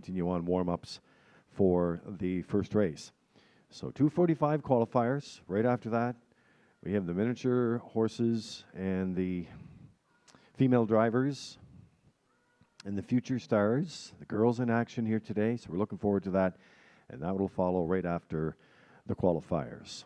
continue on warm-ups for the first race. So 2:45 qualifiers. Right after that, we have the miniature horses and the female drivers and the future stars. The girls in action here today, so we're looking forward to that. And that will follow right after the qualifiers.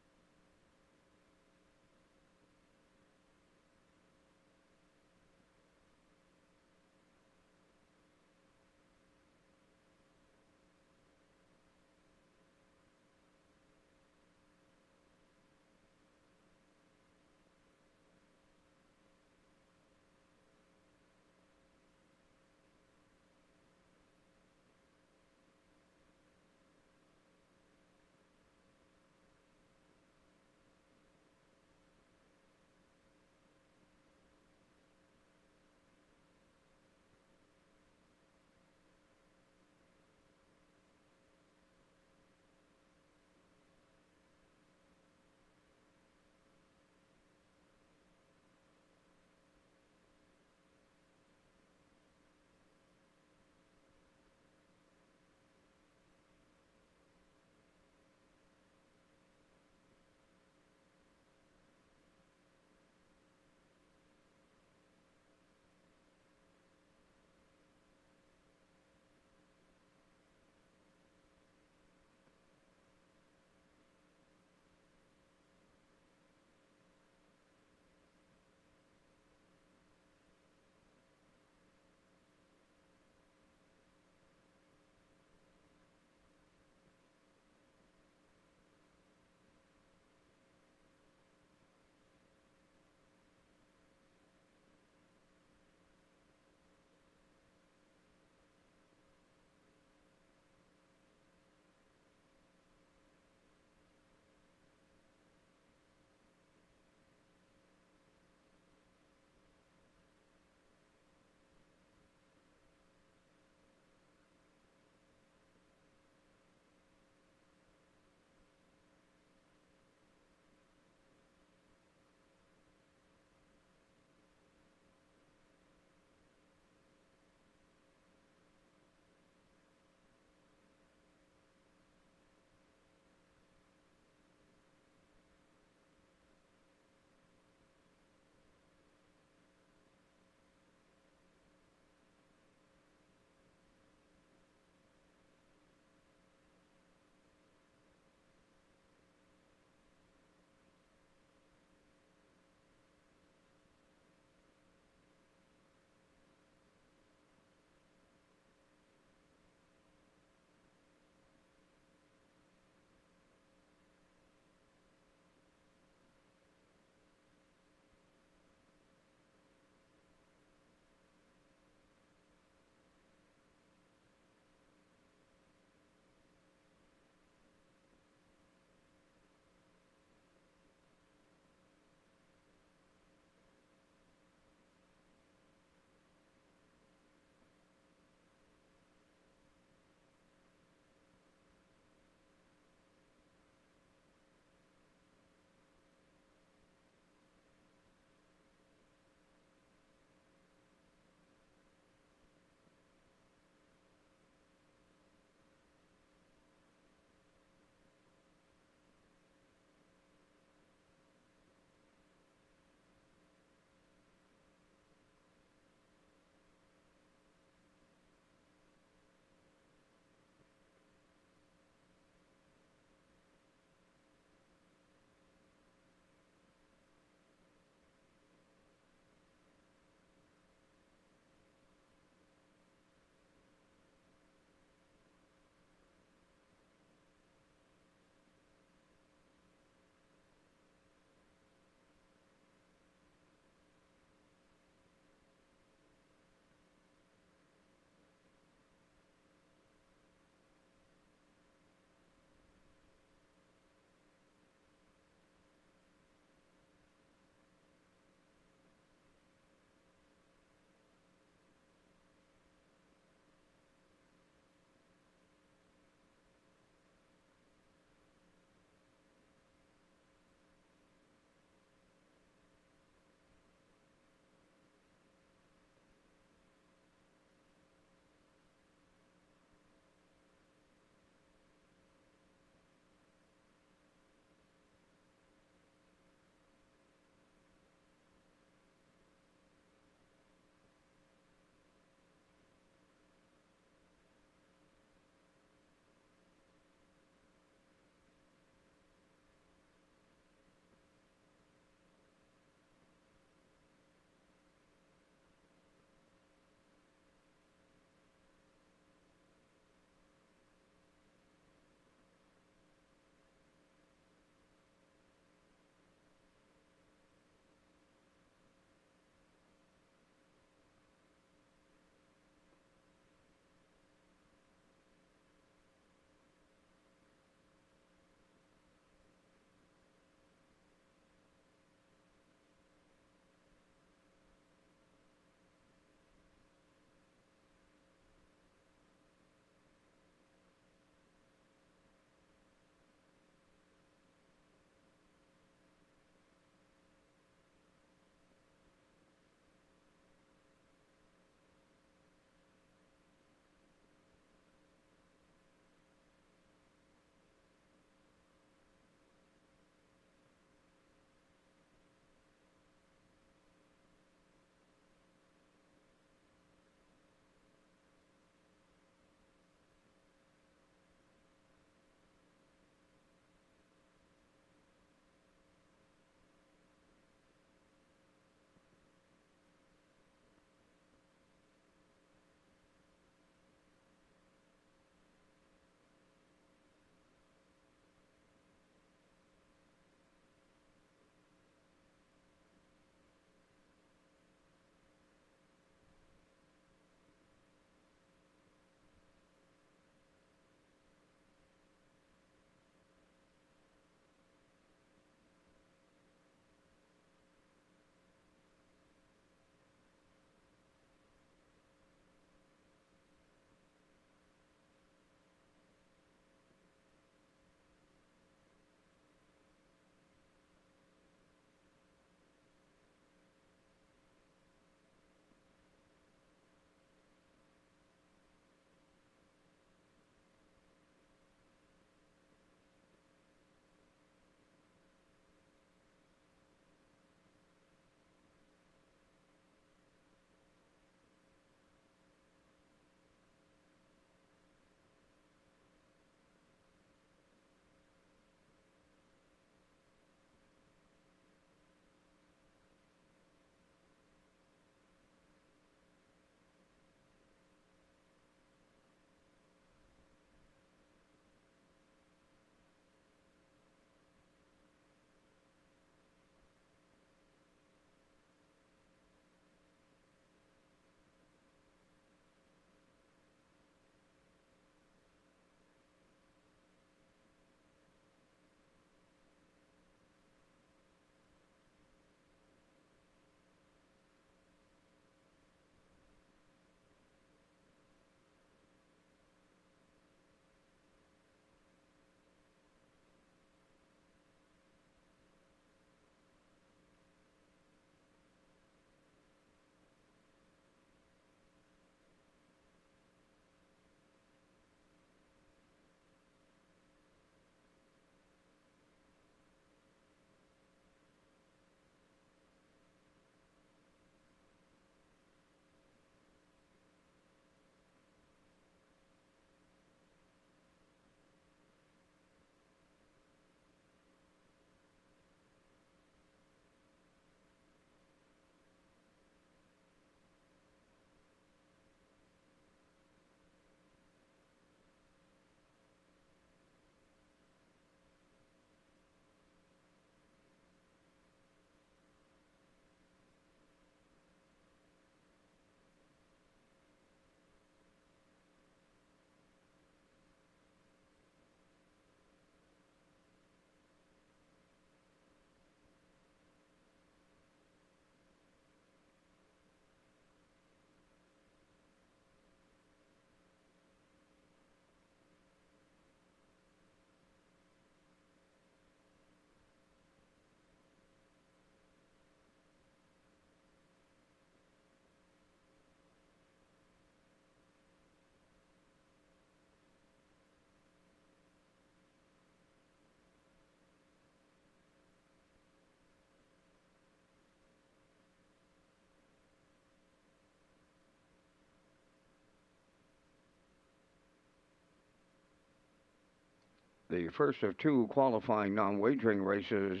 The first of two qualifying non-wagering races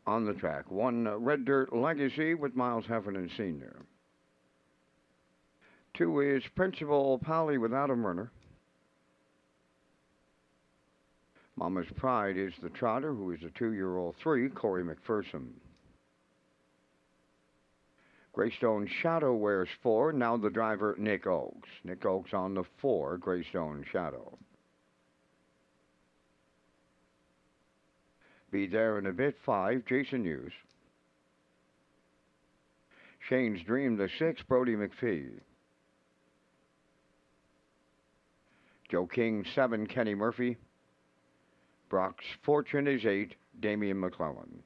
on the track. One, Red Dirt Legacy with Miles Heffernan Sr. Two is Principal Pally with Adam Murner. Mama's Pride is the trotter, who is a 2-year-old 3, Corey McPherson. Greystone Shadow wears 4, now the driver Nick Oakes. Nick Oakes on the 4, Greystone Shadow. Be There in a Bit 5, Jason Hughes. Shane's Dream the 6, Brody McPhee. Joe King 7, Kenny Murphy. Brock's Fortune is 8, Damian McClellan.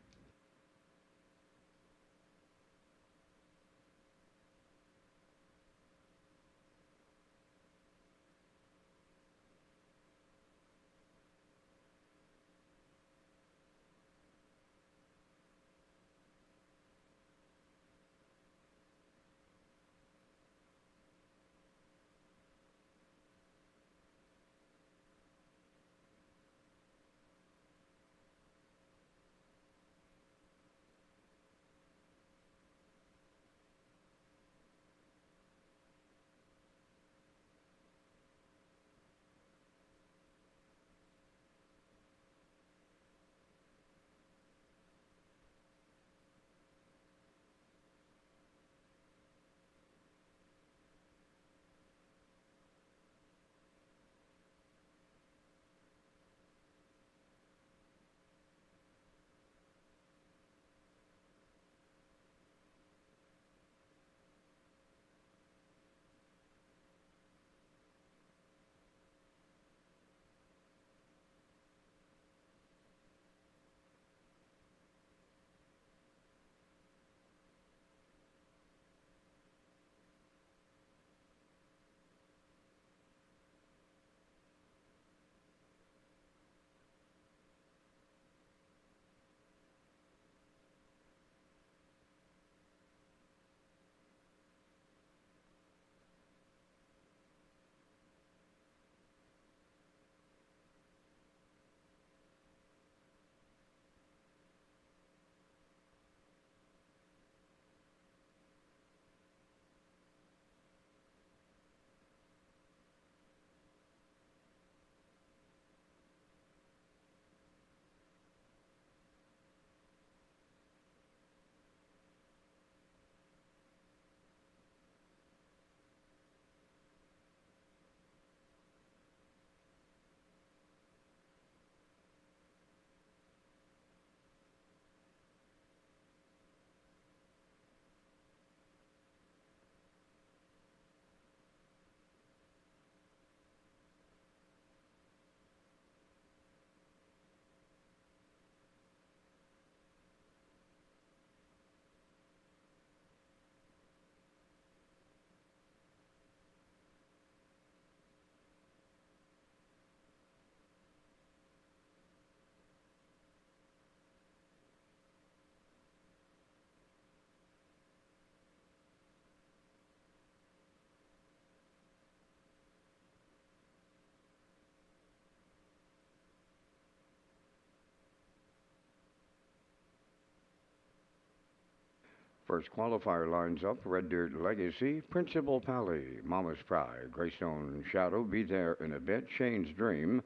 First qualifier lines up, Red Dirt Legacy, Principal Pally, Mama's Pride, Greystone Shadow, Be There in a Bit, Shane's Dream,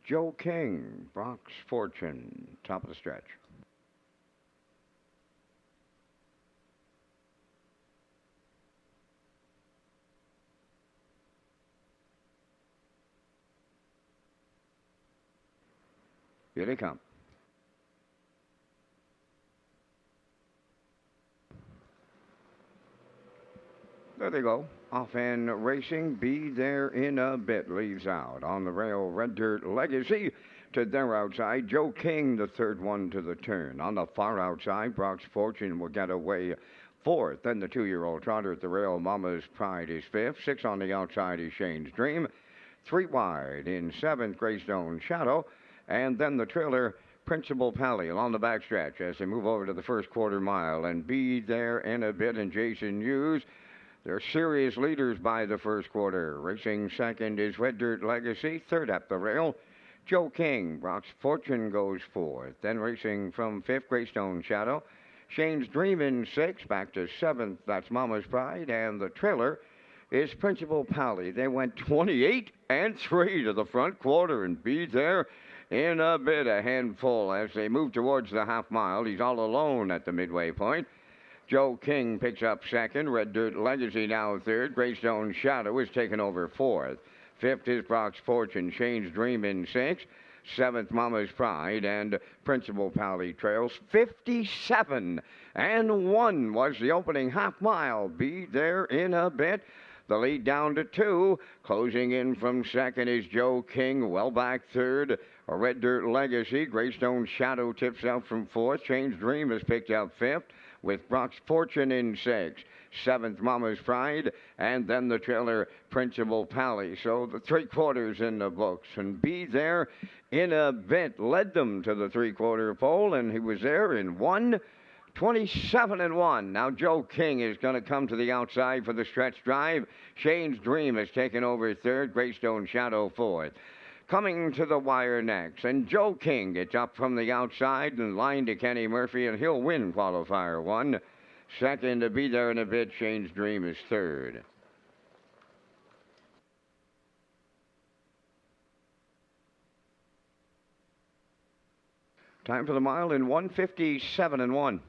Joe King, Brock's Fortune, top of the stretch. Here they come. There they go. Off and racing. Be There in a Bit leaves out. On the rail, Red Dirt Legacy to their outside. Joe King, the third one to the turn. On the far outside, Brock's Fortune will get away fourth. Then the 2-year-old trotter at the rail, Mama's Pride is fifth. 6 on the outside is Shane's Dream. 3 wide in seventh, Greystone Shadow. And then the trailer, Principal Pally along the backstretch as they move over to the first quarter mile. And Be There in a Bit and Jason Hughes. They're serious leaders by the first quarter. Racing second is Red Dirt Legacy. Third at the rail, Joe King, Brock's Fortune goes fourth. Then racing from fifth, Greystone Shadow. Shane's Dream in sixth, back to seventh. That's Mama's Pride. And the trailer is Principal Pally. They went 28 and 3 to the front quarter and be there in a bit. A handful as they move towards the half mile. He's all alone at the midway point. Joe King picks up second. Red Dirt Legacy now third. Greystone Shadow is taken over fourth. Fifth is Brock's Fortune. Shane's Dream in sixth. Seventh, Mama's Pride. And Principal Pally trails 57 and 1 was the opening half mile. Be there in a bit. The lead down to 2. Closing in from second is Joe King. Well back third. A Red Dirt Legacy. Greystone Shadow tips out from fourth. Shane's Dream has picked up fifth with Brock's Fortune in sixth. Seventh, Mama's Pride, and then the trailer, Principal Pally. So the three-quarters in the books. And be there in a bit. Led them to the three-quarter pole, and he was there in 1:27 and 1. Now Joe King is going to come to the outside for the stretch drive. Shane's Dream has taken over third. Greystone Shadow fourth. Coming to the wire next, and Joe King gets up from the outside and line to Kenny Murphy, and he'll win qualifier 1. Second, to be there in a bit, Shane's Dream is third. Time for the mile in 1:57 and 1.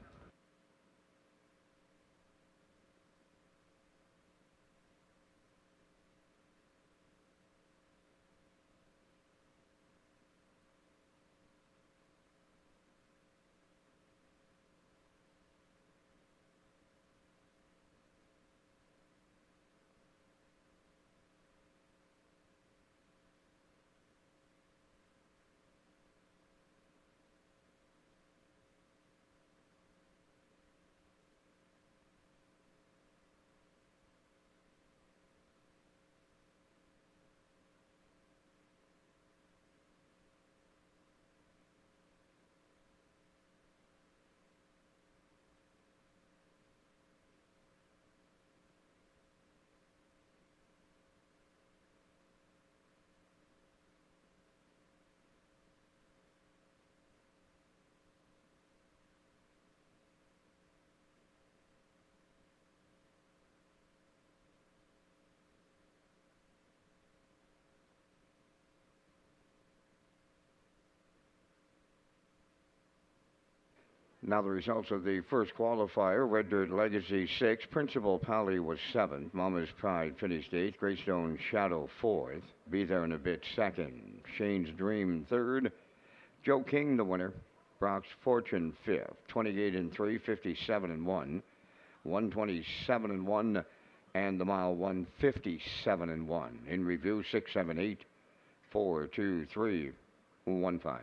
Now the results of the first qualifier. Red Dirt Legacy 6th. Principal Pally was 7th. Mama's Pride finished 8th. Greystone Shadow 4th. Be there in a bit 2nd. Shane's Dream 3rd. Joe King the winner. Brock's Fortune 5th. 28 and 3, 57 and 1. 127 and 1. And the mile 157 and 1. In review 6, 7, 8, 4, 2, 3, 1, 5.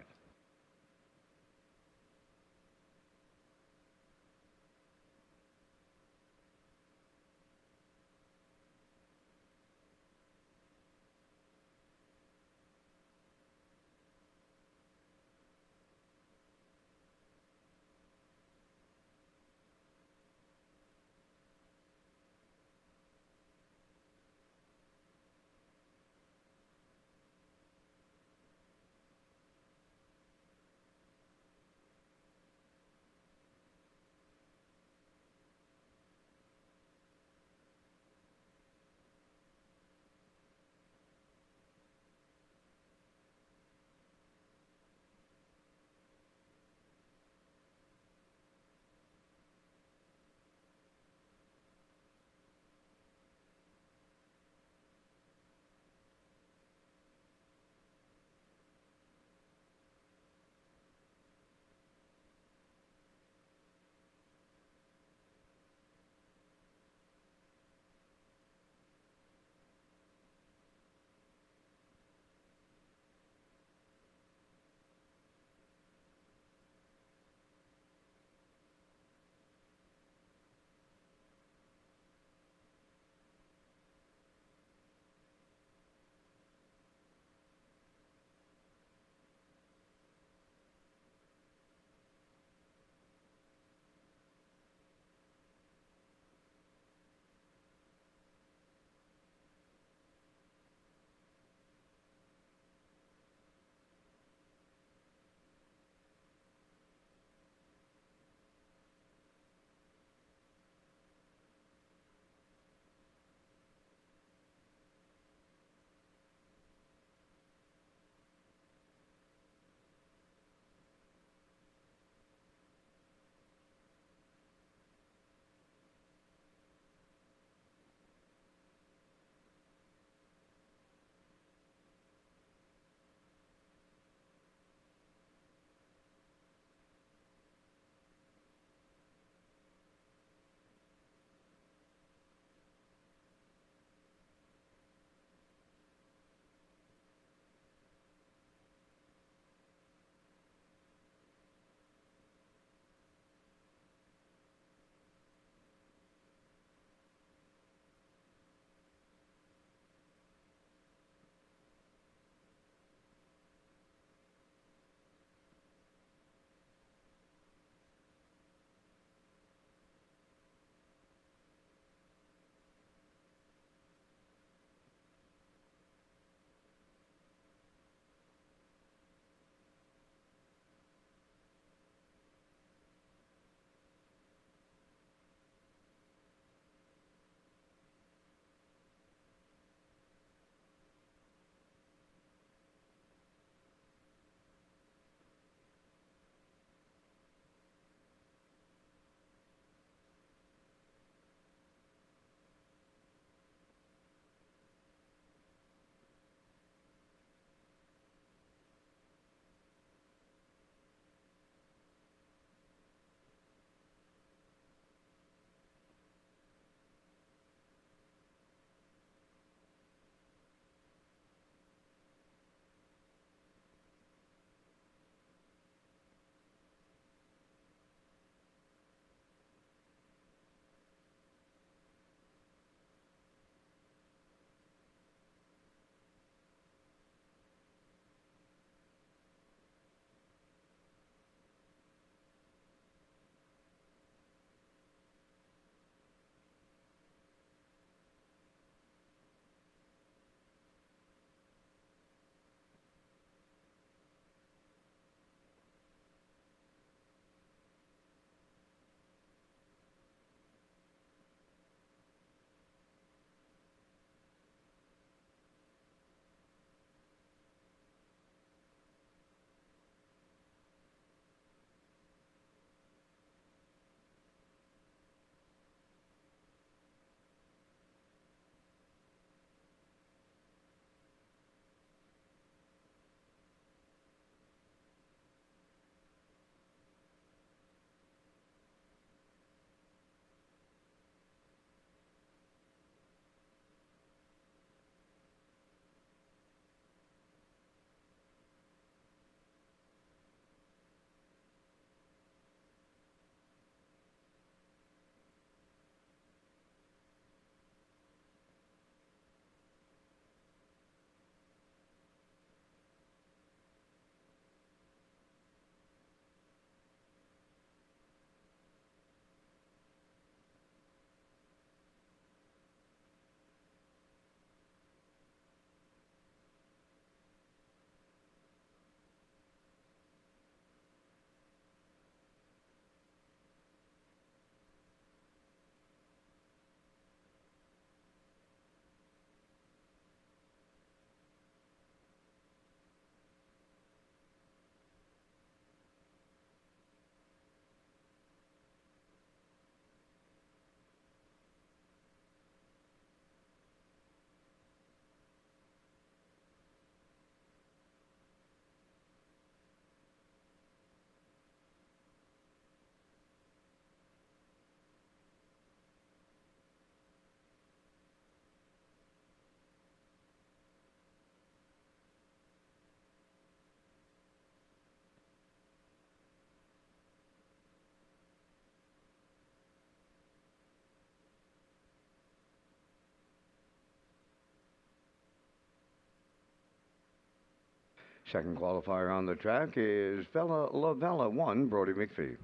Second qualifier on the track is Vella La Vella 1, Brody McPhee.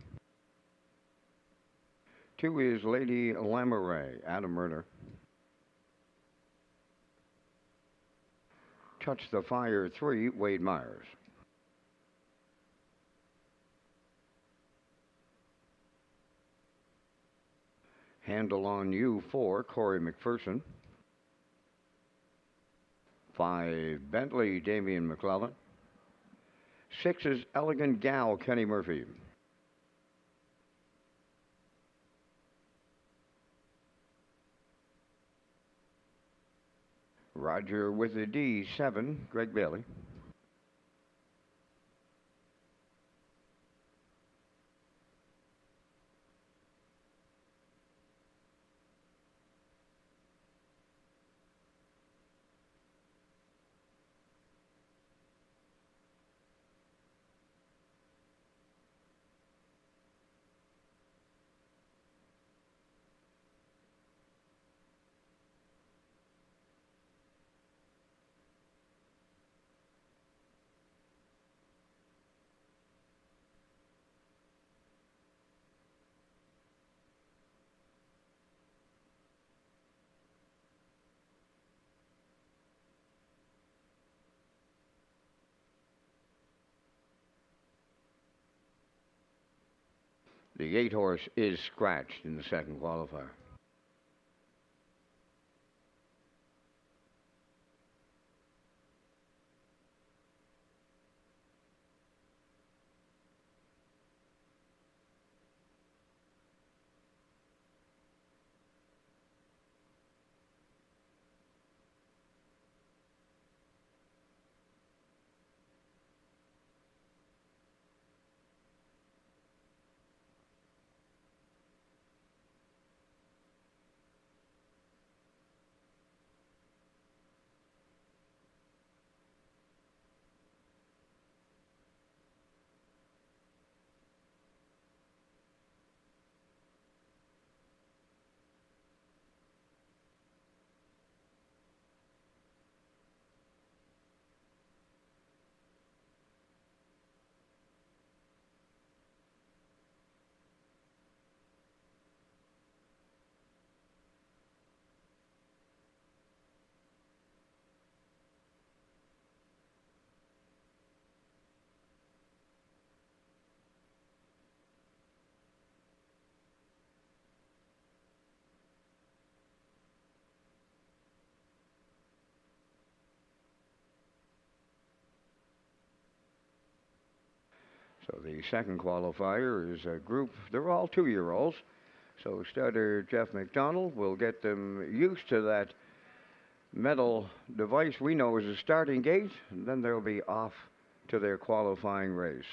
2 is Lady Lamaray, Adam Murner. Touch the Fire 3, Wade Myers. Handle on You 4, Corey McPherson. 5, Bentley, Damian McClellan. 6 is Elegant Gal, Kenny Murphy. Roger with a D, 7, Greg Bailey. The 8 horse is scratched in the second qualifier. So the second qualifier is a group, they're all 2-year-olds. So starter Jeff McDonald will get them used to that metal device we know as a starting gate, and then they'll be off to their qualifying race.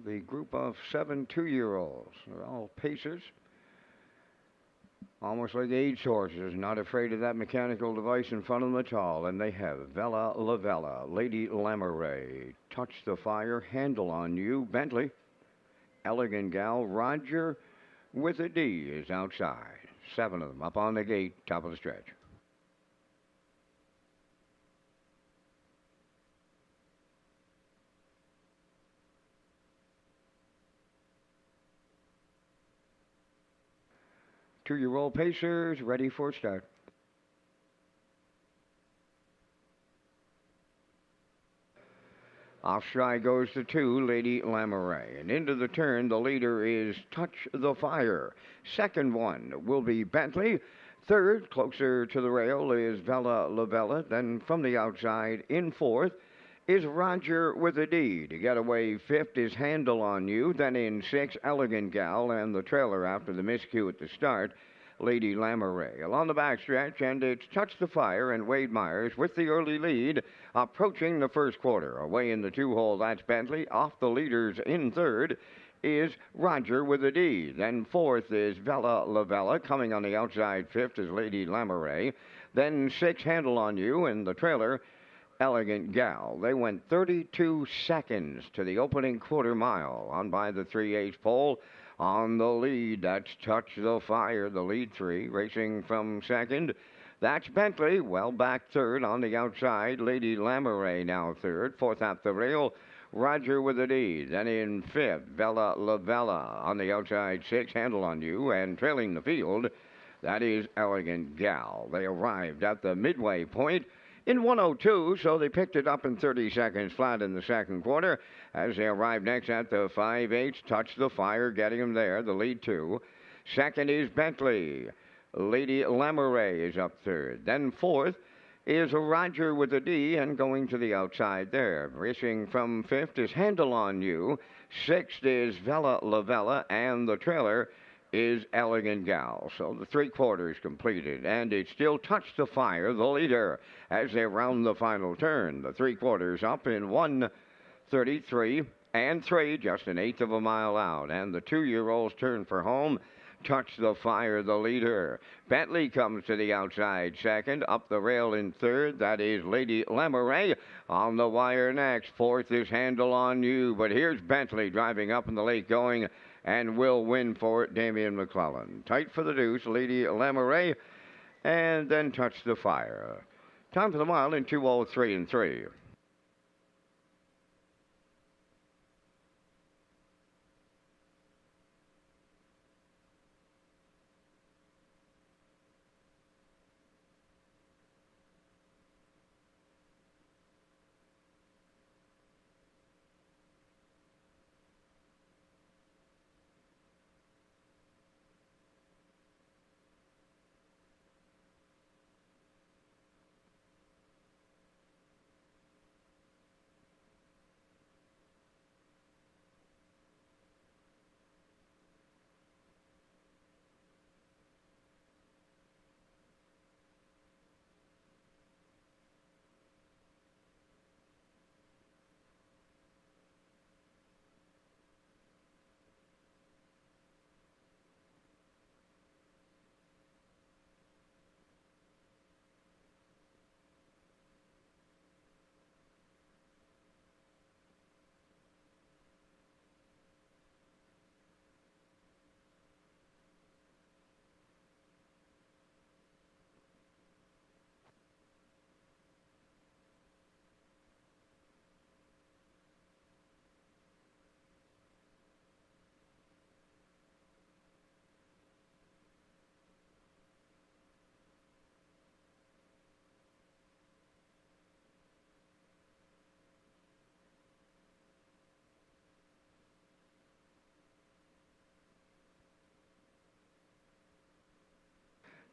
The group of 7 2-year-olds. They're all pacers. Almost like age horses, not afraid of that mechanical device in front of them at all. And they have Vella La Vella, Lady Lamaray, Touch the Fire, Handle on You, Bentley, Elegant Gal, Roger with a D is outside. 7 of them up on the gate, top of the stretch. Two-year-old pacers ready for start. Off stride goes the 2, Lady Lamaray. And into the turn, the leader is Touch the Fire. Second one will be Bentley. Third, closer to the rail, is Vella La Vella. Then from the outside, in fourth, is Roger with a D. To get away fifth is Handle on You. Then in six, Elegant Gal, and the trailer after the miscue at the start, Lady Lamouret. Along the backstretch, and it's Touch the Fire and Wade Myers with the early lead, approaching the first quarter. Away in the two-hole, that's Bentley. Off the leaders in third is Roger with a D. Then fourth is Vella Lavella. Coming on the outside, fifth is Lady Lamouret. Then six, Handle on You, and the trailer, Elegant Gal. They went 32 seconds to the opening quarter mile. On by the 3/8 pole. On the lead, that's Touch the Fire, the lead three. Racing from second, that's Bentley. Well back third on the outside. Lady Lamouret now third. Fourth at the rail, Roger with a D. Then in fifth, Vella Lavella. On the outside, six, Handle on You. And trailing the field, that is Elegant Gal. They arrived at the midway point in 1:02, so they picked it up in 30 seconds flat in the second quarter as they arrived next at the 5/8. Touch the Fire, getting them there, the lead two. Second is Bentley. Lady Lamouret is up third. Then fourth is Roger with a D, and going to the outside there. Racing from fifth is Handle on You. Sixth is Vella Lavella, and the trailer is Elegant Gal. So the three quarters completed, and it's still Touch the Fire, the leader, as they round the final turn. The three quarters up in 1:33 and 3, just an eighth of a mile out. And the 2-year-olds turn for home. Touch the Fire, the leader. Bentley comes to the outside second. Up the rail in third, that is Lady Lamouret. On the wire next, fourth is Handle on You. But here's Bentley driving up in the late going and will win for it, Damian McClellan. Tight for the deuce, Lady Lamouret, and then Touch the Fire. Time for the mile in 2:03 and 3.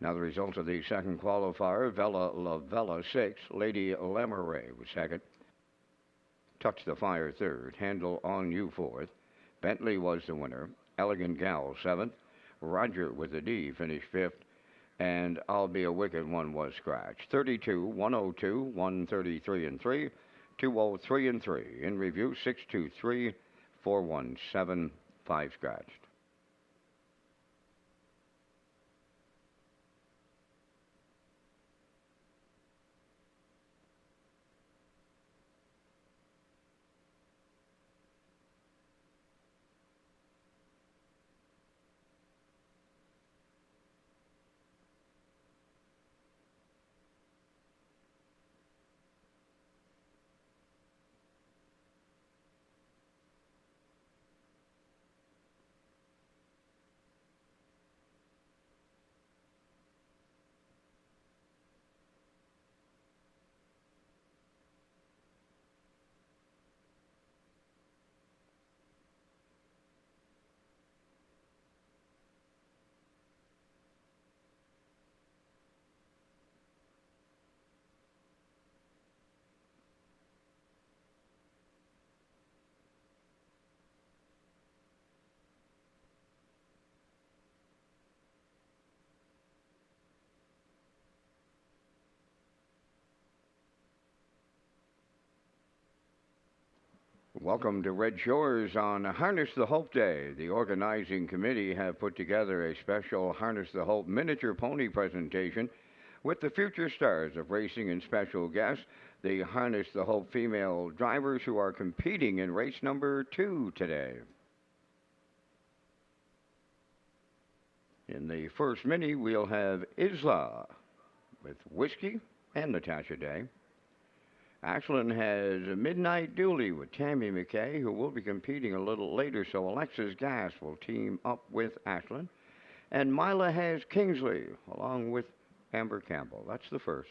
Now the results of the second qualifier, Vella Lavella 6, Lady Lamouret was second. Touch the Fire third, Handle on You fourth. Bentley was the winner. Elegant Gal seventh. Roger with a D finished fifth. And I'll Be a Wicked One was scratched. 32, 102, 133 and 3, 203 and 3. In review, 623, 417, 5 scratched. Welcome to Red Shores on Harness the Hope Day. The organizing committee have put together a special Harness the Hope miniature pony presentation with the future stars of racing and special guests, the Harness the Hope female drivers who are competing in race number 2 today. In the first mini, we'll have Isla with Whiskey and Natasha Day. Ashland has a Midnight Dooley with Tammy McKay, who will be competing a little later, so Alexis Gass will team up with Ashland. And Mila has Kingsley, along with Amber Campbell. That's the first.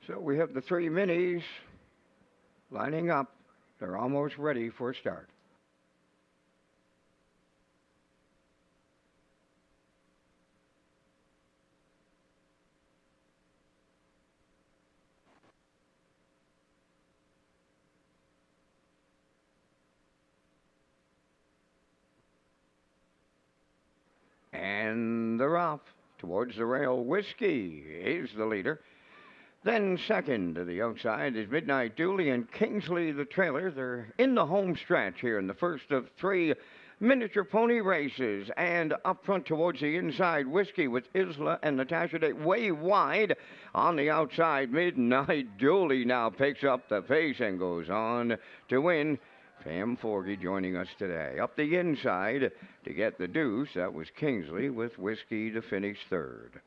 So we have the three minis lining up. They're almost ready for a start. And they're off towards the rail. Whiskey is the leader. Then second to the outside is Midnight Dooley and Kingsley the trailer. They're in the home stretch here in the first of three miniature pony races. And up front towards the inside, Whiskey with Isla and Natasha Day way wide on the outside. Midnight Dooley now picks up the pace and goes on to win. Pam Forgy joining us today. Up the inside to get the deuce, that was Kingsley with Whiskey to finish third.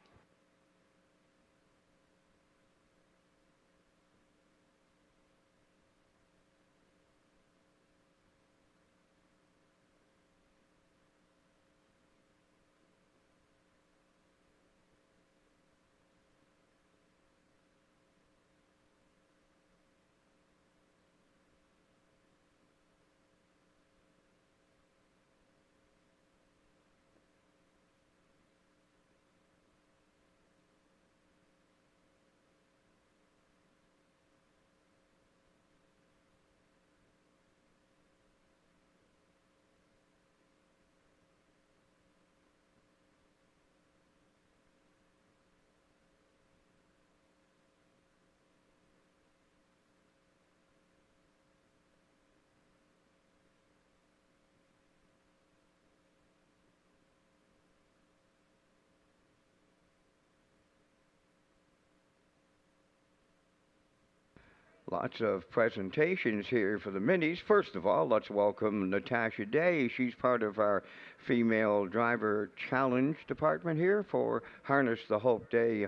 Lots of presentations here for the minis. First of all, let's welcome Natasha Day. She's part of our female driver challenge department here for Harness the Hope Day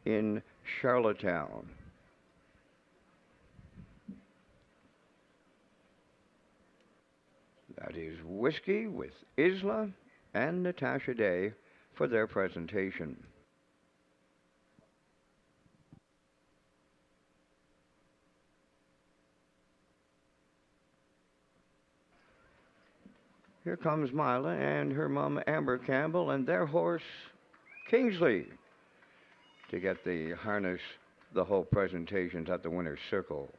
in Charlottetown. That is Whiskey with Isla and Natasha Day for their presentation. Here comes Mila and her mom Amber Campbell and their horse Kingsley to get the Harness the Hope presentations at the winner's circle.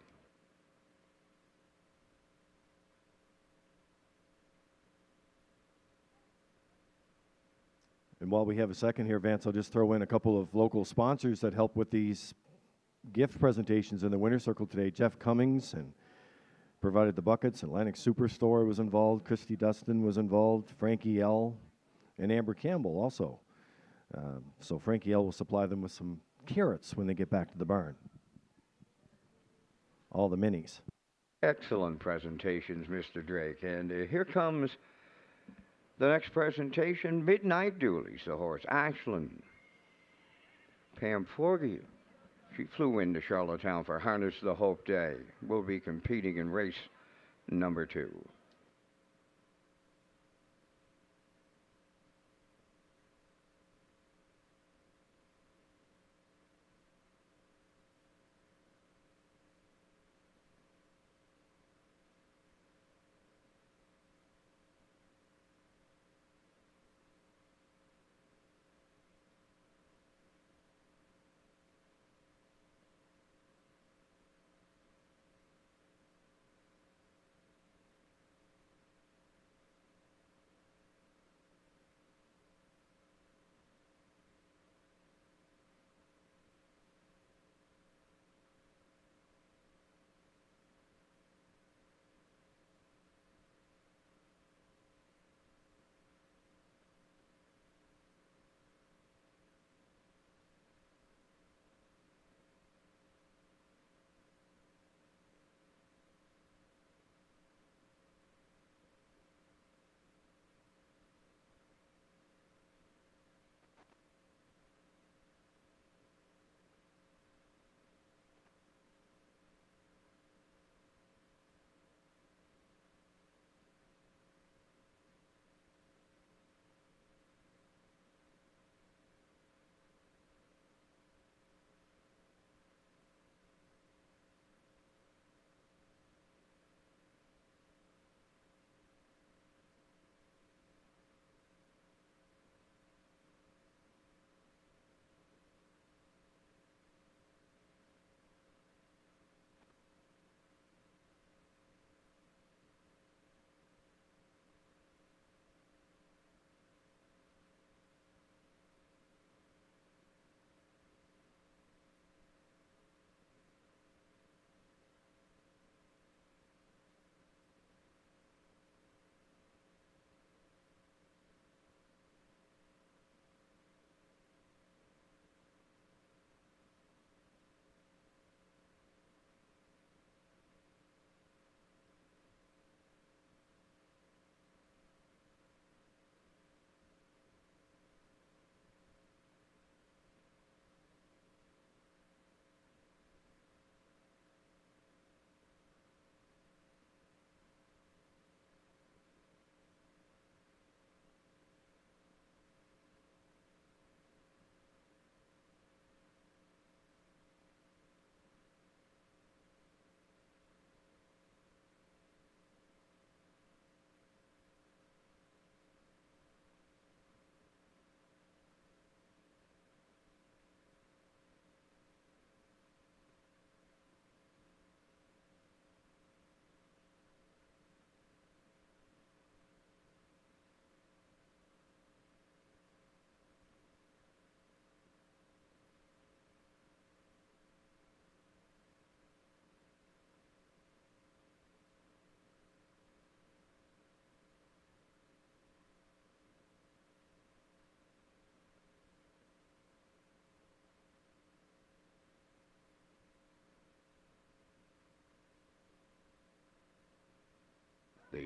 And while we have a second here, Vance, I'll just throw in a couple of local sponsors that help with these gift presentations in the winner's circle today. Jeff Cummings and provided the buckets. Atlantic Superstore was involved. Christy Dustin was involved. Frankie L. and Amber Campbell also. So Frankie L. will supply them with some carrots when they get back to the barn. All the minis. Excellent presentations, Mr. Drake. And here comes the next presentation, Midnight Dooley's the horse. Ashland. Pam Forgy. She flew into Charlottetown for Harness the Hope Day. Will be competing in race number 2.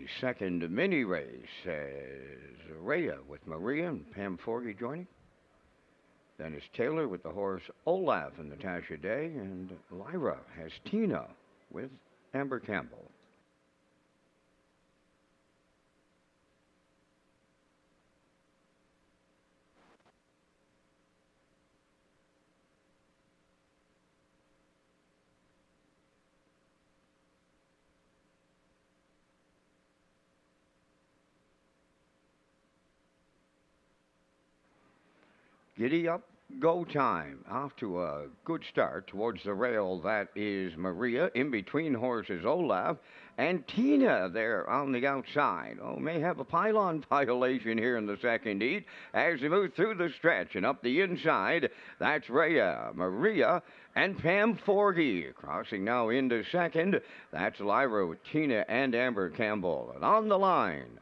the second mini race as Rhea with Maria and Pam Forgy joining. Then it's Taylor with the horse Olaf and Natasha Day, and Lyra has Tina with Amber Campbell. Giddy up, go time. Off to a good start towards the rail. That is Maria. In between horses, Olaf. And Tina there on the outside. Oh, may have a pylon violation here in the second heat as they move through the stretch and up the inside. That's Rhea, Maria, and Pam Forgy. Crossing now into second. That's Lyra with Tina and Amber Campbell. And on the line,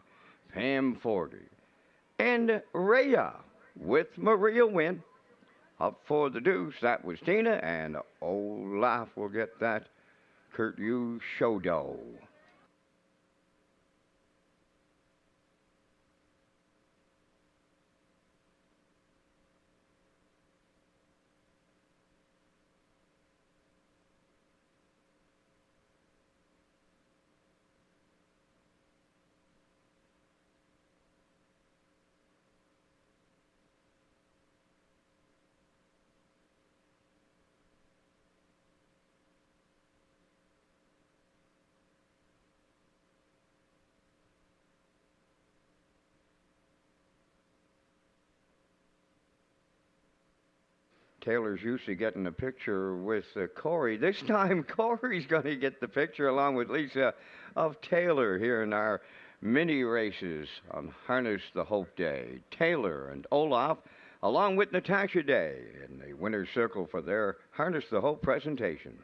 Pam Forgy and Rhea with Maria win. Up for the deuce, that was Tina, and Olaf will get that Kurt Hughes show dough. Taylor's used to getting a picture with Corey. This time, Corey's going to get the picture along with Lisa of Taylor here in our mini races on Harness the Hope Day. Taylor and Olaf, along with Natasha Day, in the winner's circle for their Harness the Hope presentation.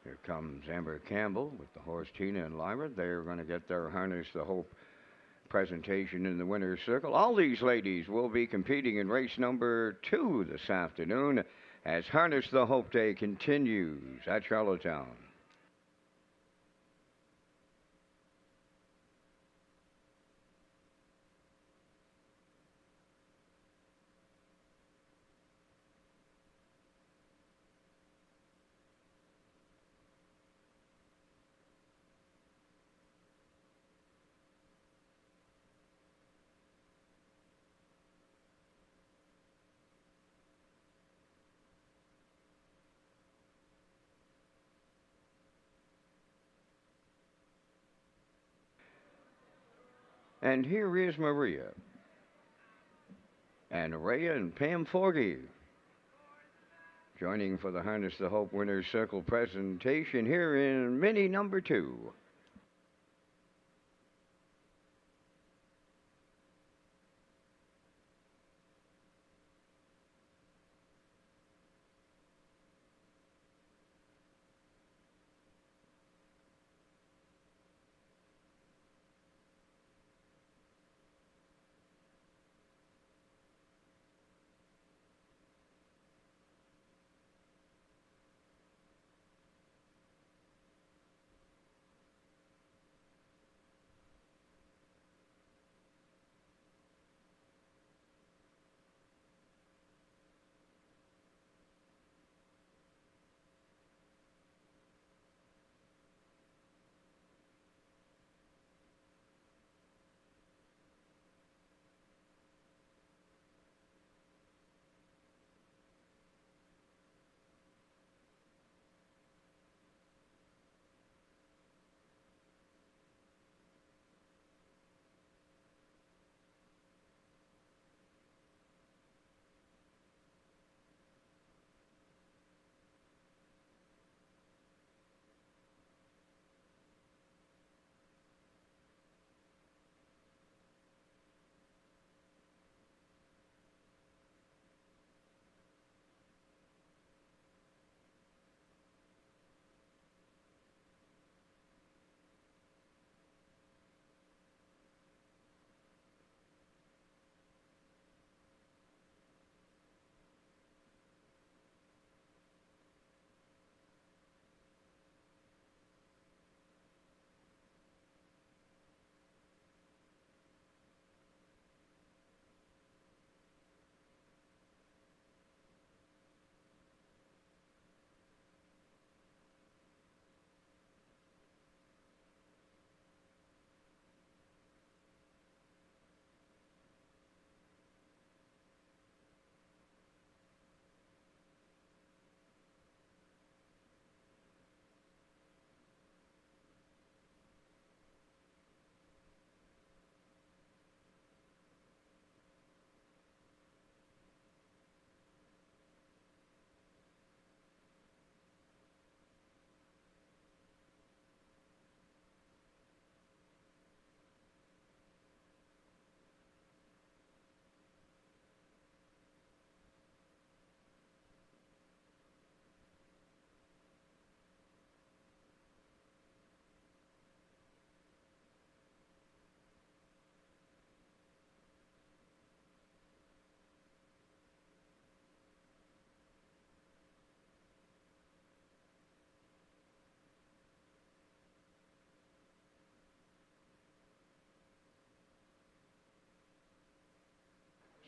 Here comes Amber Campbell with the horse Tina and Lyra. They're going to get their Harness the Hope presentation in the winner's circle. All these ladies will be competing in race number 2 this afternoon as Harness the Hope Day continues at Charlottetown. And here is Maria. And Rhea and Pam Forgy joining for the Harness the Hope Winner's Circle presentation here in mini number 2.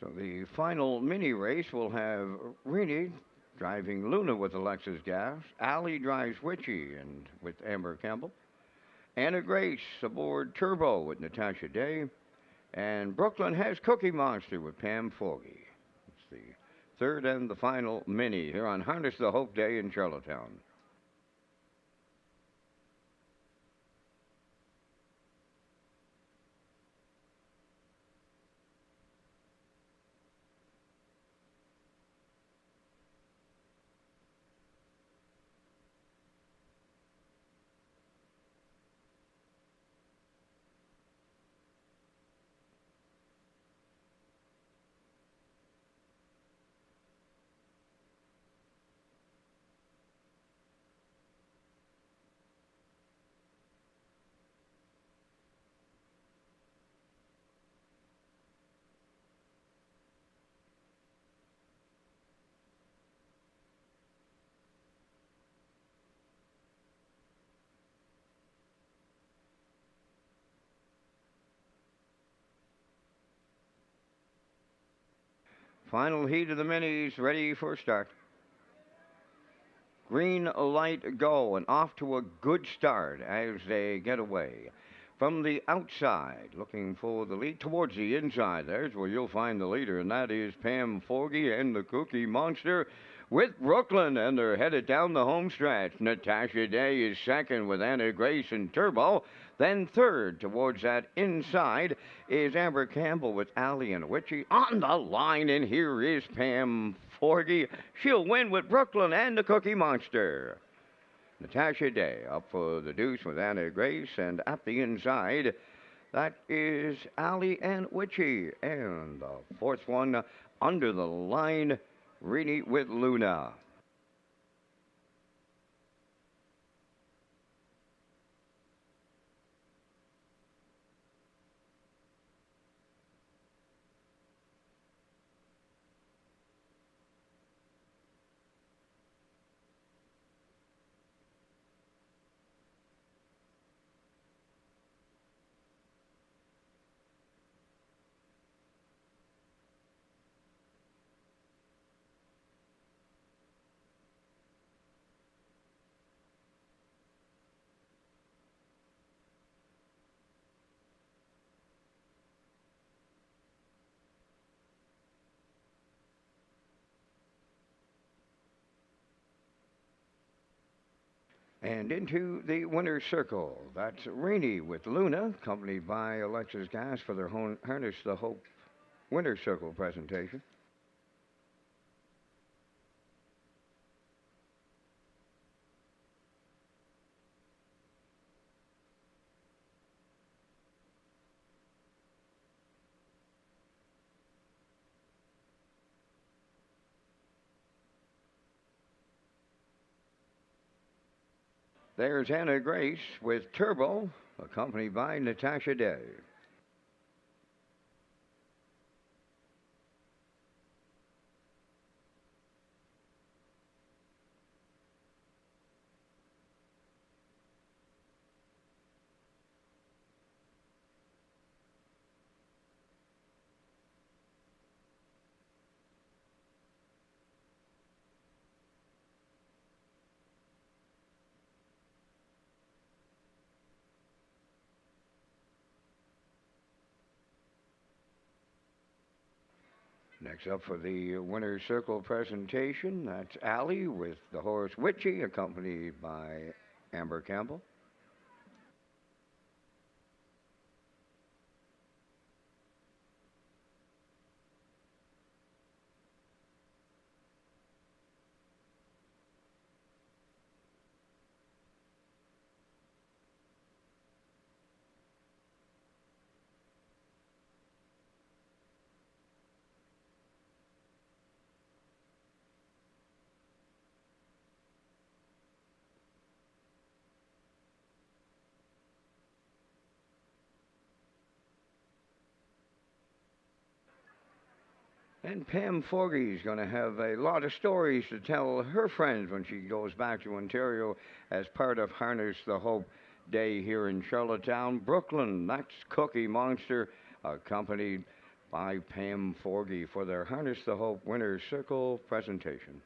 So the final mini race will have Rini driving Luna with Alexis Gas, Allie drives Witchy and with Amber Campbell, Anna Grace aboard Turbo with Natasha Day, and Brooklyn has Cookie Monster with Pam Forgy. It's the third and the final mini here on Harness the Hope Day in Charlottetown. Final heat of the minis ready for start. Green light go and off to a good start as they get away. From the outside, looking for the lead towards the inside. There's where you'll find the leader, and that is Pam Forgy and the Cookie Monster with Brooklyn, and they're headed down the home stretch. Natasha Day is second with Anna Grace and Turbo. Then third towards that inside is Amber Campbell with Allie and Witchy on the line, and here is Pam Forgy. She'll win with Brooklyn and the Cookie Monster. Natasha Day up for the deuce with Anna Grace, and at the inside, that is Allie and Witchy. And the fourth one under the line, Rini with Luna. And into the winner's circle. That's Rainey with Luna, accompanied by Alexis Gas for their Harness the Hope winner's circle presentation. There's Anna Grace with Turbo, accompanied by Natasha Day. Next up for the winner's circle presentation, that's Allie with the horse Witchy, accompanied by Amber Campbell. And Pam Forgy's going to have a lot of stories to tell her friends when she goes back to Ontario as part of Harness the Hope Day here in Charlottetown. Brooklyn, that's Cookie Monster, accompanied by Pam Forgy for their Harness the Hope Winner's Circle presentation.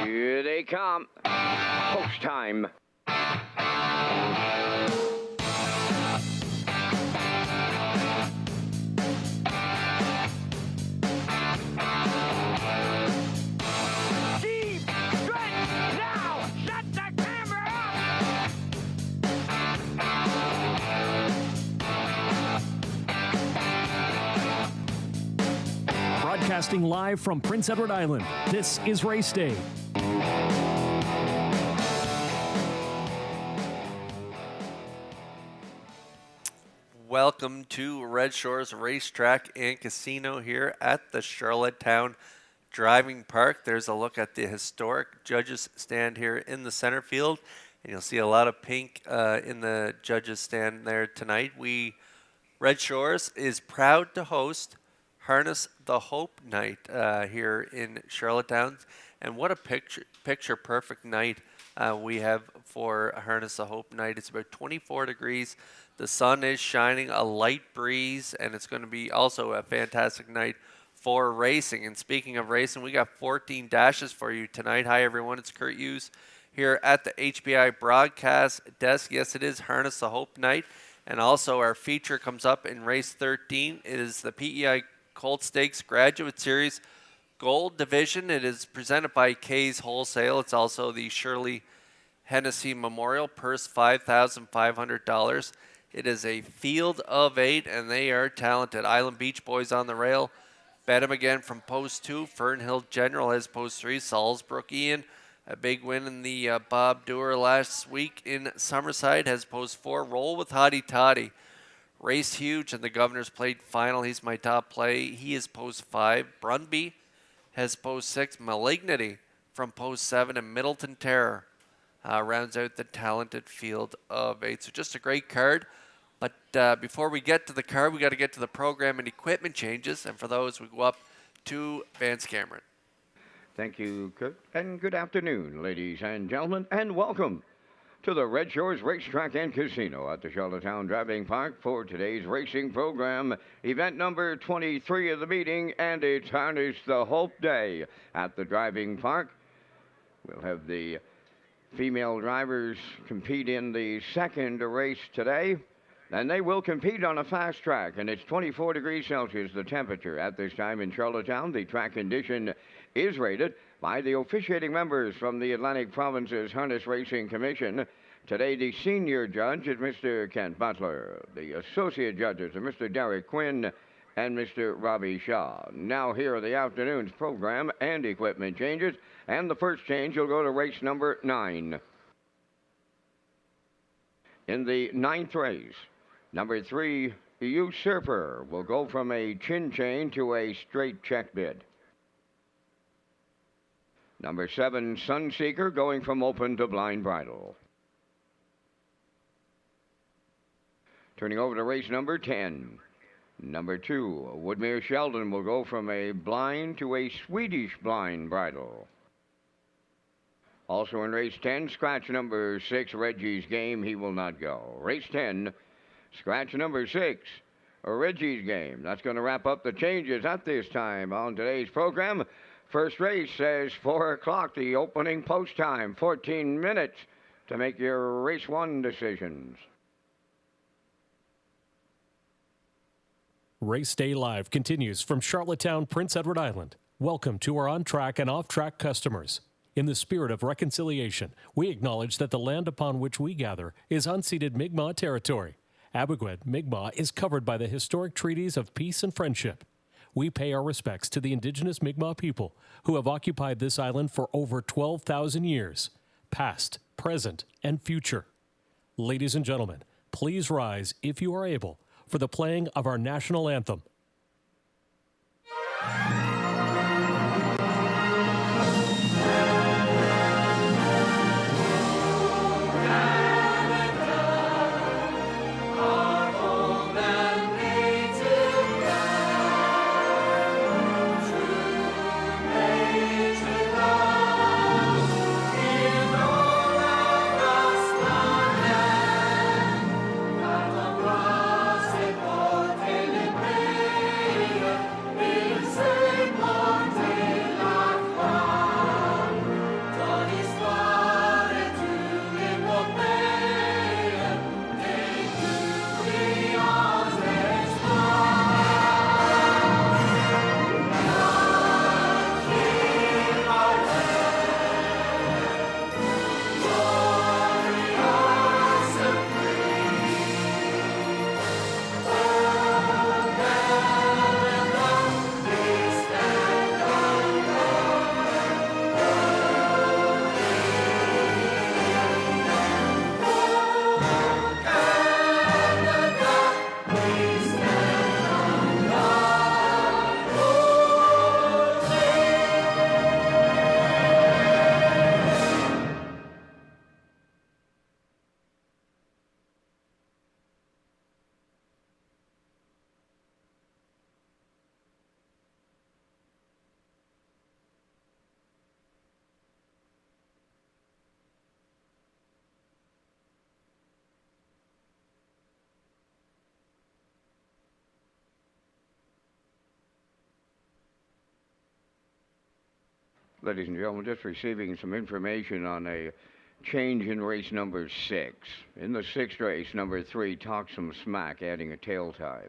Here they come. Post time. Deep stretch now. Shut the camera up. Broadcasting live from Prince Edward Island, this is Race Day. Welcome to Red Shores Racetrack and Casino here at the Charlottetown Driving Park. There's a look at the historic judges stand here in the center field, and you'll see a lot of pink in the judges stand there tonight. Red Shores is proud to host Harness the Hope Night here in Charlottetown, and what a picture perfect night we have for Harness the Hope Night. It's about 24 degrees. The sun is shining, a light breeze, and it's going to be also a fantastic night for racing. And speaking of racing, we got 14 dashes for you tonight. Hi, everyone. It's Kurt Hughes here at the HBI broadcast desk. Yes, it is Harness the Hope Night. And also our feature comes up in race 13. It is the PEI Colt Stakes Graduate Series Gold Division. It is presented by Kay's Wholesale. It's also the Shirley Hennessy Memorial, purse $5,500. It is a field of 8, and they are talented. Island Beach Boys on the rail. Bet him again from post 2. Fernhill General has post 3. Salisbrook Ian, a big win in the Bob Doer last week in Summerside, has post 4. Roll with Hottie Toddy. Race Huge and the Governor's Plate final. He's my top play. He is post 5. Brunby has post 6. Malignity from post 7. And Middleton Terror rounds out the talented field of 8. So just a great card. But before we get to the card, we got to get to the program and equipment changes. And for those, we go up to Vance Cameron. Thank you, Kurt. And good afternoon, ladies and gentlemen, and welcome to the Redshores Racetrack and Casino at the Charlottetown Driving Park for today's racing program, event number 23 of the meeting, and it's Harness the Hope Day at the Driving Park. We'll have the female drivers compete in the second race today, and they will compete on a fast track, and it's 24 degrees Celsius, the temperature at this time in Charlottetown. The track condition is rated by the officiating members from the Atlantic Province's Harness Racing Commission. Today, the senior judge is Mr. Kent Butler. The associate judges are Mr. Derek Quinn and Mr. Robbie Shaw. Now, here are the afternoon's program and equipment changes. And the first change will go to race number 9. In the 9th race, number 3, Usurper, will go from a chin chain to a straight check bid. Number 7, Sunseeker, going from open to blind bridle. Turning over to race number 10. Number 2, Woodmere Sheldon, will go from a blind to a Swedish blind bridle. Also in race 10, scratch number 6, Reggie's Game, he will not go. Race 10, scratch number 6, Reggie's Game. That's going to wrap up the changes at this time on today's program. First race says 4 o'clock, the opening post time, 14 minutes to make your race 1 decisions. Race Day Live continues from Charlottetown, Prince Edward Island. Welcome to our on-track and off-track customers. In the spirit of reconciliation, we acknowledge that the land upon which we gather is unceded Mi'kmaq territory. Abogwed, Mi'kmaq is covered by the historic treaties of peace and friendship. We pay our respects to the indigenous Mi'kmaq people who have occupied this island for over 12,000 years, past, present, and future. Ladies and gentlemen, please rise, if you are able, for the playing of our national anthem. Ladies and gentlemen, just receiving some information on a change in race number 6. In the 6th race, number 3, Talk Some Smack, adding a tail tie.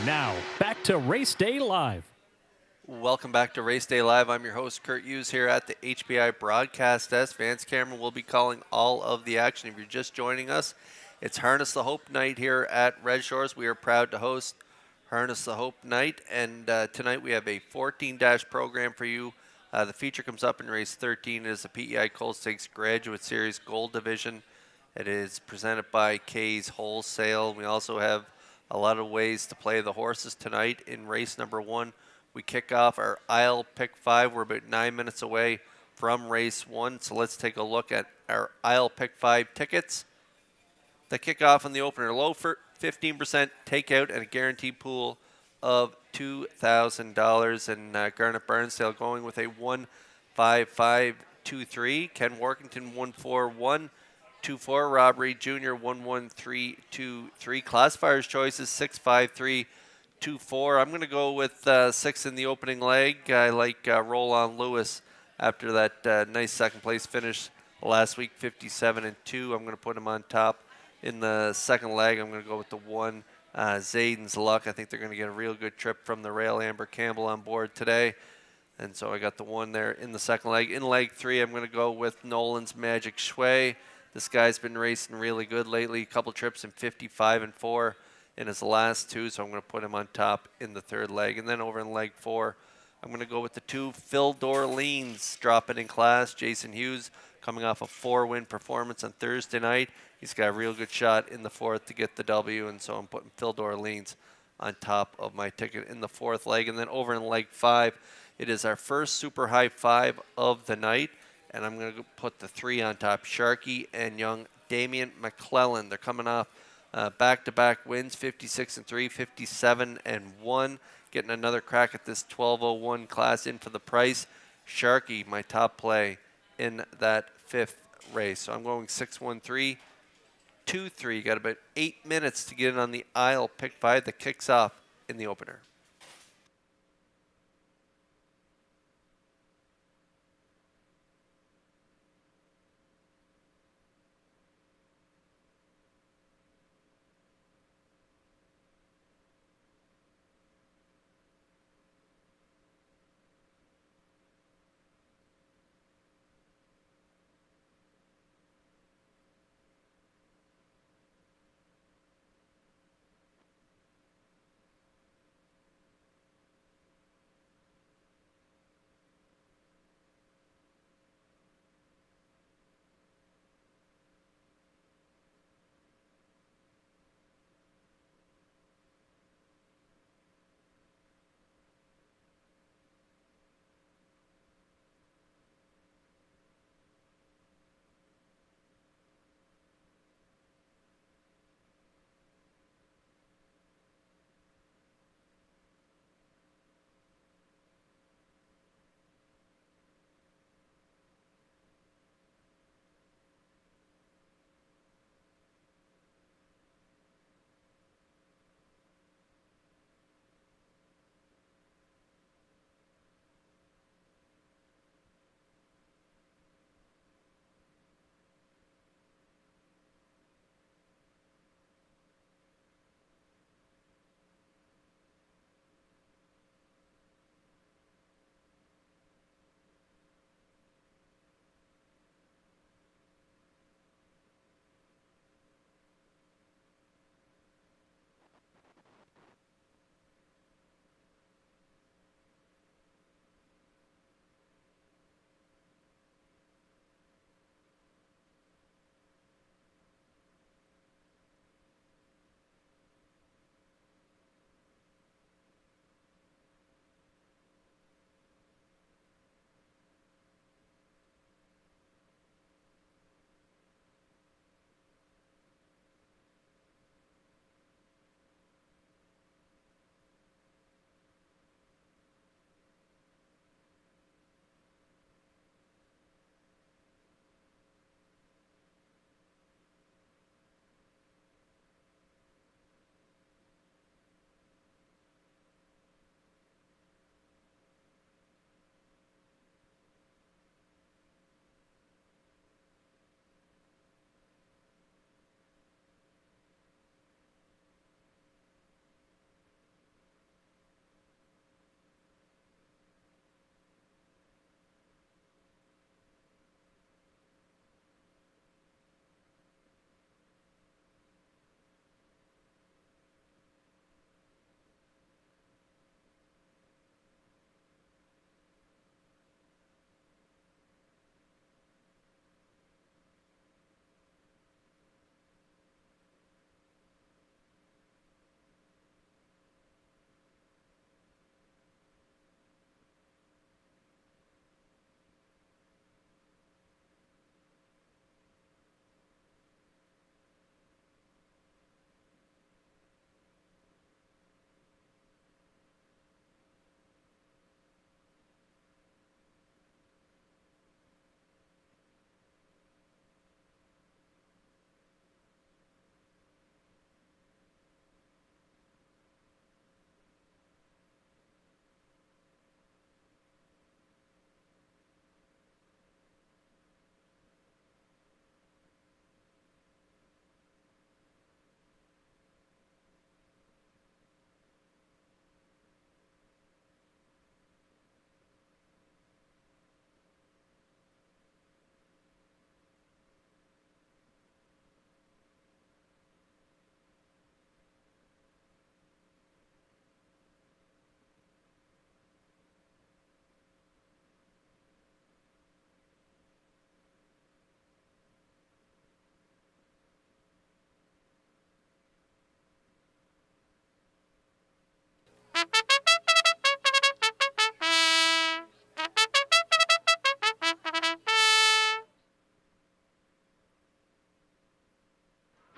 Now, back to Race Day Live. Welcome back to Race Day Live. I'm your host, Kurt Hughes, here at the HBI broadcast desk. Vance Cameron will be calling all of the action. If you're just joining us, it's Harness the Hope Night here at Red Shores. We are proud to host Harness the Hope Night, and tonight we have a 14-dash program for you. The feature comes up in race 13. It is the PEI Cold Stakes Graduate Series Gold Division. It is presented by K's Wholesale. We also have a lot of ways to play the horses tonight in race number 1. We kick off our aisle pick 5. We're about 9 minutes away from race 1, so let's take a look at our aisle pick 5 tickets. The kickoff in the opener, low for 15% takeout and a guaranteed pool of $2,000. And Garnet Barnsdale going with a 15523. Ken Workington 14124. Rob Reed Jr. 11323. Classifier's choices 65324. I'm going to go with 6 in the opening leg. I like Roll On Lewis after that nice second place finish last week, 57-2. I'm going to put him on top. In the second leg, I'm going to go with the 1, Zayden's Luck. I think they're going to get a real good trip from the rail. Amber Campbell on board today. And so I got the 1 there in the second leg. In leg 3, I'm going to go with Nolan's Magic Shui. This guy's been racing really good lately. A couple trips in 55-4 in his last 2, so I'm going to put him on top in the third leg. And then over in leg 4, I'm going to go with the 2, Phil Dorleans, dropping in class. Jason Hughes coming off a 4-win performance on Thursday night. He's got a real good shot in the 4th to get the W, and so I'm putting Phil Dorleans on top of my ticket in the 4th leg. And then over in leg 5, it is our first super high 5 of the night, and I'm going to put the 3 on top, Sharkey and young Damian McClellan. They're coming off back-to-back wins, 56-3, 57-1, getting another crack at this 1201 class in for the price. Sharkey, my top play in that 5th race. So I'm going 6-1-3. 2-3. Got about 8 minutes to get in on the aisle pick 5 that kicks off in the opener.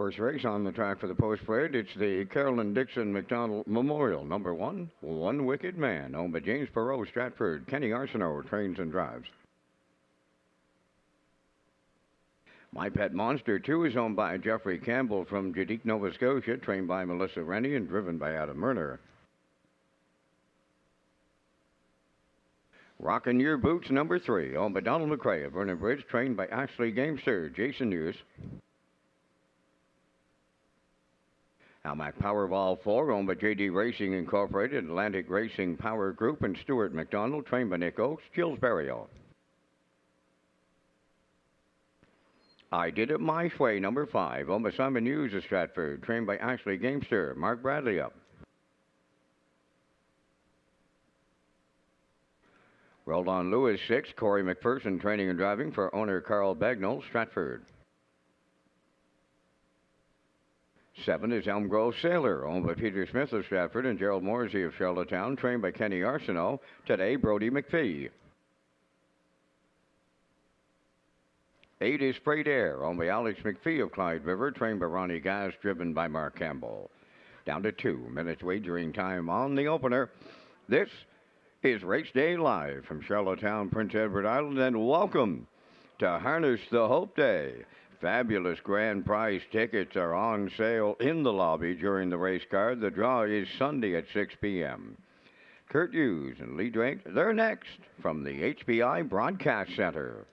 First race on the track for the post parade. It's the Carolyn Dixon McDonald Memorial. Number 1, One Wicked Man, owned by James Perot, Stratford. Kenny Arsenault trains and drives. My Pet Monster 2 is owned by Jeffrey Campbell from Jadique, Nova Scotia, trained by Melissa Rennie and driven by Adam Murner. Rockin' Your Boots number 3, owned by Donald McRae of Vernon Bridge, trained by Ashley Gamester, Jason Hughes. Almac Powerball 4, owned by JD Racing Incorporated, Atlantic Racing Power Group, and Stuart McDonald, trained by Nick Oakes, Gilles Barrio. I Did It My Way, number 5, owned by Simon Hughes of Stratford, trained by Ashley Gamester, Mark Bradley up. Rolled on Lewis 6, Corey McPherson, training and driving for owner Carl Bagnall, Stratford. 7 is Elm Grove Sailor, owned by Peter Smith of Stratford and Gerald Morsey of Charlottetown, trained by Kenny Arsenault, today Brody McPhee. 8 is Sprayed Air, owned by Alex McPhee of Clyde River, trained by Ronnie Gass, driven by Mark Campbell. Down to 2 minutes wagering time on the opener. This is Race Day Live from Charlottetown, Prince Edward Island, and welcome to Harness the Hope Day. Fabulous grand prize tickets are on sale in the lobby during the race card. The draw is Sunday at 6 p.m. Kurt Hughes and Lee Drake, they're next from the HBI Broadcast Center.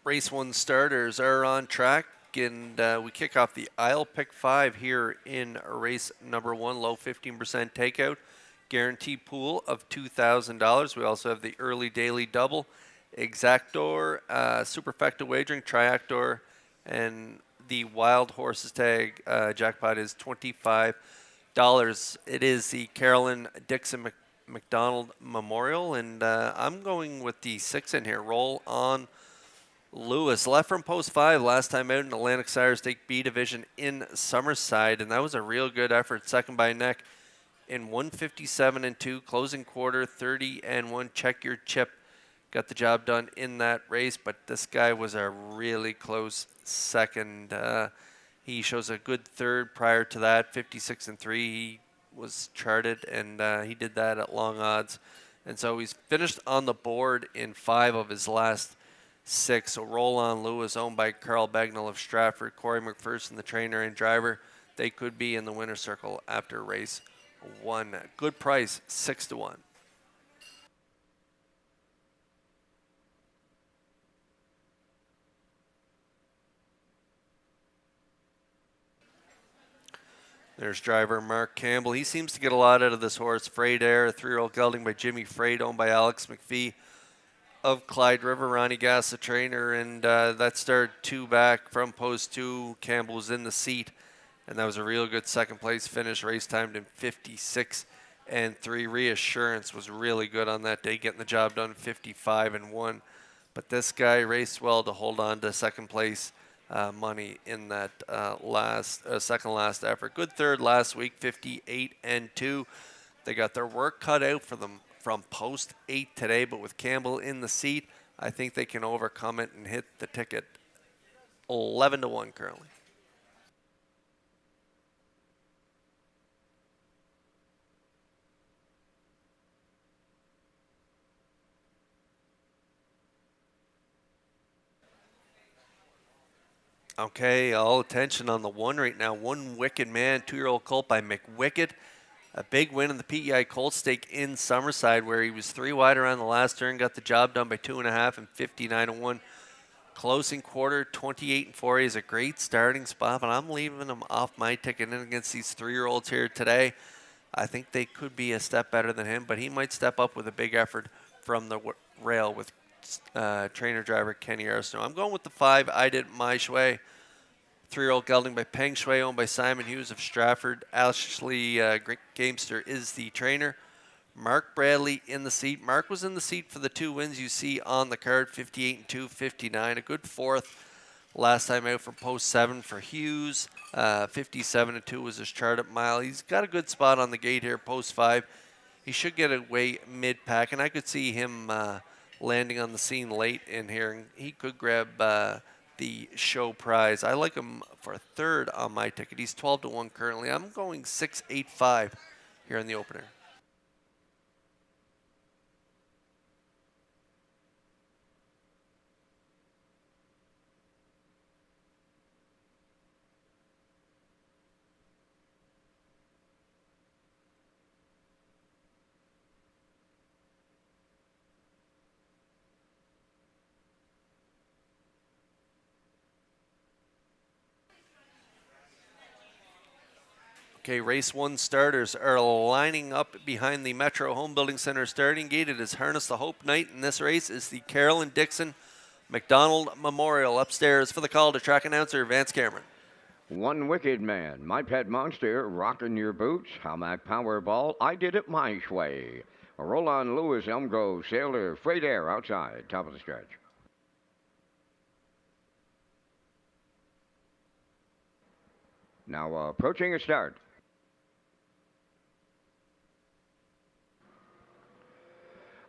Race 1 starters are on track, and we kick off the aisle pick 5 here in race number 1, low 15% takeout, guaranteed pool of $2,000. We also have the early daily double, exactor, superfecta wagering, triactor, and the wild horses tag jackpot is $25. It is the Carolyn Dixon McDonald Memorial, and I'm going with the 6 in here. Roll on Lewis. Left from post 5 last time out in Atlantic Sire Stake B division in Summerside, and that was a real good effort. Second by neck in 157-2, closing quarter 30-1. Check your chip. Got the job done in that race, but this guy was a really close second. He shows a good third prior to that, 56-3. He was charted, and he did that at long odds. And so he's finished on the board in 5 of his last 6. So Roll on Lewis, owned by Carl Bagnall of Stratford, Corey McPherson, the trainer and driver. They could be in the winner's circle after race 1. Good price, 6-1. There's driver Mark Campbell. He seems to get a lot out of this horse. Frayed Air, a 3-year-old gelding by Jimmy Frayed, owned by Alex McPhee of Clyde River. Ronnie Gass, the trainer, and that started 2 back from post 2. Campbell was in the seat, and that was a real good second place finish. Race timed in 56-3. Reassurance was really good on that day, getting the job done 55-1. But this guy raced well to hold on to second place money in that second last effort. Good third last week, 58-2. They got their work cut out for them from post 8 today, but with Campbell in the seat, I think they can overcome it and hit the ticket. 11-1 currently. Okay, all attention on the 1 right now. One Wicked Man, 2-year-old colt by McWicked. A big win in the PEI Colt Stake in Summerside, where he was 3 wide around the last turn, got the job done by 2.5 and 59-1. Closing quarter, 28-4. He has a great starting spot, but I'm leaving him off my ticket in against these 3-year-olds here today. I think they could be a step better than him, but he might step up with a big effort from the rail with trainer-driver Kenny Arsenault. I'm going with the 5, I Did It My Way. 3-year-old gelding by Peng Shui, owned by Simon Hughes of Stratford. Ashley Gamester is the trainer. Mark Bradley in the seat. Mark was in the seat for the 2 wins you see on the card, 58 and 2, 59. A good fourth last time out from post 7 for Hughes. 57 and 2 was his chart at mile. He's got a good spot on the gate here, post 5. He should get away mid-pack, and I could see him landing on the scene late in here, and he could grab the show prize. I like him for 3rd on my ticket. He's 12 to 1 currently. I'm going 6-8-5 here in the opener. Okay, race 1 starters are lining up behind the Metro Home Building Center starting gate. It is Harness the Hope Night, and this race is the Carolyn Dixon McDonald Memorial. Upstairs for the call to track announcer Vance Cameron. One Wicked Man, My Pet Monster, Rockin' Your Boots, Hamac Powerball, I Did It My Way. Roll on Lewis, Elmgrove, Sailor, Freight Air outside, top of the stretch. Now approaching a start.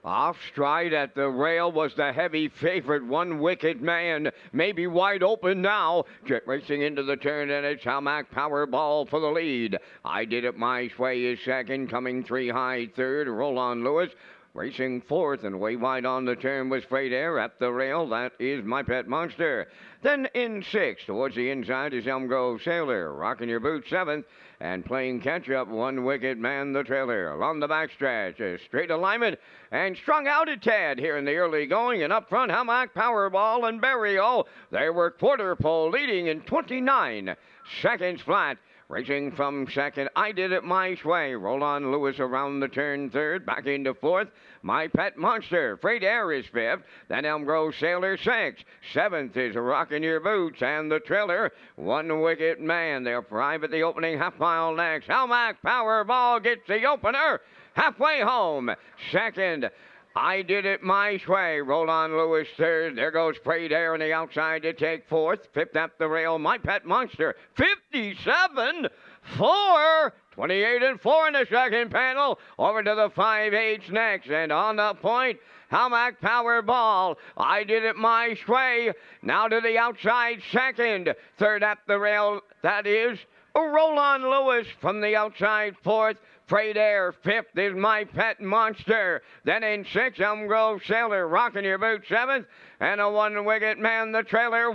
Off stride at the rail was the heavy favorite, One Wicked Man. Maybe wide open now. Jet racing into the turn, and it's Hamac Powerball for the lead. I Did It My Way is second, coming 3 high third. Roll on Lewis. Racing 4th and way wide on the turn was Freight Air at the rail. That is My Pet Monster. Then in 6th, towards the inside is Elmgrove Sailor. Rocking Your Boots 7th. And playing catch-up, One Wicked Man, the trailer. Along the backstretch, a straight alignment, and strung out a tad here in the early going. And up front, Hamac Powerball and Burial. They were quarter pole leading in 29 seconds flat. Racing from second, I Did It My Way. Roll on Lewis around the turn 3rd, back into 4th. My Pet Monster. Freight Air is 5th. Then Elmgrove Sailor 6th. 7th is Rockin' Your Boots and the trailer. One Wicked Man. They'll arrive at the opening half mile next. Hamac Powerball gets the opener halfway home. Second, I Did It My Way. Roll on Lewis 3rd. There goes Freight Air on the outside to take 4th. 5th up the rail, My Pet Monster. 57-4. 28 and 4 in the second panel. Over to the 5/8 next. And on the point, Hamac Powerball. I Did It My Way. Now to the outside second. 3rd up the rail. That is Roll on Lewis from the outside 4th. Freight Air 5th is My Pet Monster. Then in 6th, Elmgrove Sailor, Rockin' Your Boots 7th. And a One Wicked Man, the trailer,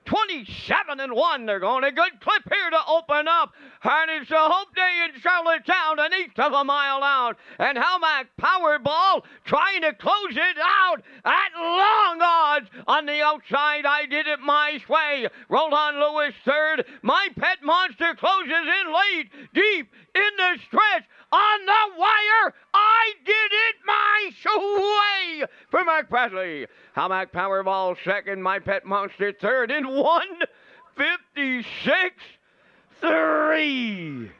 27 and 1. They're going a good clip here to open up. Harness the Hope Day in Charlottetown, an 1/8 of a mile out. And Hamac Powerball trying to close it out at long odds on the outside. I Did It My Way. Roll on Lewis 3rd. My Pet Monster closes in late, deep in the stretch. On the wire, I Did It My Way for Mark Bradley. Hamac Powerball 2nd, My Pet Monster 3rd in 1:56.3.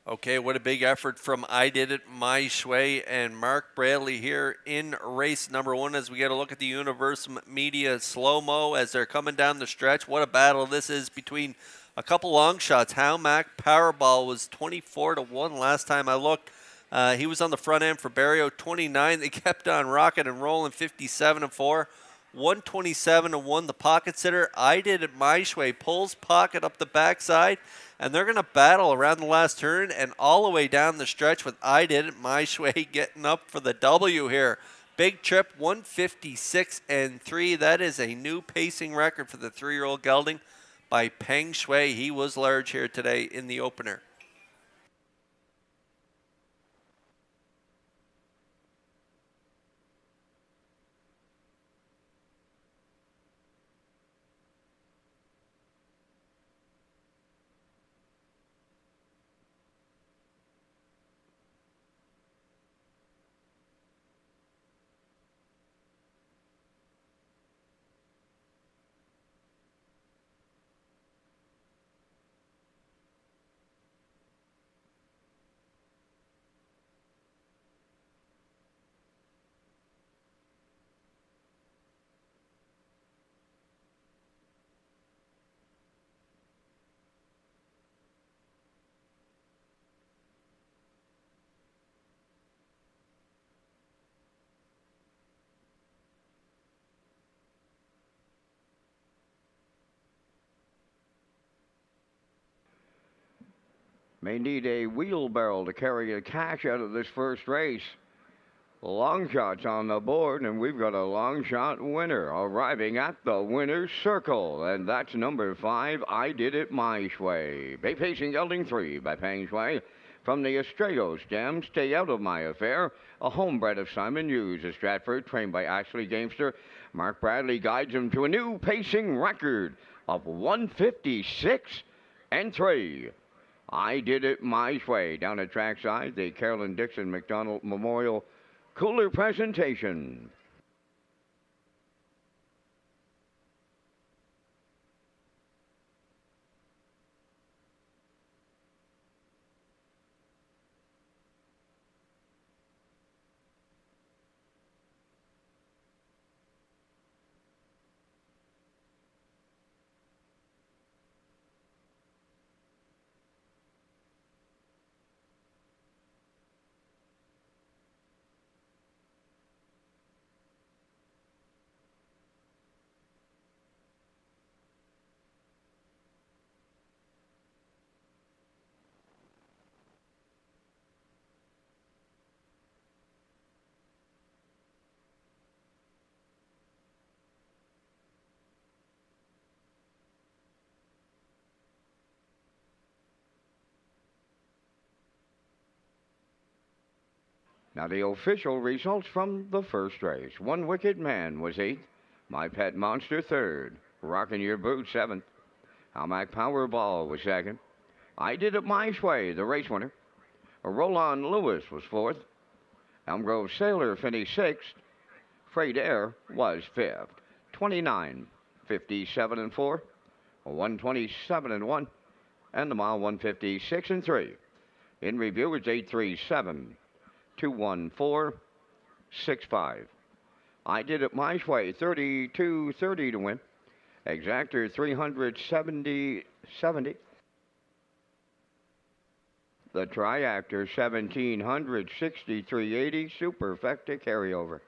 Okay, what a big effort from I Did It My Way and Mark Bradley here in race number 1 as we get a look at the Universal Media slow-mo as they're coming down the stretch. What a battle this is between a couple long shots. Hamac Powerball was 24 to 1 last time I looked. He was on the front end for Barrio 29. They kept on rocking and rolling 57 and 4. 127 to 1. The pocket sitter, I Did It My Way, pulls pocket up the backside. And they're going to battle around the last turn and all the way down the stretch with I Did It My Way getting up for the W here. Big trip, 156 and 3. That is a new pacing record for the 3-year-old gelding by Peng Shui. He was large here today in the opener. May need a wheelbarrow to carry the cash out of this first race. Long shots on the board, and we've got a long shot winner arriving at the winner's circle, and that's number 5, I Did It My Way. Bay Pacing Gelding 3 by Pang Shui. From the Estragos Dam, Stay Out of My Affair, a homebred of Simon Hughes of Stratford, trained by Ashley Gamester. Mark Bradley guides him to a new pacing record of 156 and 3. I Did It My Way. Down at trackside, the Carolyn Dixon McDonald Memorial Cooler presentation. Now the official results from the first race. One Wicked Man was 8th. My Pet Monster 3rd. Rockin' Your Boot 7th. Almac Powerball was 2nd. I Did It My Way, the race winner. Roland Lewis was 4th. Elm Grove Sailor finished 6th. Freight Air was 5th. 29, 57 and 4. 127 and 1. And the mile 156 and 3. In review is 837. 21465. I Did It My Way, 3230 to win. Exactor 370. The Triactor 1763.80. Superfecta carryover.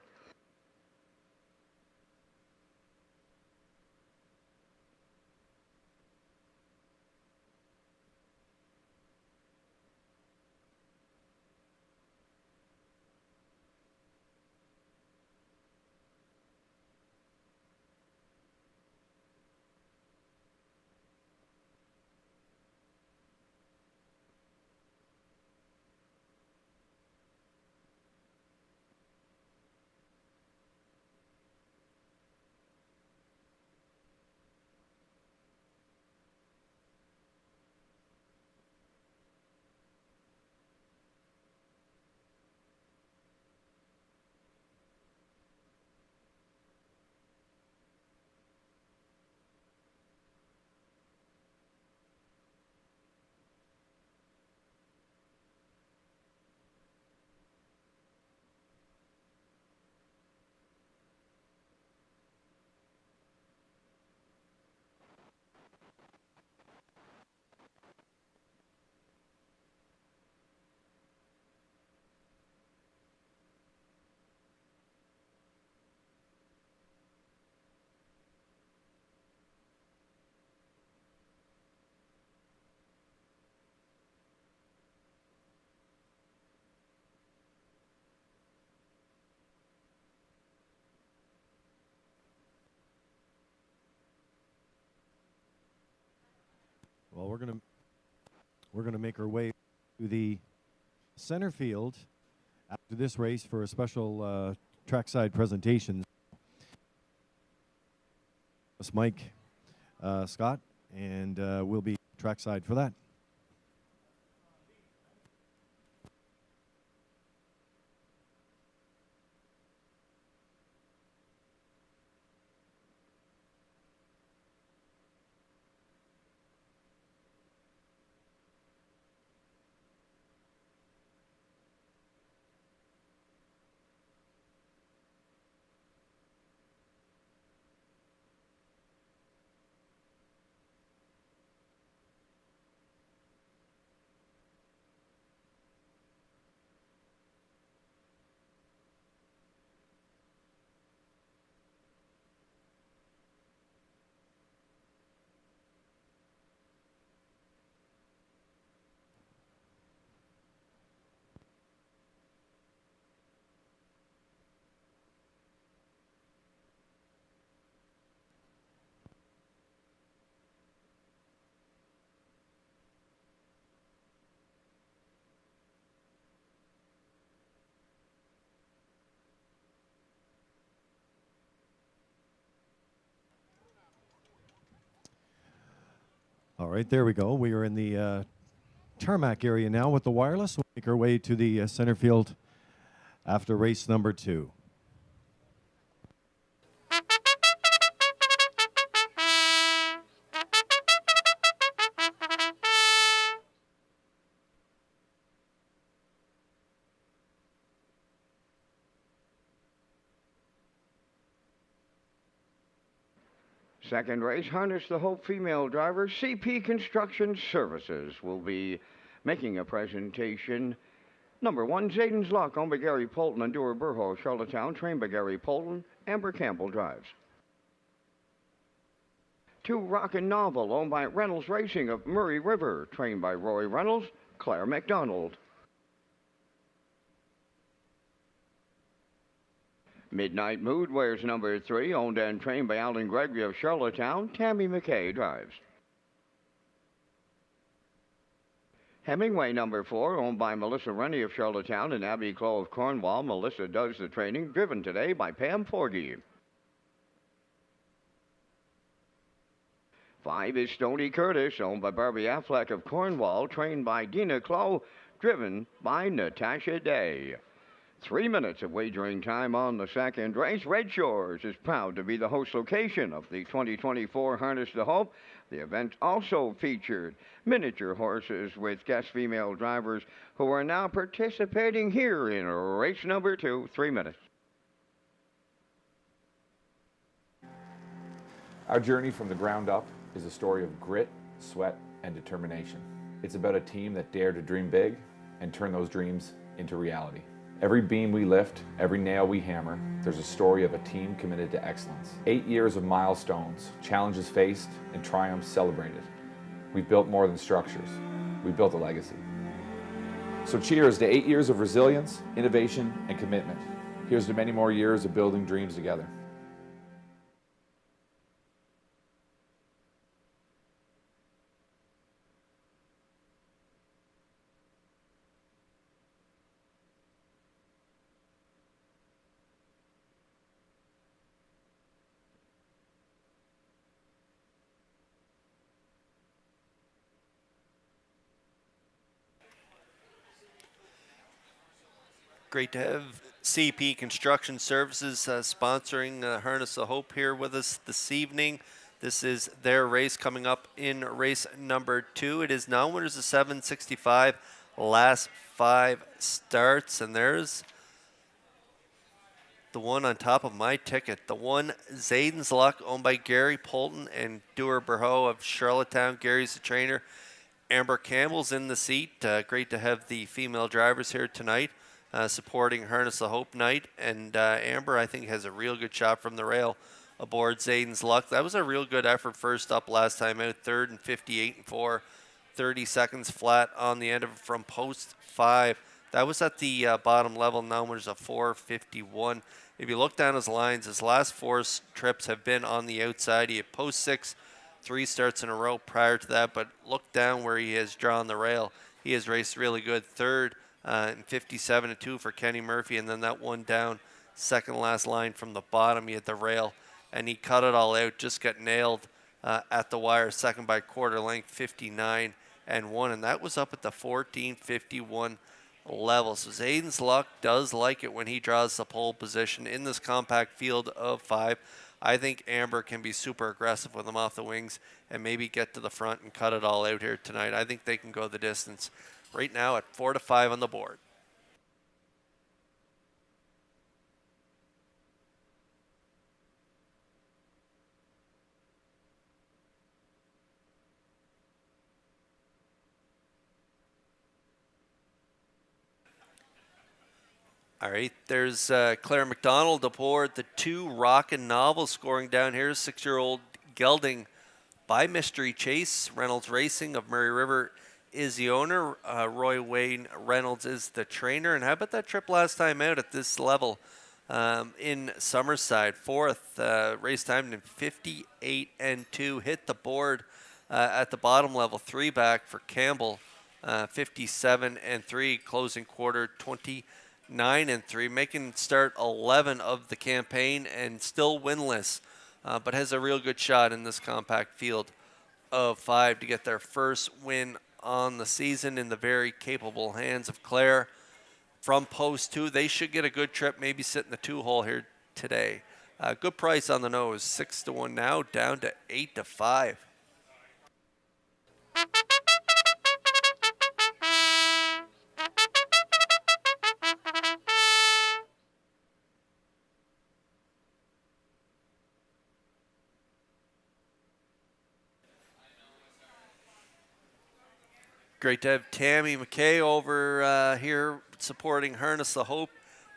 Well, we're gonna make our way to the center field after this race for a special trackside presentation. It's Mike Scott, and we'll be trackside for that. All right, there we go. We are in the tarmac area now with the wireless. We'll make our way to the center field after race number 2. Second race, Harness the Hope female driver, CP Construction Services, will be making a presentation. Number 1, Zayden's Luck, owned by Gary Polton and Dewar Burho, Charlottetown, trained by Gary Polton. Amber Campbell drives. 2, Rockin' Novel, owned by Reynolds Racing of Murray River, trained by Roy Reynolds, Claire McDonald. Midnight Mood wears number 3, owned and trained by Alan Gregory of Charlottetown. Tammy McKay drives. Hemingway number 4, owned by Melissa Rennie of Charlottetown and Abby Clough of Cornwall. Melissa does the training, driven today by Pam Forgy. 5 is Stony Curtis, owned by Barbie Affleck of Cornwall, trained by Dina Clough, driven by Natasha Day. 3 minutes of wagering time on the second race. Red Shores is proud to be the host location of the 2024 Harness the Hope. The event also featured miniature horses with guest female drivers who are now participating here in race number 2. 3 minutes. Our journey from the ground up is a story of grit, sweat, and determination. It's about a team that dared to dream big and turn those dreams into reality. Every beam we lift, every nail we hammer, there's a story of a team committed to excellence. 8 years of milestones, challenges faced, and triumphs celebrated. We've built more than structures. We've built a legacy. So cheers to 8 years of resilience, innovation, and commitment. Here's to many more years of building dreams together. Great to have CP Construction Services sponsoring Harness the Hope here with us this evening. This is their race coming up in race number 2. It is now winners of 765, last 5 starts, and there's the one on top of my ticket. The one, Zayden's Luck, owned by Gary Polton and Dewar Burho of Charlottetown. Gary's the trainer. Amber Campbell's in the seat. Great to have the female drivers here tonight. Supporting Harness the Hope night, and Amber, I think, has a real good shot from the rail aboard Zayden's Luck. That was a real good effort first up last time out, 3rd and 58 and 4, 30 seconds flat on the end of it from post 5. That was at the bottom level. Now there's a 4:51. If you look down his lines, his last 4 trips have been on the outside. He had post 6, 3 starts in a row prior to that, but look down where he has drawn the rail. He has raced really good. 3rd and 57 and 2 for Kenny Murphy, and then that one down, second last line from the bottom. He had the rail, and he cut it all out. Just got nailed at the wire, second by quarter length, 59 and 1, and that was up at the 14:51 level. So Zayden's Luck does like it when he draws the pole position in this compact field of 5. I think Amber can be super aggressive with him off the wings and maybe get to the front and cut it all out here tonight. I think they can go the distance. Right now at 4-5 on the board. All right, there's Claire McDonald aboard the 2, Rockin' Novel scoring down here. 6-year-old gelding by Mystery Chase. Reynolds Racing of Murray River is the owner. Roy Wayne Reynolds is the trainer. And how about that trip last time out at this level in Summerside? 4th race time in 58 and 2. Hit the board at the bottom level. 3 back for Campbell. 57 and 3. Closing quarter 29 and 3. Making start 11 of the campaign and still winless. But has a real good shot in this compact field of 5 to get their first win on the season in the very capable hands of Claire. From post 2, they should get a good trip, maybe sit in the 2-hole here today. Good price on the nose, 6-1 now, down to 8-5. Great to have Tammy McKay over here supporting Harness the Hope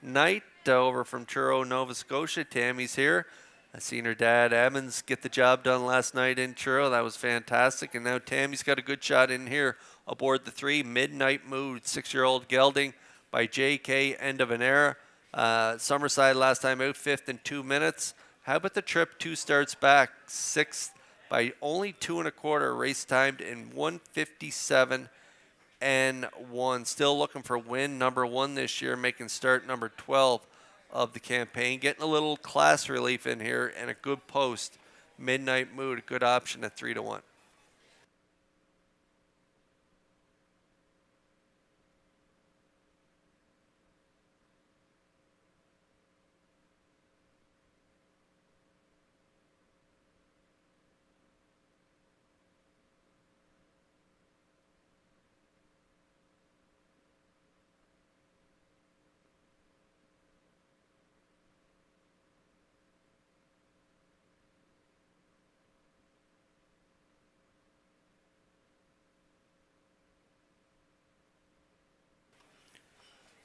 Night over from Truro, Nova Scotia. Tammy's here. I seen her dad, Evans, get the job done last night in Truro. That was fantastic. And now Tammy's got a good shot in here aboard the 3. Midnight Mood, 6-year-old gelding by J.K. End of an Era. Summerside last time out, 5th in 2 minutes. How about the trip 2 starts back, 6th by only 2 1/4, race timed in 1:57 and 1. Still looking for win number 1 this year, making start number 12 of the campaign. Getting a little class relief in here and a good post. Midnight Mood, a good option at 3-1.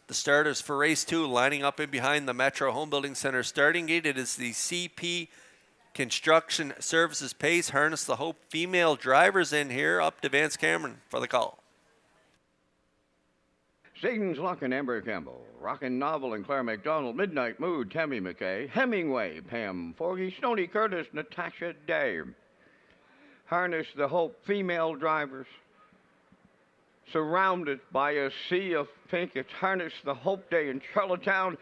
The starters for race 2 lining up in behind the Metro Home Building Center starting gate. It is the CP Construction Services Pace Harness the Hope female drivers in here. Up to Vance Cameron for the call. Satan's Luck and Amber Campbell, Rockin' Novel and Claire McDonald, Midnight Mood, Tammy McKay, Hemingway, Pam Forgy, Stony Curtis, Natasha Day. Harness the Hope female drivers. Surrounded by a sea of pink, it's Harness the Hope Day in Charlottetown.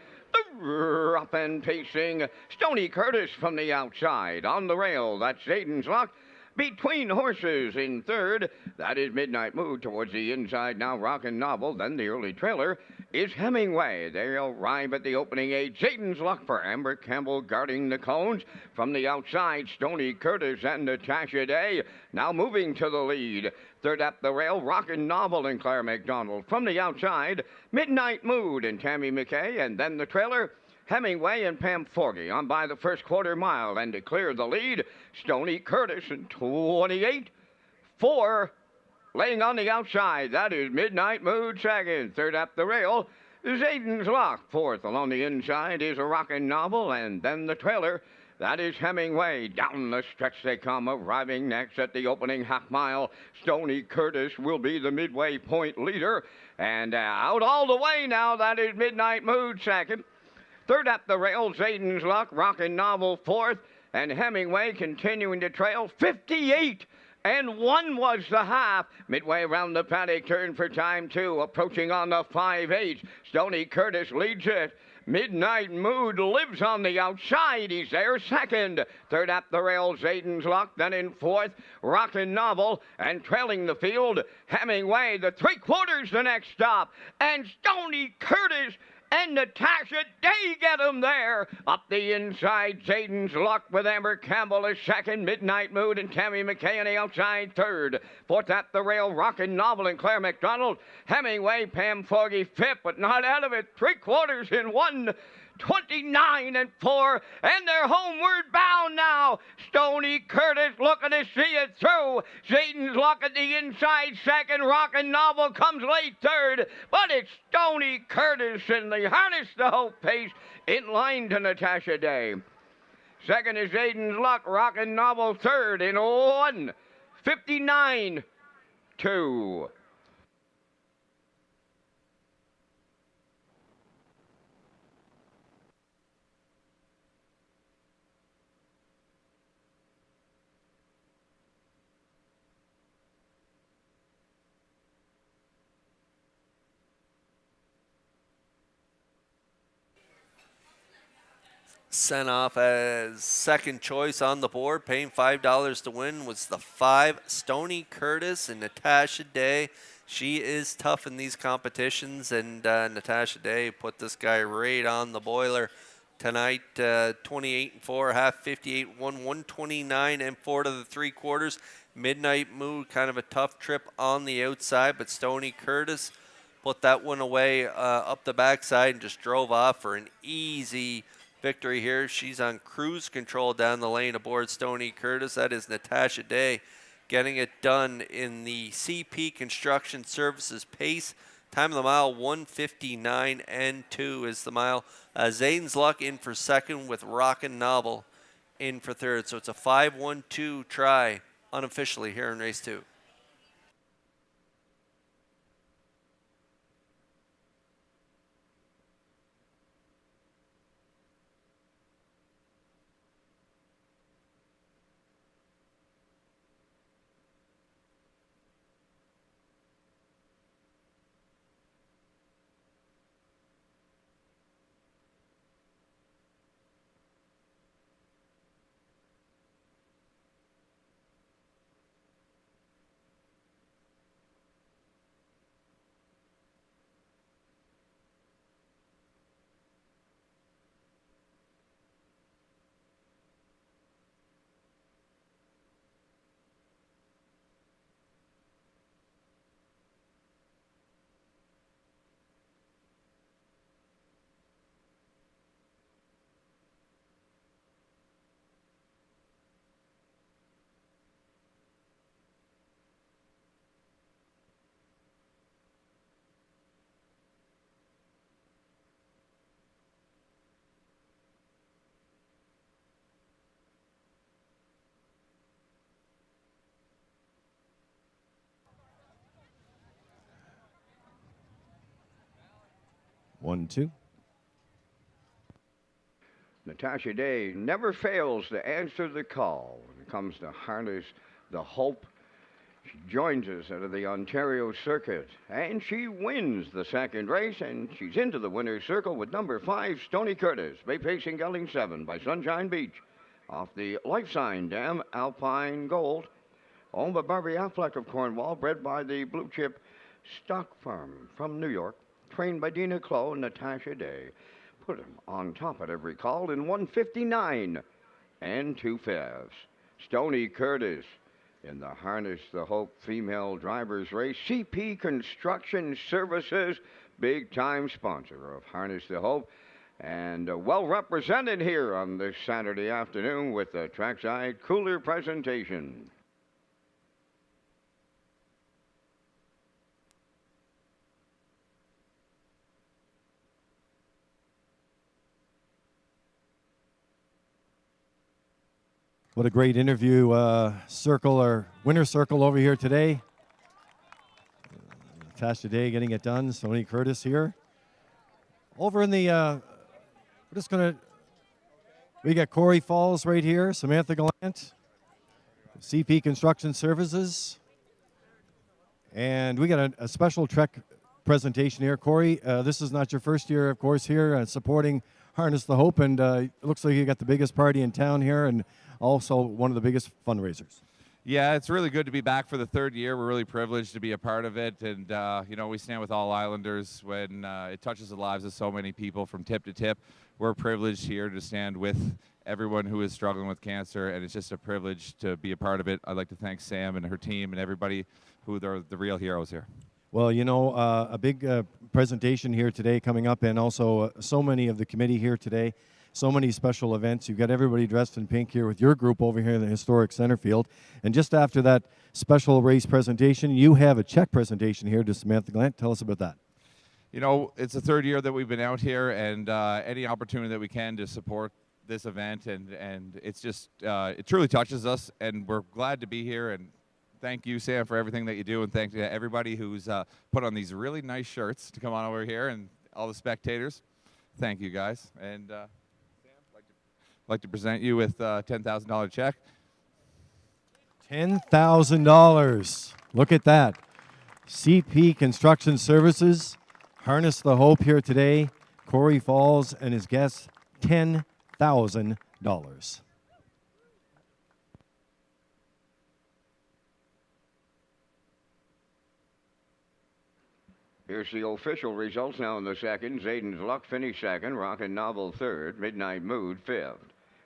Up and pacing, Stony Curtis from the outside. On the rail, that's Satan's Luck. Between horses in 3rd, that is Midnight Mood. Towards the inside now, Rockin' Novel. Then the early trailer is Hemingway. They'll arrive at the opening 8. Satan's Luck for Amber Campbell guarding the cones. From the outside, Stony Curtis and Natasha Day now moving to the lead. 3rd up the rail, Rockin' Novel and Claire McDonald. From the outside, Midnight Mood and Tammy McKay. And then the trailer, Hemingway and Pam Forgy on by the first 1/4 mile, and to clear the lead, Stony Curtis in 28-4. Laying on the outside, that is Midnight Mood 2nd. 3rd up the rail, Zayden's Lock. 4th along the inside is a Rockin' Novel, and then the trailer, that is Hemingway. Down the stretch they come, arriving next at the opening half mile. Stony Curtis will be the midway point leader, and out all the way now, that is Midnight Mood 2nd. 3rd up the rail, Zayden's Luck, Rockin' Novel 4th, and Hemingway continuing to trail. 58-1 was the half. Midway around the paddock turn for time 2, approaching on the 5-8. Stony Curtis leads it. Midnight Mood lives on the outside. He's there 2nd. 3rd up the rail, Zayden's Luck. Then in 4th, Rockin' Novel. And trailing the field, Hemingway. The 3/4 the next stop. And Stony Curtis and Natasha Day get him there. Up the inside, Zayden's Luck with Amber Campbell is 2nd. Midnight Mood and Tammy McKay on the outside 3rd. 4th at the rail, Rockin' Novel and Claire McDonald. Hemingway, Pam Forgy 5th, but not out of it. 3/4 in 1. 29-4, and they're homeward bound now. Stony Curtis looking to see it through. Zayden's Luck at the inside 2nd. Rockin' Novel comes late 3rd, but it's Stony Curtis in the Harness the Hope pace in line to Natasha Day. 2nd is Zayden's Luck. Rockin' Novel 3rd in 1:59-2. Sent off as second choice on the board, paying $5 to win, was the 5 Stony Curtis and Natasha Day. She is tough in these competitions, and Natasha Day put this guy right on the boiler tonight. 28-4, half 58, 129 and 4 to the 3/4. Midnight Mood, kind of a tough trip on the outside, but Stony Curtis put that one away up the backside and just drove off for an easy victory here. She's on cruise control down the lane aboard Stony Curtis. That is Natasha Day getting it done in the CP Construction Services pace. Time of the mile, 1:59 and 2 is the mile. Zane's Luck in for second with Rockin' Novel in for third. So it's a 5-1-2 try unofficially here in race 2. One, two. Natasha Day never fails to answer the call when it comes to Harness the Hope. She joins us out of the Ontario Circuit, and she wins the second race, and she's into the winner's circle with number 5, Stony Curtis, Bay Pacing Gelding 7 by Sunshine Beach, off the Life Sign Dam Alpine Gold, owned by Barbie Affleck of Cornwall, bred by the Blue Chip Stock Farm from New York, trained by Dina Clow and Natasha Day. Put him on top at every call in 1:59 and 2/5. Stony Curtis in the Harness the Hope female drivers race. CP Construction Services, big time sponsor of Harness the Hope, and well represented here on this Saturday afternoon with the trackside cooler presentation. What a great interview circle or winner circle over here today. Natasha Day getting it done. Stony Curtis here. Over in the, we're just going to, we got Corey Falls right here, Samantha Gallant, CP Construction Services. And we got a special Trek presentation here. Corey, this is not your first year, of course, here supporting Harness the Hope, and it looks like you got the biggest party in town here and also one of the biggest fundraisers. Yeah, it's really good to be back for the third year. We're really privileged to be a part of it, and you know, we stand with all Islanders when it touches the lives of so many people from tip to tip. We're privileged here to stand with everyone who is struggling with cancer, and it's just a privilege to be a part of it. I'd like to thank Sam and her team and everybody who are the real heroes here. Well, you know, a big presentation here today coming up, and also so many of the committee here today. So many special events. You've got everybody dressed in pink here with your group over here in the historic center field. And just after that special race presentation, you have a check presentation here to Samantha Gallant. Tell us about that. You know, it's the third year that we've been out here, and any opportunity that we can to support this event, and it's just, it truly touches us, and we're glad to be here. And thank you, Sam, for everything that you do, and thank you to everybody who's put on these really nice shirts to come on over here, and all the spectators. Thank you, guys. And Sam, I'd like to present you with a $10,000 check. $10,000. Look at that. CP Construction Services, Harness the Hope here today. Corey Falls and his guests, $10,000. $1,000. Here's the official results now in the second. Zayden's Luck finished second. Rockin' Novel third. Midnight Mood fifth.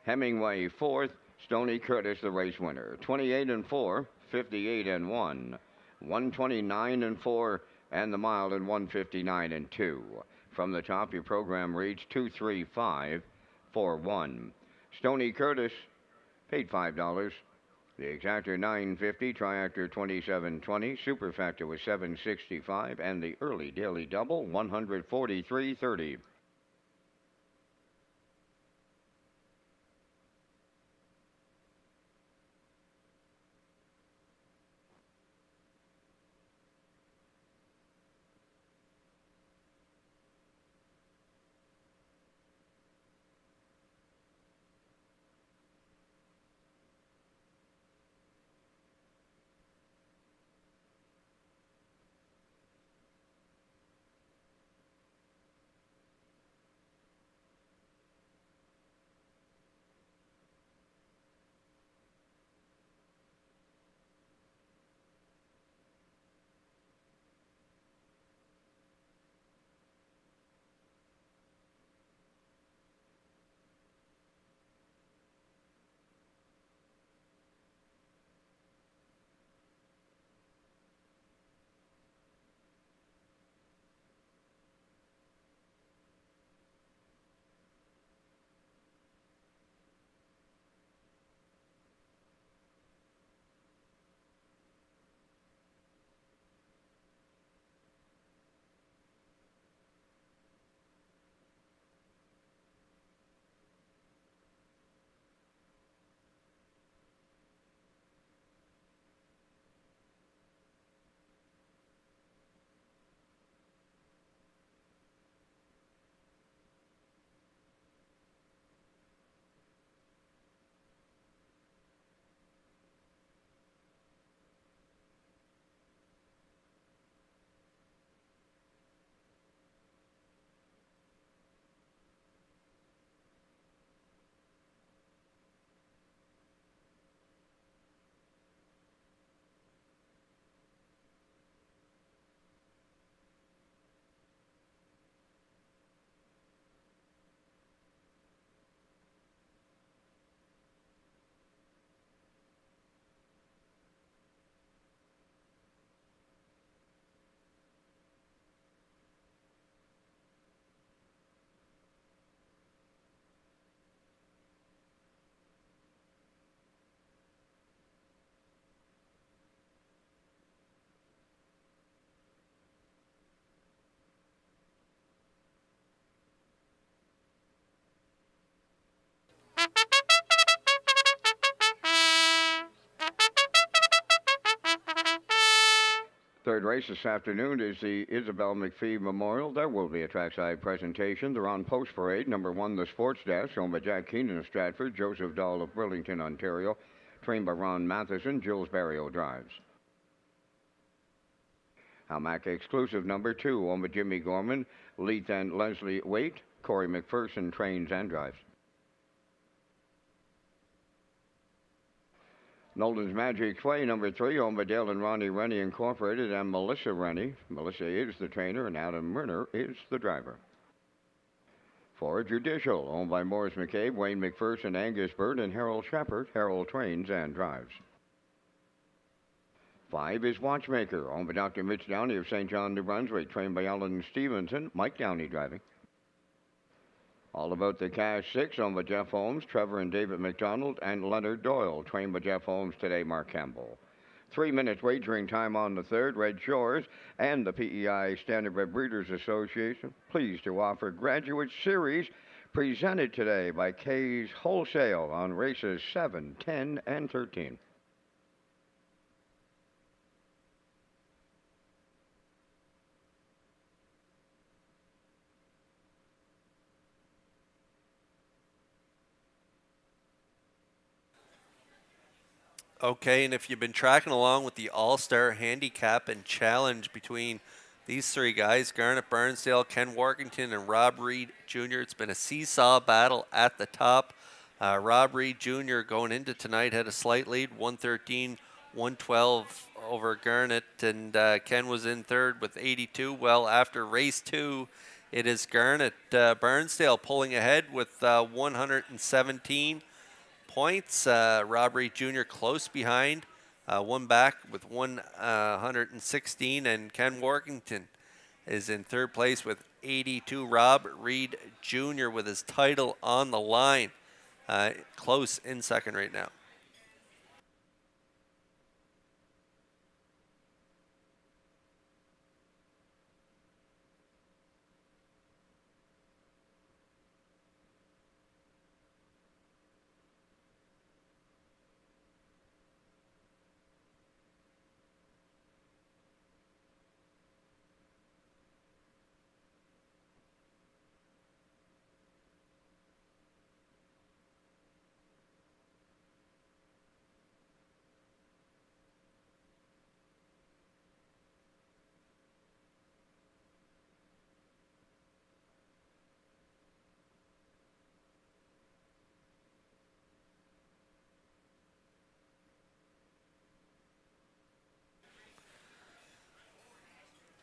Hemingway fourth. Stony Curtis the race winner. 28 and 4, 58 and 1, 129 and 4, and the Mild in 159 and 2. From the top, your program reads 23541. Stony Curtis paid $5. The exactor $9.50, triactor $27.20, superfactor was $7.65, and the early daily double $143.30. Third race this afternoon is the Isabel McPhee Memorial. There will be a trackside presentation. They're on post parade. Number 1, the Sports Dash, owned by Jack Keenan of Stratford, Joseph Dahl of Burlington, Ontario, trained by Ron Matheson, Jules Barrio drives. Hamac exclusive number 2, owned by Jimmy Gorman, Leith and Leslie Waite, Corey McPherson trains and drives. Nolden's Magic Sway, number 3, owned by Dale and Ronnie Rennie Incorporated and Melissa Rennie. Melissa is the trainer and Adam Murner is the driver. For Judicial, owned by Morris McCabe, Wayne McPherson, Angus Bird, and Harold Shepard. Harold trains and drives. 5 is Watchmaker, owned by Dr. Mitch Downey of St. John, New Brunswick, trained by Alan Stevenson, Mike Downey driving. All About the Cash 6, owned by Jeff Holmes, Trevor and David McDonald, and Leonard Doyle, trained by Jeff Holmes today, Mark Campbell. 3 minutes wagering time on the third. Red Shores and the PEI Standardbred Breeders Association pleased to offer Graduate Series presented today by Kay's Wholesale on races 7, 10, and 13. Okay, and if you've been tracking along with the All-Star Handicap and Challenge between These three guys, Garnet Barnsdale, Ken Workington, and Rob Reed Jr. It's been a seesaw battle at the top. Rob Reed Jr. going into tonight had a slight lead, 113, 112 over Garnet, and Ken was in third with 82. Well, after race 2, it is Garnet Barnsdale pulling ahead with 117 points. Rob Reed Jr. close behind, one back with 116, and Ken Workington is in third place with 82. Rob Reed Jr. with his title on the line, close in second right now.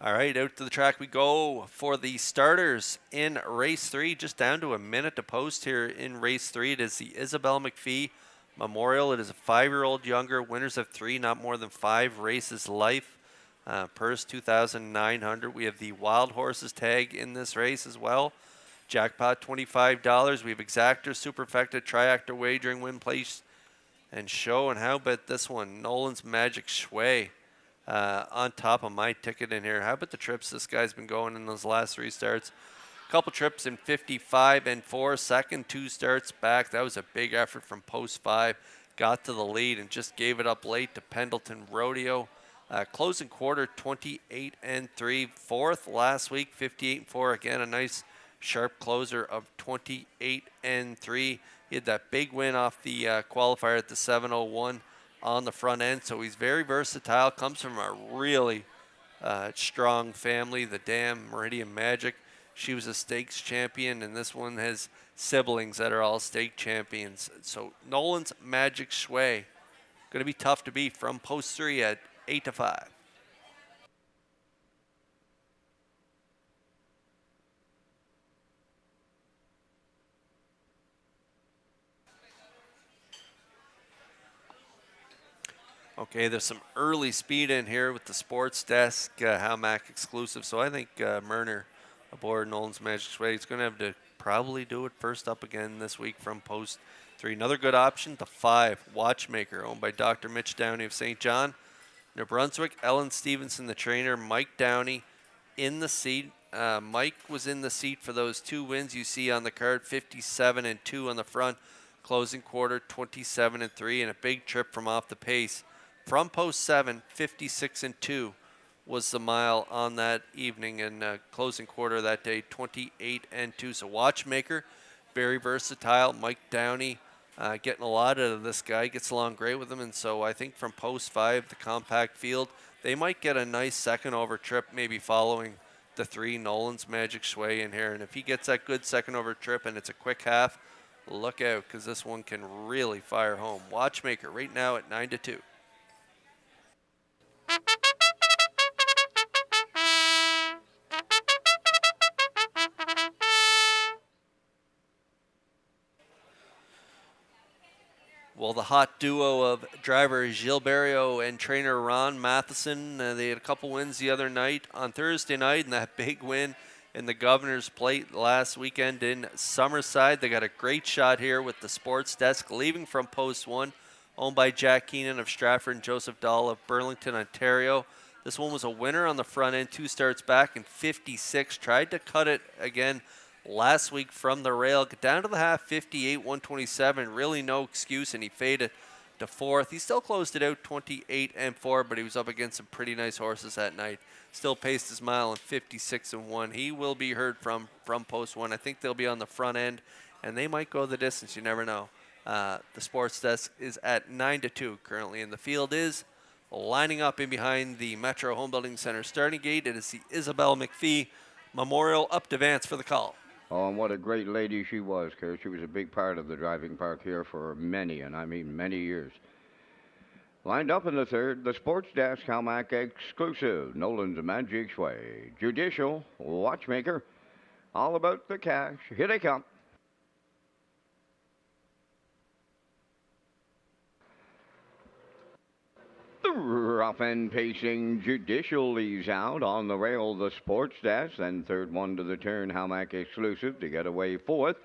All right, out to the track we go for the starters in race 3. Just down to a minute to post here in race 3. It is the Isabel McPhee Memorial. It is a 5-year-old younger. Winners of 3, not more than 5 races life. Purse $2,900. We have the Wild Horses tag in this race as well. Jackpot $25. We have Exactor, Superfecta, Triactor, Wagering, Win Place, and Show. And how about this one? Nolan's Magic Shui. On top of my ticket in here. How about the trips this guy's been going in those last 3 starts? Couple trips in 55 and 4. Second 2 starts back. That was a big effort from post 5. Got to the lead and just gave it up late to Pendleton Rodeo. Closing quarter 28 and 3. Fourth last week 58 and 4. Again, a nice sharp closer of 28 and 3. He had that big win off the qualifier at the 701 on the front end, so he's very versatile. Comes from a really strong family, the Dam Meridian Magic. She was a stakes champion, and this one has siblings that are all stake champions. So Nolan's Magic Shui, going to be tough to beat from post 3 at 8-5. Okay, there's some early speed in here with the sports desk, Howmac exclusive. So I think Murner aboard Nolan's Magic Shui is going to have to probably do it first up again this week from post 3. Another good option, the 5, Watchmaker, owned by Dr. Mitch Downey of St. John, New Brunswick. Ellen Stevenson, the trainer. Mike Downey in the seat. Mike was in the seat for those 2 wins you see on the card, 57 and 2 on the front. Closing quarter, 27 and 3, and a big trip from off the pace. From post 7, 56 and 2 was the mile on that evening, and closing quarter that day, 28 and 2. So Watchmaker, very versatile. Mike Downey getting a lot out of this guy, gets along great with him, and so I think from post 5, the compact field, they might get a nice second over trip, maybe following the 3, Nolan's Magic Shui in here. And if he gets that good second over trip and it's a quick half, look out, because this one can really fire home. Watchmaker right now at 9-2. Well, the hot duo of driver Gilles Barrio and trainer Ron Matheson, they had a couple wins the other night on Thursday night, and that big win in the Governor's Plate last weekend in Summerside. They got a great shot here with the sports desk leaving from post 1, owned by Jack Keenan of Stratford and Joseph Dahl of Burlington, Ontario. This one was a winner on the front end, 2 starts back in 56. Tried to cut it again last week from the rail. Get down to the half, 58, 127. Really no excuse, and he faded to 4th. He still closed it out 28 and 4, but he was up against some pretty nice horses that night. Still paced his mile in 56 and 1. He will be heard from post 1. I think they'll be on the front end, and they might go the distance. You never know. The sports desk is at 9-2 currently, and the field is lining up in behind the Metro Home Building Center starting gate. It is the Isabel McPhee Memorial. Up to Vance for the call. Oh, and what a great lady she was, Kerr. She was a big part of the driving park here for many, and I mean many years. Lined up in the third, the Sports Desk Halmac exclusive, Nolan's Magic Sway, Judicial, Watchmaker, all about the cash. Here they come. Rough and pacing Judicial leaves out on the rail, the Sports Desk, then third one to the turn, Halmac exclusive to get away fourth.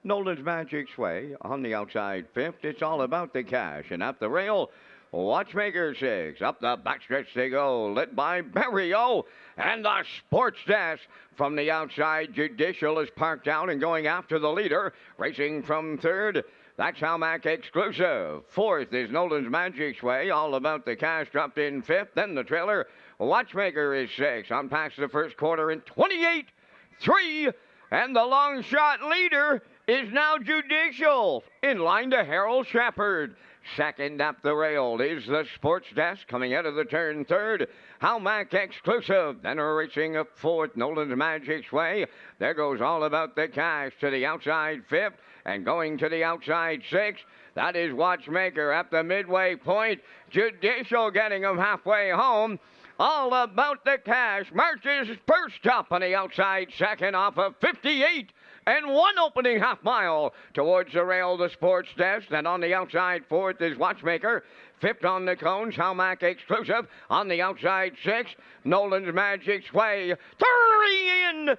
Nolan's Magic Sway on the outside fifth. It's all about the cash. And up the rail, Watchmaker six. Up the backstretch they go, led by Barrio. And the Sports Desk from the outside, Judicial is parked out and going after the leader. Racing from third, that's Halmac exclusive. Fourth is Nolan's Magic Sway, all about the cash, dropped in fifth. Then the trailer, Watchmaker is six. On past the first quarter in 28-3. And the long shot leader is now Judicial. In line to Harold Shepard. Second up the rail is the Sports Desk coming out of the turn third. Halmac exclusive. Then racing up fourth, Nolan's Magic Sway. There goes all about the cash to the outside fifth. And going to the outside sixth, that is Watchmaker at the midway point. Judicial getting him halfway home. All about the cash. Marches first up on the outside second off of 58. And one opening half mile towards the rail, the Sports Desk. And on the outside fourth is Watchmaker. Fifth on the cones, Halmac exclusive. On the outside six, Nolan's Magic Sway. 3 in, 3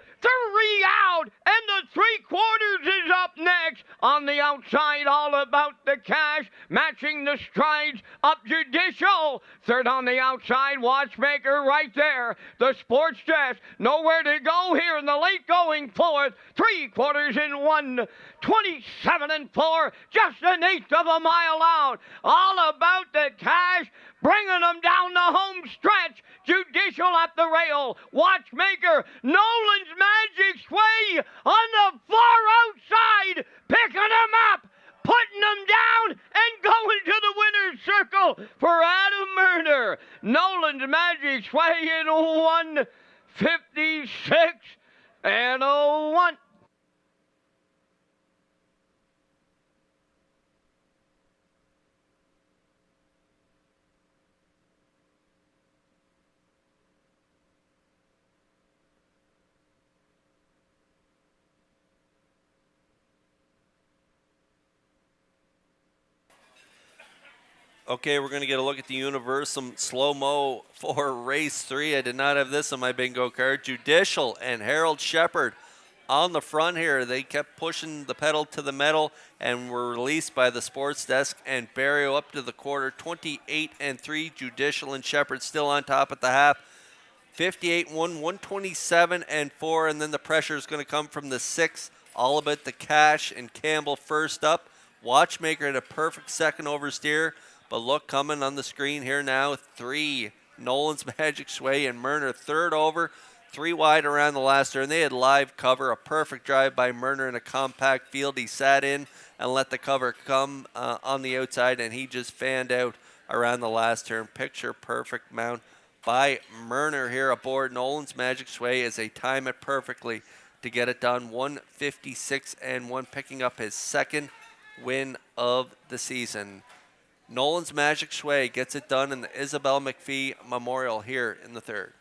out, and the 3/4 is up next. On the outside, all about the cash, matching the strides up Judicial. Third on the outside, Watchmaker right there. The Sports Desk, nowhere to go here in the late going fourth. 3/4 in 1, 27-4, just an eighth of a mile out. All about the cash, bringing them down the home stretch. Judicial at the rail. Watchmaker, Nolan's Magic Sway on the far outside, picking them up, putting them down, and going to the winner's circle for Adam Murner. Nolan's Magic Sway in 1:56 and 1. Okay, we're going to get a look at the Universum slow-mo for race 3. I did not have this on my bingo card. Judicial and Harold Shepard on the front here. They kept pushing the pedal to the metal and were released by the Sports Desk and Barrio up to the quarter. 28-3. Judicial and Shepard still on top at the half. 58-1, 127-4, and then the pressure is going to come from the 6. All about the cash and Campbell first up. Watchmaker had a perfect second oversteer. But look, coming on the screen here now, 3, Nolan's Magic Sway and Murner third over, 3 wide around the last turn. They had live cover, a perfect drive by Murner in a compact field. He sat in and let the cover come on the outside, and he just fanned out around the last turn. Picture perfect mount by Murner here aboard Nolan's Magic Sway as they time it perfectly to get it done. 1:56 and 1, picking up his second win of the season. Nolan's Magic Sway gets it done in the Isabel McPhee Memorial here in the third.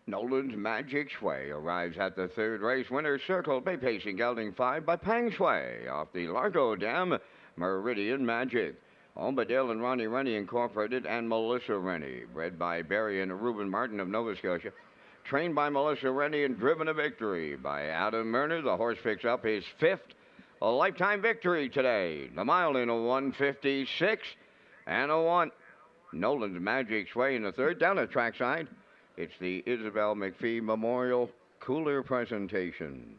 Nolan's Magic Sway arrives at the third race winner's circle by pacing gelding 5 by Pang Sway off the Largo Dam Meridian Magic. Owned by Dale and Ronnie Rennie Incorporated and Melissa Rennie. Bred by Barry and Reuben Martin of Nova Scotia. trained by Melissa Reddy and driven to victory by Adam Murner. The horse picks up his 5th lifetime victory today. The mile in a 156 and a 1. Nolan's Magic Sway in the 3rd. Down the trackside, it's the Isabel McPhee Memorial Cooler presentation.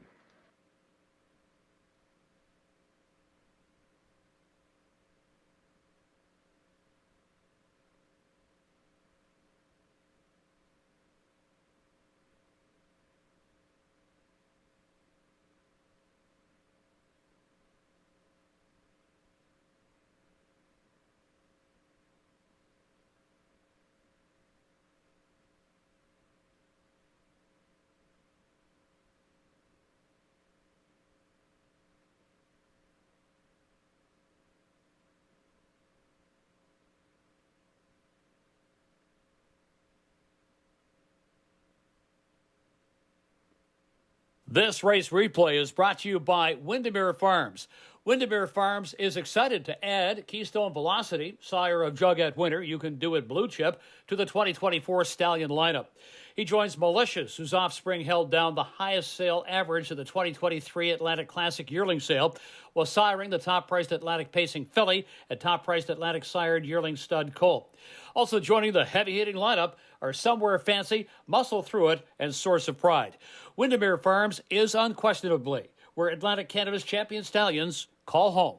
This race replay is brought to you by Windermere Farms. Windermere Farms is excited to add Keystone Velocity, sire of Jugette Winter, You Can Do It Blue Chip, to the 2024 Stallion lineup. He joins Malicious, whose offspring held down the highest sale average of the 2023 Atlantic Classic yearling sale, while siring the top-priced Atlantic Pacing Filly and top-priced Atlantic sired yearling stud Colt. Also joining the heavy-hitting lineup are Somewhere Fancy, Muscle Through It, and Source of Pride. Windermere Farms is unquestionably where Atlantic Canada's champion stallions call home.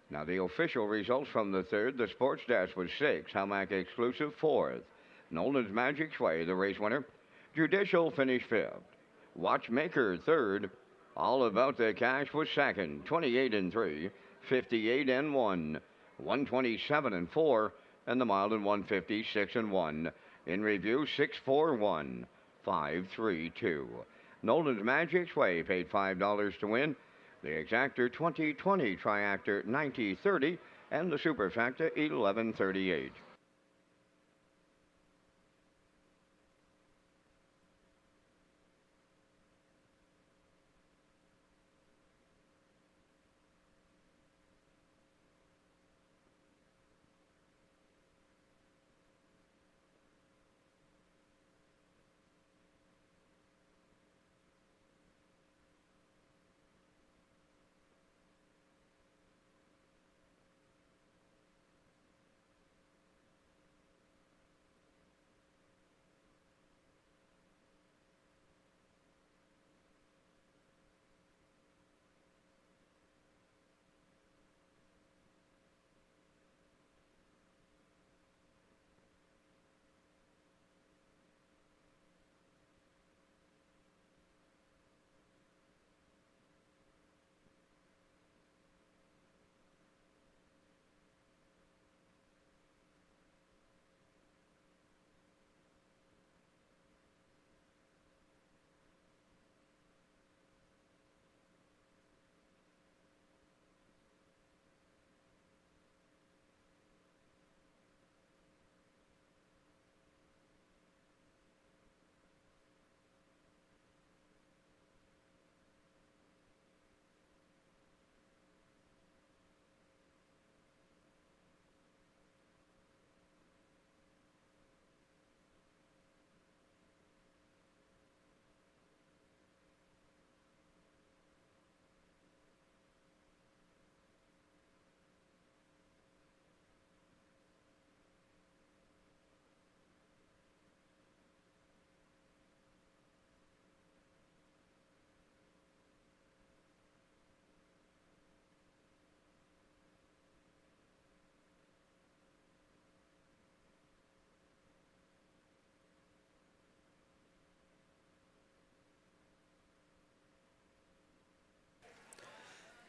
Now the official results from the 3rd. The Sports Desk was 6. Hellmack Exclusive 4th. Nolan's Magic Sway, the race winner. Judicial finished 5th. Watchmaker 3rd. All About the Cash was 2nd. 28 and 3. 58 and 1. 127 and 4. And the mile in 156 and 1. In review 641 532. Nolan's Magic Sway paid $5 to win. The Exactor 2020 Triactor 9030 and the Superfactor 1138.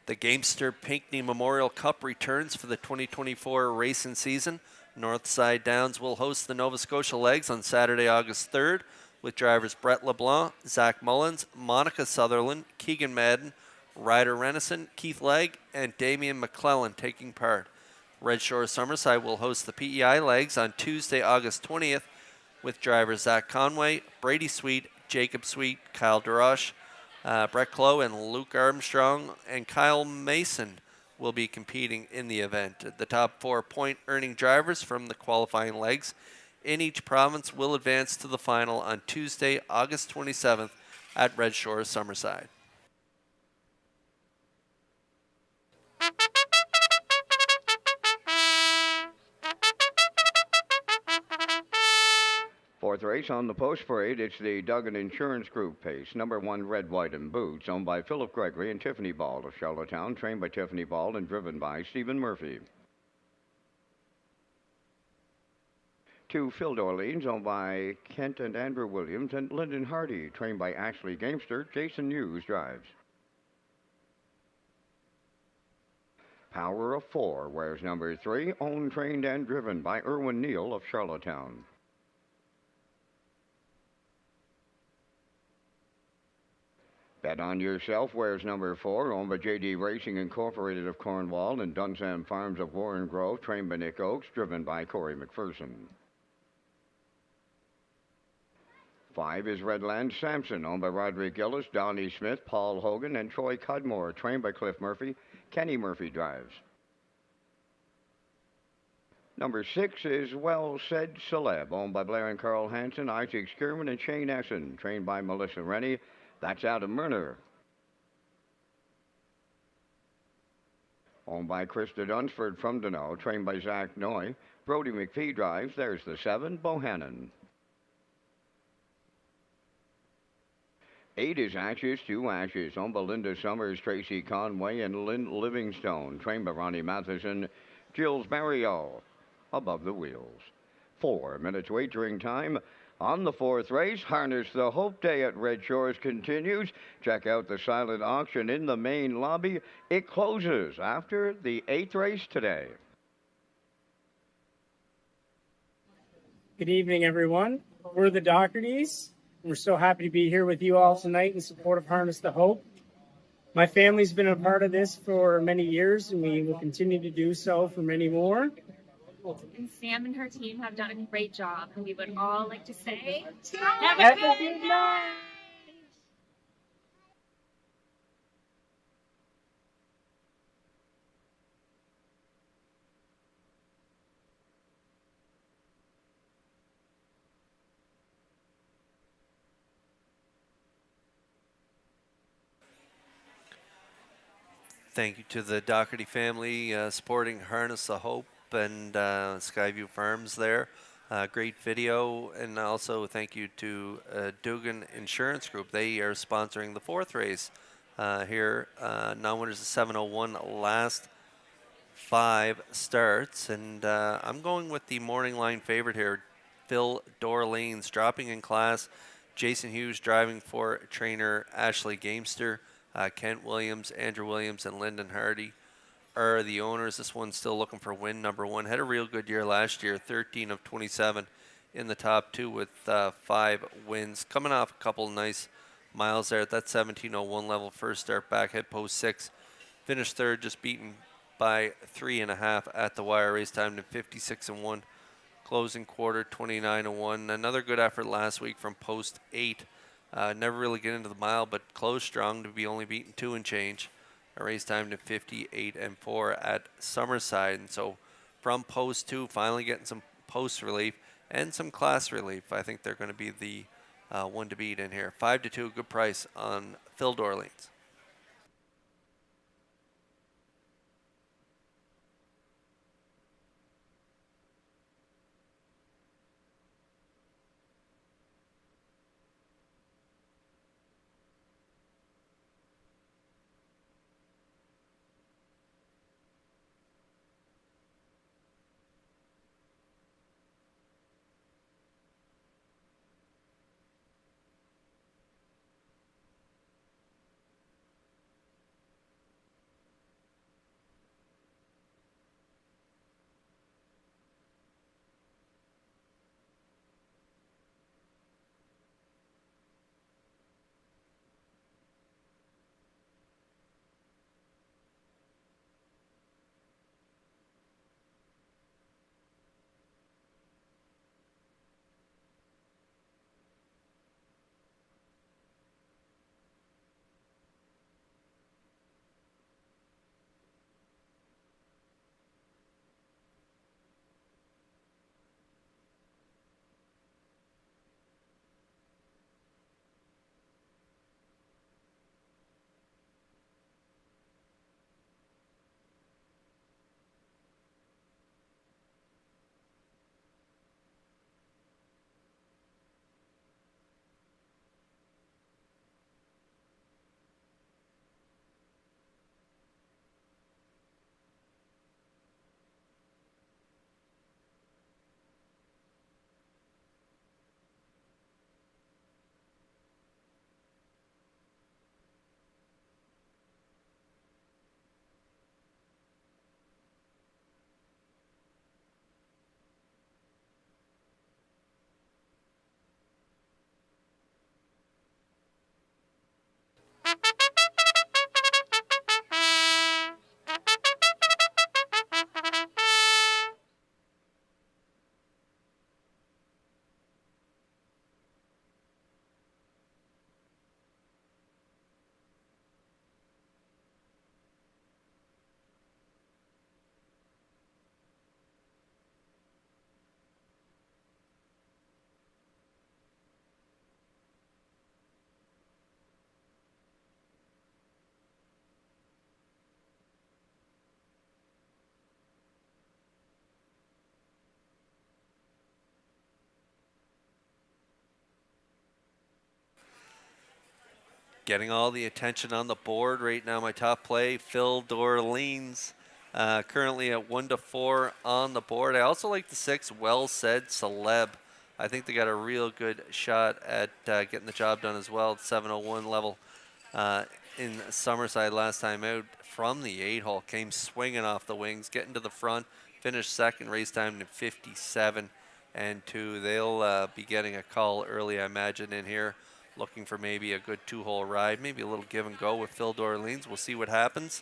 The Gamester Pinckney Memorial Cup returns for the 2024 racing season. Northside Downs will host the Nova Scotia Legs on Saturday, August 3rd, with drivers Brett LeBlanc, Zach Mullins, Monica Sutherland, Keegan Madden, Ryder Renison, Keith Legg, and Damian McClellan taking part. Red Shore Summerside will host the PEI Legs on Tuesday, August 20th, with drivers Zach Conway, Brady Sweet, Jacob Sweet, Kyle DeRoche, Brett Clough and Luke Armstrong and Kyle Mason will be competing in the event. The top 4 point-earning drivers from the qualifying legs in each province will advance to the final on Tuesday, August 27th at Red Shores, Summerside. Fourth race on the post parade, it's the Duggan Insurance Group pace. Number 1, Red, White, and Boots, owned by Philip Gregory and Tiffany Ball of Charlottetown, trained by Tiffany Ball and driven by Stephen Murphy. 2, Phil Dorleans, owned by Kent and Andrew Williams, and Lyndon Hardy, trained by Ashley Gamester. Jason Hughes drives. Power of 4 wears number 3, owned, trained, and driven by Irwin Neal of Charlottetown. Bet on Yourself wears number 4, owned by JD Racing Incorporated of Cornwall and Dunsand Farms of Warren Grove, trained by Nick Oakes, driven by Corey McPherson. 5 is Redland Sampson, owned by Roderick Gillis, Donnie Smith, Paul Hogan, and Troy Cudmore, trained by Cliff Murphy. Kenny Murphy drives. Number 6 is Well Said Celeb, owned by Blair and Carl Hansen, Isaac Skierman, and Shane Essen, trained by Melissa Rennie. That's Adam Murner. Owned by Krista Dunsford from Dano, trained by Zach Noy. Brody McPhee drives. There's the 7, Bohannon. 8 is Ashes to Ashes, owned by Linda Summers, Tracy Conway, and Lynn Livingstone, trained by Ronnie Matheson. Jills Barrio, above the wheels. 4 minutes wagering time. On the 4th race, Harness the Hope Day at Red Shores continues. Check out the silent auction in the main lobby. It closes after the 8th race today. Good evening, everyone. We're the Dohertys. We're so happy to be here with you all tonight in support of Harness the Hope. My family's been a part of this for many years, and we will continue to do so for many more. And Sam and her team have done a great job, and we would all like to say, Have a good night! Thank you to the Doherty family supporting Harness the Hope and Skyview Farms there. Great video. And also thank you to Dugan Insurance Group. They are sponsoring the 4th race here. Non-winners of 701 last 5 starts. And I'm going with the morning line favorite here, Phil Dorleans, dropping in class. Jason Hughes driving for trainer Ashley Gamester. Kent Williams, Andrew Williams, and Lyndon Hardy are the owners. This one's still looking for win number 1. Had a real good year last year, 13 of 27 in the top 2 with 5 wins. Coming off a couple nice miles there at that 17:01 level. First start back, head post 6. Finished 3rd, just beaten by 3.5 at the wire. Race time to 56-1. Closing quarter 29-1. Another good effort last week from post 8. Never really get into the mile, but close strong to be only beaten 2 and change. A race time to 58-4 at Summerside. And so from post 2, finally getting some post relief and some class relief. I think they're going to be the one to beat in here. 5-2, good price on Phil Dorleans. getting all the attention on the board right now. My top play, Phil Dorleans, currently at 1-4 on the board. I also like the 6, Well Said Celeb. I think they got a real good shot at getting the job done as well at 701 level. In Summerside last time out from the 8-hole, came swinging off the wings, getting to the front, finished second, race time to 57 and 2. They'll be getting a call early, I imagine, in here, looking for maybe a good 2-hole ride, maybe a little give and go with Phil Dorleans. We'll see what happens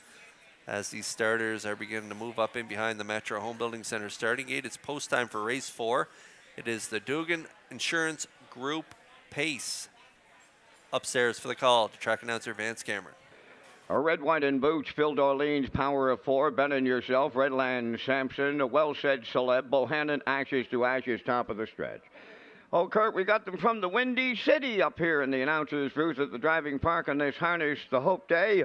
as these starters are beginning to move up in behind the Metro Home Building Center starting gate. It's post time for race 4. It is the Dugan Insurance Group Pace. Upstairs for the call to track announcer Vance Cameron. A red, white, and boots, Phil Dorleans, Power of 4, Ben and Yourself, Redland Sampson, Well Said Celeb, Bohannon, Ashes to Ashes, top of the stretch. Oh, Kurt, we got them from the Windy City up here in the announcer's booth at the driving park on this Harness the Hope Day.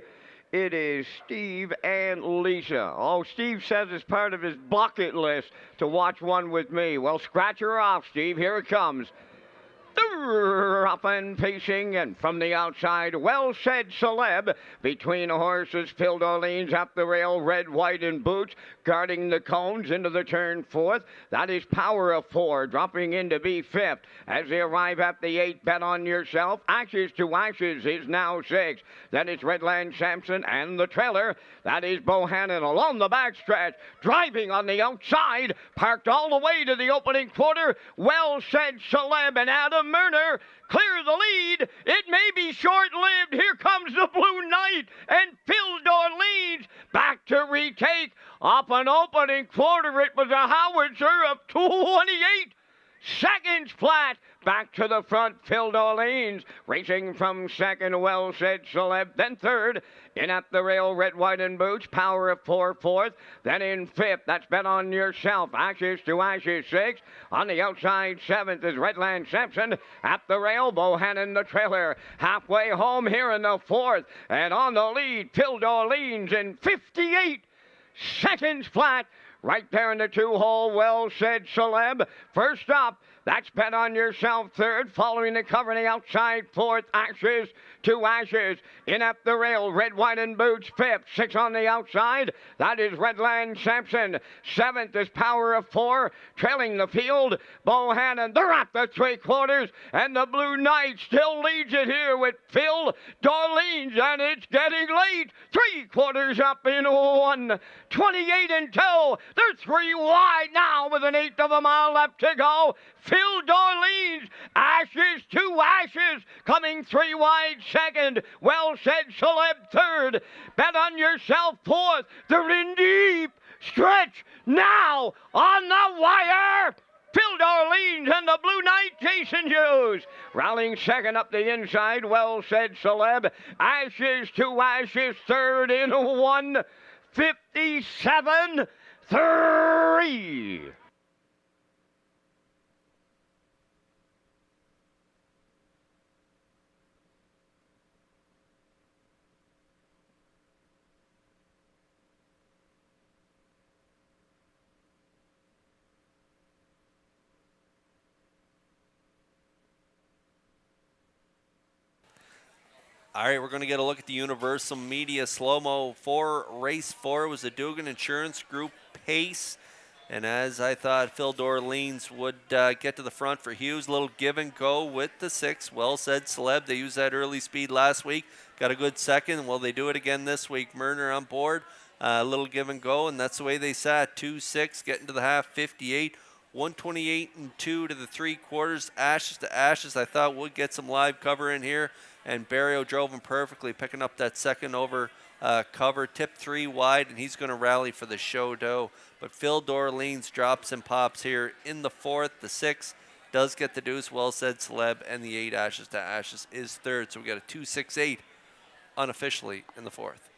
It is Steve and Lisa. Oh, Steve says it's part of his bucket list to watch one with me. Well, scratch her off, Steve. Here it comes. Up and pacing, and from the outside, Well Said Celeb. Between the horses, Phil Dorleans up the rail, red, white, and boots, guarding the cones into the turn 4th. That is Power of 4, dropping in to be 5th. As they arrive at the 8, Bet on Yourself. Ashes to Ashes is now 6. Then it's Redland Sampson and the trailer. That is Bohannon along the backstretch, driving on the outside, parked all the way to the opening quarter. Well Said Celeb and Adam Murner clear the lead. It may be short-lived. Here comes the Blue Knight and Phil Dorleans back to retake. Up an opening quarter, it was a howitzer of 28 seconds flat. Back to the front, Phil Dorleans, racing from second, Well Said Celeb, then third. In at the rail, red, white, and boots, Power of 4, fourth. Then in fifth, that's Bet on Yourself, Ashes to Ashes, 6. On the outside, 7th is Redland Sampson. At the rail, Bohannon the trailer. Halfway home here in the 4th. And on the lead, Phil Dorleans in 58 seconds flat. Right there in the 2-hole, Well Said Celeb. First up, that's Bet on Yourself, 3rd. Following the cover on the outside, 4th, Ashes to Ashes. In at the rail, red, white, and boots, 5th. 6 on the outside. That is Redland Sampson. 7th is Power of 4. Trailing the field, Bohannon. They're at the 3/4. And the Blue Knight still leads it here with Phil Dorleans. And it's getting late. 3/4 up in 1. 28 and 2. They're 3 wide now with an 1/8 of a mile left to go. Phil Dorleans, Ashes to Ashes, coming 3 wide, 2nd. Well Said Celeb, 3rd. Bet on Yourself, 4th. They're in deep stretch now on the wire. Phil Dorleans and the Blue Knight, Jason Hughes. Rallying 2nd up the inside, Well Said Celeb. Ashes to Ashes, 3rd in 1:57.3. All right, we're going to get a look at the Universal Media slow-mo for race 4. It was the Dugan Insurance Group Pace. And as I thought, Phil Dorleans would get to the front for Hughes. A little give and go with the 6. Well Said Celeb. They used that early speed last week. Got a good 2nd. Well, they do it again this week. Murner on board. A little give and go, and that's the way they sat. 2-6, getting to the half, 58. 128 and 2 to the 3/4. Ashes to Ashes, I thought would get some live cover in here. And Barrio drove him perfectly, picking up that 2nd over cover. Tip 3 wide, and he's going to rally for the show dough. But Phil Dorleans drops and pops here in the 4th. The 6 does get the deuce. Well Said Celeb, and the 8 Ashes to Ashes is 3rd. So we got a 2-6-8 unofficially in the 4th.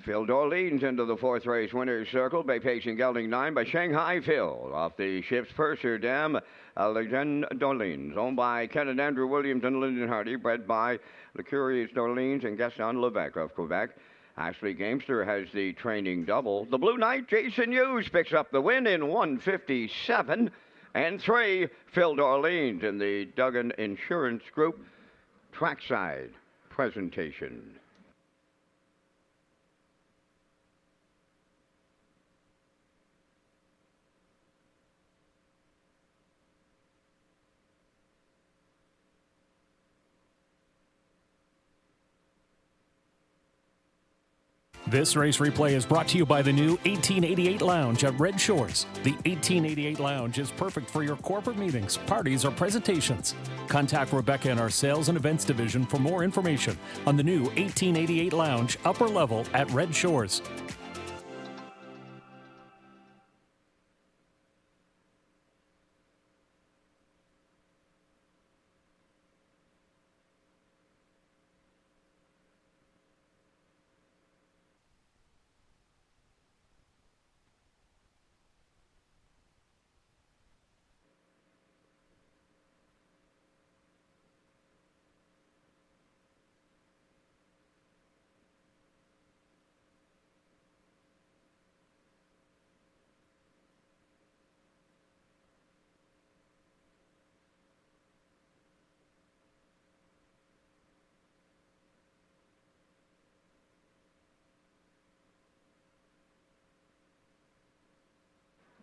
Phil Dorleans into the fourth race winner's circle by pacing gelding 9 by Shanghai Phil off the ship's purser dam. Legend Dorleans, owned by Ken and Andrew Williams and Lyndon Hardy, bred by the Curious Dorleans and Gaston Levesque of Quebec. Ashley Gamester has the training double. The Blue Knight, Jason Hughes, picks up the win in 157 and 3. Phil Dorleans in the Duggan Insurance Group trackside presentation. This race replay is brought to you by the new 1888 Lounge at Red Shores. The 1888 Lounge is perfect for your corporate meetings, parties, or presentations. Contact Rebecca in our Sales and Events Division for more information on the new 1888 Lounge upper level at Red Shores.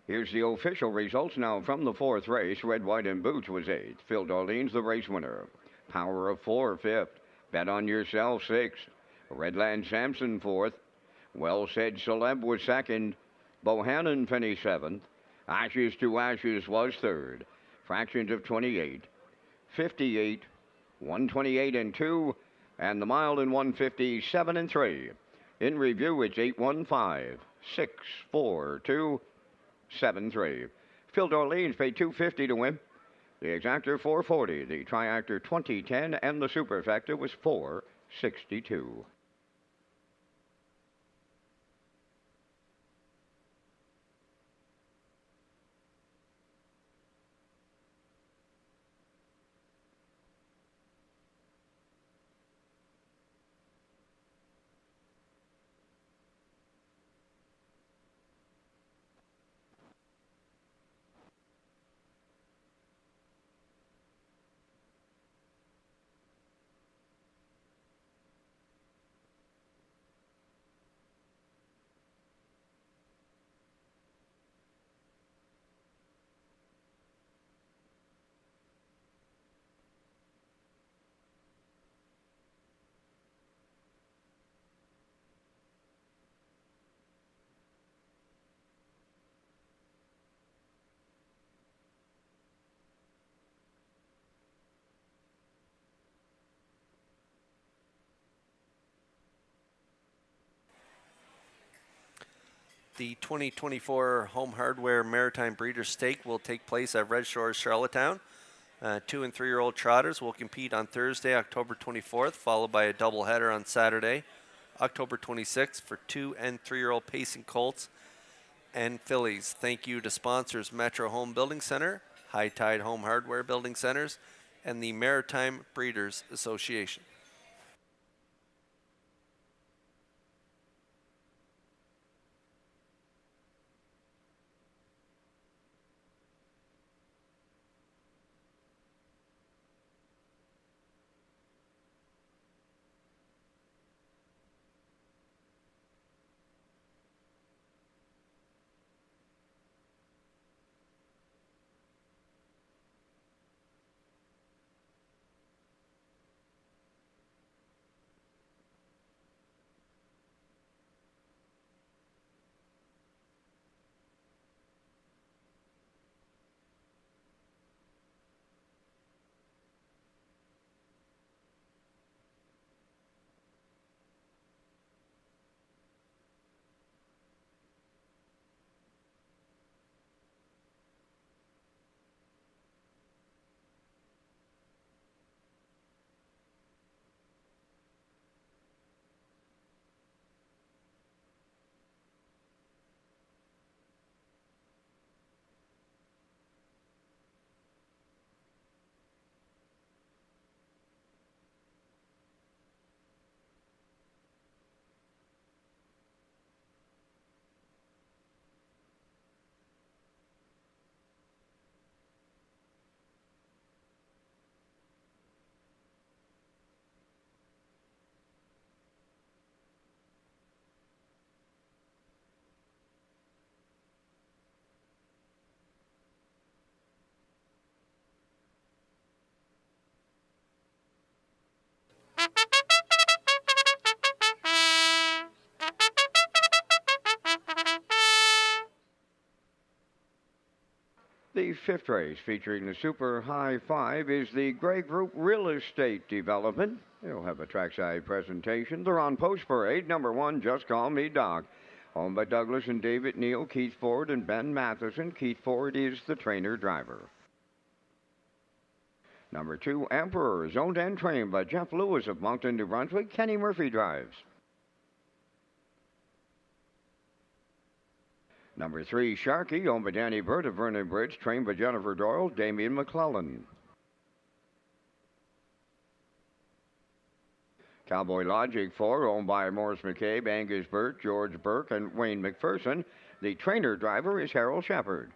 Here's the official results now from the fourth race. Red, White, and Boots was 8th. Phil Dorleans, the race winner. Power of 4, 5th. Bet on Yourself, 6th. Redland Sampson, 4th. Well Said Celeb was 2nd. Bohannon finished 7th. Ashes to Ashes was 3rd. Fractions of 28. 58, 128 and 2, and the mile in 157 and 3. In review, it's 815, 642, 73. Phil Dorleans paid $250 to win. The exactor $440, the triactor $20.10, and the superfecta was $462. The 2024 Home Hardware Maritime Breeders' Stake will take place at Red Shores, Charlottetown. 2- and 3-year-old trotters will compete on Thursday, October 24th, followed by a doubleheader on Saturday, October 26th, for 2- and 3-year-old pacing colts and fillies. Thank you to sponsors Metro Home Building Center, High Tide Home Hardware Building Centers, and the Maritime Breeders Association. The fifth race featuring the Super High Five is the Gray Group Real Estate Development. They'll have a trackside presentation. They're on Post Parade. Number 1, Just Call Me Doc. Owned by Douglas and David Neal, Keith Ford, and Ben Matheson. Keith Ford is the trainer driver. Number 2, Emperor, is owned and trained by Jeff Lewis of Moncton, New Brunswick. Kenny Murphy drives. Number 3, Sharky, owned by Danny Burt of Vernon Bridge, trained by Jennifer Doyle, Damian McClellan. Cowboy Logic 4, owned by Morris McCabe, Angus Burt, George Burke, and Wayne McPherson. The trainer driver is Harold Shepard.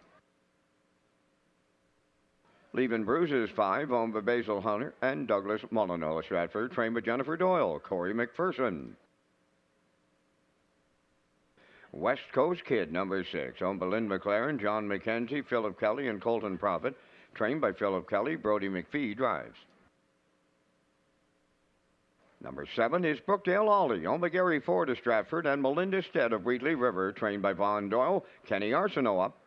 Leaving Bruises 5, owned by Basil Hunter and Douglas Molyneux Stratford, trained by Jennifer Doyle, Corey McPherson. West Coast Kid, number 6, owned by Lynn McLaren, John McKenzie, Philip Kelly, and Colton Prophet, trained by Philip Kelly, Brody McPhee drives. Number 7 is Brookdale Ollie, owned by Gary Ford of Stratford and Melinda Stead of Wheatley River, trained by Vaughn Doyle, Kenny Arsenault up.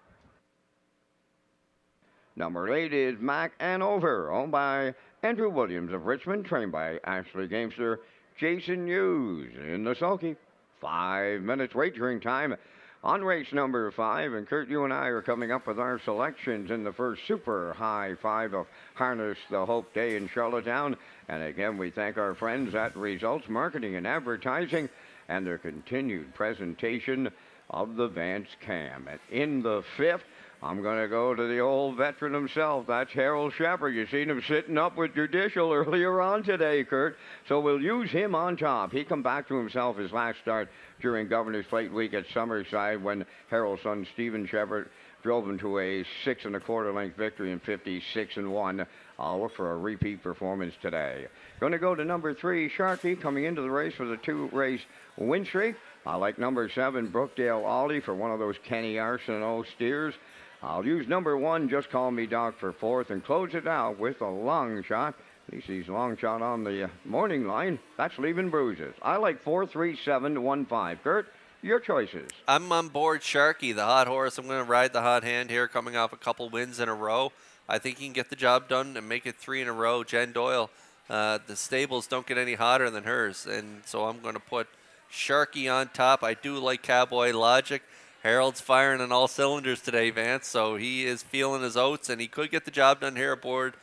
Number 8 is Mac Anover, owned by Andrew Williams of Richmond, trained by Ashley Gamester, Jason Hughes in the sulky. 5 minutes wagering time on race number 5, and Kurt, you and I are coming up with our selections in the first Super High Five of Harness the Hope Day in Charlottetown. And again, we thank our friends at Results Marketing and Advertising and their continued presentation of the Vance Cam. And in the 5th, I'm going to go to the old veteran himself. That's Harold Shepard. You seen him sitting up with Judicial earlier on today, Kurt. So we'll use him on top. He come back to himself his last start during Governor's Plate Week at Summerside when Harold's son Stephen Shepard drove him to a 6 1/4 length victory in 56-1. I'll look for a repeat performance today. Going to go to number 3, Sharky, coming into the race with a 2-race win streak. I like number 7, Brookdale Ollie, for one of those Kenny Arsenault steers. I'll use number 1, Just Call Me Doc, for 4th, and close it out with a long shot. At least he's long shot on the morning line. That's Leaving Bruises. I like 4, 3, 7, 1, 5. Kurt, your choices. I'm on board Sharky, the hot horse. I'm going to ride the hot hand here, coming off a couple wins in a row. I think he can get the job done and make it 3 in a row. Jen Doyle, the stables don't get any hotter than hers, and so I'm going to put Sharky on top. I do like Cowboy Logic. Harold's firing on all cylinders today, Vance, so he is feeling his oats, and he could get the job done here aboard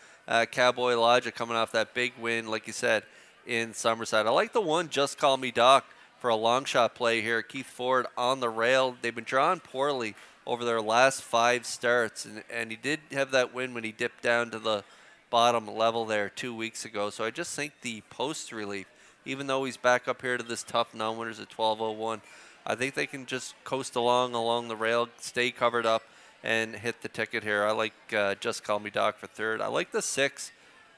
Cowboy Logic, coming off that big win, like you said, in Summerside. I like the 1, Just Call Me Doc, for a long shot play here. Keith Ford on the rail. They've been drawn poorly over their last 5 starts, and he did have that win when he dipped down to the bottom level there 2 weeks ago. So I just think the post relief, even though he's back up here to this tough non-winners at 12:01, I think they can just coast along the rail, stay covered up, and hit the ticket here. I like Just Call Me Doc for 3rd. I like the 6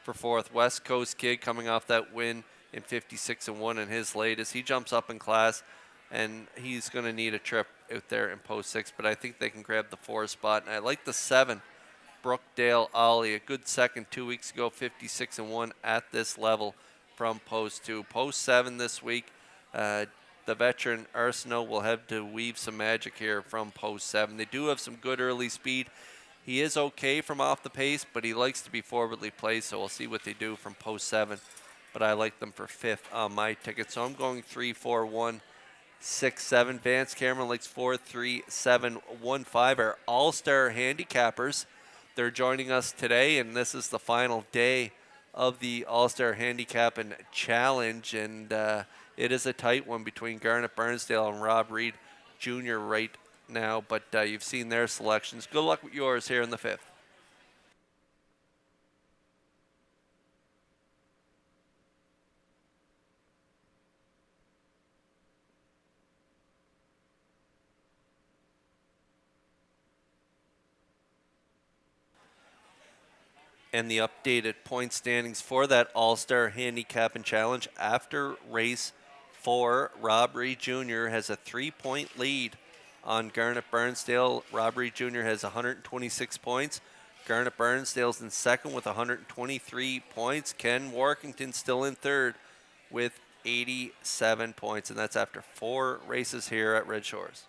for 4th. West Coast Kid, coming off that win in 56-1 in his latest. He jumps up in class, and he's going to need a trip out there in post 6, but I think they can grab the 4 spot. And I like the 7, Brookdale Ollie, a good second 2 weeks ago, 56-1 at this level from post 2. Post 7 this week. The veteran Arsenault will have to weave some magic here from post 7. They do have some good early speed. He is okay from off the pace, but he likes to be forwardly placed, so we'll see what they do from post 7. But I like them for 5th on my ticket. So I'm going 3, 4, 1, 6, 7. Vance Cameron likes 4, 3, 7, 1, 5. Our all-star handicappers. They're joining us today, and this is the final day of the All-Star Handicapping Challenge. And it is a tight one between Garnet Burnsdale and Rob Reed Jr. right now, but you've seen their selections. Good luck with yours here in the 5th. And the updated point standings for that All-Star Handicapping Challenge after race 4, Rob Reed Jr. has a 3-point lead on Garnet Burnsdale. Rob Reed Jr. has 126 points. Garnet Burnsdale's in 2nd with 123 points. Ken Workington still in 3rd with 87 points, and that's after 4 races here at Red Shores.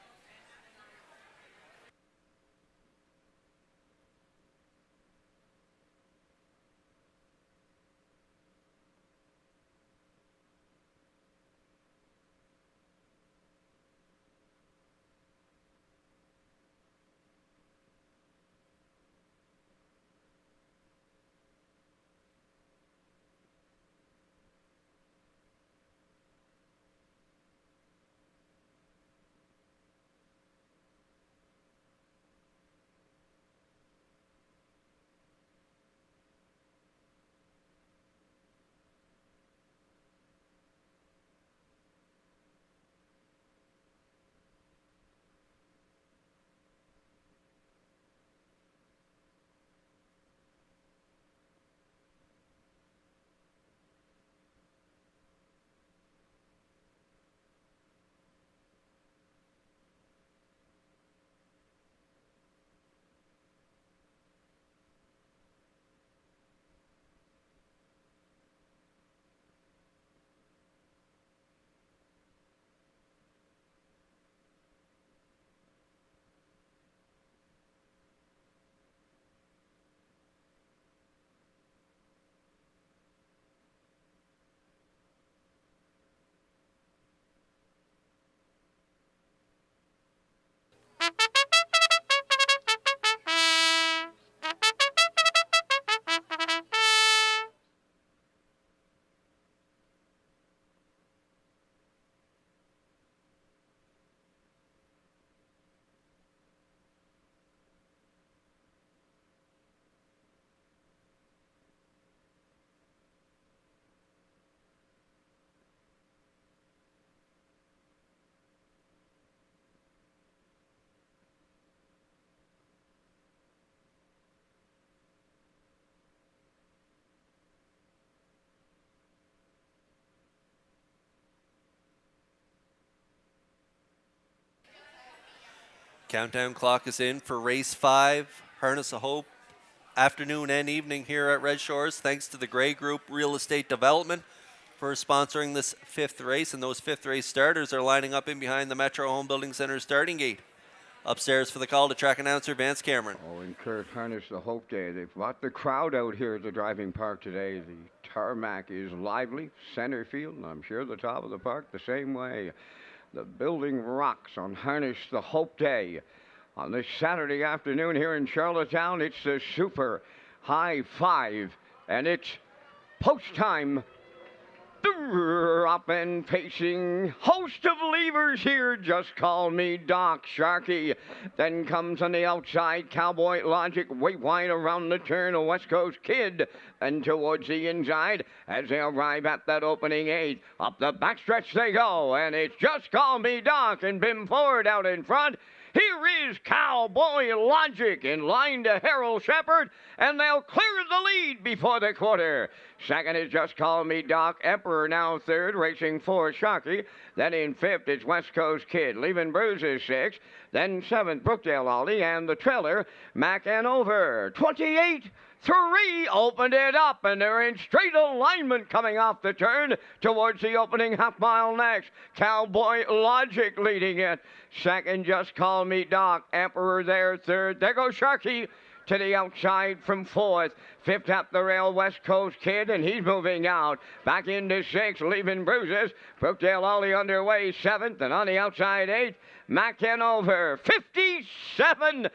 Countdown clock is in for race 5, Harness of Hope, afternoon and evening here at Red Shores. Thanks to the Gray Group Real Estate Development for sponsoring this 5th race. And those 5th race starters are lining up in behind the Metro Home Building Center starting gate. Upstairs for the call to track announcer Vance Cameron. Oh, in Kurt Harness the Hope Day. They've got the crowd out here at the driving park today. The tarmac is lively, center field, and I'm sure the top of the park the same way. The building rocks on Harness the Hope Day. On this Saturday afternoon here in Charlottetown, it's the Super High Five, and it's post time. Up and pacing, host of levers here, just call me Doc Sharkey. Then comes on the outside, Cowboy Logic, way wide around the turn, a West Coast Kid. Then towards the inside, as they arrive at that opening 8, up the backstretch they go, and it's just call me Doc, and Bim Ford out in front. Here is Cowboy Logic in line to Harold Shepard, and they'll clear the lead before the quarter. Second is Just Call Me Doc. Emperor now third, racing for Sharkey. Then in fifth, it's West Coast Kid. Leaving Bruises sixth. Then seventh, Brookdale Ollie, and the trailer, Mac and Over. 28-3 opened it up, and they're in straight alignment coming off the turn towards the opening half mile next. Cowboy Logic leading it. Second, Just Call Me Doc. Emperor there third. There goes Sharkey to the outside from fourth. Fifth up the rail, West Coast Kid, and he's moving out. Back into sixth, Leaving Bruises. Brookdale Ollie underway seventh, and on the outside eighth, Mac and Over. 57-1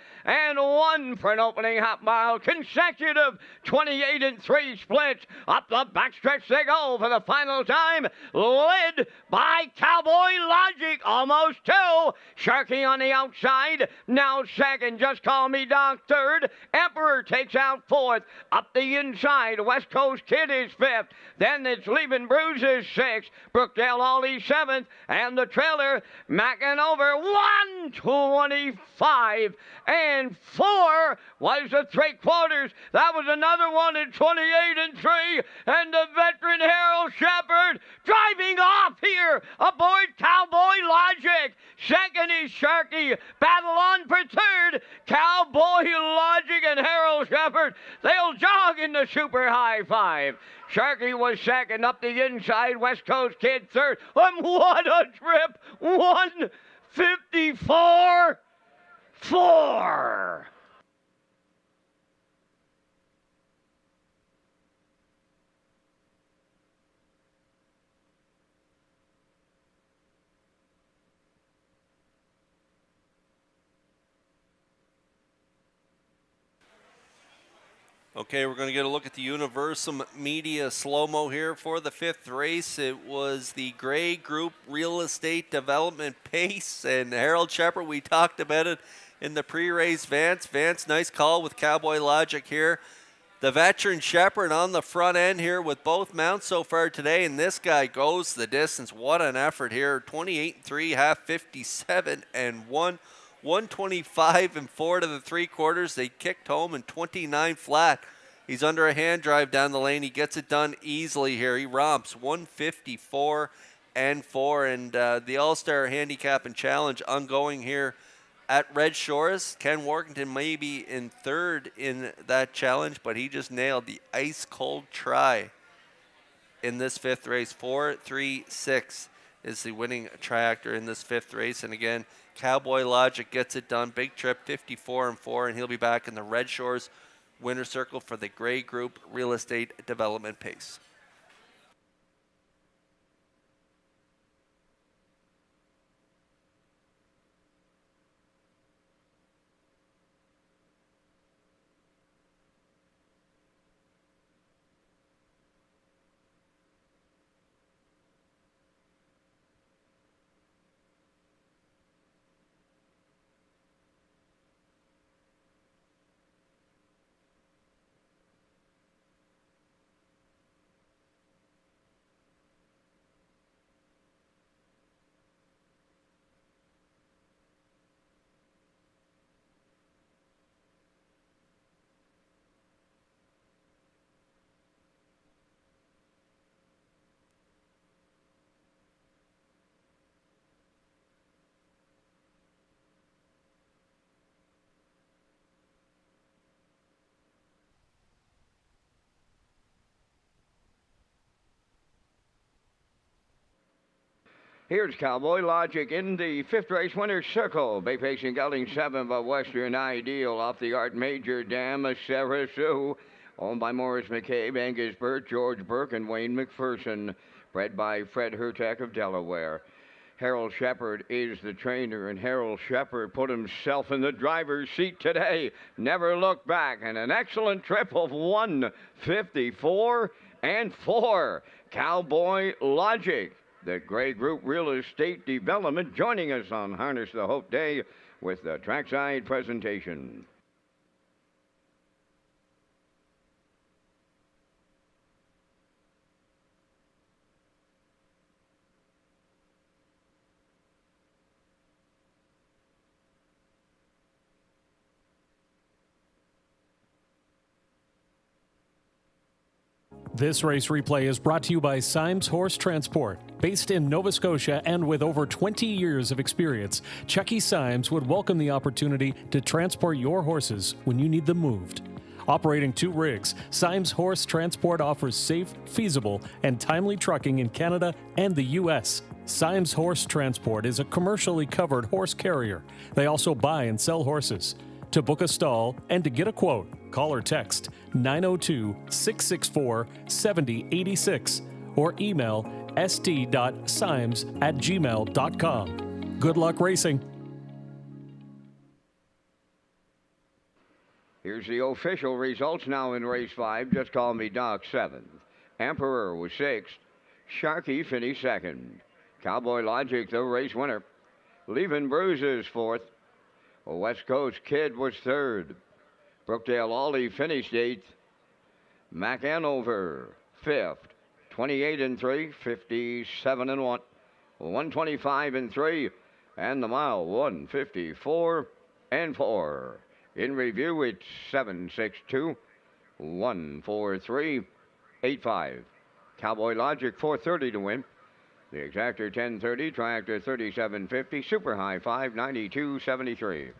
for an opening half mile. Consecutive 28-3 splits. Up the backstretch they go for the final time. Led by Cowboy Logic. Almost two. Sharkey on the outside. Now second. Just Call Me Doc third. Emperor takes out fourth. Up the inside. West Coast Kid is fifth. Then it's Leaving Bruises sixth. Brookdale Ollie seventh. And the trailer, Mac and Over. 125 and 4 was the 3/4. That was another one at 28-3, and the veteran Harold Shepard driving off here aboard Cowboy Logic. Second is Sharkey. Battle on for third. Cowboy Logic and Harold Shepard. They'll jog in the Super High Five. Sharkey was second. Up the inside, West Coast Kid third. And what a trip! 154-4. Okay, we're going to get a look at the Universum Media slow-mo here for the 5th race. It was the Gray Group Real Estate Development Pace, and Harold Shepard, we talked about it in the pre-race. Vance, nice call with Cowboy Logic here. The veteran Shepard on the front end here with both mounts so far today, and this guy goes the distance. What an effort here. 28-3, half 57-1. 125 and 4 to the 3/4. They kicked home in 29 flat. He's under a hand drive down the lane. He gets it done easily here. He romps 154 and 4. And the All-Star Handicap and Challenge ongoing here at Red Shores. Ken Workington may be in third in that challenge, but he just nailed the ice-cold try in this 5th race. 4-3-6 is the winning triactor in this 5th race. And again, Cowboy Logic gets it done. Big trip, 54 and 4, and he'll be back in the Red Shores winner circle for the Gray Group Real Estate Development Pace. Here's Cowboy Logic in the fifth race winner's circle. Bay Pacing gelding 7 by Western Ideal off the Art Major Dam, Sarah Sue. Owned by Morris McCabe, Angus Burt, George Burke, and Wayne McPherson. Bred by Fred Hertak of Delaware. Harold Shepard is the trainer, and Harold Shepard put himself in the driver's seat today. Never looked back, and an excellent trip of 154 and 4. Cowboy Logic. The Gray Group Real Estate Development joining us on Harness the Hope Day with the trackside presentation. This race replay is brought to you by Symes Horse Transport. Based in Nova Scotia and with over 20 years of experience, Chucky Symes would welcome the opportunity to transport your horses when you need them moved. Operating 2 rigs, Symes Horse Transport offers safe, feasible, and timely trucking in Canada and the U.S. Symes Horse Transport is a commercially covered horse carrier. They also buy and sell horses. To book a stall and to get a quote, call or text 902-664-7086 or email st.symes@gmail.com. Good luck racing. Here's the official results now in race 5. Just call me Doc 7th. Emperor was 6th. Sharky finished 2nd. Cowboy Logic, the race winner. Leaving Bruises 4th. West Coast Kid was 3rd. Brookdale Ollie finished 8th. Mac Hanover 5th. 28 and 3, 57 and 1, 125 and 3, and the mile 154 and 4. In review, it's 762, 143, 85. Cowboy Logic 430 to win. The Exactor 1030, Triactor 3750, Super High 592.73.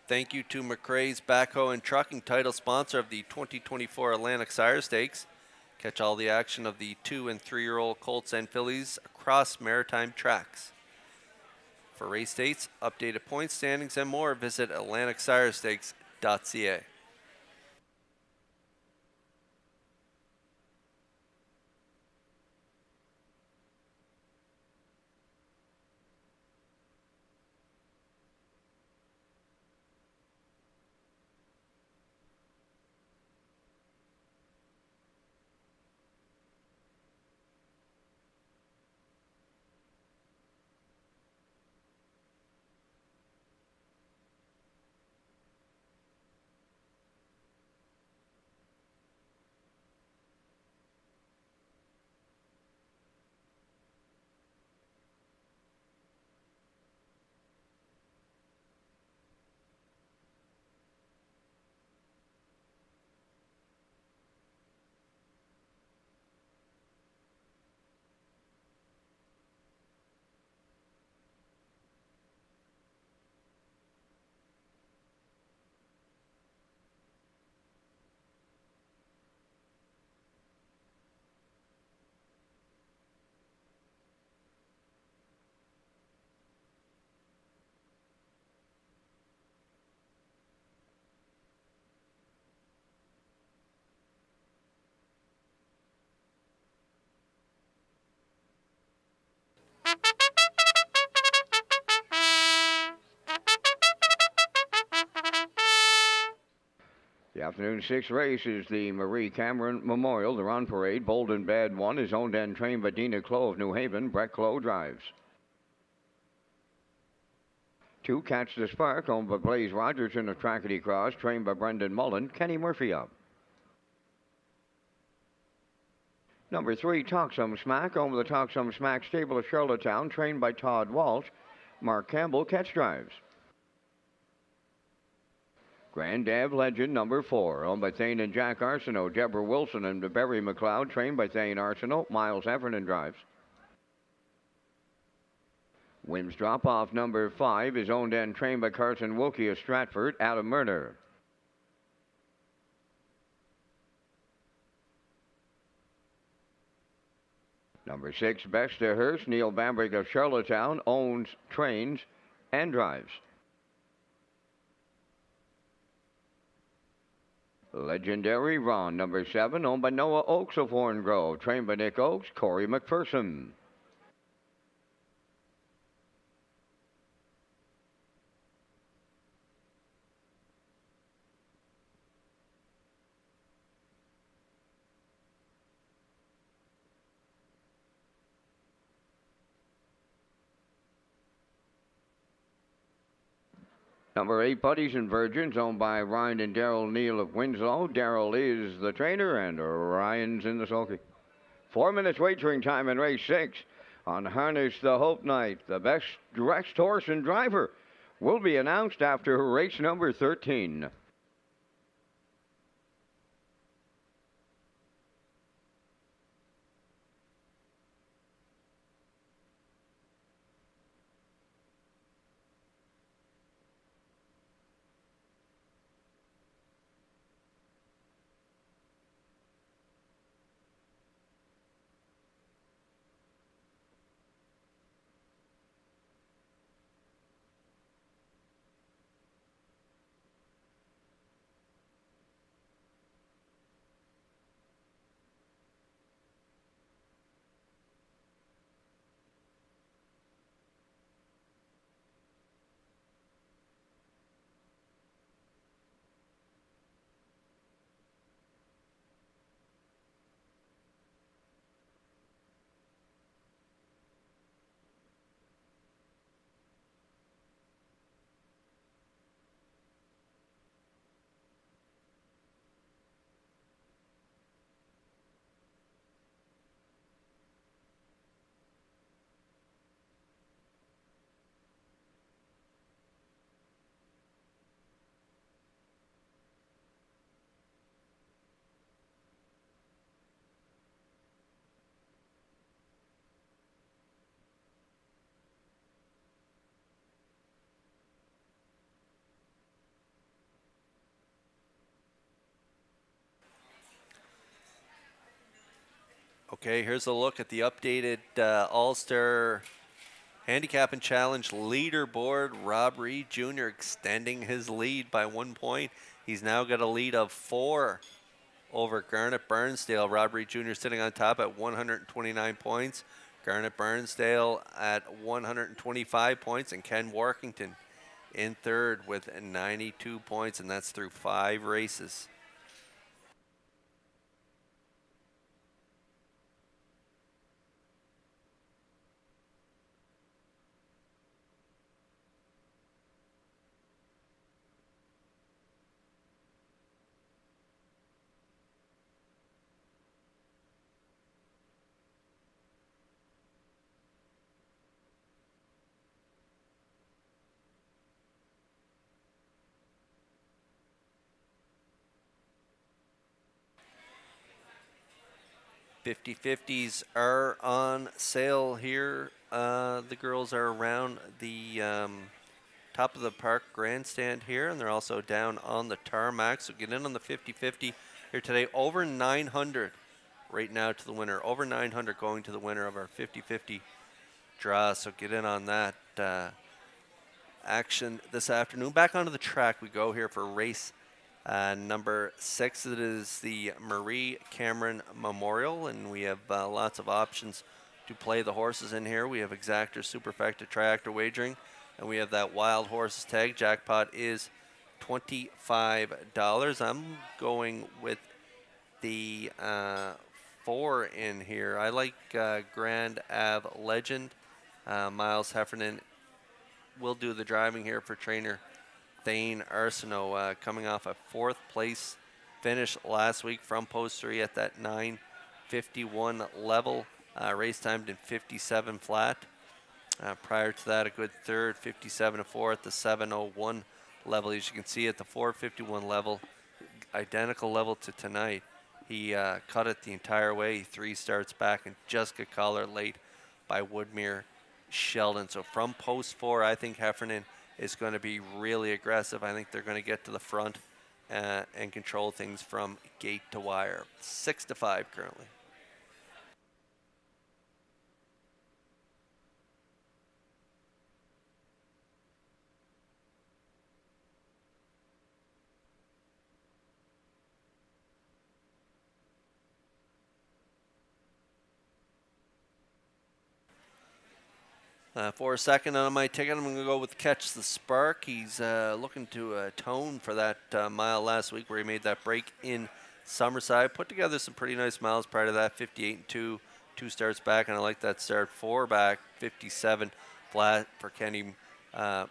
Thank you to McRae's Backhoe and Trucking, title sponsor of the 2024 Atlantic Sire Stakes. Catch all the action of the 2- and 3-year-old colts and fillies across maritime tracks. For race dates, updated points, standings, and more, visit AtlanticSireStakes.ca. afternoon sixth race is the Marie Cameron Memorial. The Run Parade, Bold and Bad 1 is owned and trained by Dina Clough of New Haven. Brett Clough drives. 2, Catch the Spark, owned by Blaze Rogers in the Trackety Cross, trained by Brendan Mullen. Kenny Murphy up. Number 3, Talk Some Smack, owned by the Talk Some Smack stable of Charlottetown, trained by Todd Walsh. Mark Campbell catch drives. Grand Dab Legend number 4, owned by Thane and Jack Arsenault, Deborah Wilson and Barry McLeod, trained by Thane Arsenault. Miles Heffernan drives. Wims Drop Off number 5 is owned and trained by Carson Wilkie of Stratford. Adam Murner. Number 6, Best to Hearst, Neil Bambrick of Charlottetown, owns, trains, and drives. Legendary Ron, number 7, owned by Noah Oakes of Horn Grove, trained by Nick Oakes. Corey McPherson. Number 8, Buddies and Virgins, owned by Ryan and Daryl Neal of Winslow. Daryl is the trainer, and Ryan's in the sulky. 4 minutes wagering time in race 6 on Harness the Hope Night. The best dressed horse and driver will be announced after race number 13. Okay, here's a look at the updated All-Star Handicap and Challenge leaderboard. Rob Reed Jr. extending his lead by 1 point. He's now got a lead of 4 over Garnet Burnsdale. Rob Reed Jr. sitting on top at 129 points. Garnet Burnsdale at 125 points. And Ken Workington in third with 92 points, and that's through 5 races. Fifty-50s are on sale here. The girls are around the top of the park grandstand here, and they're also down on the tarmac. So get in on the 50-50 here today. Over 900 right now to the winner. Over 900 going to the winner of our 50-50 draw. So get in on that action this afternoon. Back onto the track we go here for race number 6. It is the Marie Cameron Memorial, and we have lots of options to play the horses in here. We have exactor, superfecta, triactor wagering, and we have that wild horses tag. Jackpot is $25. I'm going with the 4 in here. I like Grand Ave Legend. Miles Heffernan will do the driving here for trainer Thane Arsenault, coming off a 4th place finish last week from post 3 at that 9:51 level. Race timed in 57 flat. Prior to that, a good 3rd, 57-4 at the 7:01 level. As you can see at the 4:51 level, identical level to tonight. He cut it the entire way. 3 starts back and just got collared late by Woodmere Sheldon. So from post 4, I think Heffernan is going to be really aggressive. I think they're going to get to the front and control things from gate to wire. 6-5 currently. For a second on my ticket, I'm going to go with Catch the Spark. He's looking to atone for that mile last week where he made that break in Summerside. Put together some pretty nice miles prior to that, 58-2, 2 starts back, and I like that start. 4 back, 57 flat for Kenny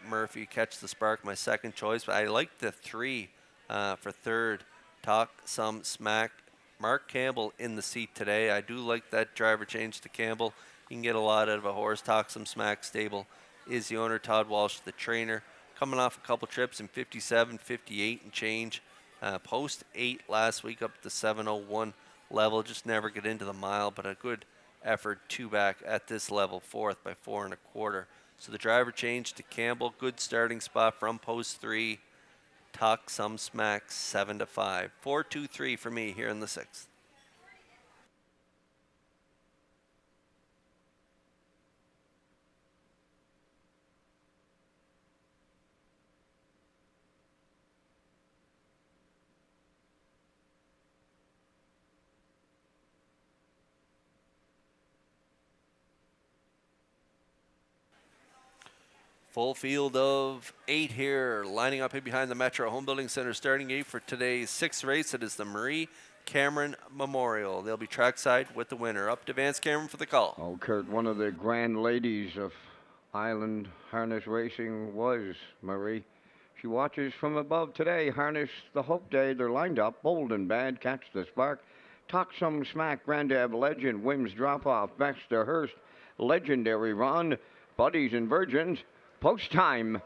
Murphy. Catch the Spark, my second choice. But I like the 3 for third. Talk Some Smack. Mark Campbell in the seat today. I do like that driver change to Campbell. You can get a lot out of a horse. Talk Some Smack stable is the owner. Todd Walsh, the trainer. Coming off a couple trips in 57, 58 and change. Post 8 last week up to 7:01 level. Just never get into the mile, but a good effort 2 back at this level. 4th by 4 1/4. So the driver change to Campbell. Good starting spot from post 3. Talk Some Smack 7-5. 4-2-3 for me here in the 6th. Full field of 8 here, lining up here behind the Metro Home Building Center starting gate for today's 6th race. It is the Marie Cameron Memorial. They'll be trackside with the winner. Up to Vance Cameron for the call. Oh, Kurt, one of the grand ladies of Island Harness Racing was Marie. She watches from above today. Harness the Hope Day. They're lined up. Bold and Bad, Catch the Spark. Talk Some Smack, Grand Ave Legend, Wims Drop Off, Baxter Hurst, Legendary Ron, Buddies and Virgins. Post time.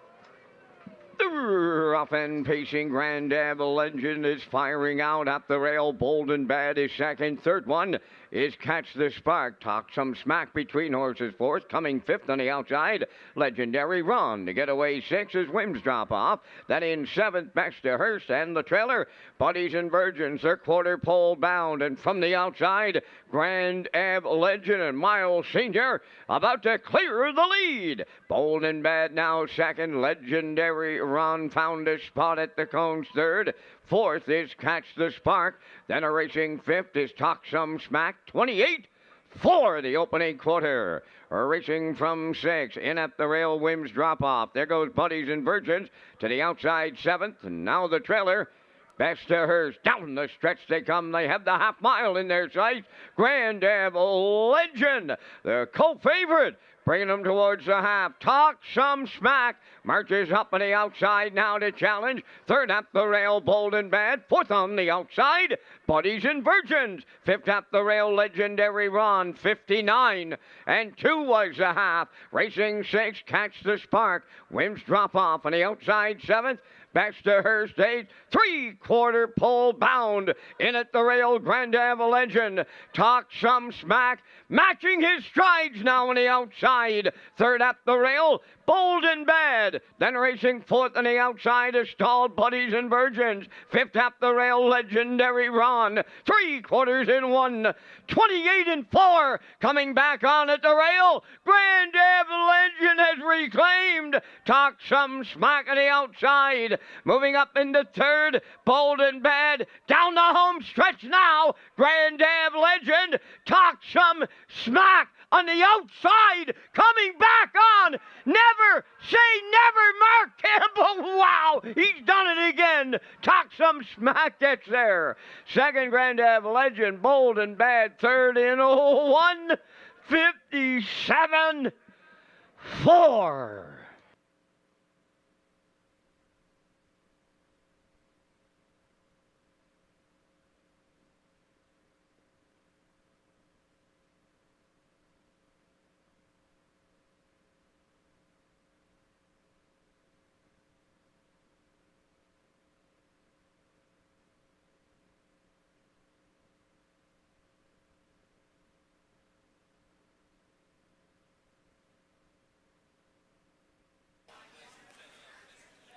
The rough and pacing Grand Ave Legend is firing out at the rail. Bold and Bad is second. Third one is Catch the Spark. Talk Some Smack between horses. 4th, coming 5th on the outside. Legendary Run. To get away 6 is Wims Drop Off. Then in 7th, Baxter Hurst and the trailer. Buddies and Virgins, they're quarter pole bound. And from the outside, Grand Ave Legend and Miles Senior about to clear the lead. Bold and Bad now second. Legendary Run found a spot at the cones 3rd. 4th is Catch the Spark. Then a racing 5th is Talk Some Smack. 28 for the opening quarter. Racing from 6. In at the rail, Wims Drop Off. There goes Buddies and Virgins to the outside 7th. And now the trailer. Baxter Hurst. Down the stretch they come. They have the half mile in their sight. Grand Ave Legend, the co-favorite, bringing them towards the half. Talk Some Smack marches up on the outside now to challenge. 3rd at the rail, Bold and Bad. 4th on the outside, Buddies and Virgins. 5th at the rail, Legendary Ron. 59 and 2 was the half. Racing 6, Catch the Spark. Wims Drop Off on the outside 7th. Baxter Hurst 8, 3/4 pole bound. In at the rail, Grand Ave Legend. Talk Some Smack, matching his strides now on the outside. 3rd at the rail, Bold and Bad. Then racing 4th on the outside is stalled Buddies and Virgins. 5th at the rail, Legendary Ron. 3/4 in 1. 28 and 4. Coming back on at the rail, Grand Ave Legend has reclaimed. Talk Some Smack on the outside. Moving up into 3rd, Bold and Bad. Down the home stretch now, Grand Ave Legend. Talk Some Smack on the outside, coming back on. Never say never, Mark Campbell. Wow, he's done it again. Talk some smack, that's there. Second, Grand Ave Legend, bold and bad. Third in 1:57.4.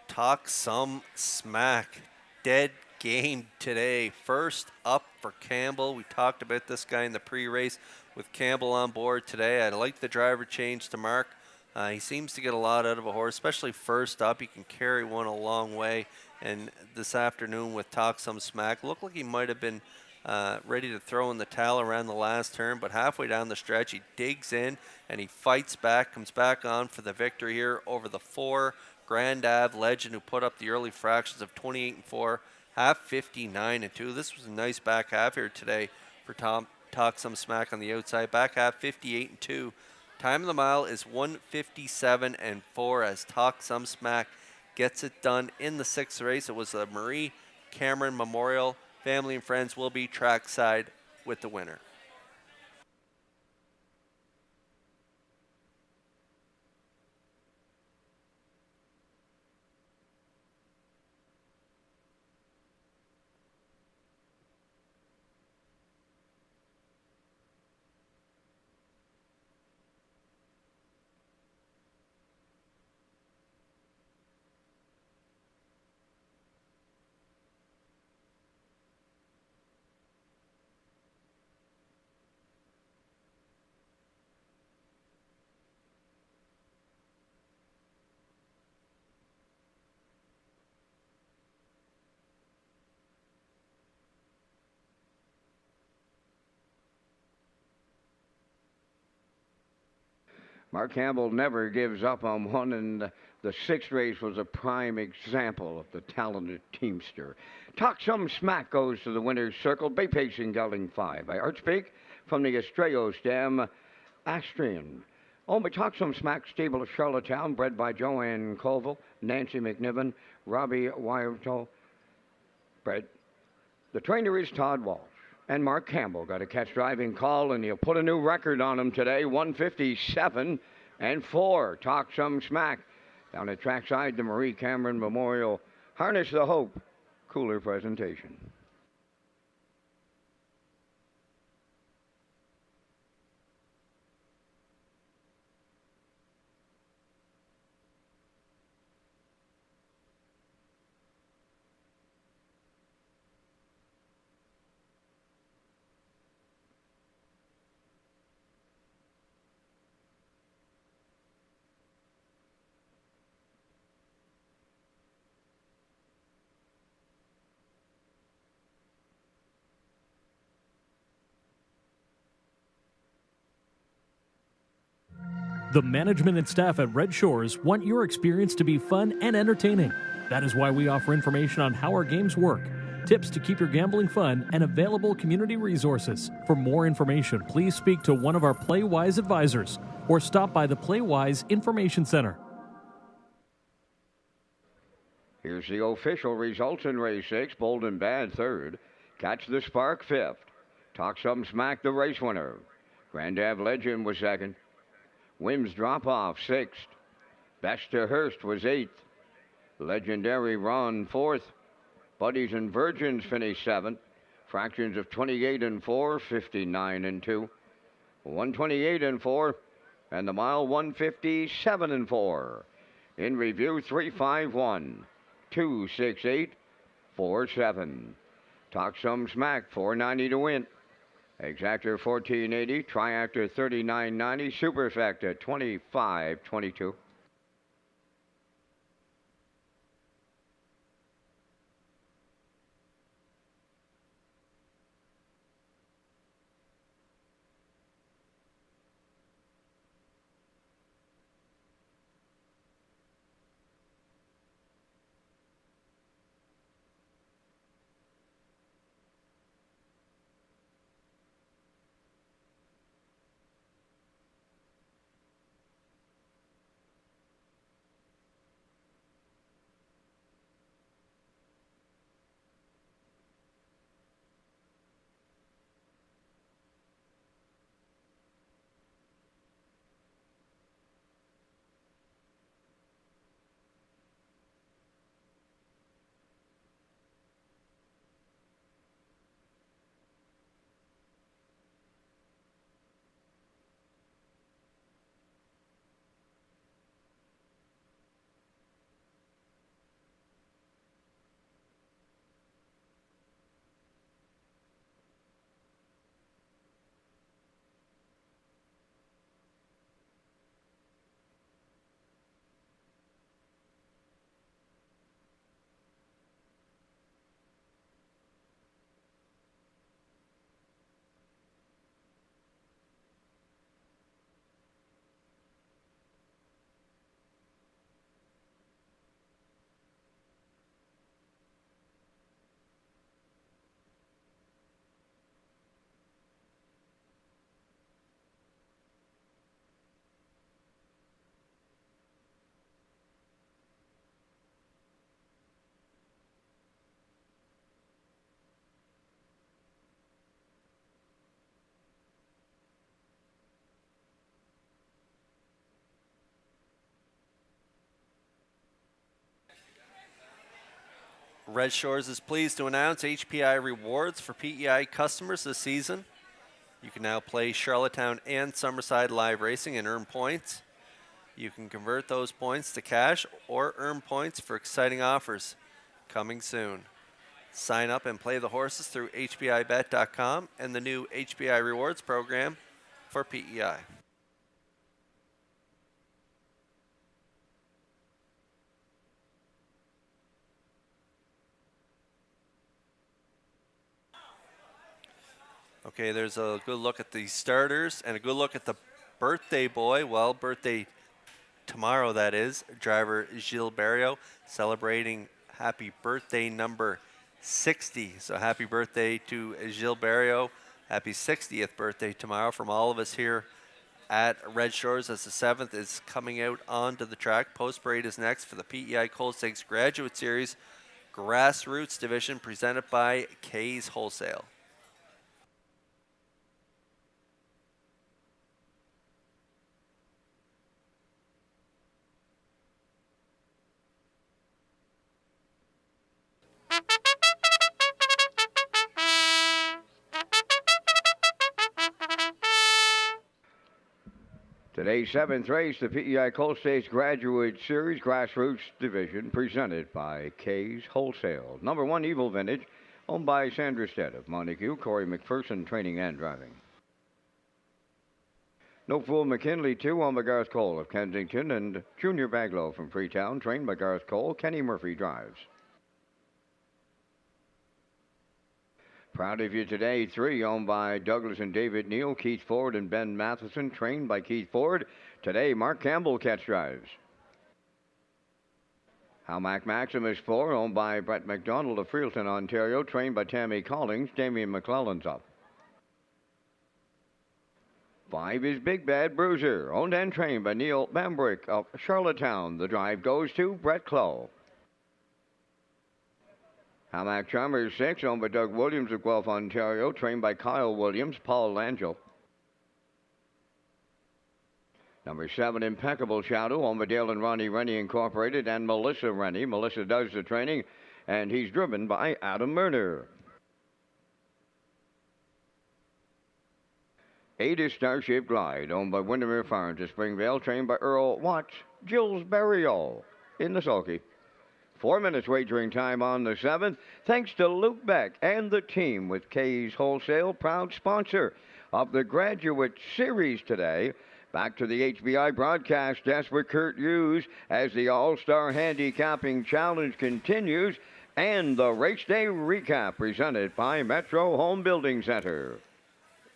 Talk some smack. Dead game today. First up for Campbell. We talked about this guy in the pre-race with Campbell on board today. I like the driver change to Mark. He seems to get a lot out of a horse, especially first up. He can carry one a long way. And this afternoon with Talk Some Smack, looked like he might have been ready to throw in the towel around the last turn, but halfway down the stretch, he digs in and he fights back, comes back on for the victory here over the 4 Grand Ave Legend, who put up the early fractions of 28-4, half 59-2. This was a nice back half here today for Talk Some Smack on the outside. Back half 58-2. Time of the mile is 1:57.4 as Talk Some Smack gets it done in the 6th race. It was the Marie Cameron Memorial. Family and friends will be trackside with the winner. Mark Campbell never gives up on one, and the 6th race was a prime example of the talented teamster. Talk Some Smack goes to the winner's circle. Bay Pacing Gelding 5 by Archbeak from the Estrello stem, Astrian. Owned by Talk Some Smack, stable of Charlottetown, bred by Joanne Colville, Nancy McNiven, Robbie Wyerto, bred. The trainer is Todd Walsh. And Mark Campbell got a catch driving call, and he'll put a new record on him today, 1:57.4. Talk Some Smack. Down at trackside, the Marie Cameron Memorial Harness the Hope cooler presentation. The management and staff at Red Shores want your experience to be fun and entertaining. That is why we offer information on how our games work, tips to keep your gambling fun, and available community resources. For more information, please speak to one of our PlayWise advisors or stop by the PlayWise Information Center. Here's the official results in race 6. Bold and Bad 3rd. Catch the Spark 5th. Talk Some Smack the race winner. Grand Ave Legend was 2nd. Wims Drop Off 6th. Best to Hurst was 8th. Legendary Ron 4th. Buddies and Virgins finished 7th. Fractions of 28-4, 59-2. 128-4. And the mile 1:57.4. In review 351, 268, 47. Talk Some Smack 490 to win. Exactor 1480, Triactor 3990, Superfecta 2522. Red Shores is pleased to announce HPI rewards for PEI customers this season. You can now play Charlottetown and Summerside live racing and earn points. You can convert those points to cash or earn points for exciting offers coming soon. Sign up and play the horses through HPIBet.com and the new HPI rewards program for PEI. Okay, there's a good look at the starters and a good look at the birthday boy. Well, birthday tomorrow, that is. Driver Gilles Barrio celebrating happy birthday number 60. So happy birthday to Gilles Barrio. Happy 60th birthday tomorrow from all of us here at Red Shores as the 7th is coming out onto the track. Post parade is next for the PEI Cold Stakes Graduate Series Grassroots Division presented by K's Wholesale. Today's 7th race, the PEI Cold Stakes Graduate Series Grassroots Division, presented by K's Wholesale. Number 1, Evil Vintage, owned by Sandra Stead of Montague, Corey McPherson, training and driving. No Fool McKinley, 2, owned by Garth Cole of Kensington, and Junior Baglow from Freetown, trained by Garth Cole. Kenny Murphy drives. Proud of You Today, 3, owned by Douglas and David Neal, Keith Ford and Ben Matheson, trained by Keith Ford. Today, Mark Campbell catch drives. How Mac Maximus, 4, owned by Brett McDonald of Freelton, Ontario, trained by Tammy Collings. Damian McClellan's up. 5 is Big Bad Bruiser, owned and trained by Neil Bambrick of Charlottetown. The drive goes to Brett Clough. Hamac Charmers, 6, owned by Doug Williams of Guelph, Ontario, trained by Kyle Williams, Paul Langell. Number 7, Impeccable Shadow, owned by Dale and Ronnie Rennie Incorporated and Melissa Rennie. Melissa does the training, and he's driven by Adam Murner. 8 is Starship Glide, owned by Windermere Farms of Springvale, trained by Earl Watts, Gilles Barrio in the sulky. 4 minutes wagering time on the 7th. Thanks to Luke Beck and the team with K's Wholesale, proud sponsor of the Graduate Series today. Back to the HBI broadcast desk with Kurt Hughes as the All-Star Handicapping Challenge continues and the race day recap presented by Metro Home Building Center.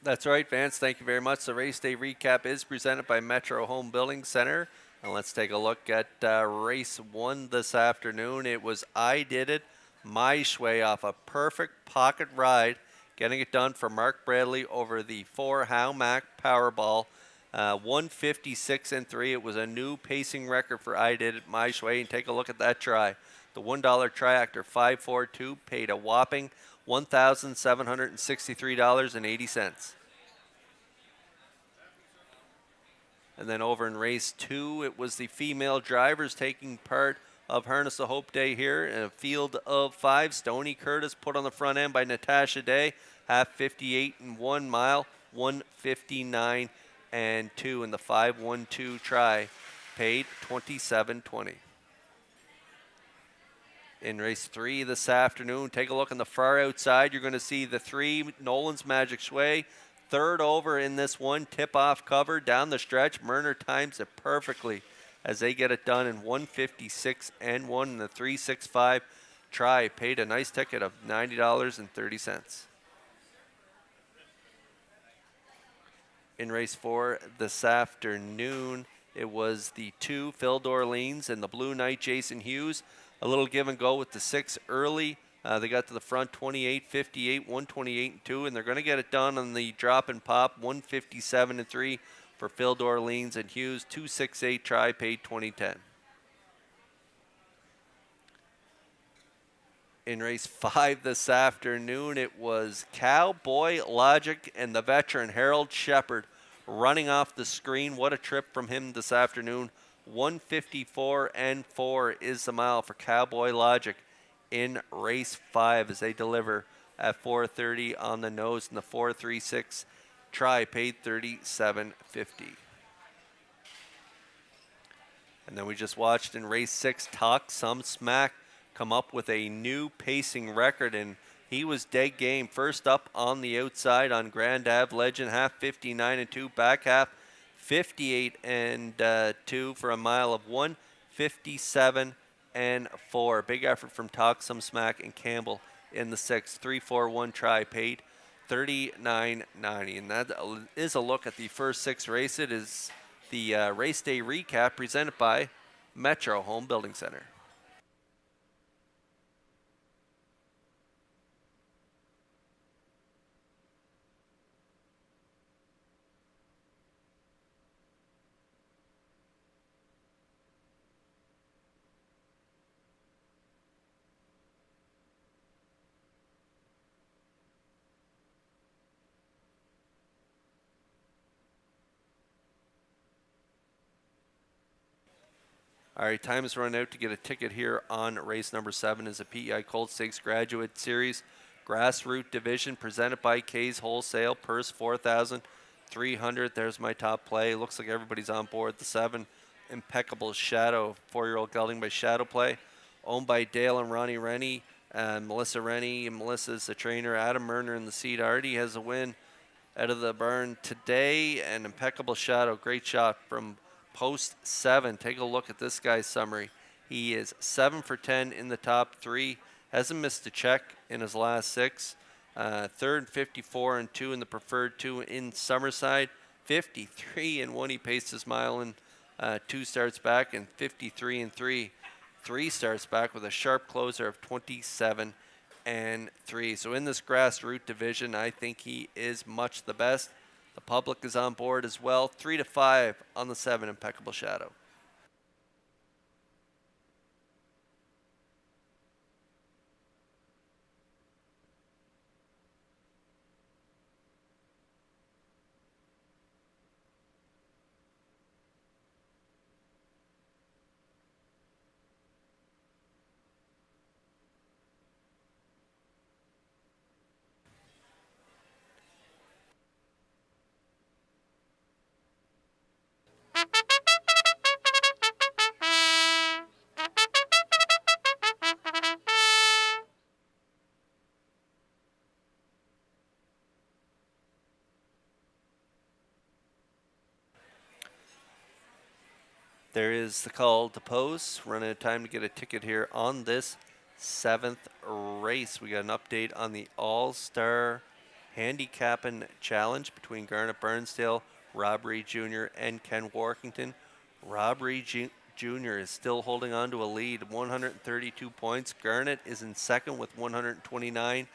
That's right, Vance. Thank you very much. The race day recap is presented by Metro Home Building Center. And let's take a look at race 1 this afternoon. It was I Did It, My Shway off a perfect pocket ride, getting it done for Mark Bradley over the 4 Howmac Powerball. 156-3. It was a new pacing record for I Did It, My Shway. And take a look at that try. The $1 triactor 542 paid a whopping $1,763.80. And then over in race 2, it was the female drivers taking part of Harness of Hope Day here in a field of 5. Stony Curtis put on the front end by Natasha Day, half 58 and 1 mile, 159 and 2 in the 512 try, paid $27.20. In race 3 this afternoon, take a look on the far outside. You're going to see the 3 Nolan's Magic Sway. Third over in this one, tip-off cover down the stretch. Murner times it perfectly as they get it done in 156 and 1 in the 365 try. Paid a nice ticket of $90.30. In race 4 this afternoon, it was the 2 Phil Dorleans and the Blue Knight Jason Hughes. A little give and go with the 6 early. They got to the front 28, 58, 128 and 2, and they're going to get it done on the drop and pop 157 and 3 for Phil Dorleans and Hughes. 268 try, paid $20.10. In race 5 this afternoon, it was Cowboy Logic and the veteran Harold Shepard running off the screen. What a trip from him this afternoon. 154 and 4 is the mile for Cowboy Logic. in race 5 as they deliver at 4:30 on the nose, and the 4.36 try paid $37.50. And then we just watched in race 6, Talk Some Smack come up with a new pacing record, and he was dead game. First up on the outside on Grand Ave Legend, half 59 and 2, back half 58 and 2 for a mile of 1:57 and 4. Big effort from Talk Some Smack and Campbell in the 6th. 3-4-1 try paid $39.90. And that is a look at the first 6 races. It is the race day recap presented by Metro Home Building Center. All right, time is run out to get a ticket here on race number 7 is a PEI Colt Stakes Graduate Series Grassroots Division presented by K's Wholesale. Purse $4,300. There's my top play. Looks like everybody's on board. The 7, Impeccable Shadow, 4-year-old gelding by Shadow Play, owned by Dale and Ronnie Rennie, Melissa Rennie, and Melissa's the trainer. Adam Murner in the seat already has a win out of the barn today. And Impeccable Shadow, great shot from post 7. Take a look at this guy's summary. He is 7 for 10 in the top 3. Hasn't missed a check in his last 6. Third, 54 and 2 in the preferred 2 in Summerside. 53 and 1. He paced his mile in 2 starts back, and 53 and 3. 3 starts back with a sharp closer of 27 and 3. So in this grassroots division, I think he is much the best. The public is on board as well. 3-5 on the 7, Impeccable Shadow. There is the call to pose. Run out of time to get a ticket here on this 7th race. We got an update on the All-Star Handicapping Challenge between Garnet Burnsdale, Rob Reed Jr., and Ken Workington. Rob Reed Jr. is still holding on to a lead, 132 points. Garnet is in second with 129,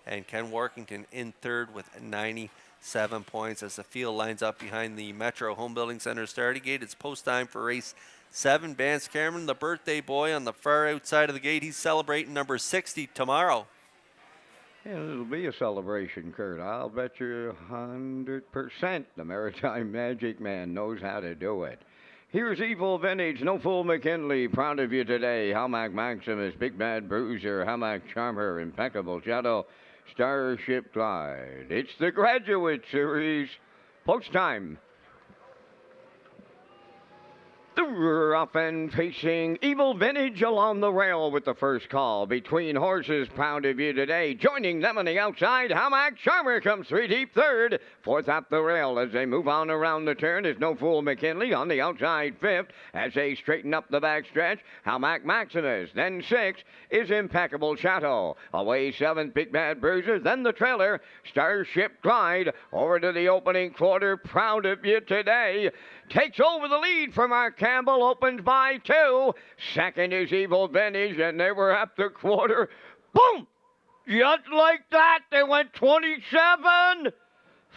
and Ken Workington in third with 97 points as the field lines up behind the Metro Home Building Center starting gate. It's post time for race 7. Vance Cameron, the birthday boy, on the far outside of the gate. He's celebrating number 60 tomorrow. Yeah, it'll be a celebration, Kurt. I'll bet you 100% the Maritime Magic Man knows how to do it. Here's Evil Vintage, No Fool McKinley, proud of you today. Hamac Maximus, Big Bad Bruiser, Hamac Charmer, Impeccable Shadow, Starship Glide. It's the Graduate Series. Post time. The rough and pacing Evil Vintage along the rail with the first call. Between horses, proud of you today. Joining them on the outside, Hamac Charmer comes 3 deep third. 4th up the rail as they move on around the turn is No Fool McKinley on the outside 5th. As they straighten up the backstretch, Hamac Maximus. Then 6th is Impeccable Shadow. Away 7th, Big Bad Bruiser. Then the trailer, Starship Glide. Over to the opening quarter, proud of you today. Takes over the lead from Mark Campbell, opens by 2. Second is Evil Vintage, and they were at the quarter. Boom! Just like that, they went 27,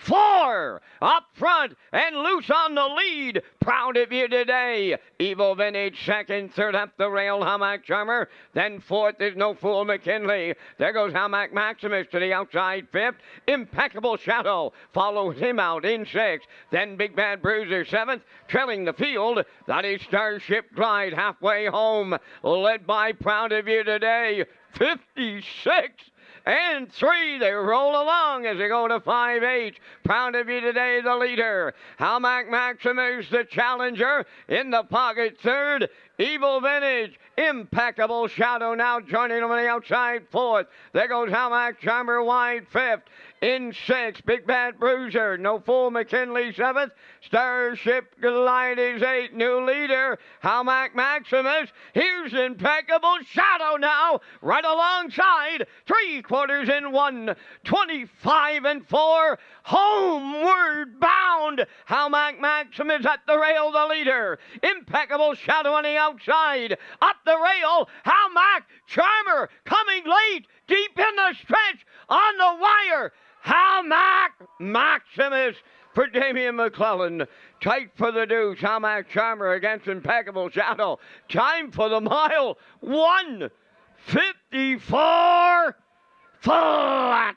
4 up front and loose on the lead. Proud of you today. Evil Vintage second, third up the rail, Hamac Charmer. Then fourth is No Fool McKinley. There goes Hamac Maximus to the outside fifth. Impeccable Shadow follows him out in sixth. Then Big Bad Bruiser seventh, trailing the field. That is Starship Glide halfway home, led by Proud of you today. 56 and 3. They roll along as they go to 5-8. Proud of you today, the leader. Hamac Maximus, the challenger, in the pocket third. Evil Vintage, Impeccable Shadow now joining them on the outside fourth. There goes Hamac Charmer wide fifth. In sixth, Big Bad Bruiser, No Fool McKinley seventh. Starship Glide is eighth. New leader, Hamac Maximus. Here's Impeccable Shadow now, right alongside. 3/4 in 1, 25 and 4. Homeward bound. Hamac Maximus at the rail, the leader. Impeccable Shadow on the outside. Up the rail, Hamac Charmer coming late, deep in the stretch, on the wire. Hamac Maximus for Damian McClellan. Tight for the deuce. Hamac Charmer against Impeccable Shadow. Time for the mile. 1:54 flat.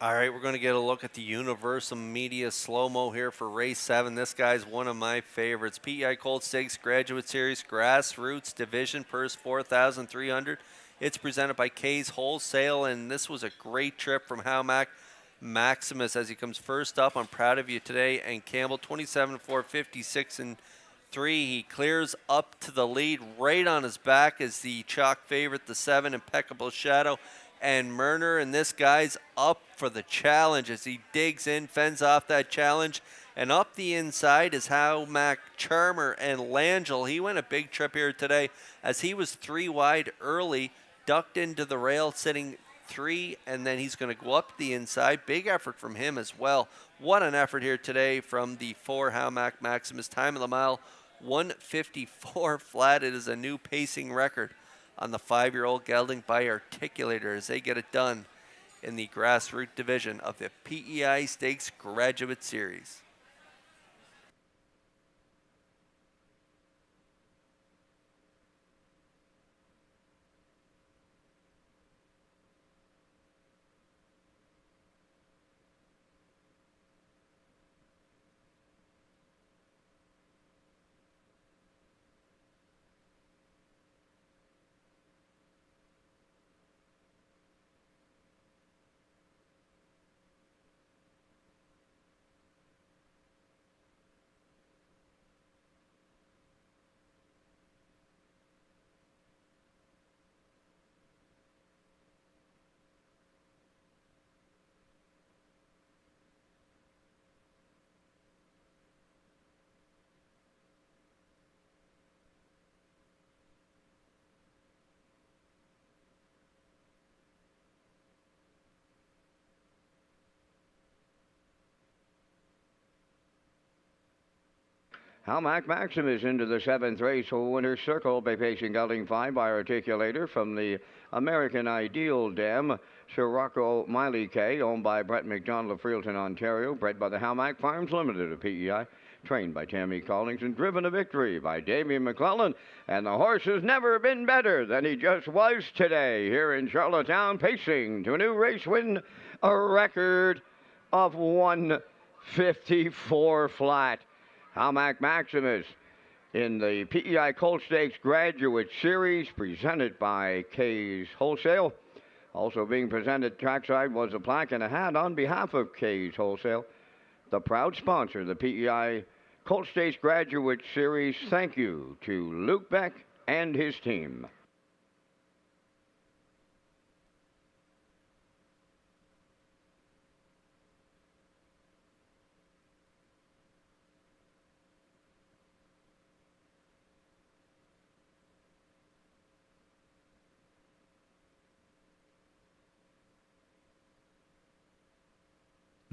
All right, we're going to get a look at the Universal Media slow-mo here for race 7. This guy's one of my favorites. PEI Colt Stakes Graduate Series Grassroots Division, purse $4,300. It's presented by K's Wholesale, and this was a great trip from Hamac Maximus as he comes first up. I'm proud of you today. And Campbell, 27-4, 56 and 3. He clears up to the lead. Right on his back is the chalk favorite, the 7, Impeccable Shadow. And Murner, and this guy's up for the challenge as he digs in, fends off that challenge. And up the inside is Hamac Charmer and Langell. He went a big trip here today as he was 3 wide early, ducked into the rail, sitting 3, and then he's going to go up the inside. Big effort from him as well. What an effort here today from the 4 Hamac Maximus. Time of the mile, 1:54 flat. It is a new pacing record on the 5-year-old gelding by Articulator as they get it done in the grassroots division of the PEI Stakes Graduate Series. Hamac Maximus into the 7th race for winner's circle by pacing gelding 5 by Articulator from the American Ideal Dam. Sirocco Miley K, owned by Brett McDonald of Freelton, Ontario, bred by the Hamac Farms Limited of PEI, trained by Tammy Collings and driven to victory by Damian McClellan. And the horse has never been better than he just was today here in Charlottetown, pacing to a new race win, a record of 1:54 flat. Hamac Maximus in the PEI Colt Stakes Graduate Series presented by K's Wholesale. Also being presented trackside was a plaque and a hat on behalf of K's Wholesale, the proud sponsor of the PEI Colt Stakes Graduate Series. Thank you to Luke Beck and his team.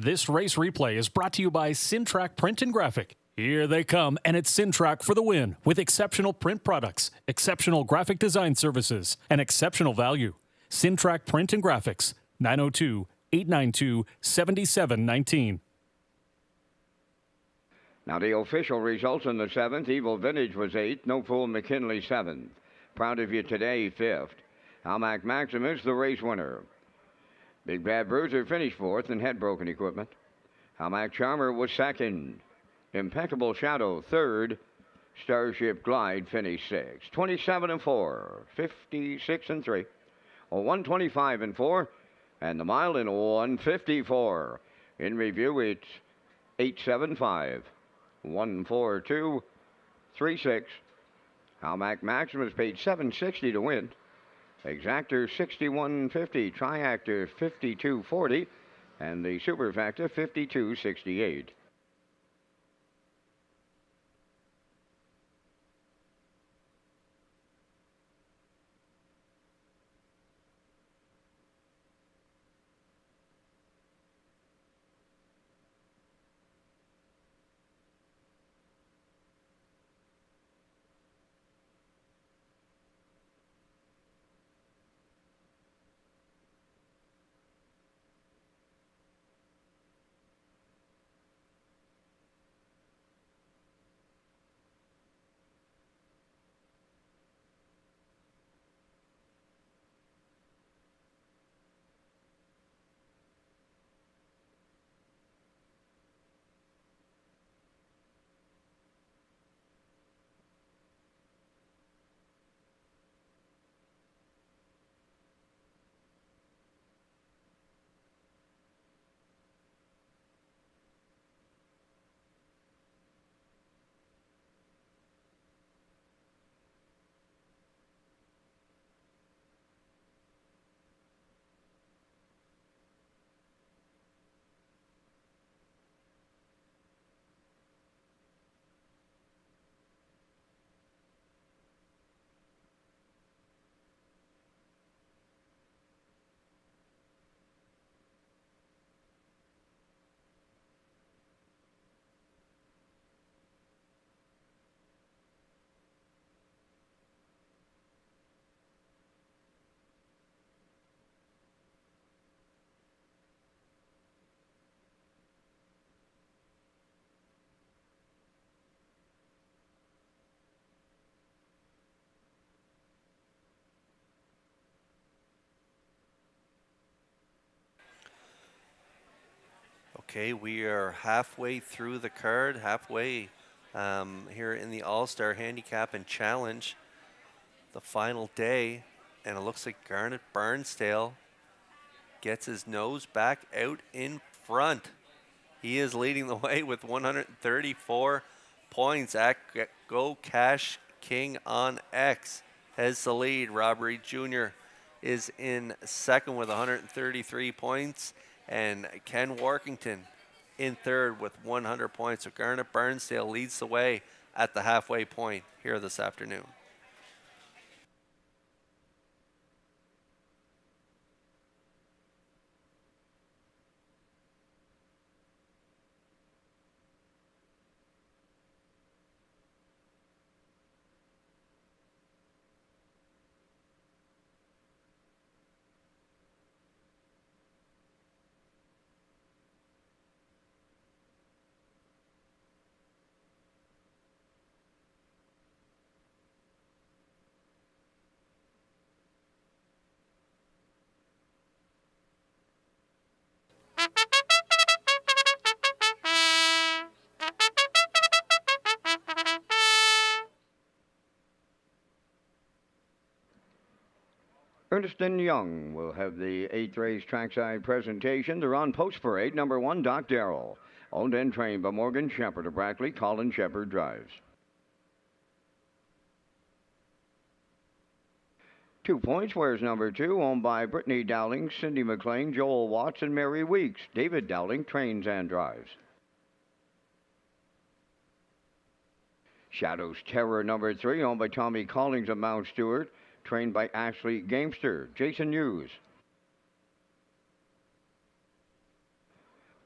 This race replay is brought to you by Syntrack Print and Graphic. Here they come, and it's Syntrack for the win with exceptional print products, exceptional graphic design services, and exceptional value. Syntrack Print and Graphics, 902-892-7719. Now the official results in the 7th. Evil Vintage was 8th. No Fool McKinley 7th. Proud of You Today 5th. Almac Maximus the race winner. Big Bad Bruiser finished 4th in head broken equipment. Almac Charmer was 2nd. Impeccable Shadow 3rd. Starship Glide finished 6th. 27-4, 56-3, 125-4, and the mile in 154. In review, it's 875, 142, 36. Almac Maximus paid $760 to win. Exactor $61.50, Triactor $52.40, and the Superfactor $52.68. Okay, we are halfway through the card, halfway here in the All-Star Handicap and Challenge, the final day, and it looks like Garnet Barnsdale gets his nose back out in front. He is leading the way with 134 points at Go Cash King on X. Has the lead. Robbery Jr. is in second with 133 points. And Ken Workington in third with 100 points. So Garnet Barnsdale leads the way at the halfway point here this afternoon. Ernest & Young will have the 8th race trackside presentation. They're on Post Parade, number 1, Doc Darrell. Owned and trained by Morgan Shepherd of Brackley. Colin Shepherd drives. 2 points, where's number 2, owned by Brittany Dowling, Cindy McLean, Joel Watts, and Mary Weeks. David Dowling trains and drives. Shadow's Terror, number 3, owned by Tommy Collins of Mount Stewart, trained by Ashley Gamester. Jason Hughes.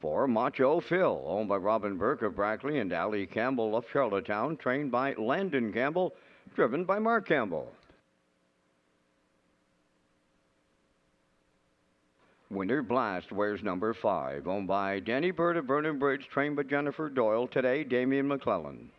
For Macho Phil, owned by Robin Burke of Brackley and Allie Campbell of Charlottetown, trained by Landon Campbell, driven by Mark Campbell. Winter Blast wears number 5, owned by Danny Bird of Vernon Bridge, trained by Jennifer Doyle. Today, Damian McClellan.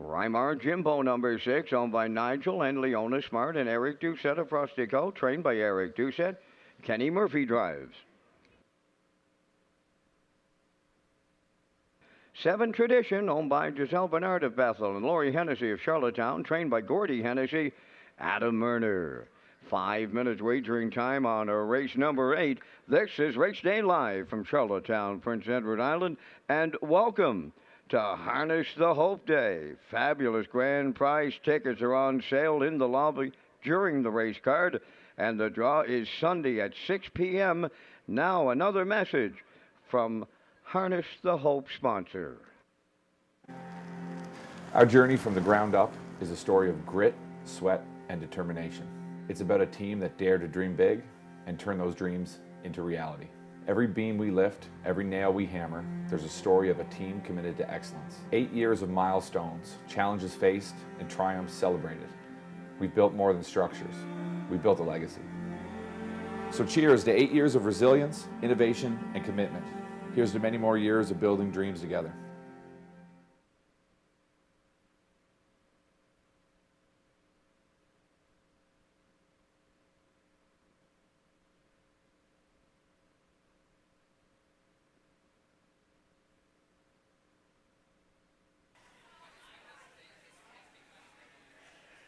Rymar Jimbo number 6, owned by Nigel and Leona Smart and Eric Doucette of Rustico, trained by Eric Doucette. Kenny Murphy drives. 7 Tradition, owned by Giselle Bernard of Bethel and Lori Hennessy of Charlottetown, trained by Gordy Hennessy. Adam Murner. 5 minutes wagering time on race number 8. This is Race Day Live from Charlottetown, Prince Edward Island, and welcome to Harness the Hope Day. Fabulous grand prize tickets are on sale in the lobby during the race card, and the draw is Sunday at 6 p.m. Now another message from Harness the Hope sponsor. Our journey from the ground up is a story of grit, sweat, and determination. It's about a team that dare to dream big and turn those dreams into reality. Every beam we lift, every nail we hammer, there's a story of a team committed to excellence. 8 years of milestones, challenges faced, and triumphs celebrated. We've built more than structures. We've built a legacy. So cheers to 8 years of resilience, innovation, and commitment. Here's to many more years of building dreams together.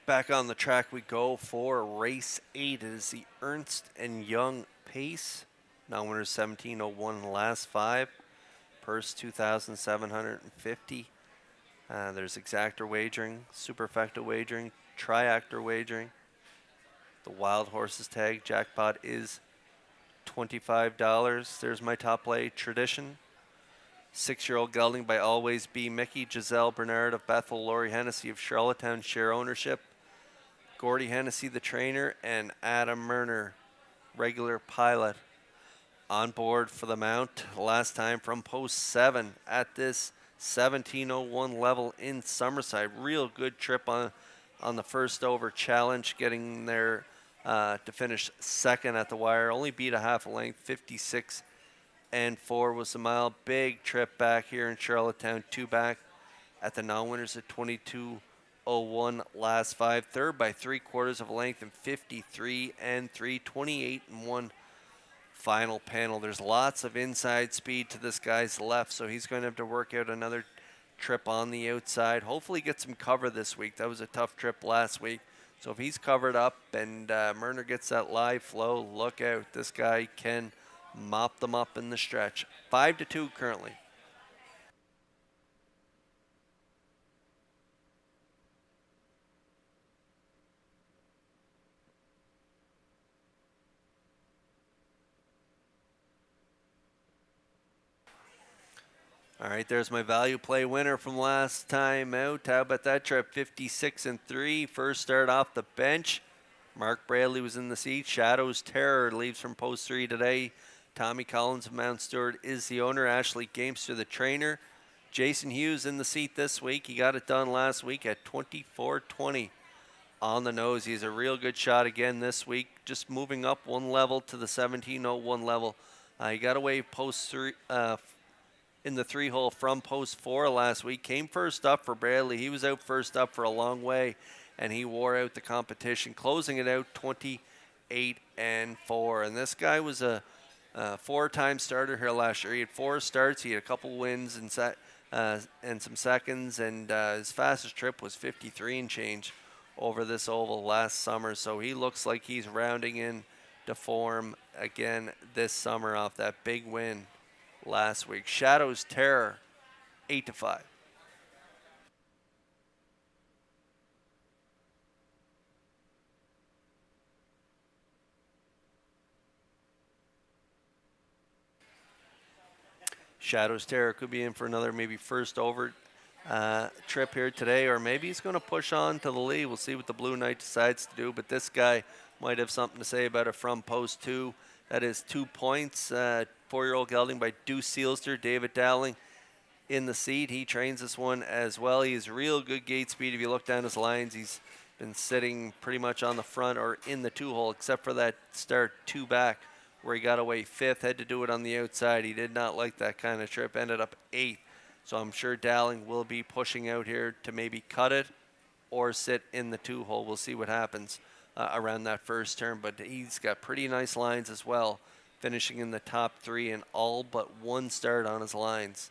Back on the track we go for race 8. It is the Ernst and Young Pace. Now winners 17:01 in the last 5. Purse 2,750. There's exactor wagering, superfecta wagering, triactor wagering. The wild horses tag jackpot is $25. There's my top play, Tradition. 6-year-old gelding by Always Be Mickey. Giselle Bernard of Bethel, Lori Hennessy of Charlottetown share ownership. Gordy Hennessy, the trainer, and Adam Murner, regular pilot, on board for the mount. Last time from post 7 at this 17:01 level in Summerside. Real good trip on the first over challenge, getting there to finish second at the wire. Only beat a half a length, 56-4 was the mile. Big trip back here in Charlottetown, 2 back at the non-winners at 22:01 last 5. Third by 3/4 of a length and 53-3, 28-1 final panel. There's lots of inside speed to this guy's left, so he's going to have to work out another trip on the outside. Hopefully get some cover this week. That was a tough trip last week. So if he's covered up and Murner gets that live flow, look out. This guy can mop them up in the stretch. 5-2 currently. All right, there's my value play winner from last time out. How about that trip? 56-3. First start off the bench. Mark Bradley was in the seat. Shadows Terror leaves from post 3 today. Tommy Collins of Mount Stewart is the owner. Ashley Gamester, the trainer. Jason Hughes in the seat this week. He got it done last week at 24-20 on the nose. He's a real good shot again this week. Just moving up 1 level to the 17:01 level. He got away post 3 in the 3-hole from post 4 last week. Came first up for Bradley. He was out first up for a long way, and he wore out the competition, closing it out 28-4. And this guy was a 4-time starter here last year. He had 4 starts. He had a couple wins and some seconds, and his fastest trip was 53 and change over this oval last summer. So he looks like he's rounding in to form again this summer off that big win last week. Shadows Terror, 8-5. Shadows Terror could be in for another maybe first over trip here today, or maybe he's going to push on to the lead. We'll see what the Blue Knight decides to do, but this guy might have something to say about it from post 2. That is 2 points. 4-year-old gelding by Deuce Sealster. David Dowling in the seat. He trains this one as well. He has real good gate speed. If you look down his lines, he's been sitting pretty much on the front or in the 2-hole, except for that start 2 back where he got away 5th. Had to do it on the outside. He did not like that kind of trip. Ended up 8th. So I'm sure Dowling will be pushing out here to maybe cut it or sit in the 2-hole. We'll see what happens around that first turn. But he's got pretty nice lines as well, finishing in the top 3 in all but 1 start on his lines.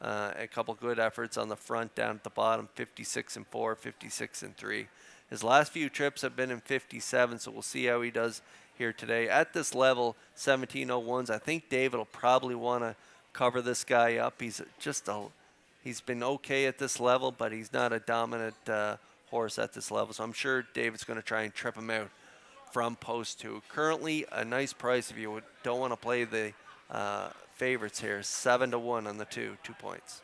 A couple good efforts on the front, down at the bottom, 56 and 4, 56 and 3. His last few trips have been in 57, so we'll see how he does here today. At this level, 1701s, I think David will probably want to cover this guy up. He's been okay at this level, but he's not a dominant horse at this level. So I'm sure David's going to try and trip him out from post 2. Currently, a nice price if you don't want to play the favorites here. 7-1 on the 2 points.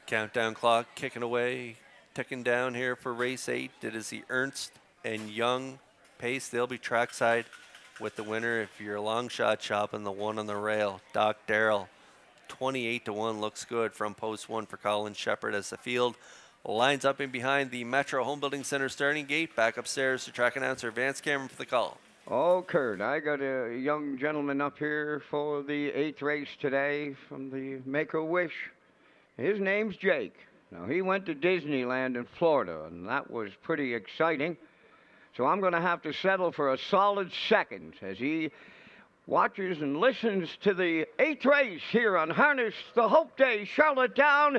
Countdown clock kicking away, ticking down here for race 8. It is the Ernst and Young pace. They'll be trackside with the winner. If you're a long shot shopping, the one on the rail, Doc Darrell, 28-1 looks good from post 1 for Colin Shepard as the field lines up in behind the Metro Home Building Center starting gate. Back upstairs to track announcer Vance Cameron for the call. Oh, Kurt, I got a young gentleman up here for the 8th race today from the Make-A-Wish. His name's Jake. Now, he went to Disneyland in Florida, and that was pretty exciting. So I'm going to have to settle for a solid second as he watches and listens to the 8th race here on Harness the Hope Day, Charlottetown.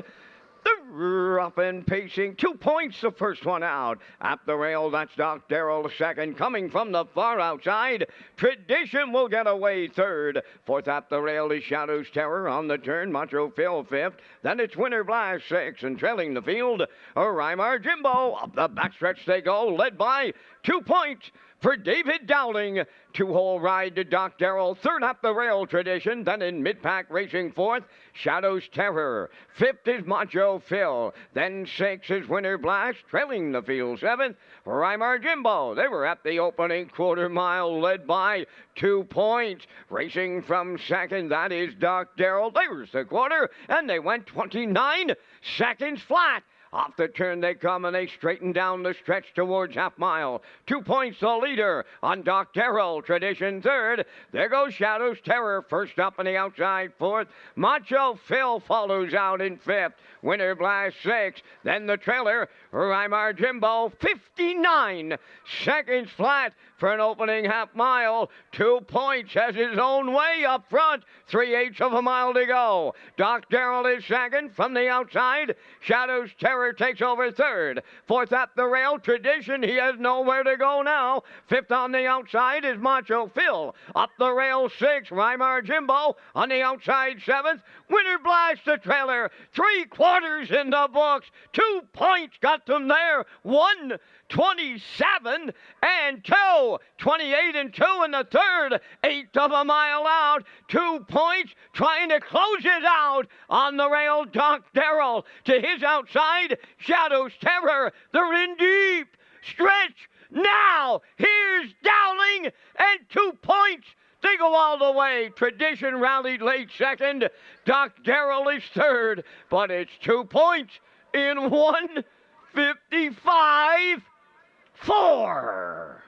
They're up and pacing. 2 points, the first one out. At the rail, that's Doc Darrell, second. Coming from the far outside, Tradition will get away third. Fourth at the rail is Shadow's Terror. On the turn, Macho Phil fifth. Then it's Winter Blast sixth. And trailing the field, Rymar Jimbo. Up the backstretch they go, led by 2 points for David Dowling. 2-hole ride to Doc Darrell. Third up the rail, Tradition. Then in mid-pack racing fourth, Shadow's Terror. Fifth is Macho Phil. Then sixth is Winter Blast. Trailing the field seventh, Rymar Jimbo. They were at the opening quarter mile, led by 2 points. Racing from second, that is Doc Darrell. There's the quarter, and they went 29 seconds flat. Off the turn they come, and they straighten down the stretch towards half mile. 2 points the leader on Doc Darrell. Tradition third. There goes Shadow's Terror first up on the outside fourth. Macho Phil follows out in fifth. Winter Blast sixth. Then the trailer, Rymar Jimbo, 59 seconds flat for an opening half mile. 2 points, has his own way up front. 3/8 of a mile to go. Doc Darrell is second from the outside. Shadow's Terror takes over third. Fourth at the rail, Tradition. He has nowhere to go now. Fifth on the outside is Macho Phil. Up the rail, sixth, Rymar Jimbo. On the outside, seventh, Winter Blast the trailer. 3/4 in the books. 2 points got them there. 1:27 and 2. 28 and 2 in the third. 1/8 of a mile out. 2 points trying to close it out. On the rail, Doc Darrell. To his outside, Shadow's Terror. They're in deep stretch now. Here's Dowling and 2 points. They go all the way. Tradition rallied late second. Doc Darrell is third. But it's 2 points in 1:55.4.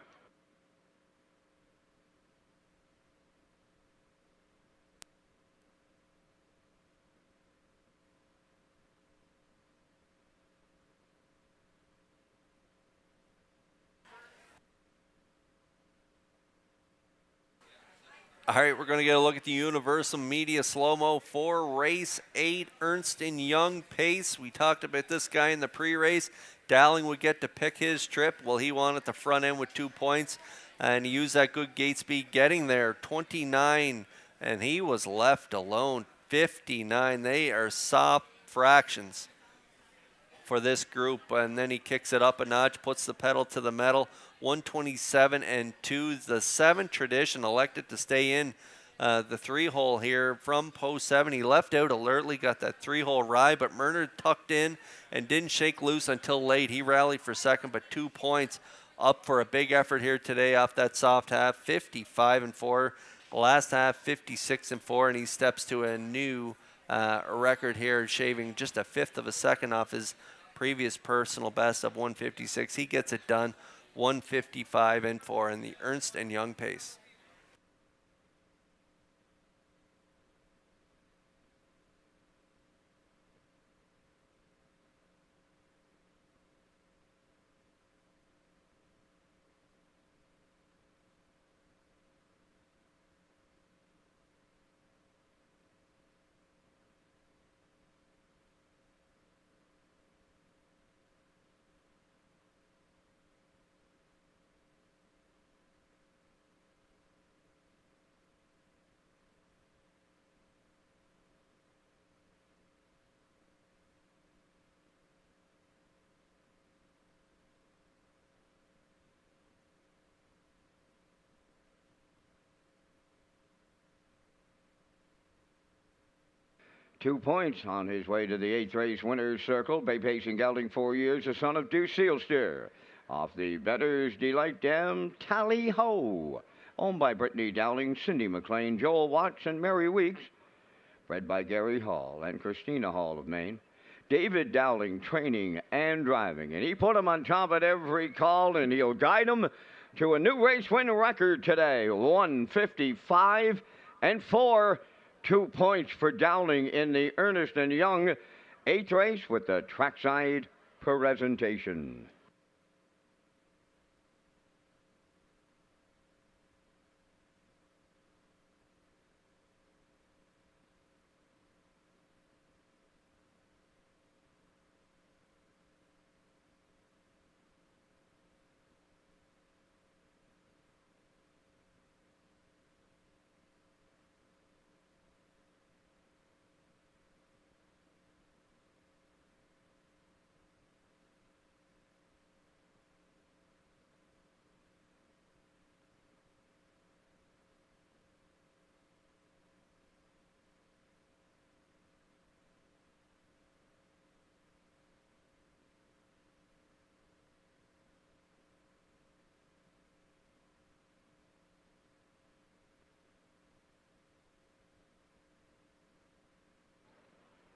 All right, we're going to get a look at the Universal Media slow-mo for race 8, Ernst & Young pace. We talked about this guy in the pre-race. Dowling would get to pick his trip. Well, he won at the front end with 2 points, and he used that good gate speed getting there. 29, and he was left alone. 59. They are soft fractions for this group, and then he kicks it up a notch, puts the pedal to the metal. 127 and 2. The 7 tradition elected to stay in the 3-hole here from post 7. He left out alertly, got that 3-hole ride, but Murner tucked in and didn't shake loose until late. He rallied for second, but 2 points up for a big effort here today off that soft half. 55 and 4. Last half 56 and 4, and he steps to a new record here, shaving just a fifth of a second off his previous personal best of 156. He gets it done. 155 and 4 in the Ernst & Young pace. Two points on his way to the 8th race winner's circle. Bay Pacing gelding, 4 years, the son of Deuce Sealster. Off the Bettor's Delight Dam, Tally Ho. Owned by Brittany Dowling, Cindy McLean, Joel Watts, and Mary Weeks. Bred by Gary Hall and Christina Hall of Maine. David Dowling training and driving. And he put him on top at every call, and he'll guide him to a new race win record today. 155 and 4. 2 points for Dowling in the Ernst & Young 8th race with the trackside presentation.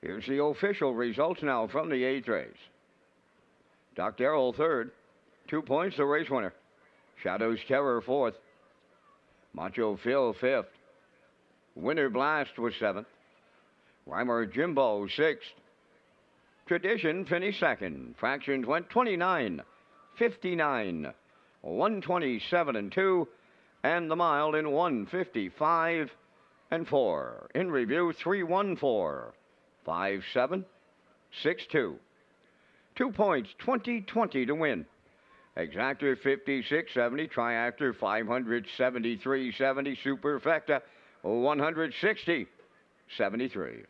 Here's the official results now from the 8th race. Doc Darrell, 3rd. 2 points, the race winner. Shadow's Terror, 4th. Macho Phil, 5th. Winter Blast was 7th. Reimer Jimbo, 6th. Tradition finished 2nd. Fractions went 29, 59, 127 and 2, and the mile in 155 and 4. In review, 314. 5-7, 6-2. 2 points, 20-20 to win. Exactor 56.70, Triactor 573.70, Superfecta 160.73.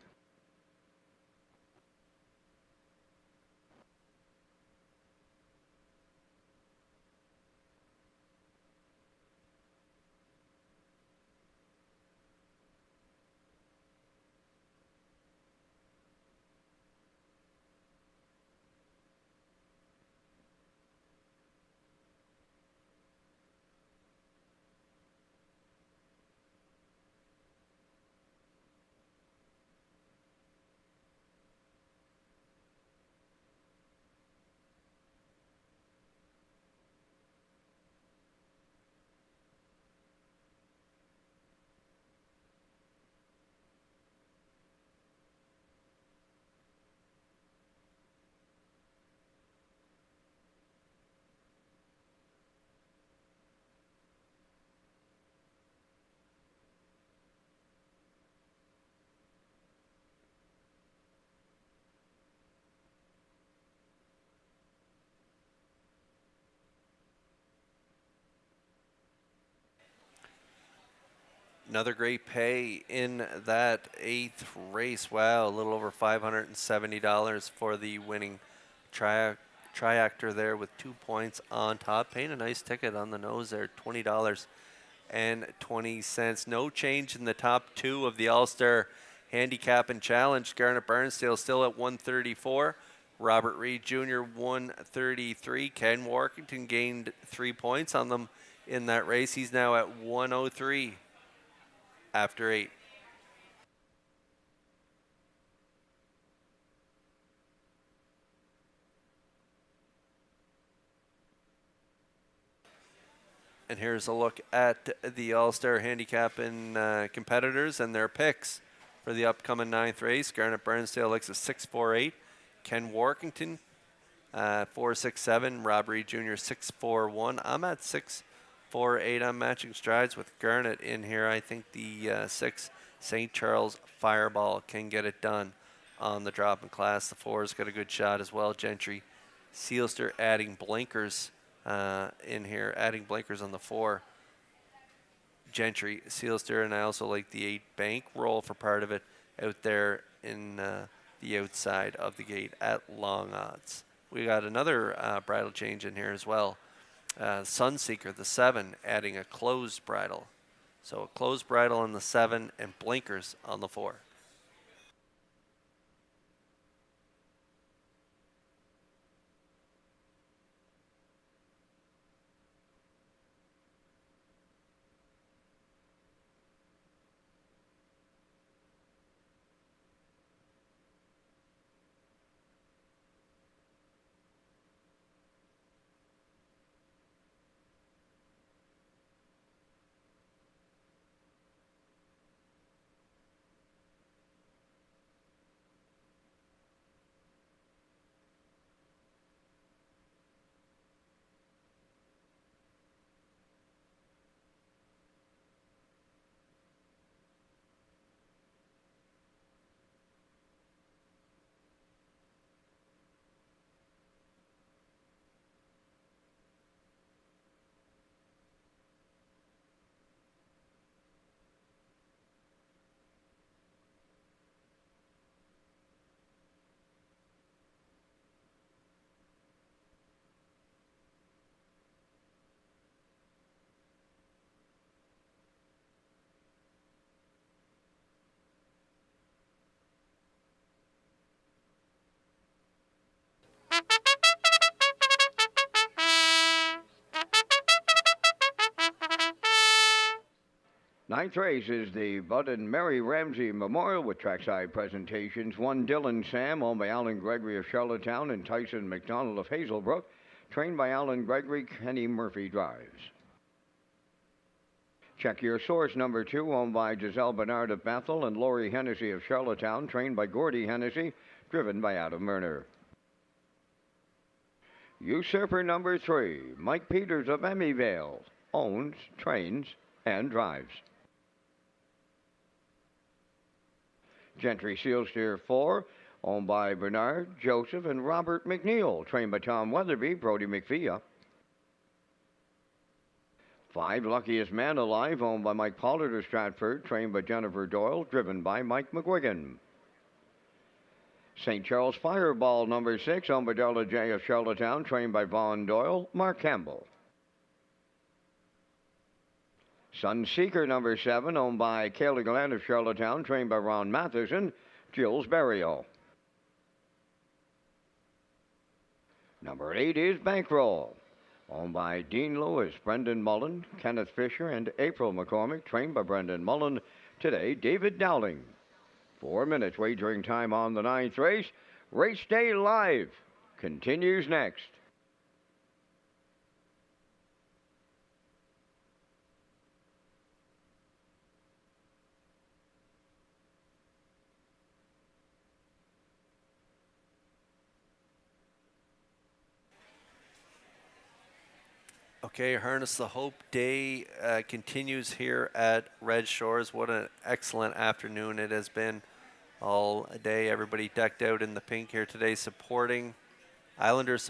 Another great pay in that 8th race. Wow, a little over $570 for the winning triactor there with 2 points on top. Paying a nice ticket on the nose there, $20.20. No change in the top 2 of the All-Star Handicap and Challenge. Garnet Barnsdale still at 134. Robert Reed Jr. 133. Ken Warkington gained 3 points on them in that race. He's now at 103 after 8. And here's a look at the All-Star Handicap and competitors and their picks for the upcoming 9th race. Garnet Barnsdale likes a 6.48. Ken Warkington 4.67. Rob Reed Jr. 6.41. I'm at 6.48. I'm matching strides with Garnet in here. I think the 6 St. Charles Fireball can get it done on the drop in class. The 4's got a good shot as well. Gentry Sealster adding blinkers in here, adding blinkers on the 4. Gentry Sealster, and I also like the 8 bank roll for part of it out there in the outside of the gate at long odds. We got another bridle change in here as well. Sunseeker, the 7, adding a closed bridle. So a closed bridle on the 7 and blinkers on the 4. Ninth race is the Bud and Mary Ramsey Memorial with trackside presentations. 1 Dylan Sam, owned by Alan Gregory of Charlottetown, and Tyson McDonald of Hazelbrook, trained by Alan Gregory. Kenny Murphy drives. Check Your Source, number 2, owned by Giselle Bernard of Bethel and Lori Hennessy of Charlottetown, trained by Gordy Hennessy, driven by Adam Murner. Usurper, number 3, Mike Peters of Emmyvale, owns, trains, and drives. Gentry Sealsteer 4, owned by Bernard, Joseph, and Robert McNeil, trained by Tom Weatherby, Brody McPhia. 5 Luckiest Man Alive, owned by Mike Pollard of Stratford, trained by Jennifer Doyle, driven by Mike McGuigan. St. Charles Fireball, number 6, owned by Darla J. of Charlottetown, trained by Vaughn Doyle, Mark Campbell. Sunseeker, number 7, owned by Kayla Glenn of Charlottetown, trained by Ron Matheson, Jules Berrio. Number 8 is Bankroll, owned by Dean Lewis, Brendan Mullen, Kenneth Fisher, and April McCormick, trained by Brendan Mullen. Today, David Dowling. 4 minutes wagering time on the 9th race. Race Day Live continues next. Okay, Harness the Hope Day continues here at Red Shores. What an excellent afternoon it has been all day. Everybody decked out in the pink here today, supporting Islanders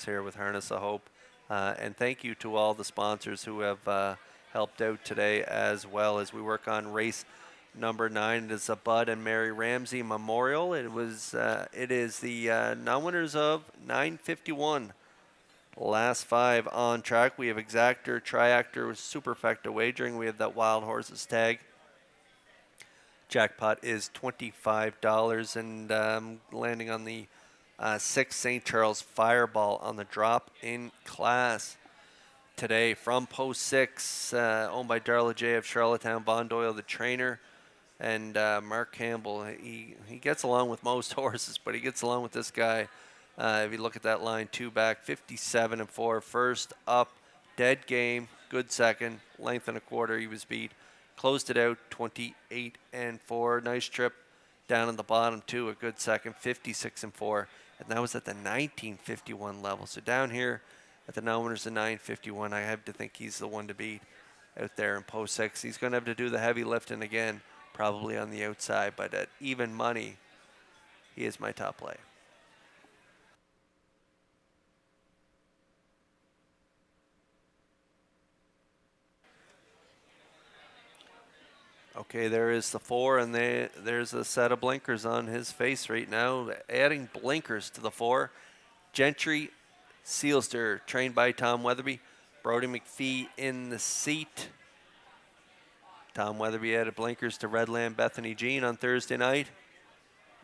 here with Harness the Hope. And thank you to all the sponsors who have helped out today as well as we work on race number 9. It is a Bud and Mary Ramsey Memorial. It is the non-winners of 951. Last 5 on track. We have Exactor, Triactor, Superfecta wagering. We have that Wild Horses tag. Jackpot is $25 and landing on the 6 St. Charles Fireball on the drop in class. Today from post 6, owned by Darla J of Charlottetown, Von Doyle, the trainer, and Mark Campbell. He gets along with most horses, but he gets along with this guy. If you look at that line, 2 back, 57-4. First up, dead game, good second, length and a quarter. He was beat. Closed it out, 28-4. Nice trip down in the bottom too. A good second, 56-4, and that was at the 1951 level. So down here at the non-winners of 951, I have to think he's the one to beat out there in post 6. He's going to have to do the heavy lifting again, probably on the outside, but at even money, he is my top play. Okay, there is the 4, and there's a set of blinkers on his face right now. Adding blinkers to the 4. Gentry Sealster, trained by Tom Weatherby. Brody McPhee in the seat. Tom Weatherby added blinkers to Redland Bethany Jean on Thursday night,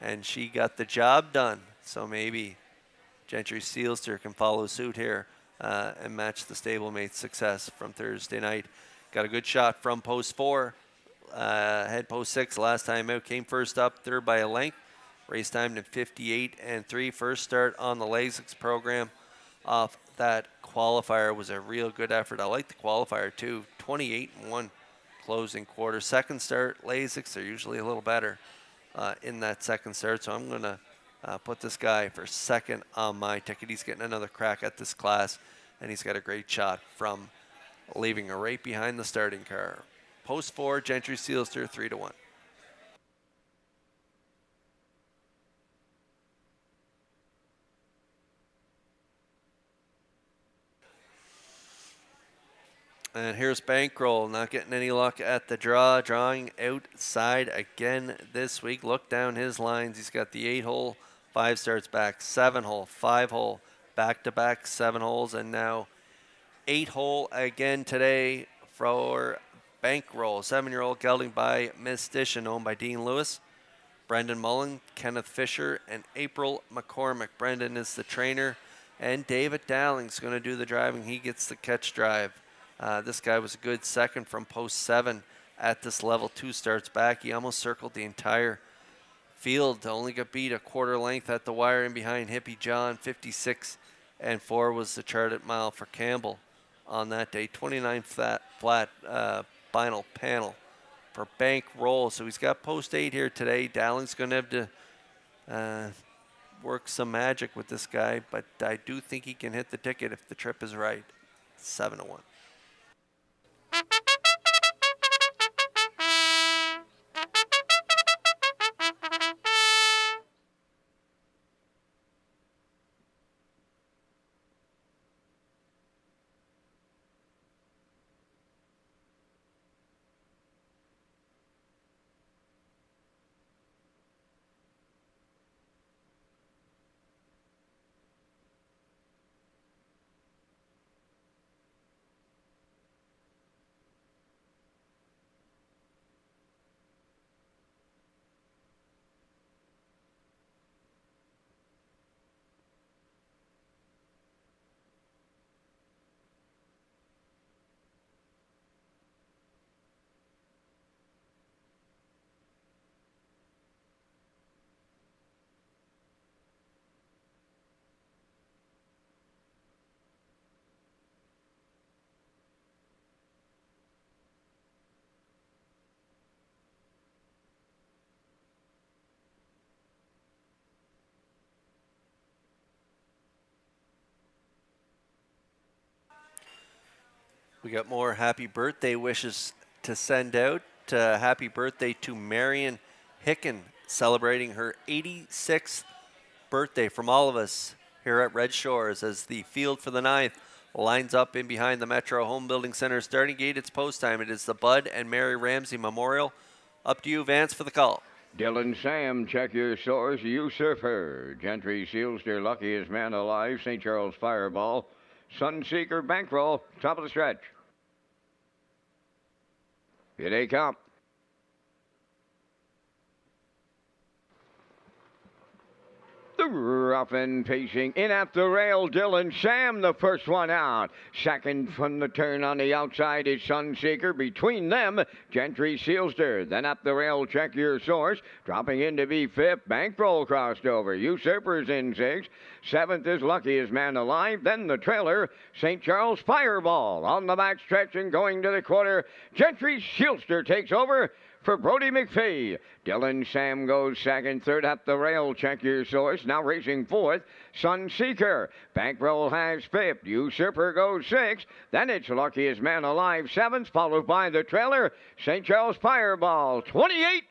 and she got the job done. So maybe Gentry Sealster can follow suit here and match the stablemate's success from Thursday night. Got a good shot from post 4. Head post 6 last time out, came first up, third by a length. Race time to 58-3. First start on the Lasix program off that qualifier was a real good effort. I like the qualifier too. 28-1 closing quarter. Second start, Lasix, they're usually a little better in that second start. So I'm going to put this guy for second on my ticket. He's getting another crack at this class, and he's got a great shot from leaving her right behind the starting car. Post 4, Gentry Sealster, 3-1. And here's Bankroll, not getting any luck at the draw, drawing outside again this week. Look down his lines. He's got the 8-hole, 5 starts back, 7-hole, 5-hole, back-to-back 7 holes, and now 8-hole again today for Bankroll. 7-year-old gelding by Miss Dishin, owned by Dean Lewis. Brendan Mullen, Kenneth Fisher, and April McCormick. Brendan is the trainer, and David Dowling's going to do the driving. He gets the catch drive. This guy was a good second from post 7 at this level. 2 starts back. He almost circled the entire field. Only got beat a quarter length at the wire in behind Hippie John. 56-4 was the charted mile for Campbell on that day. 29 flat final panel for Bankroll. So he's got post 8 here today. Dowling's going to have to work some magic with this guy, but I do think he can hit the ticket if the trip is right. 7-1. We got more happy birthday wishes to send out. Happy birthday to Marion Hicken, celebrating her 86th birthday from all of us here at Red Shores as the field for the 9th lines up in behind the Metro Home Building Center starting gate. It's post time. It is the Bud and Mary Ramsey Memorial. Up to you, Vance, for the call. Dylan Sam, check your source. Usurper. Gentry Sealster, luckiest man alive. St. Charles Fireball. Sunseeker Bankroll. Top of the stretch. Here they come. The rough and pacing in at the rail. Dylan Sam, the first one out. Second from the turn on the outside is Sunseeker. Between them, Gentry Sealster. Then up the rail, check your source. Dropping in to be fifth. Bankroll crossed over. Usurper's in sixth. Seventh is Luckiest Man Alive. Then the trailer, St. Charles Fireball. On the back stretch and going to the quarter, Gentry Sealster takes over for Brody McPhee. Dylan Sam goes second, third up the rail. Check your source. Now racing fourth, Sunseeker. Bankroll has fifth. Usurper goes sixth. Then it's Luckiest Man Alive seventh, followed by the trailer, St. Charles Fireball. 28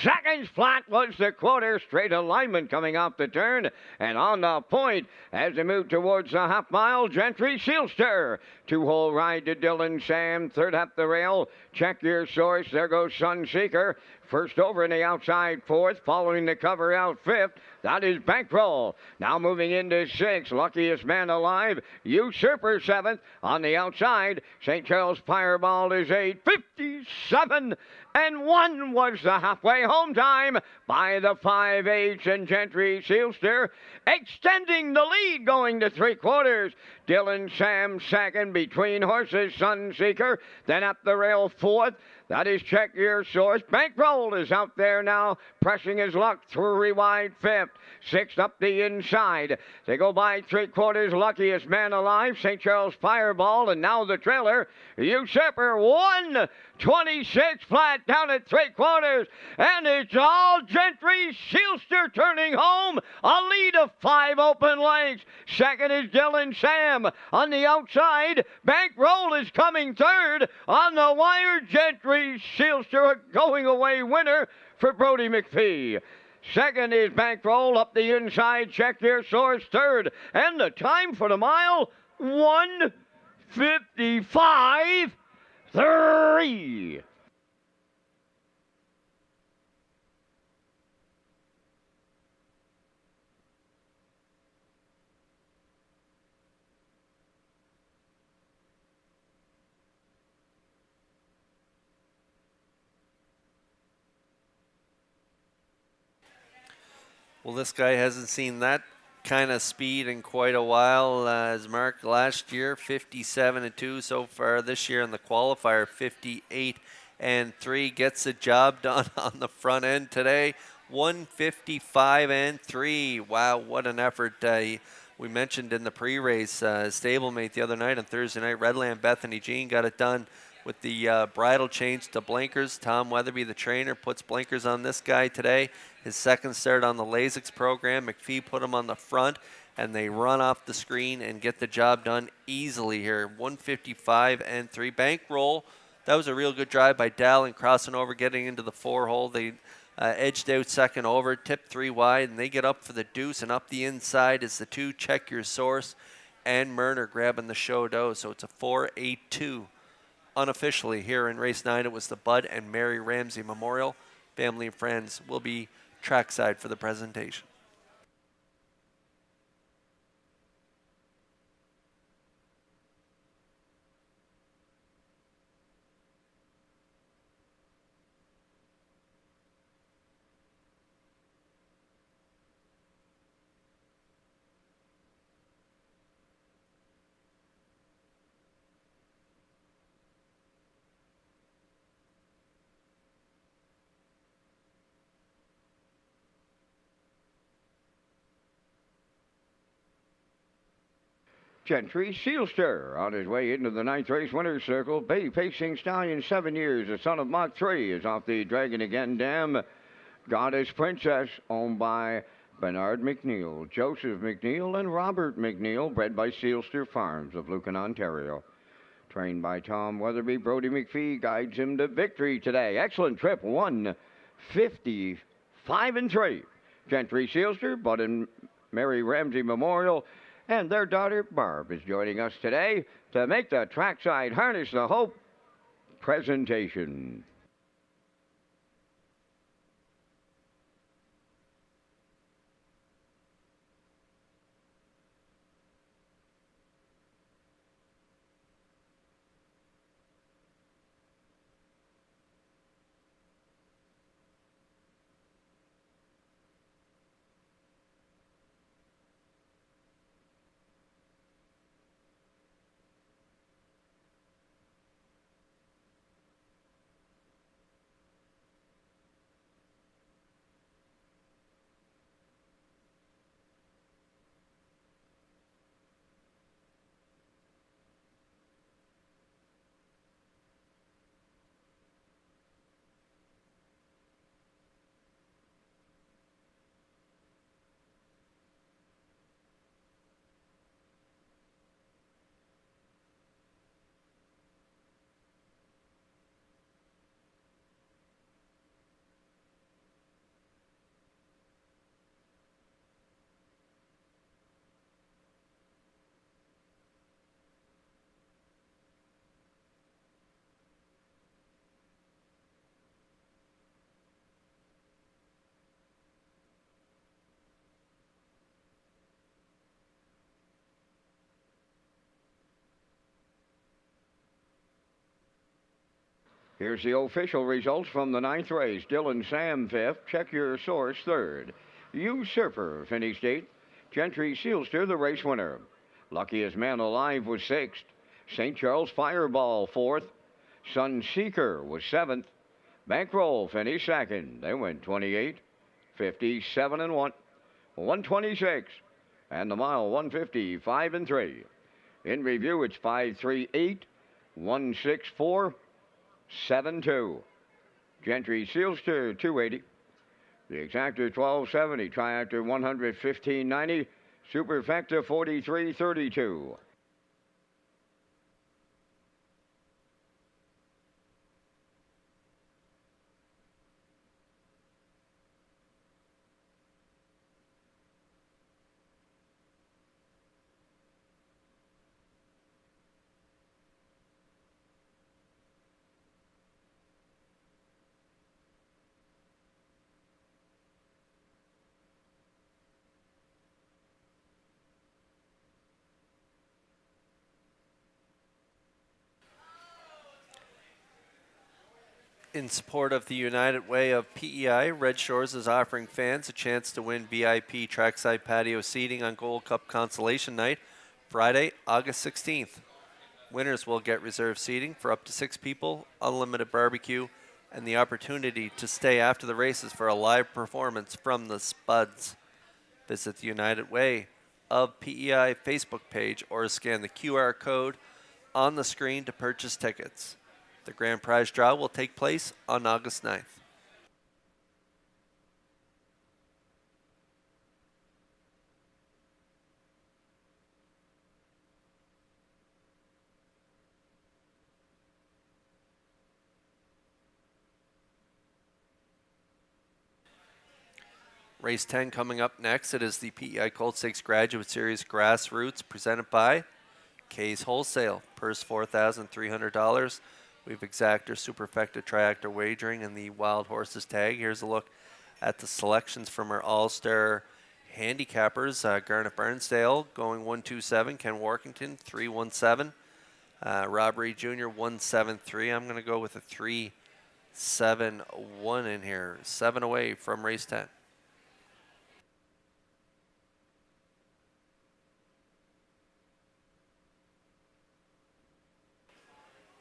seconds flat was the quarter. Straight alignment coming off the turn. And on the point, as they move towards the half mile, Gentry Sealster. Two-hole ride to Dylan Sam. Third up the rail. Check your source. There goes Sunseeker. First over in the outside fourth. Following the cover out fifth. That is Bankroll. Now moving into sixth. Luckiest Man Alive. Usurper seventh. On the outside, St. Charles Fireball is 8:57. And 1 was the halfway home time by the 5/8 and Gentry Sealster, extending the lead going to three quarters. Dylan Sam second, between horses Sunseeker, then up the rail fourth. That is Check Your Source. Bankroll is out there now, pressing his luck through rewide fifth. Sixth up the inside. They go by three quarters. Luckiest Man Alive, St. Charles Fireball, and now the trailer, Usurper. 1:26 flat down at three quarters, and it's all Gentry Sealster turning home. A lead of 5 open lengths. Second is Dylan Sam. On the outside, Bankroll is coming third. On the wire, Gentry Sealster, a going away winner for Brody McPhee. Second is Bankroll up the inside. Check Your Source third. And the time for the mile, 1:55.3. Well, this guy hasn't seen that kind of speed in quite a while. As marked last year, 57-2 so far this year in the qualifier, 58-3. Gets the job done on the front end today, 1:55.3. Wow, what an effort. We mentioned in the pre-race stablemate the other night on Thursday night, Redland Bethany Jean got it done with the bridle change to blinkers. Tom Weatherby, the trainer, puts blinkers on this guy today. His second start on the Lasix program. McPhee put him on the front, and they run off the screen and get the job done easily here. 1:55.3. Bankroll, that was a real good drive by Dallin, crossing over, getting into the 4-hole. They edged out second over, tipped 3 wide, and they get up for the deuce, and up the inside is the 2, Check Your Source, and Murner grabbing the show dough. So it's a 4:8.2. Unofficially here in race 9, it was the Bud and Mary Ramsey Memorial. Family and friends will be trackside for the presentation. Gentry Sealster on his way into the 9th race winner's circle. Bay Pacing Stallion, 7 years. The son of Mach 3 is off the Dragon Again Dam. Goddess Princess, owned by Bernard McNeil, Joseph McNeil, and Robert McNeil, bred by Sealster Farms of Lucan, Ontario. Trained by Tom Weatherby, Brody McPhee guides him to victory today. Excellent trip, 1:55.3. Gentry Sealster, Bud and Mary Ramsey Memorial. and their daughter Barb is joining us today to make the Trackside Harness the Hope presentation. Here's the official results from the ninth race. Dylan Sam fifth. Check Your Source third. Usurper finished eighth. Gentry Sealster the race winner. Luckiest Man Alive was sixth. St. Charles Fireball fourth. Sunseeker was seventh. Bankroll finished second. They went 28, 57 and 1, 126, and the mile 150, 5 and 3. In review, it's 538, 164. 7-2. Gentry Sealster 280. The Exactor 1270. Triactor 115.90. Superfecta 43.32. In support of the United Way of PEI, Red Shores is offering fans a chance to win VIP trackside patio seating on Gold Cup Consolation Night, Friday, August 16th. Winners will get reserved seating for up to 6 people, unlimited barbecue, and the opportunity to stay after the races for a live performance from the Spuds. Visit the United Way of PEI Facebook page or scan the QR code on the screen to purchase tickets. The grand prize draw will take place on August 9th. Race 10 coming up next. It is the PEI Colt Stakes Graduate Series Grassroots presented by K's Wholesale. Purse $4,300. We've Exactor, Superfecta, Triactor wagering, and the Wild Horses tag. Here's a look at the selections from our All-Star handicappers. Garnet Burnsdale going 127. Ken Workington 317. Rob Reed Jr. 173. I'm going to go with a 371 in here. 7 away from race 10.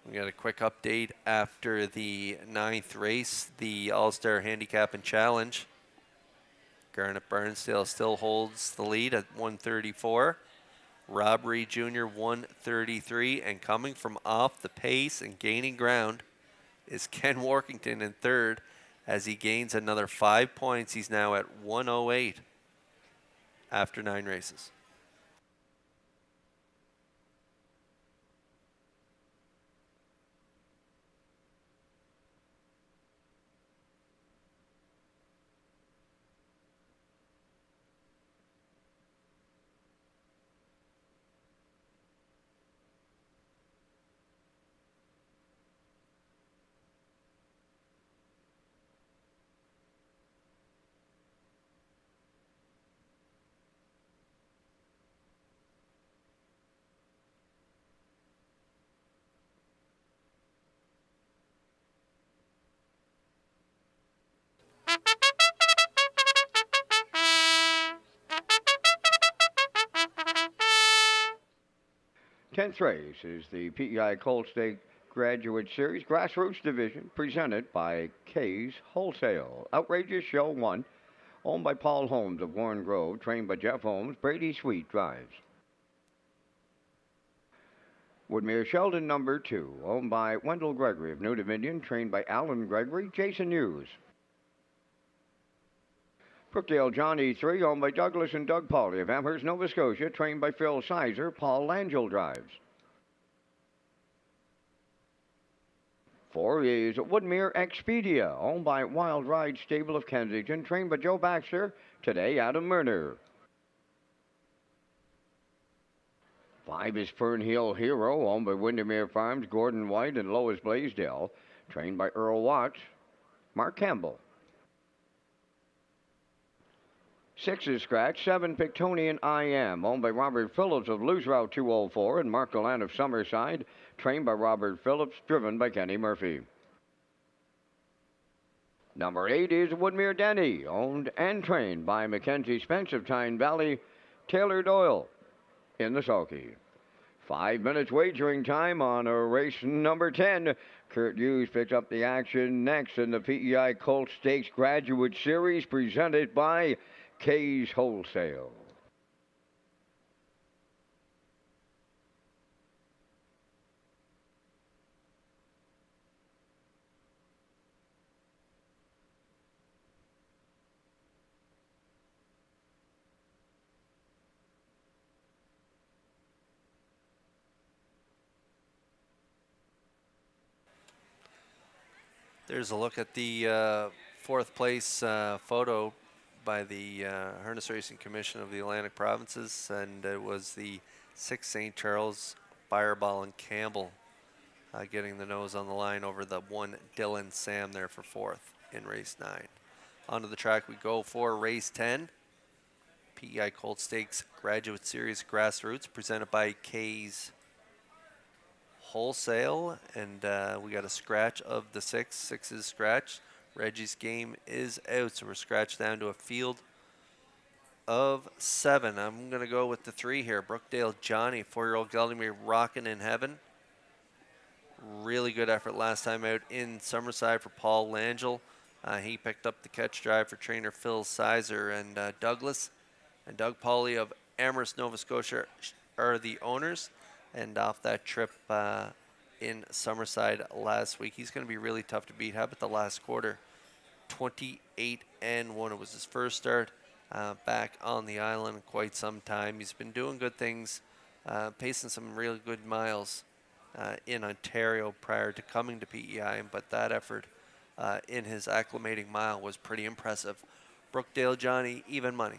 We got a quick update after the 9th race, the All-Star Handicap and Challenge. Garnet Burnsdale still holds the lead at 134. Rob Reed Jr. 133, and coming from off the pace and gaining ground is Ken Workington in third as he gains another 5 points. He's now at 108 after 9 races. 10th race is the PEI Colt Stake Graduate Series Grassroots Division presented by K's Wholesale. Outrageous Show 1, owned by Paul Holmes of Warren Grove, trained by Jeff Holmes. Brady Sweet drives. Woodmere Sheldon number 2, owned by Wendell Gregory of New Dominion, trained by Alan Gregory, Jason Hughes. Brookdale Johnny 3, owned by Douglas and Doug Pauley of Amherst, Nova Scotia, trained by Phil Sizer. Paul Langell drives. 4 is Woodmere Expedia, owned by Wild Ride Stable of Kensington, trained by Joe Baxter. Today, Adam Murner. 5 is Fernhill Hero, owned by Windermere Farms, Gordon White and Lois Blaisdell, trained by Earl Watts. Mark Campbell. 6 is Scratch, 7 Pictonian I Am, owned by Robert Phillips of Lose Route 204 and Mark Galan of Summerside, trained by Robert Phillips, driven by Kenny Murphy. Number 8 is Woodmere Denny, owned and trained by Mackenzie Spence of Tyne Valley, Taylor Doyle in the sulky. 5 minutes wagering time on race number 10. Kurt Hughes picks up the action next in the PEI Colt Stakes Graduate Series presented by K's Wholesale. There's a look at the fourth place photo by the Harness Racing Commission of the Atlantic Provinces, and it was the 6 St. Charles, Fireball, and Campbell getting the nose on the line over the 1 Dylan Sam there for 4th in race 9. Onto the track we go for race 10. PEI Colt Stakes Graduate Series Grassroots presented by K's Wholesale, and we got a scratch of the 6. 6 is scratch. Reggie's game is out, so we're scratched down to a field of 7. I'm going to go with the 3 here. Brookdale Johnny, 4-year-old gelding, rocking in heaven. Really good effort last time out in Summerside for Paul Langell. He picked up the catch drive for trainer Phil Sizer, and Douglas and Doug Pauley of Amherst, Nova Scotia are the owners. And off that trip in Summerside last week, he's going to be really tough to beat. How about the last quarter? 28-1. It was his first start back on the island in quite some time. He's been doing good things, pacing some really good miles in Ontario prior to coming to PEI, but that effort in his acclimating mile was pretty impressive. Brookdale Johnny, even money.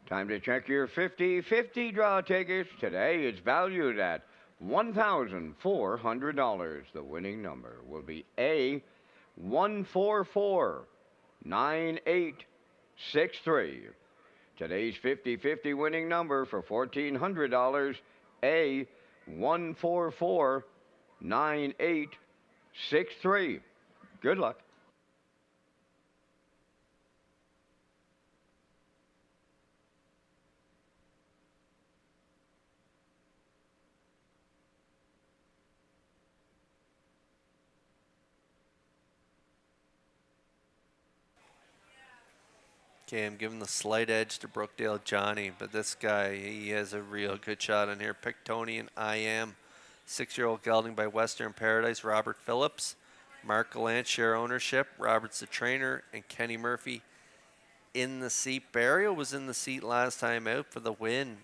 Time to check your 50-50 draw tickets. Today it's valued at $1,400. The winning number will be A1449863. Today's 50-50 winning number for $1,400, A1449863. Good luck. Okay, I'm giving the slight edge to Brookdale Johnny, but this guy, he has a real good shot in here. Pictonian I Am, 6-year-old gelding by Western Paradise, Robert Phillips. Mark Gallant share ownership. Robert's the trainer, and Kenny Murphy in the seat. Barrio was in the seat last time out for the win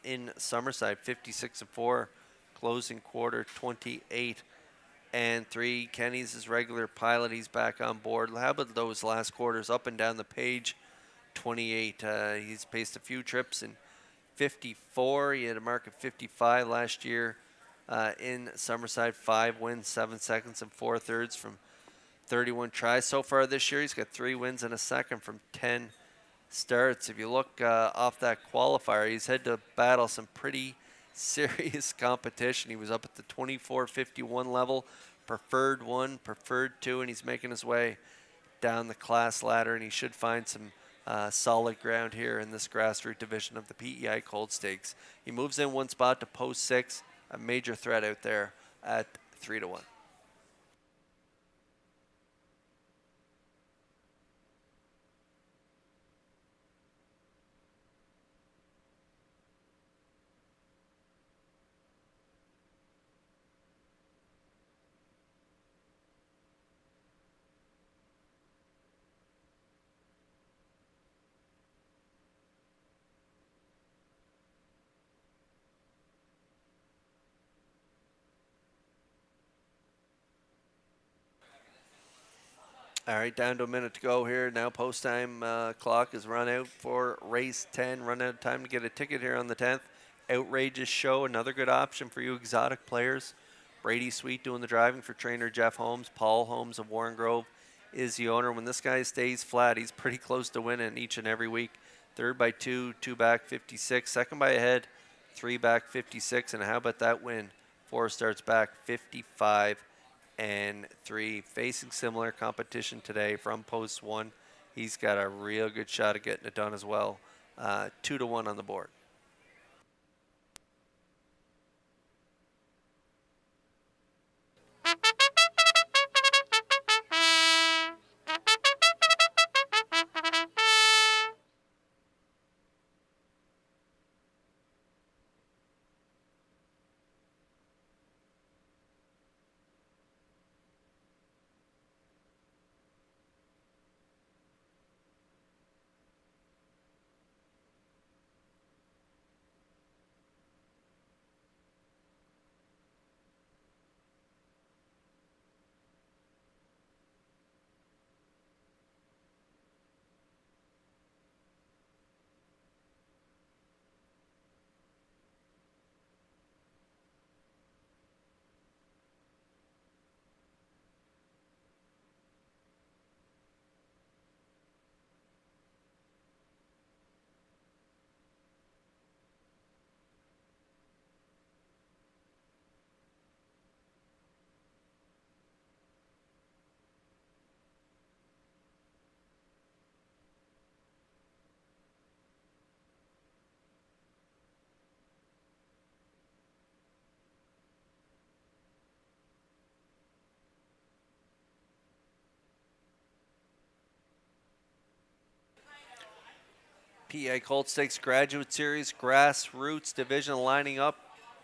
in Summerside, 56-4, closing quarter 28-3. Kenny's his regular pilot. He's back on board. How about those last quarters up and down the page? 28. He's paced a few trips in 54. He had a mark of 55 last year in Summerside. 5 wins, 7 seconds, and 4 thirds from 31 tries. So far this year, he's got 3 wins and a second from 10 starts. If you look off that qualifier, he's had to battle some pretty serious competition. He was up at the 24-51 level, preferred 1, preferred 2, and he's making his way down the class ladder, and he should find some solid ground here in this grassroots division of the PEI Cold Stakes. He moves in one spot to post 6, a major threat out there at 3-1. All right, down to a minute to go here. Now post time clock is run out for race 10. Run out of time to get a ticket here on the 10th. Outrageous Show, another good option for you exotic players. Brady Sweet doing the driving for trainer Jeff Holmes. Paul Holmes of Warren Grove is the owner. When this guy stays flat, he's pretty close to winning each and every week. Third by 2, 2 back 56. Second by a head, 3 back 56. And how about that win? 4 starts back 55 and 3. Facing similar competition today from post 1. He's got a real good shot at getting it done as well. 2-1 on the board. PA Colt Stakes Graduate Series Grassroots Division lining up,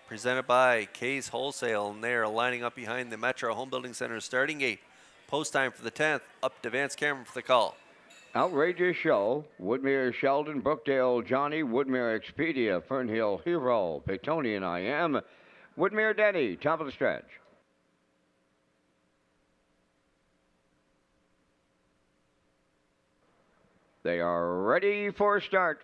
presented by Kay's Wholesale, and they are lining up behind the Metro Home Building Center starting gate. Post time for the 10th. Up to Vance Cameron for the call. Outrageous Show, Woodmere Sheldon, Brookdale Johnny, Woodmere Expedia, Fernhill Hero, Pictonian I Am, Woodmere Denny, top of the stretch. They are ready for start.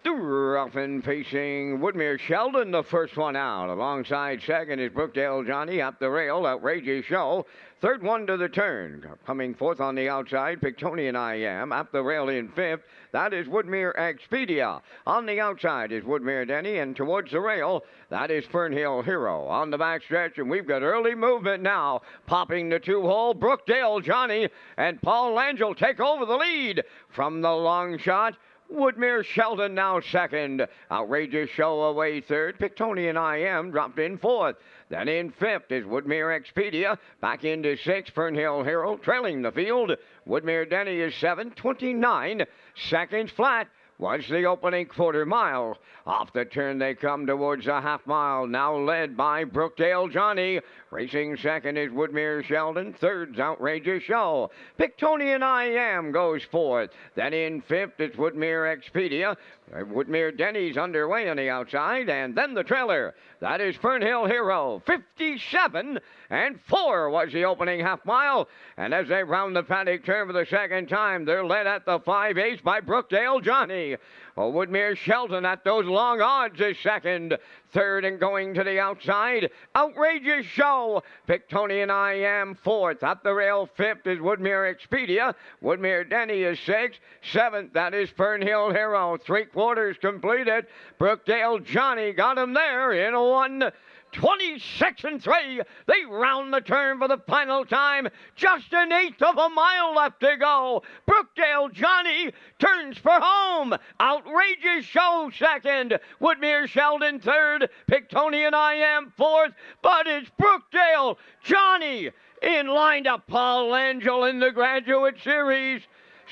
Ruffin facing Woodmere Sheldon, the first one out. Alongside second is Brookdale Johnny, up the rail, Outrageous Show. Third one to the turn. Coming fourth on the outside, Pictonian I Am. Up the rail in fifth, that is Woodmere Expedia. On the outside is Woodmere Denny, and towards the rail, that is Fernhill Hero. On the back stretch, and we've got early movement now. Popping the 2-hole, Brookdale Johnny and Paul Langell take over the lead from the long shot. Woodmere Sheldon now second. Outrageous Show away third. Pictonian I Am dropped in fourth. Then in fifth is Woodmere Expedia. Back into sixth, Fernhill Hero trailing the field. Woodmere Denny is 7:29 seconds flat. Was the opening quarter mile. Off the turn they come towards the half mile, now led by Brookdale Johnny. Racing second is Woodmere Sheldon, third's Outrageous Show. Pictonian I Am goes fourth. Then in fifth it's Woodmere Expedia. Woodmere Denny's underway on the outside, and then the trailer. That is Fernhill Hero. 57-4 was the opening half mile. And as they round the paddock turn for the second time, they're led at the 5/8 by Brookdale Johnny. Woodmere Sheldon at those long odds is second. Third and going to the outside, Outrageous Show. Pictonian I Am fourth. Up the rail fifth is Woodmere Expedia. Woodmere Denny is sixth. Seventh, that is Fernhill Hero. 3/4 completed. Brookdale Johnny got him there in 26 and 3. They round the turn for the final time. Just an eighth of a mile left to go. Brookdale Johnny turns for home. Outrageous Show second. Woodmere Sheldon third. Pictonian I Am fourth. But it's Brookdale Johnny in line to Paul Angel in the Graduate Series.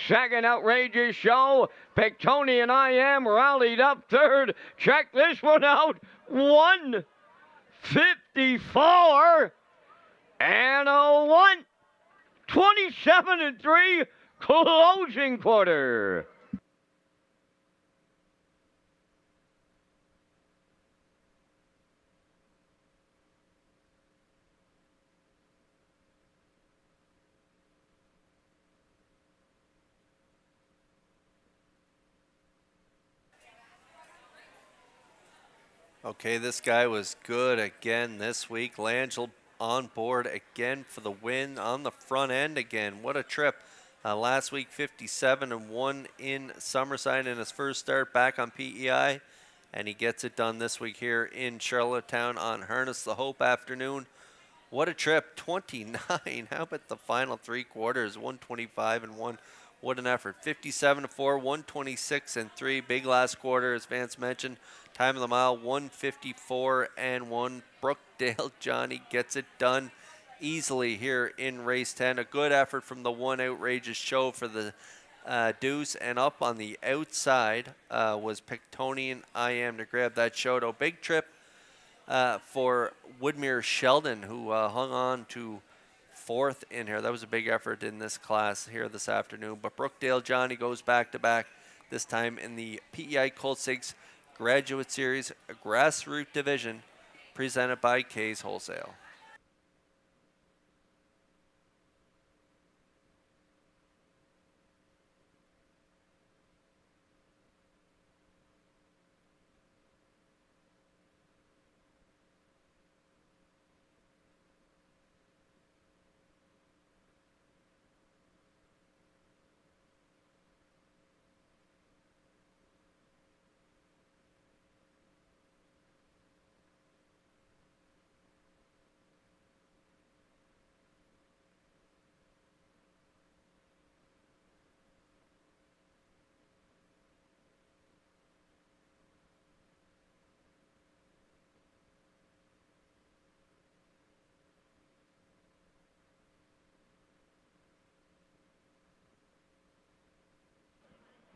Second, Outrageous Show. Pictonian I Am rallied up third. Check this one out. 1:54 and a 1:27 and 3 closing quarter. Okay, this guy was good again this week. Langell on board again for the win on the front end again. What a trip. Last week, 57 and 1 in Summerside in his first start back on PEI. And he gets it done this week here in Charlottetown on Harness the Hope afternoon. What a trip. 29. How about the final three quarters? 125 and 1. What an effort. 57 to 4, 126 and 3. Big last quarter, as Vance mentioned. Time of the mile, 154 and 1. Brookdale Johnny gets it done easily here in race 10. A good effort from the one Outrageous Show for the deuce. And up on the outside was Pictonian I Am to grab that Shoto. Big trip for Woodmere Sheldon, who hung on to fourth in here. That was a big effort in this class here this afternoon. But Brookdale Johnny goes back-to-back, this time in the PEI Colt Stakes Graduate Series Grassroots Division, presented by K's Wholesale.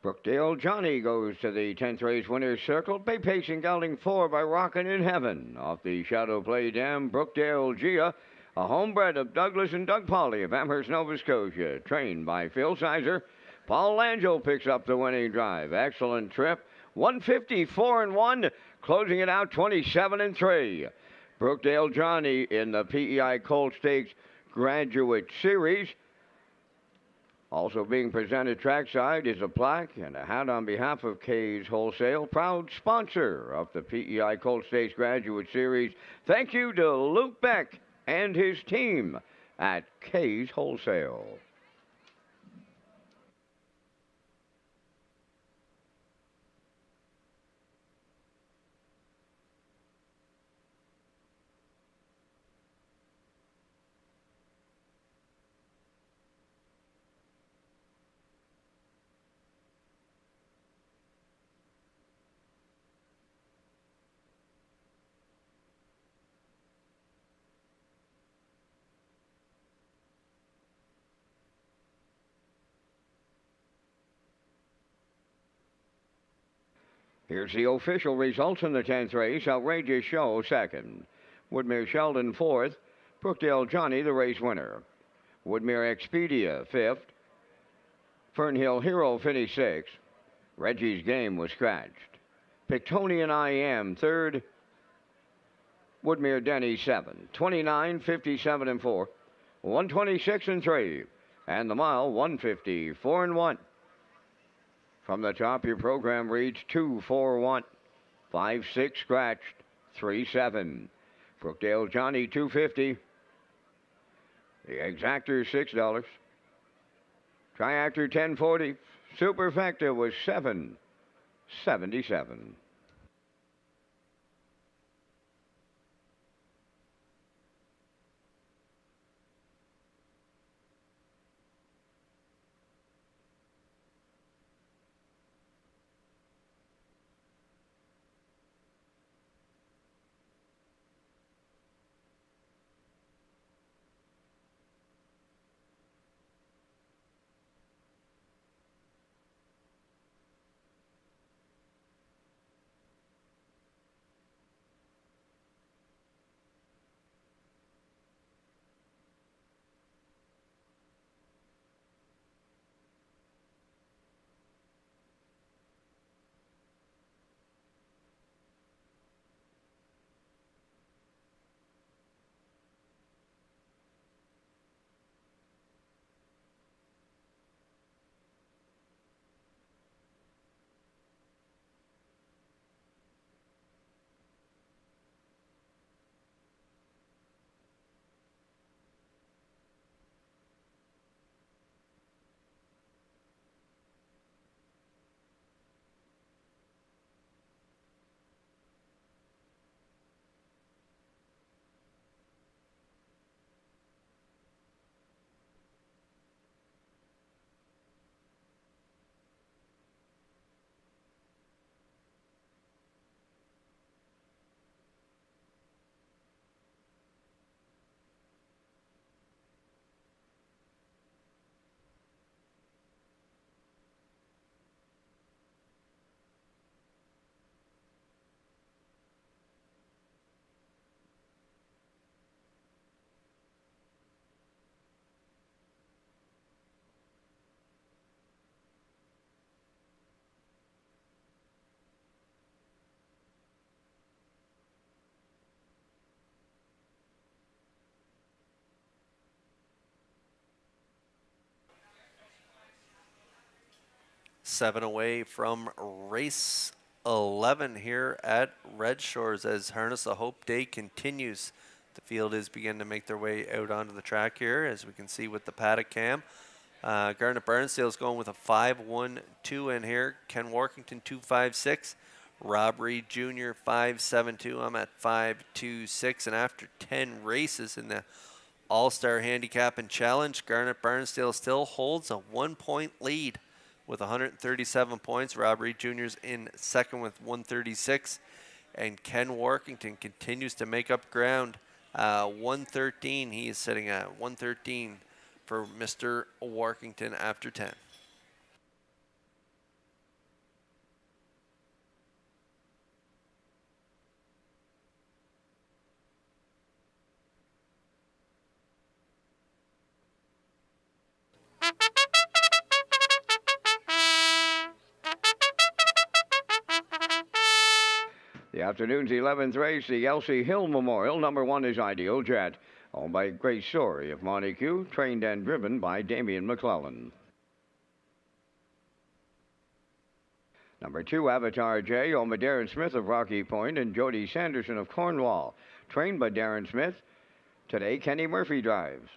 Brookdale Johnny goes to the 10th race winner's circle. Bay Pacing gelding 4 by Rockin' in Heaven. Off the Shadow Play Dam, Brookdale Gia, a homebred of Douglas and Doug Pauley of Amherst, Nova Scotia. Trained by Phil Sizer. Paul Angel picks up the winning drive. Excellent trip. 154 and 1, closing it out 27 and 3. Brookdale Johnny in the PEI Colt Stakes Graduate Series. Also being presented trackside is a plaque and a hat on behalf of K's Wholesale, proud sponsor of the PEI Colt Stakes Graduate Series. Thank you to Luke Beck and his team at K's Wholesale. Here's the official results in the 10th race. Outrageous Show second. Woodmere Sheldon fourth. Brookdale Johnny the race winner. Woodmere Expedia fifth. Fernhill Hero finished sixth. Reggie's Game was scratched. Pictonian I Am third. Woodmere Denny seventh. 29, 57 and 4. 126 and 3. And the mile 154 and 1. From the top, your program reads 241, 56 scratched, 37. Brookdale Johnny 250. The exactor $6. Triactor 1040. Superfecta was 777. 7 away from race 11 here at Red Shores as Harness the Hope Day continues. The field is beginning to make their way out onto the track here, as we can see with the paddock cam. Garnet Barnsdale's going with a 5-1-2 in here. Ken Workington 2-5-6. Rob Reed Jr. 5-7-2. I'm at 5-2-6. And after 10 races in the All-Star Handicap and Challenge, Garnet Barnsdale still holds a 1-point lead with 137 points. Rob Reed Jr.'s in second with 136. And Ken Workington continues to make up ground. 113. He is sitting at 113 for Mr. Workington after 10. The afternoon's 11th race, the Elsie Hill Memorial. Number 1 is Ideal Jet, owned by Grace Story of Montague, trained and driven by Damian McClellan. Number 2, Avatar J, owned by Darren Smith of Rocky Point and Jody Sanderson of Cornwall, trained by Darren Smith. Today, Kenny Murphy drives.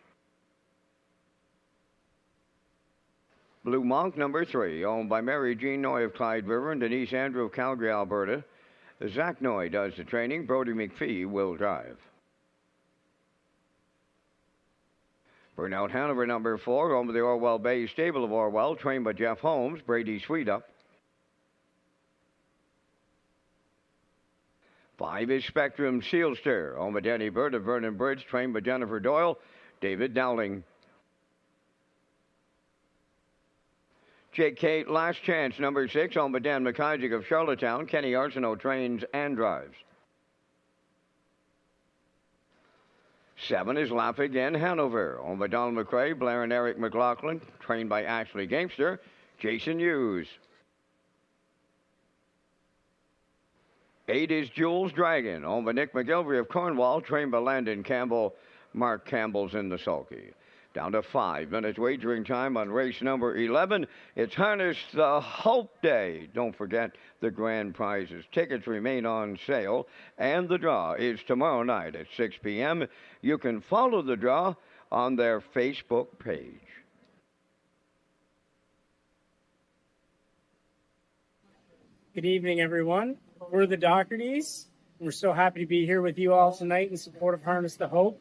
Blue Monk, number 3, owned by Mary Jean Noy of Clyde River and Denise Andrew of Calgary, Alberta. Zach Noy does the training. Brody McPhee will drive. Burnout Hanover, number 4, owned by the Orwell Bay Stable of Orwell, trained by Jeff Holmes, Brady Sweetup. 5 is Spectrum Sealster, owned by Danny Bird of Vernon Bridge, trained by Jennifer Doyle, David Dowling. J.K. Last Chance, number 6, owned by Dan McKijic of Charlottetown. Kenny Arsenault trains and drives. 7 is Laugh Again Hanover, owned by Donald McRae, Blair and Eric McLaughlin, trained by Ashley Gamester, Jason Hughes. 8 is Jules Dragon, owned by Nick McGilvery of Cornwall, trained by Landon Campbell. Mark Campbell's in the sulky. Down to 5 minutes wagering time on race number 11. It's Harness the Hope Day. Don't forget the grand prizes. Tickets remain on sale, and the draw is tomorrow night at 6 p.m. You can follow the draw on their Facebook page. Good evening, everyone. We're the Dohertys. We're so happy to be here with you all tonight in support of Harness the Hope.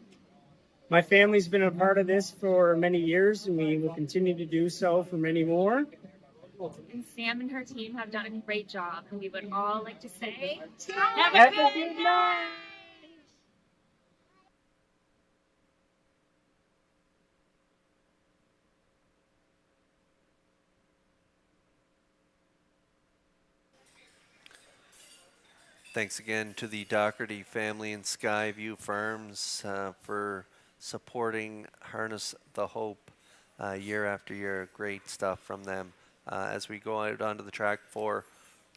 My family's been a part of this for many years, and we will continue to do so for many more. And Sam and her team have done a great job, and we would all like to say, Have a good night! Thanks again to the Doherty family and Skyview Farms for supporting Harness the Hope year after year. Great stuff from them. As we go out onto the track for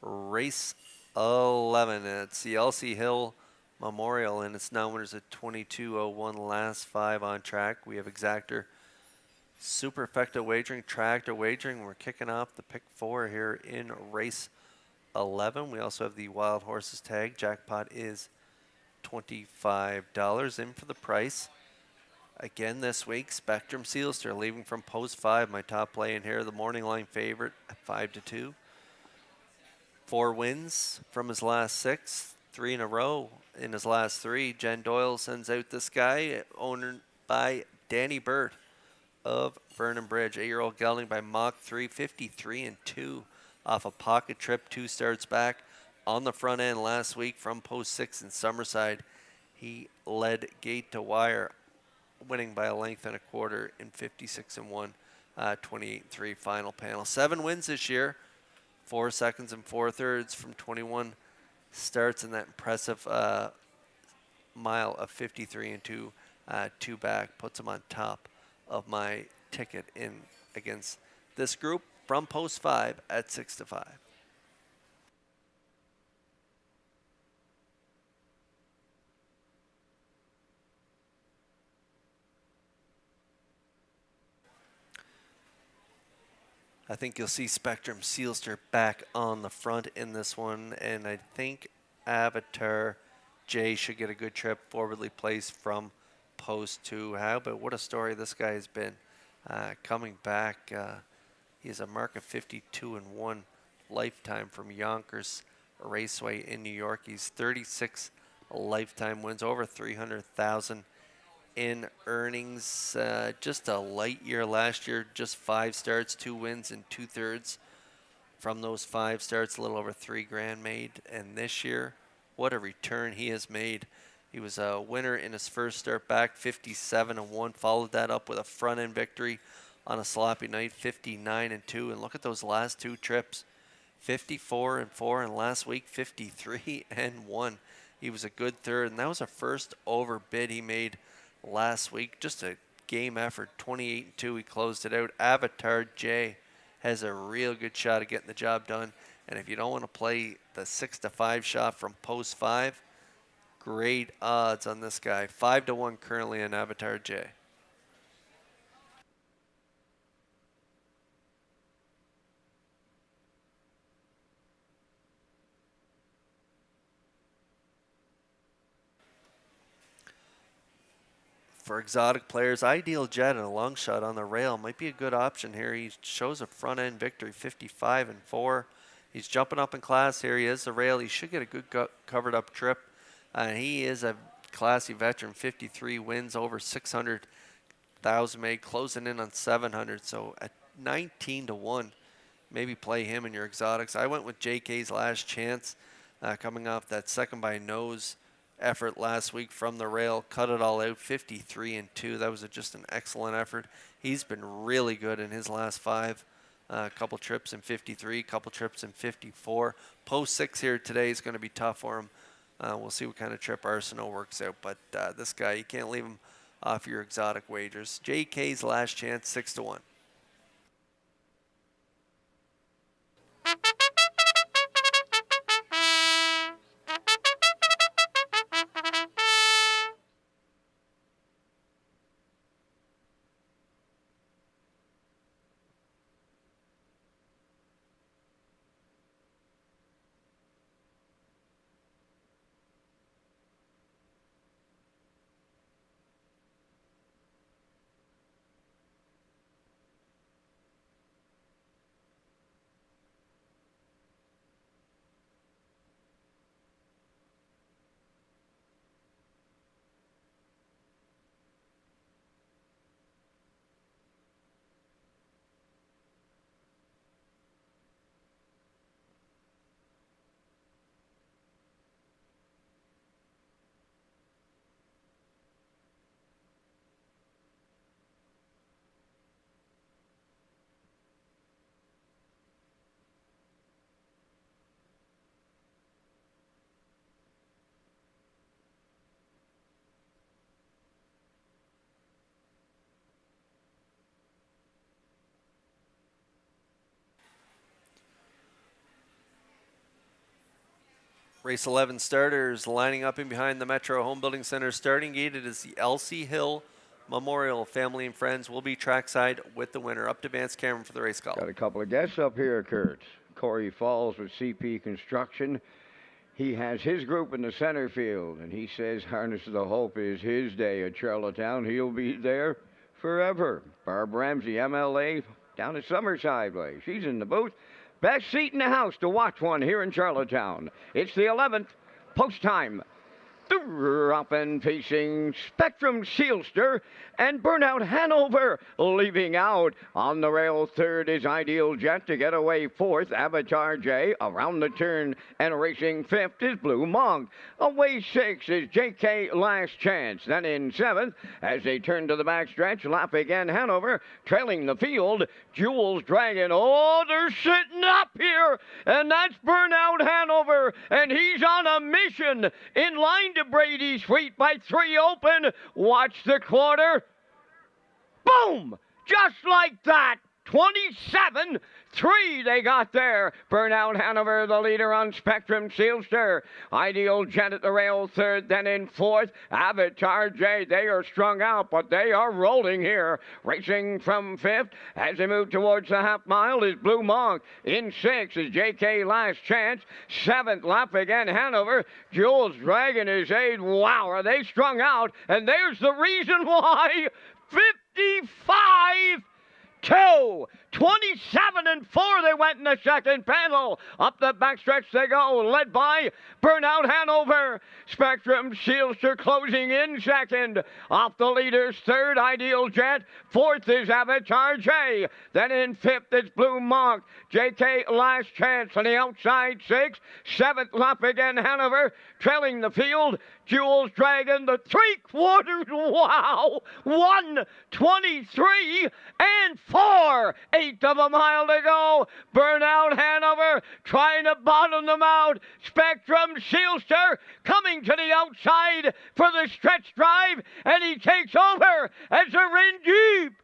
race 11, it's the Elsie Hill Memorial, and it's now winners at 22:01. Last 5 on track. We have Exactor, Superfecta Wagering, Tractor Wagering. We're kicking off the pick 4 here in race 11. We also have the Wild Horses tag. Jackpot is $25 in for the price. Again this week, Spectrum Sealster leaving from post 5. My top play in here, the morning line favorite at 5-2. 4 wins from his last 6, 3 in a row in his last 3. Jen Doyle sends out this guy, owned by Danny Bird of Vernon Bridge. 8-year-old gelding by Mach 3, 53-2 off a pocket trip, 2 starts back on the front end last week from post 6 in Summerside. He led gate to wire, winning by a length and a quarter in 56-1, 28-3 final panel. 7 wins this year, 4 seconds and 4 thirds from 21 starts, in that impressive mile of 53-2, 2 back, puts him on top of my ticket in against this group from post 5 at 6-5. I think you'll see Spectrum Sealster back on the front in this one, and I think Avatar J should get a good trip forwardly placed from post 2. How about what a story this guy has been coming back. He has a mark of 52-1 lifetime from Yonkers Raceway in New York. He's 36 lifetime wins, over 300,000 in earnings. Just a light year last year, just 5 starts, 2 wins and 2/3. From those 5 starts, a little over $3,000 made. And this year, what a return he has made. He was a winner in his first start back, 57-1. Followed that up with a front end victory on a sloppy night, 59-2. And look at those last 2 trips, 54-4, and last week 53-1. He was a good third, and that was a first over bid he made last week. Just a game effort, 28-2. He closed it out. Avatar J has a real good shot at getting the job done. And if you don't want to play the 6-5 shot from post 5, great odds on this guy. 5-1 currently on Avatar J. For exotic players, Ideal Jet and a long shot on the rail might be a good option here. He shows a front end victory, 55-4. He's jumping up in class here. He is the rail. He should get a good covered up trip. He is a classy veteran, 53 wins, over 600,000 made, closing in on 700. So at 19-1, maybe play him in your exotics. I went with JK's last chance, coming off that second by nose effort last week from the rail, cut it all out, 53-2. That was just an excellent effort. He's been really good in his last 5. A couple trips in 53, couple trips in 54. Post 6 here today is going to be tough for him. We'll see what kind of trip Arsenault works out. But this guy, you can't leave him off your exotic wagers. JK's last chance, 6-1. Race 11 starters lining up in behind the Metro Home Building Center starting gate. It is the Elsie Hill Memorial. Family and friends will be trackside with the winner. Up to Vance Cameron for the race call. Got a couple of guests up here, Kurt. Corey Falls with CP Construction. He has his group in the center field, and he says Harness of the Hope is his day at Charlottetown. He'll be there forever. Barb Ramsey, MLA, down at Summerside Way. She's in the booth. Best seat in the house to watch one here in Charlottetown. It's the 11th, post time. Up and facing Spectrum Sealster and Burnout Hanover. Leaving out on the rail, third is Ideal Jet to get away fourth. Avatar J around the turn and racing fifth is Blue Monk. Away 6 is JK Last Chance. Then in 7th, as they turn to the backstretch, lap again Hanover trailing the field. Jules Dragon. Oh, they're sitting up here, and that's Burnout Hanover, and he's on a mission in line to Brady's Sweet by 3 open. Watch the quarter. Boom! Just like that. 27, 3 they got there. Burnout Hanover, the leader on Spectrum Sealster. Ideal Jet at the rail, third. Then in fourth, Avatar J. They are strung out, but they are rolling here. Racing from fifth as they move towards the half mile is Blue Monk. In sixth is JK Last Chance. Seventh lap again, Hanover. Jules Dragon is eighth. Wow, are they strung out? And there's the reason why. 55 2, 27 and 4 they went in the second panel. Up the backstretch they go, led by Burnout Hanover. Spectrum Sealster closing in second. Off the leaders, third, Ideal Jet. Fourth is Avatar J. Then in fifth is Blue Monk. JK Last Chance on the outside, sixth. Seventh lap again, Hanover. Trailing the field, Jules Dragon, the 3/4. Wow! 1:23 and 4/8 of a mile to go. Burnout Hanover trying to bottom them out. Spectrum Sealster coming to the outside for the stretch drive, and he takes over as they're in deep.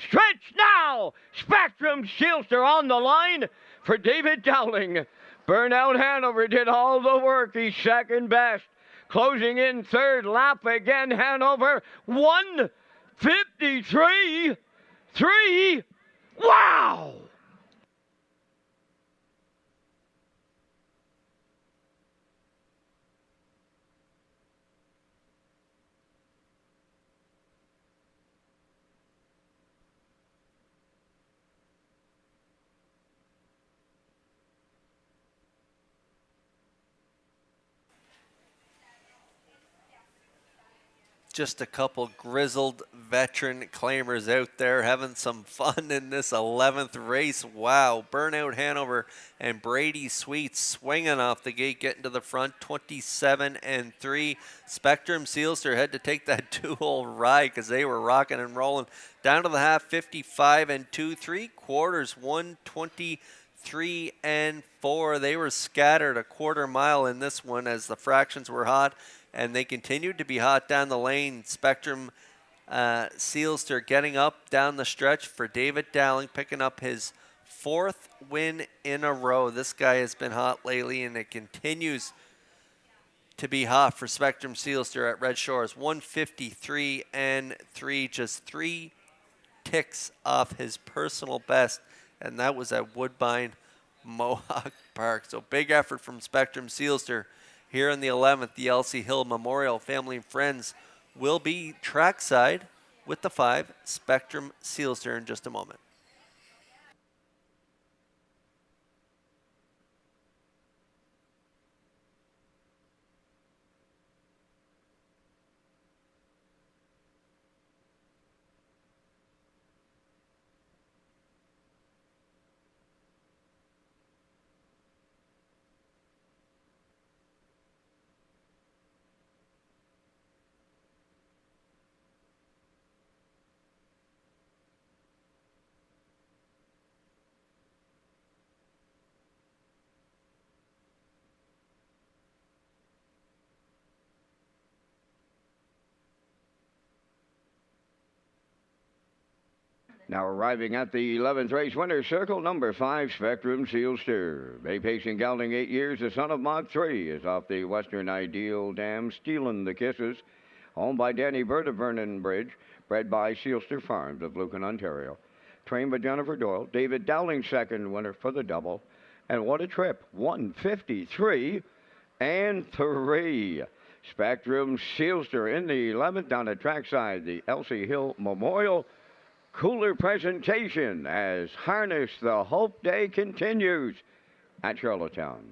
Stretch now. Spectrum Sealster on the line for David Dowling. Burnout Hanover did all the work. He's second best. Closing in third lap again, Hanover. 1:53.3. Wow! Just a couple grizzled veteran claimers out there having some fun in this 11th race. Wow, Burnout Hanover and Brady Sweet swinging off the gate, getting to the front, 27 and 3. Spectrum Sealster had to take that 2-hole ride because they were rocking and rolling. Down to the half, 55 and 2, 3/4, 1:23 and 4. They were scattered a quarter mile in this one as the fractions were hot, and they continued to be hot down the lane. Spectrum Sealster getting up down the stretch for David Dowling, picking up his 4th win in a row. This guy has been hot lately, and it continues to be hot for Spectrum Sealster at Red Shores. 1:53 and 3, just 3 ticks off his personal best, and that was at Woodbine Mohawk Park. So big effort from Spectrum Sealster. Here in the 11th, the Elsie Hill Memorial Family and Friends will be trackside with the 5 Spectrum Sealster in just a moment. Now arriving at the 11th race winner's circle, number 5, Spectrum Sealster. Bay pacing gelding, 8 years, the son of Mach 3, is off the Western Ideal Dam, stealing the kisses. Owned by Danny Bird of Vernon Bridge, bred by Sealster Farms of Lucan, Ontario. Trained by Jennifer Doyle. David Dowling, second winner for the double. And what a trip, 1:53 and 3. Spectrum Sealster in the 11th down at trackside, the Elsie Hill Memorial Cooler presentation as Harness the Hope Day continues at Charlottetown.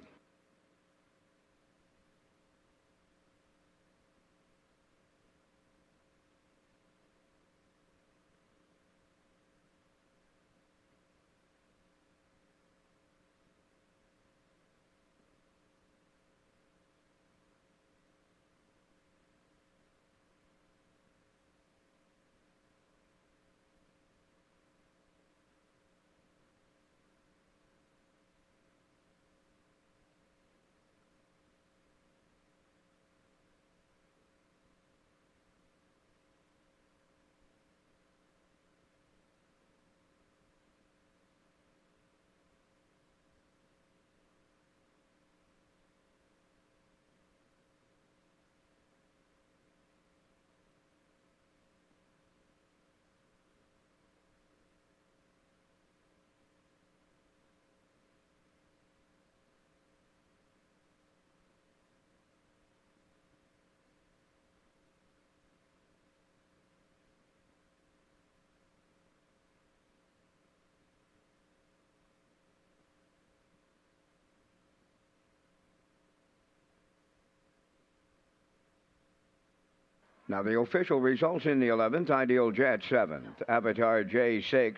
Now the official results in the 11th, Ideal Jet 7th, Avatar J 6th,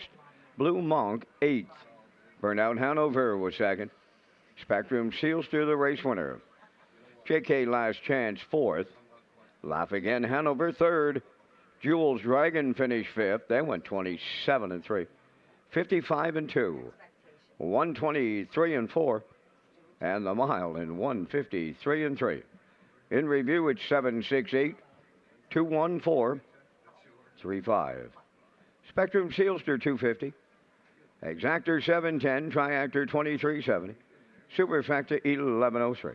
Blue Monk 8th, Burnout Hanover was 2nd, Spectrum Sealster the race winner, JK Last Chance 4th, Laugh Again Hanover 3rd, Jules Dragon finished 5th. They went 27 and 3, 55 and 2, 123 and 4, and the mile in 153 and 3. In review, it's 768, 214, 35. Spectrum Sealster 250, Exactor 710, Triactor 2370, Superfactor 1103.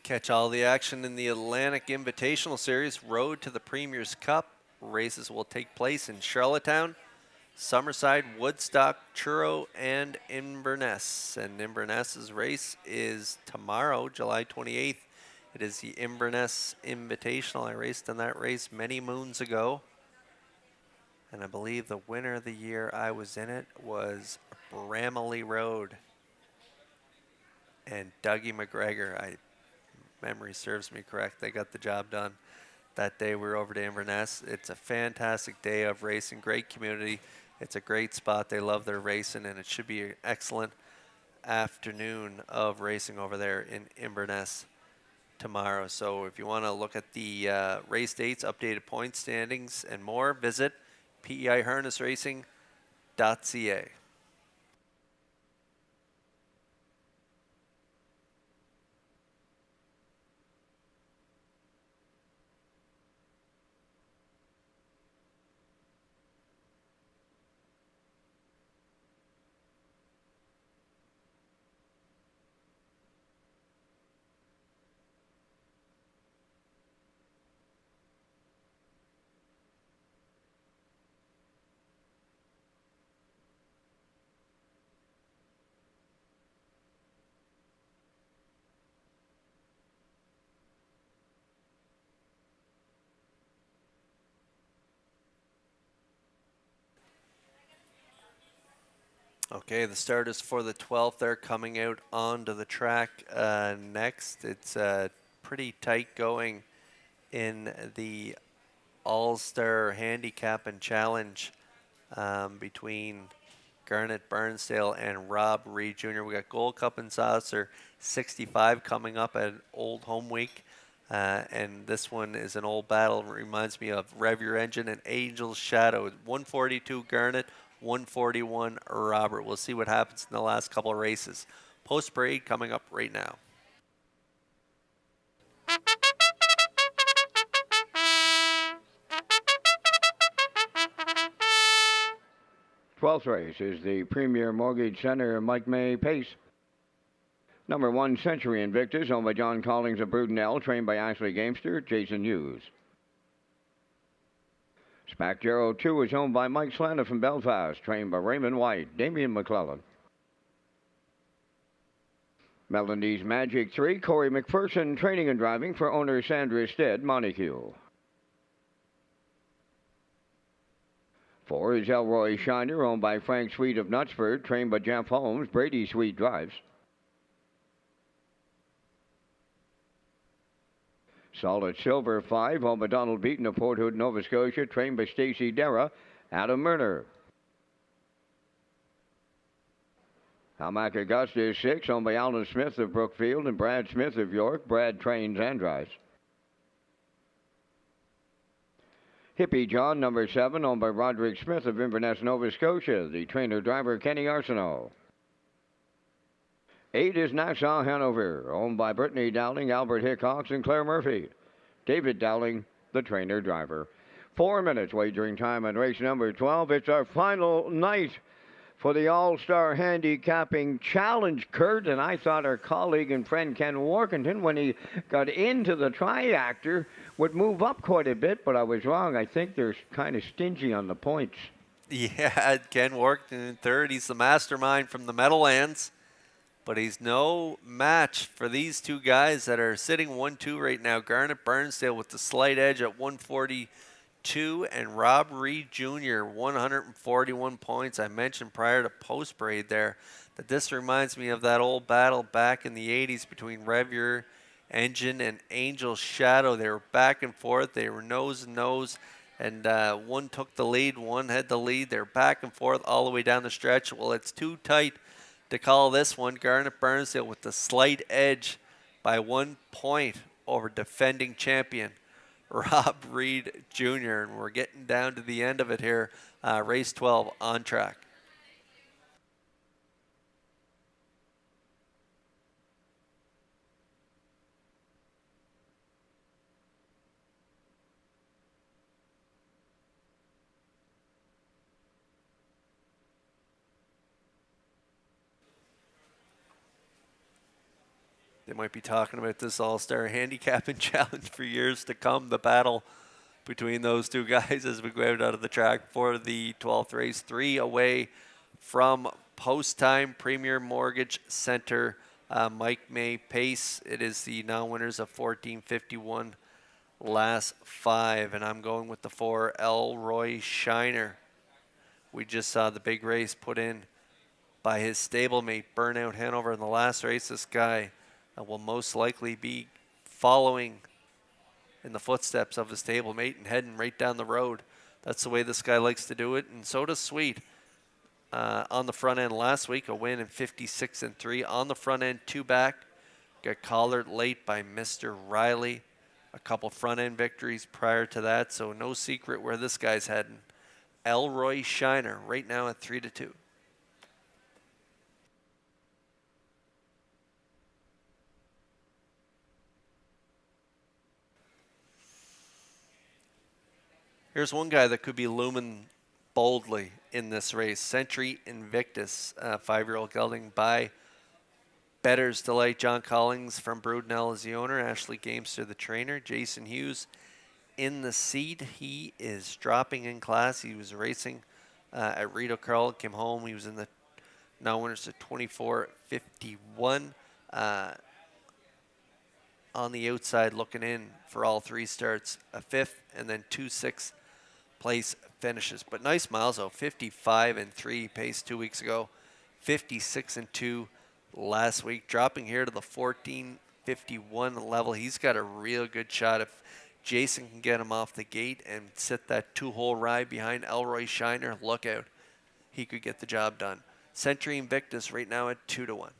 Catch all the action in the Atlantic Invitational Series, Road to the Premier's Cup. Races will take place in Charlottetown, Summerside, Woodstock, Truro, and Inverness. And Inverness's race is tomorrow, July 28th. It is the Inverness Invitational. I raced in that race many moons ago. And I believe the winner of the year I was in it was Bramley Road. And Dougie McGregor, memory serves me correct, they got the job done that day. We were over to Inverness. It's a fantastic day of racing, great community. It's a great spot. They love their racing, and it should be an excellent afternoon of racing over there in Inverness tomorrow. So if you want to look at the race dates, updated point standings, and more, visit peiharnessracing.ca. Okay, the starters for the 12th, they're coming out onto the track next. It's pretty tight going in the All-Star Handicap and Challenge between Garnet Barnsdale and Rob Reed Jr. We got Gold Cup and Saucer 65 coming up at Old Home Week. And this one is an old battle. It reminds me of Rev Your Engine and Angel's Shadow. 142 Garnet, 141 Robert. We'll see what happens in the last couple of races. Post parade coming up right now. Twelfth race is the Premier Mortgage Center Mike May Pace. Number 1, Century Invictus, owned by John Collings of Brudenell, trained by Ashley Gamester, Jason Hughes. Spacjero 2 is owned by Mike Slander from Belfast, trained by Raymond White, Damian McClellan. Melody's Magic 3, Corey McPherson, training and driving for owner Sandra Stead, Montague. 4 is Elroy Shiner, owned by Frank Sweet of Knutsford, trained by Jeff Holmes, Brady Sweet drives. Solid Silver 5, owned by Donald Beaton of Port Hood, Nova Scotia, trained by Stacy Dera, Adam Murner. Hamac Augusta is 6, owned by Alan Smith of Brookfield and Brad Smith of York. Brad trains and drives. Hippie John, number 7, owned by Roderick Smith of Inverness, Nova Scotia. The trainer-driver, Kenny Arsenault. 8 is Nassau Hanover, owned by Brittany Dowling, Albert Hickox, and Claire Murphy. David Dowling, the trainer-driver. 4 minutes wagering time on race number 12. It's our final night for the All-Star Handicapping Challenge, Kurt, and I thought our colleague and friend Ken Workington, when he got into the triactor, would move up quite a bit, but I was wrong. I think they're kind of stingy on the points. Yeah, Ken Workington in third. He's the mastermind from the Meadowlands, but he's no match for these two guys that are sitting 1-2 right now. Garnet Burnsdale with the slight edge at 142, and Rob Reed Jr., 141 points. I mentioned prior to post-parade there that this reminds me of that old battle back in the 80s between Revier Engine and Angel Shadow. They were back and forth. They were nose and nose, and one took the lead, one had the lead. They're back and forth all the way down the stretch. Well, it's too tight to call this one. Garnet Burnsdale with the slight edge by 1 point over defending champion Rob Reed Jr. And we're getting down to the end of it here. Race 12 on track. They might be talking about this All-Star Handicapping Challenge for years to come, the battle between those two guys as we go out of the track for the 12th race. 3 away from post time. Premier Mortgage Center, Mike May pace. It is the non-winners of 14:51 last 5, and I'm going with the 4, Elroy Shiner. We just saw the big race put in by his stablemate, Burnout Hanover, in the last race. This guy will most likely be following in the footsteps of his stablemate and heading right down the road. That's the way this guy likes to do it, and so does Sweet. On the front end last week, a win in 56-3. On the front end, 2 back. Got collared late by Mr. Riley. A couple front end victories prior to that, so no secret where this guy's heading. Elroy Shiner right now at 3-2. Here's one guy that could be looming boldly in this race. Century Invictus, 5-year-old gelding by Better's Delight. John Collins from Brudenell is the owner. Ashley Gamester the trainer. Jason Hughes in the seat. He is dropping in class. He was racing at Rito Carl. Came home. He was in the non-winners at 24:51. On the outside looking in for all 3 starts. A 5th and then 2 6th place finishes. But nice miles though, 55-3 pace 2 weeks ago, 56-2 last week, dropping here to the 14:51 level. He's got a real good shot if Jason can get him off the gate and sit that 2-hole ride behind Elroy Shiner. Look out, he could get the job done. Century Invictus right now at 2-1.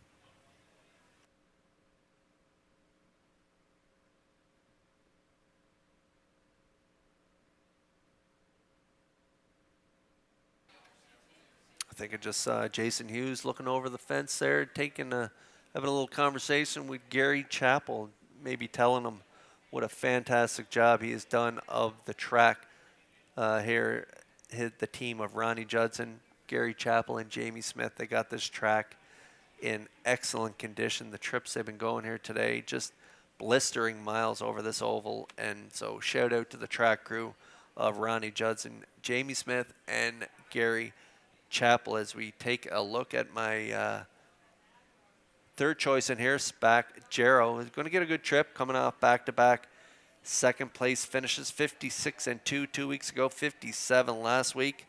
I think I just saw Jason Hughes looking over the fence there, having a little conversation with Gary Chappell, maybe telling him what a fantastic job he has done of the track here. The team of Ronnie Judson, Gary Chappell, and Jamie Smith, they got this track in excellent condition. The trips they've been going here today, just blistering miles over this oval. And so shout out to the track crew of Ronnie Judson, Jamie Smith, and Gary Chappell as we take a look at my third choice in here. Spack Jarrow is going to get a good trip coming off back-to-back second place finishes. 56-2 2 weeks ago, 57 last week.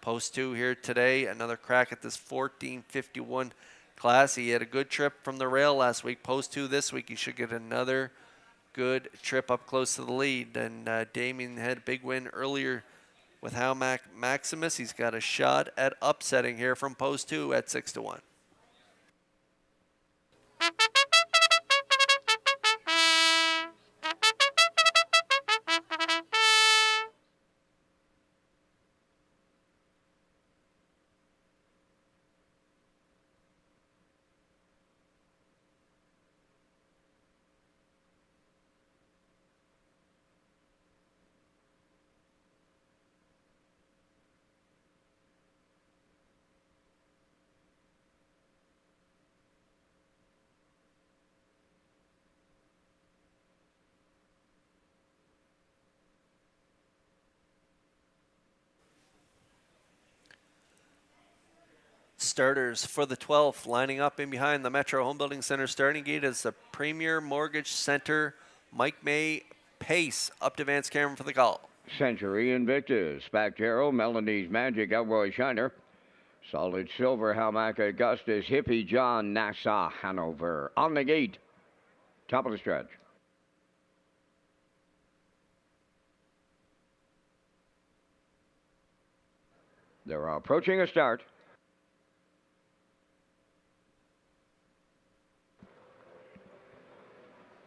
Post 2 here today. Another crack at this 14:51 class. He had a good trip from the rail last week. Post 2 this week. He should get another good trip up close to the lead. And Damien had a big win earlier with Howmac Maximus. He's got a shot at upsetting here from post 2 at 6-1. starters for the 12th. Lining up in behind the Metro Home Building Center starting gate is the Premier Mortgage Center, Mike May Pace. Up to Vance Cameron for the call. Century Invictus, Spactero, Melanie's Magic, Elroy Shiner. Solid Silver, Halmack Augustus, Hippie John, Nassau, Hanover. On the gate, top of the stretch. They're approaching a start.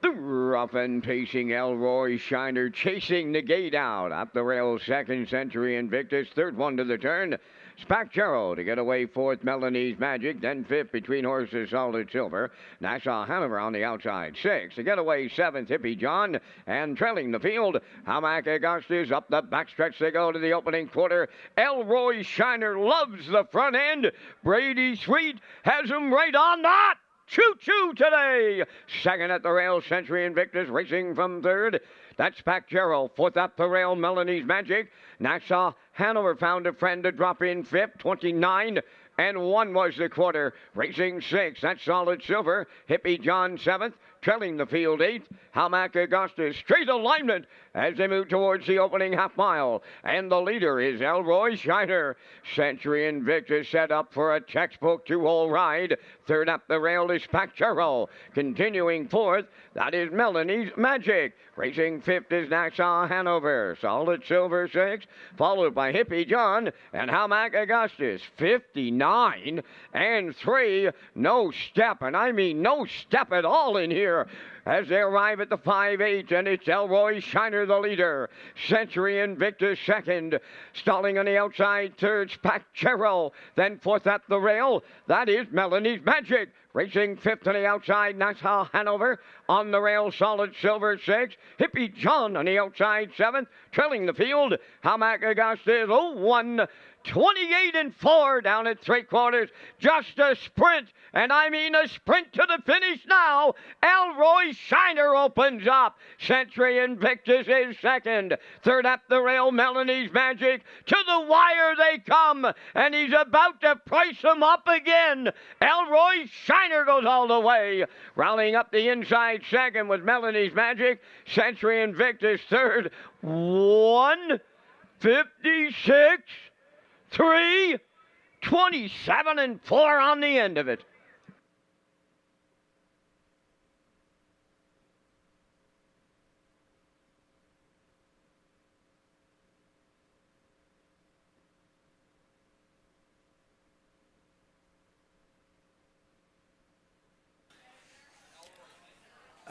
The rough and pacing Elroy Shiner chasing the gate out. Up the rail, second Century Invictus. Third one to the turn. Spactero to get away fourth, Melanie's Magic. Then fifth between horses, Solid Silver. Nassau Hanover on the outside. Sixth to get away seventh, Hippie John. And trailing the field, Hamac Augustus. Up the backstretch they go to the opening quarter. Elroy Shiner loves the front end. Brady Sweet has him right on that. Choo-choo today. Second at the rail, Century Invictus racing from third. That's Spactero. Fourth up the rail, Melanie's Magic. Nassau Hanover found a friend to drop in fifth, 29. And 1 was the quarter. Racing 6, that's Solid Silver. Hippie John 7th. Trailing the field 8th. Hamac Augustus. Straight alignment as they move towards the opening half mile. And the leader is Elroy Shiner. Century Invictus set up for a textbook 2-hole ride. Third up the rail is Spactero. Continuing fourth, that is Melanie's Magic. Racing fifth is Nassau Hanover. Solid Silver 6, followed by Hippie John and Hamac Augustus. 59 and 3. No step, and I mean no step at all in here as they arrive at the 5-8, and it's Elroy Shiner the leader. Century Invictus second. Stalling on the outside third, Spactero. Then fourth at the rail, that is Melanie's Magic. Racing fifth on the outside, Nassau Hanover. On the rail, Solid Silver 6. Hippie John on the outside 7th. Trailing the field, Hamac Augustus 01. 28 and 4 down at 3/4. Just a sprint, and I mean a sprint to the finish now. Elroy Shiner opens up. Century Invictus is second. Third up the rail, Melanie's Magic. To the wire they come, and he's about to price them up again. Elroy Shiner goes all the way. Rallying up the inside second with Melanie's Magic. Century Invictus third. 1:56. 3, 27 and 4 on the end of it.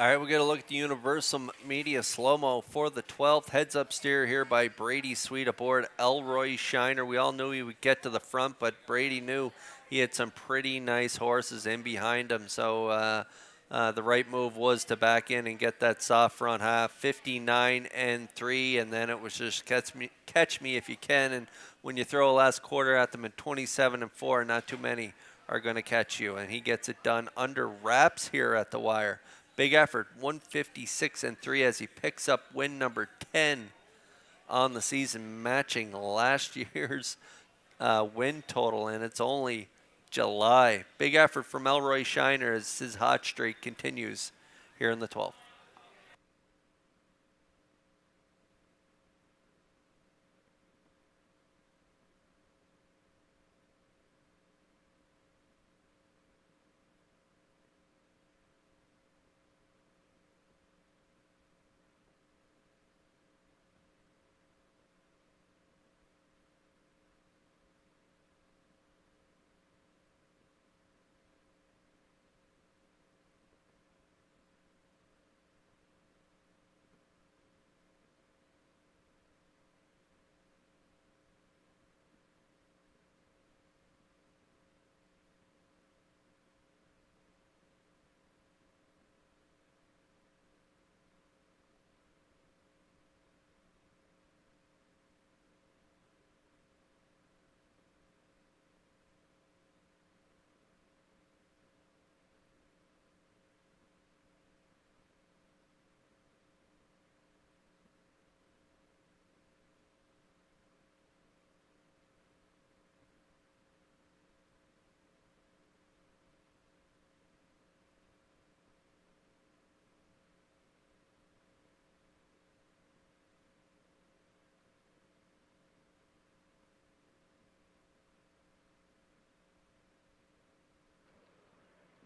All right, we're going to look at the Universal Media slow-mo for the 12th. Heads-up steer here by Brady Sweet aboard Elroy Shiner. We all knew he would get to the front, but Brady knew he had some pretty nice horses in behind him. So the right move was to back in and get that soft front half, 59 and 3, and then it was just catch me if you can. And when you throw a last quarter at them at 27 and 4, not too many are going to catch you. And he gets it done under wraps here at the wire. Big effort, 156 and 3 as he picks up win number 10 on the season, matching last year's win total, and it's only July. Big effort from Elroy Shiner as his hot streak continues here in the 12th.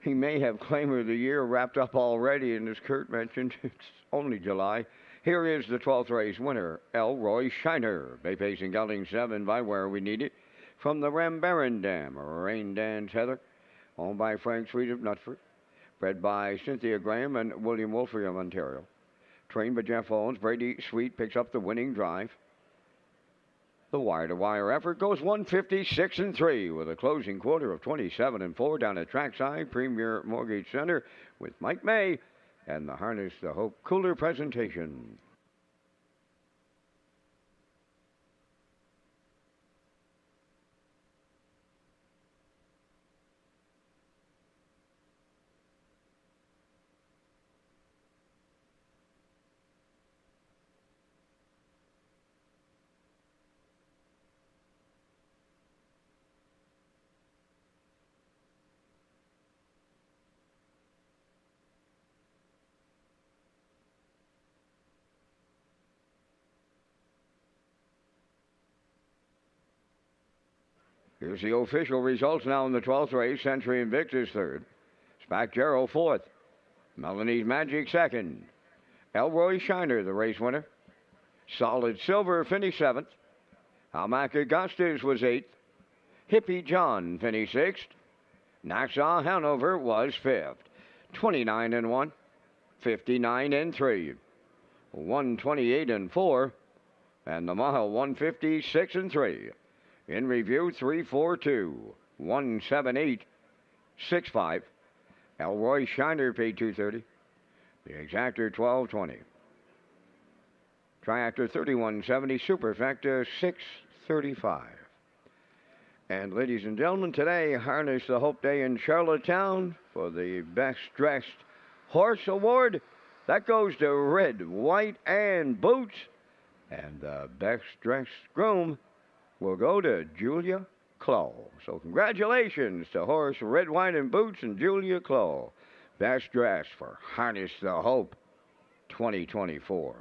He may have Claimer of the Year wrapped up already, and as Kurt mentioned, it's only July. Here is the 12th race winner, Elroy Shiner. Bay Pacing Gelding 7 by Where We Need It. From the Rambaran Dam, Rain Dance Heather. Owned by Frank Sweet of Nutford. Bred by Cynthia Graham and William Wolfrey of Ontario. Trained by Jeff Owens, Brady Sweet picks up the winning drive. The wire-to-wire effort goes 156-3 with a closing quarter of 27-4 down at Trackside Premier Mortgage Center with Mike May and the Harness the Hope Cooler presentation. Here's the official results now in the 12th race. Century Invictus third. Spack Jarrow fourth. Melanie's Magic second. Elroy Shiner, the race winner. Solid Silver finished seventh. Almac Augustus was eighth. Hippie John finished sixth. Nassau Hanover was fifth. 29-1, 59-3, 128-4, and the mile 156-3. In review, 342, 178, 65. Elroy Shiner paid $230. The exactor 1220. Triactor 3170. Superfecta 635. And ladies and gentlemen, today Harness the Hope Day in Charlottetown for the Best Dressed Horse Award. That goes to Red, White, and Boots. And the Best Dressed Groom will go to Julia Clow. So congratulations to horse Red, White, and Boots and Julia Clow. Best dressed for Harness the Hope 2024.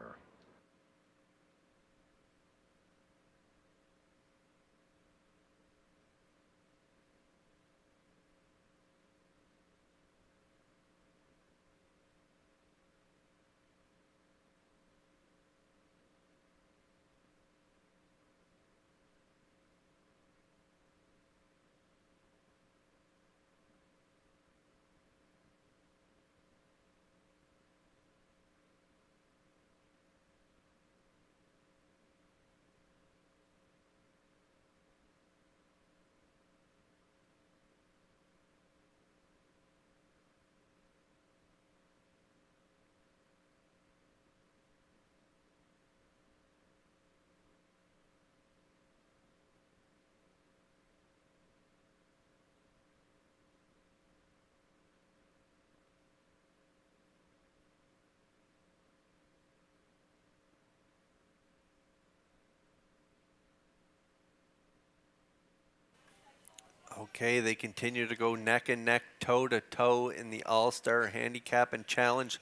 Okay, they continue to go neck and neck, toe to toe in the All-Star Handicap and Challenge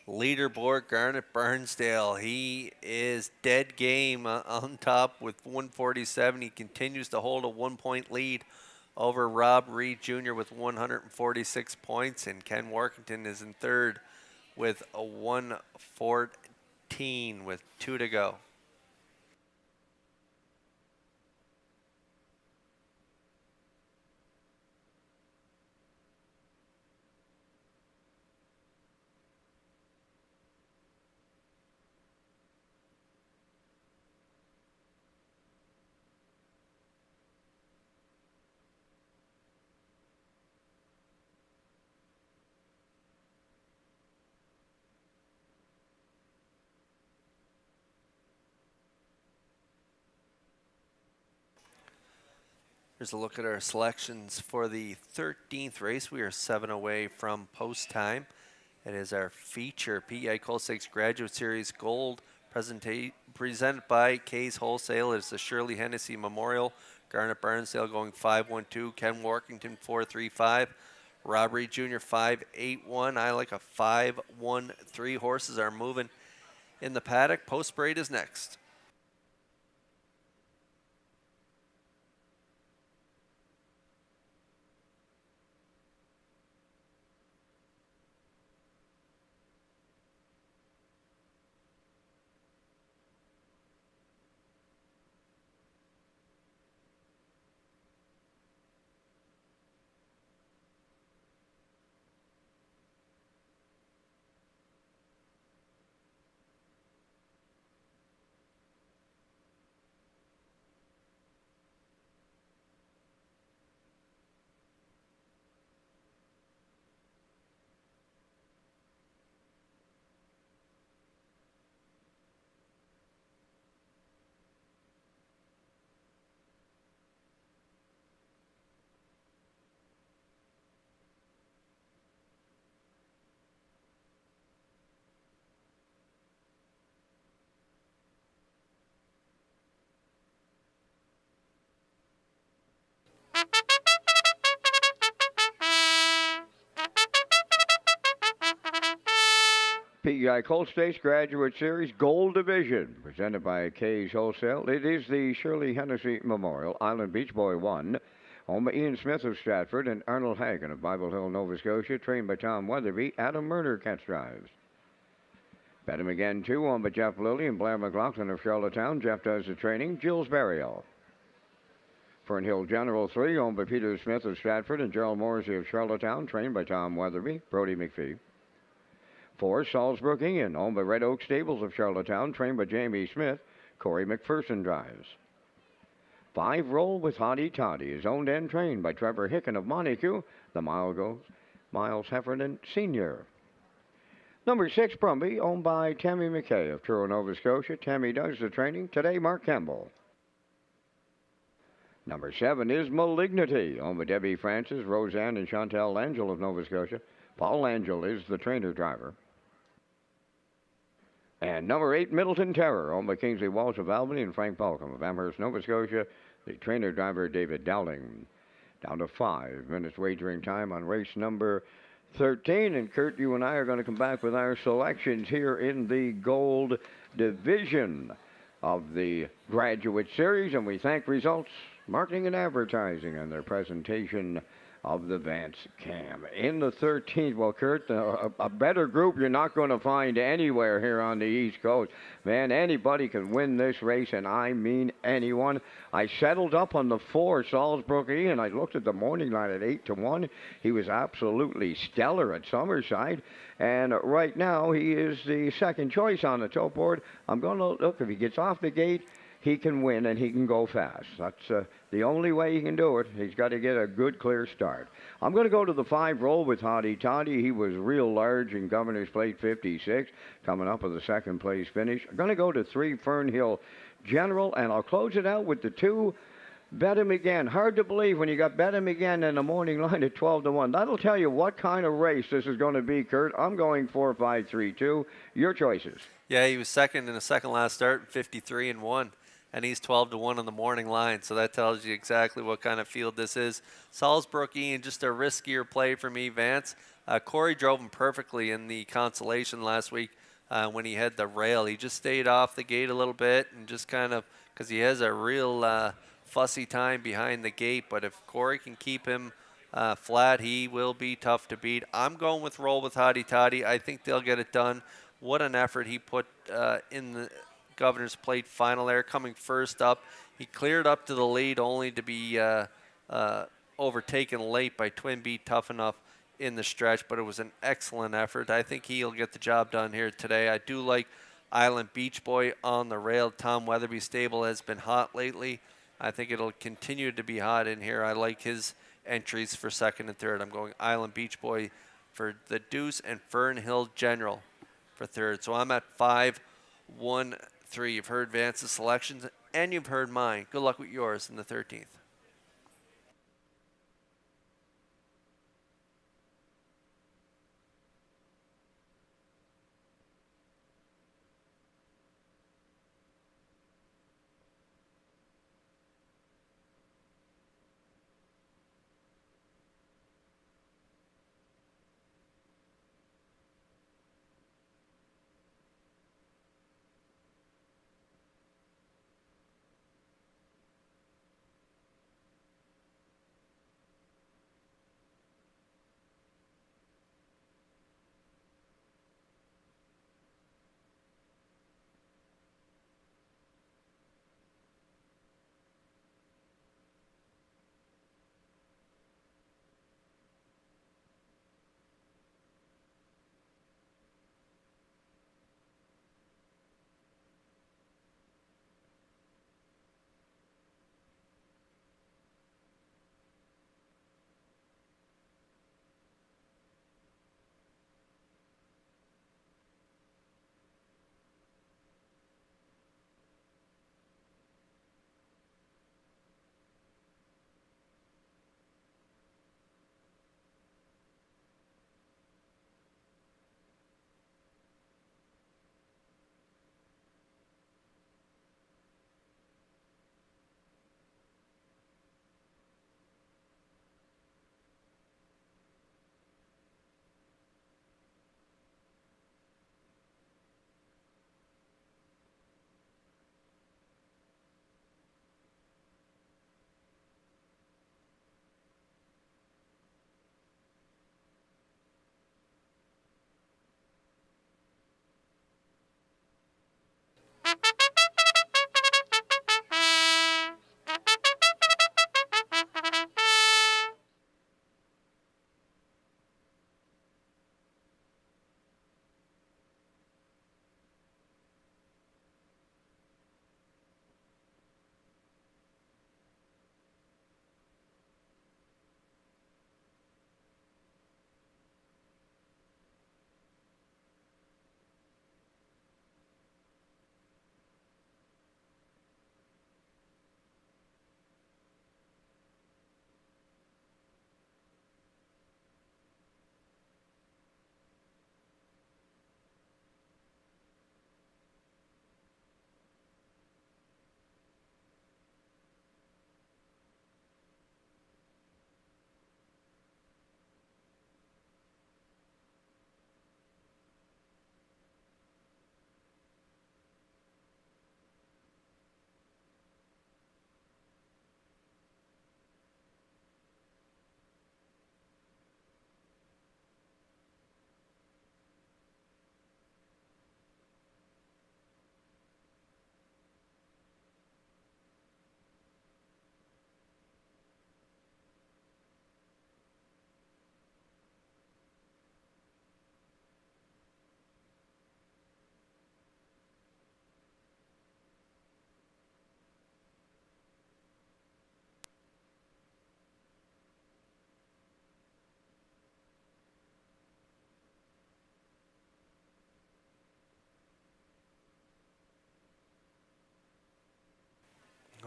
leaderboard. Garnet Burnsdale, he is dead game on top with 147. He continues to hold a 1-point lead over Rob Reed Jr. with 146 points, and Ken Workington is in third with a 114 with 2 to go. Here's a look at our selections for the 13th race. We are 7 away from post time. It is our feature PEI Coal Stakes Graduate Series Gold presented by Kay's Wholesale. It's the Shirley Hennessy Memorial. Garnet Burnsdale going 5-1-2. Ken Workington 4-3-5. Rob Reed Jr. 5-8-1. I like a 5-1-3. Horses are moving in the paddock. Post parade is next. PEI Colt Stakes Graduate Series Gold Division, presented by Kay's Wholesale. It is the Shirley Hennessy Memorial. Island Beach Boy 1. Owned by Ian Smith of Stratford and Arnold Hagen of Bible Hill, Nova Scotia. Trained by Tom Weatherby. Adam Murder catch drives. Bet him again, 2. Owned by Jeff Lilly and Blair McLaughlin of Charlottetown. Jeff does the training. Jill's Burial. Fernhill General 3. Owned by Peter Smith of Stratford and Gerald Morrissey of Charlottetown. Trained by Tom Weatherby. Brody McPhee. 4. Salisbrook Ian, owned by Red Oak Stables of Charlottetown, trained by Jamie Smith. Corey McPherson drives. 5. Roll with Hottie Toddy is owned and trained by Trevor Hicken of Montague. The mile goes Miles Heffernan Sr. Number 6, Brumby, owned by Tammy McKay of Truro, Nova Scotia. Tammy does the training. Today, Mark Campbell. Number 7 is Malignity, owned by Debbie Francis, Roseanne, and Chantel Langell of Nova Scotia. Paul Langell is the trainer driver. And number 8, Middleton Terror, owned by Kingsley Walsh of Albany and Frank Balcom of Amherst, Nova Scotia. The trainer driver, David Dowling. Down to 5 minutes wagering time on race number 13. And Kurt, you and I are going to come back with our selections here in the Gold Division of the Graduate Series. And we thank Results Marketing and Advertising and their presentation of the Vance Cam. In the 13th, well, Kurt, a better group you're not going to find anywhere here on the East Coast. Man, anybody can win this race, and I mean anyone. I settled up on the 4, Salisbrook Ian. I looked at the morning line at 8-1. He was absolutely stellar at Summerside, and right now he is the second choice on the top board. I'm going to look, if he gets off the gate, he can win and he can go fast. That's the only way he can do it. He's got to get a good, clear start. I'm going to go to the 5 Roll with Hottie Toddy. He was real large in Governor's Plate 56, coming up with a second place finish. I'm going to go to 3 Fernhill General, and I'll close it out with the 2 Bet Him Again. Hard to believe when you got Bet Him Again in the morning line at 12-1. That'll tell you what kind of race this is going to be, Kurt. I'm going 4-5-3-2. Your choices. Yeah, he was second in the second last start, 53-1. And he's 12-1 on the morning line, so that tells you exactly what kind of field this is. Salisbrook Ian, just a riskier play for me, Vance. Corey drove him perfectly in the consolation last week when he had the rail. He just stayed off the gate a little bit and just kind of, because he has a real fussy time behind the gate, but if Corey can keep him flat, he will be tough to beat. I'm going with Roll with Hottie Toddy. I think they'll get it done. What an effort he put in the Governor's Plate final there, coming first up. He cleared up to the lead only to be overtaken late by Twin Beat Tough Enough in the stretch, but it was an excellent effort. I think he'll get the job done here today. I do like Island Beach Boy on the rail. Tom Weatherby stable has been hot lately. I think it'll continue to be hot in here. I like his entries for second and third. I'm going Island Beach Boy for the deuce and Fernhill General for third. So I'm at 5-1-3. You've heard Vance's selections, and you've heard mine. Good luck with yours in the 13th.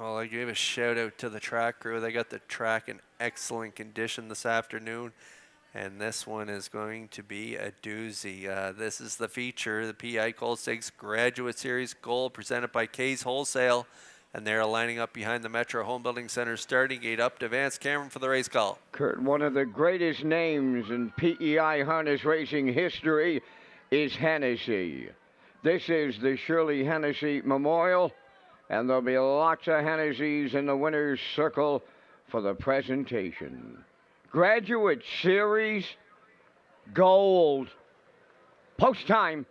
Well, I gave a shout out to the track crew. They got the track in excellent condition this afternoon. And this one is going to be a doozy. This is the feature, the PI Cold Stakes Graduate Series Gold presented by K's Wholesale. And they're lining up behind the Metro Home Building Center starting gate up to Vance Cameron for the race call. Kurt, one of the greatest names in PEI harness racing history is Hennessy. This is the Shirley Hennessy Memorial, and there'll be lots of Hennessy's in the winner's circle for the presentation. Graduate Series Gold. Post time.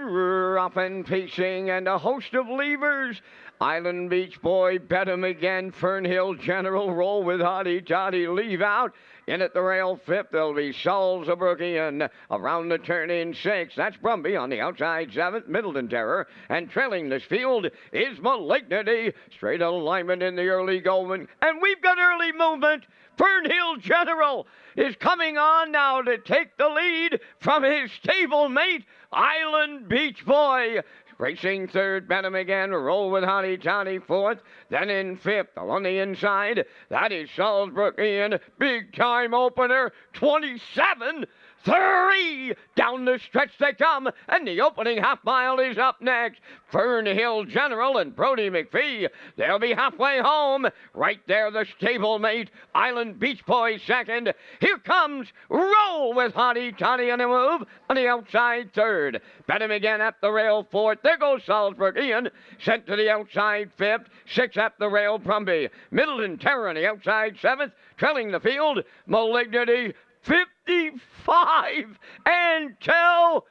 Up and pacing, and a host of levers. Island Beach Boy, Bet 'em Again, Fernhill General, Roll with Hottie Toddy, Leave Out. In at the rail fifth, there'll be Salzburgian around the turn in sixth. That's Brumby on the outside seventh, Middleton Terror. And trailing this field is Malignity. Straight alignment in the early going. And we've got early movement. Fernhill General is coming on now to take the lead from his stablemate, Island Beach Boy. Racing third, Bet 'em Again, Roll with Hottie Toddy fourth. Then in fifth, on the inside, that is Salzburgian. Big time opener, 27-3. Down the stretch they come, and the opening half mile is up next. Fernhill General and Brody McPhee, they'll be halfway home. Right there, the stablemate, Island Beach Boy second. Here comes Roll with Hottie Toddy on a move on the outside third. Bet 'em Again at the rail fourth. There goes Salzburgian, sent to the outside fifth. Six at the rail, Brumby. Middleton Terror on the outside seventh. Trailing the field, Malignity, 55 and 2.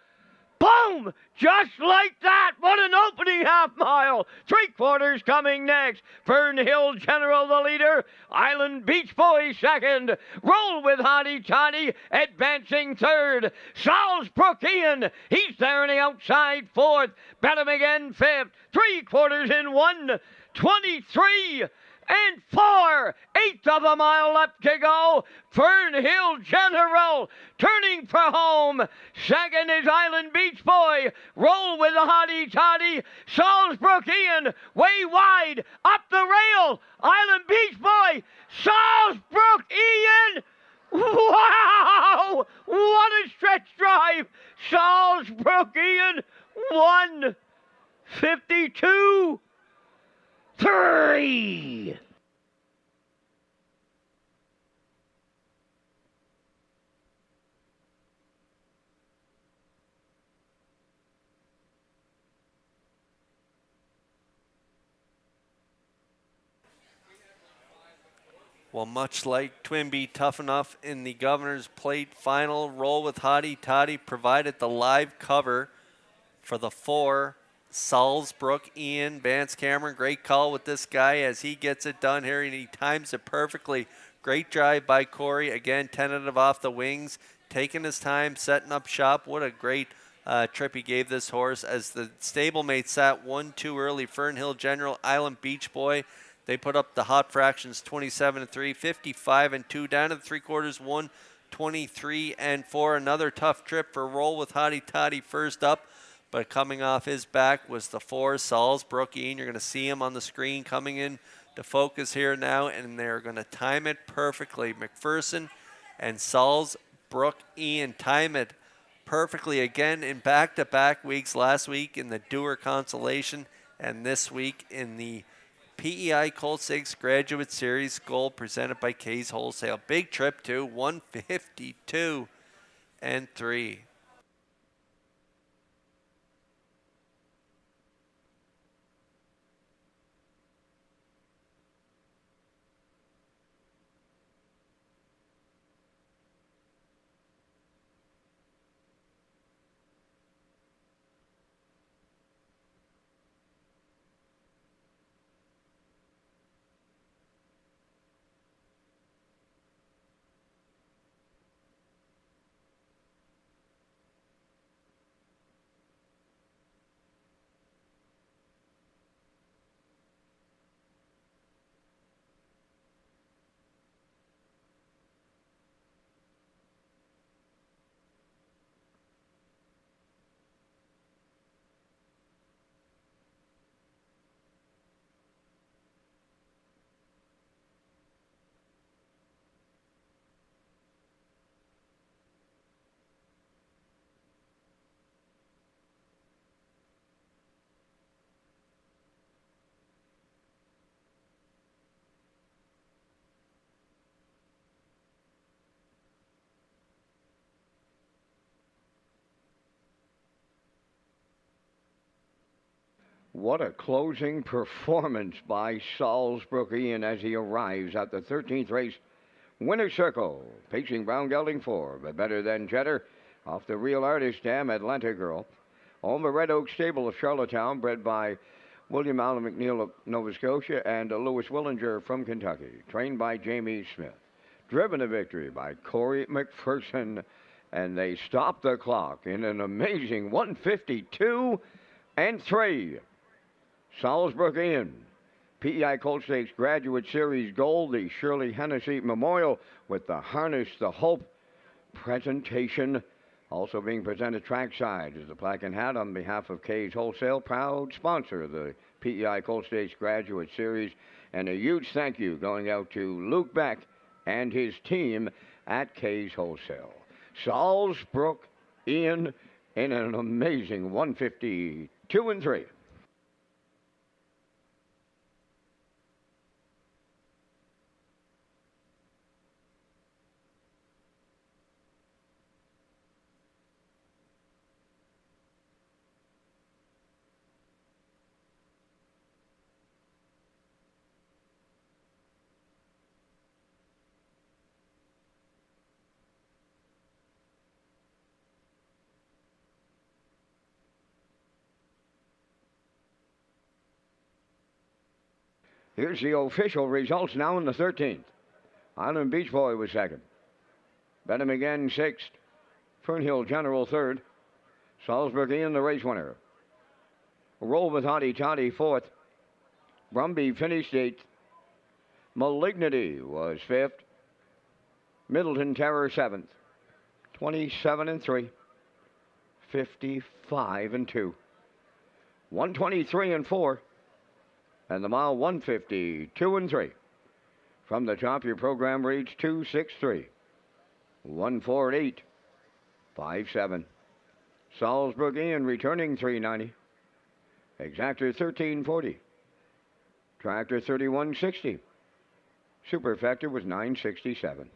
Boom! Just like that. What an opening half mile. 3/4 coming next. Fernhill General the leader. Island Beach Boy second. Roll with Hottie Toddy advancing third. Salzburgian, he's there on the outside fourth. Bet 'em Again fifth. 3/4 in 1:23 and 4/8 of a mile left to go. Fernhill General turning for home. Second is Island Beach Boy. Roll with the Hottie Toddy. Salzburgian way wide up the rail. Island Beach Boy. Salzburgian. Wow! What a stretch drive. Salzburgian 1:52.3. Well, much like Twinbee Tough Enough in the Governor's Plate final, Roll with Hottie Toddy provided the live cover for the 4. Salzbrook Ian, Vance Cameron, great call with this guy as he gets it done here, and he times it perfectly. Great drive by Corey. Again, tentative off the wings, taking his time, setting up shop. What a great trip he gave this horse as the stablemate sat 1-2 early. Fernhill General, Island Beach Boy. They put up the hot fractions 27-3, 55-2, down to the 3/4, 1:23-4. Another tough trip for Roll with Hottie Toddy first up. But coming off his back was the 4, Salzburgian. You're going to see him on the screen coming in to focus here now, and they're going to time it perfectly. McPherson and Salzburgian time it perfectly again in back-to-back weeks. Last week in the Dewar Consolation, and this week in the PEI Colt Stakes Graduate Series Gold presented by K's Wholesale. Big trip too, 1:52-3. What a closing performance by Salzbrook Ian as he arrives at the 13th race winner's circle. Pacing Brown Gelding 4, but better than Cheddar off the Real Artist Dam Atlanta Girl. On the Red Oak Stable of Charlottetown, bred by William Allen McNeil of Nova Scotia and Louis Willinger from Kentucky. Trained by Jamie Smith. Driven to victory by Corey McPherson. And they stop the clock in an amazing 152 and 3. Salzbrook Ian. PEI Colt Stakes Graduate Series Gold, the Shirley Hennessy Memorial with the Harness the Hope presentation. Also being presented trackside is the plaque and hat on behalf of K's Wholesale, proud sponsor of the PEI Colt Stakes Graduate Series. And a huge thank you going out to Luke Beck and his team at K's Wholesale. Salzbrook Ian in an amazing 152 and 3. Here's the official results now in the 13th. Island Beach Boy was second. Benham again sixth. Fernhill General third. Salzburg Ian the race winner. Roll with Hottie Toddy fourth. Brumby finished eighth. Malignity was fifth. Middleton Terror seventh. 27 and 3. 55 and 2. 123 and 4. And the mile 152 and 3. From the top, your program reads 263. 148. 57. Salzburg Ian returning 390. Exactor 1340. Tractor 3160. Superfecta was 967.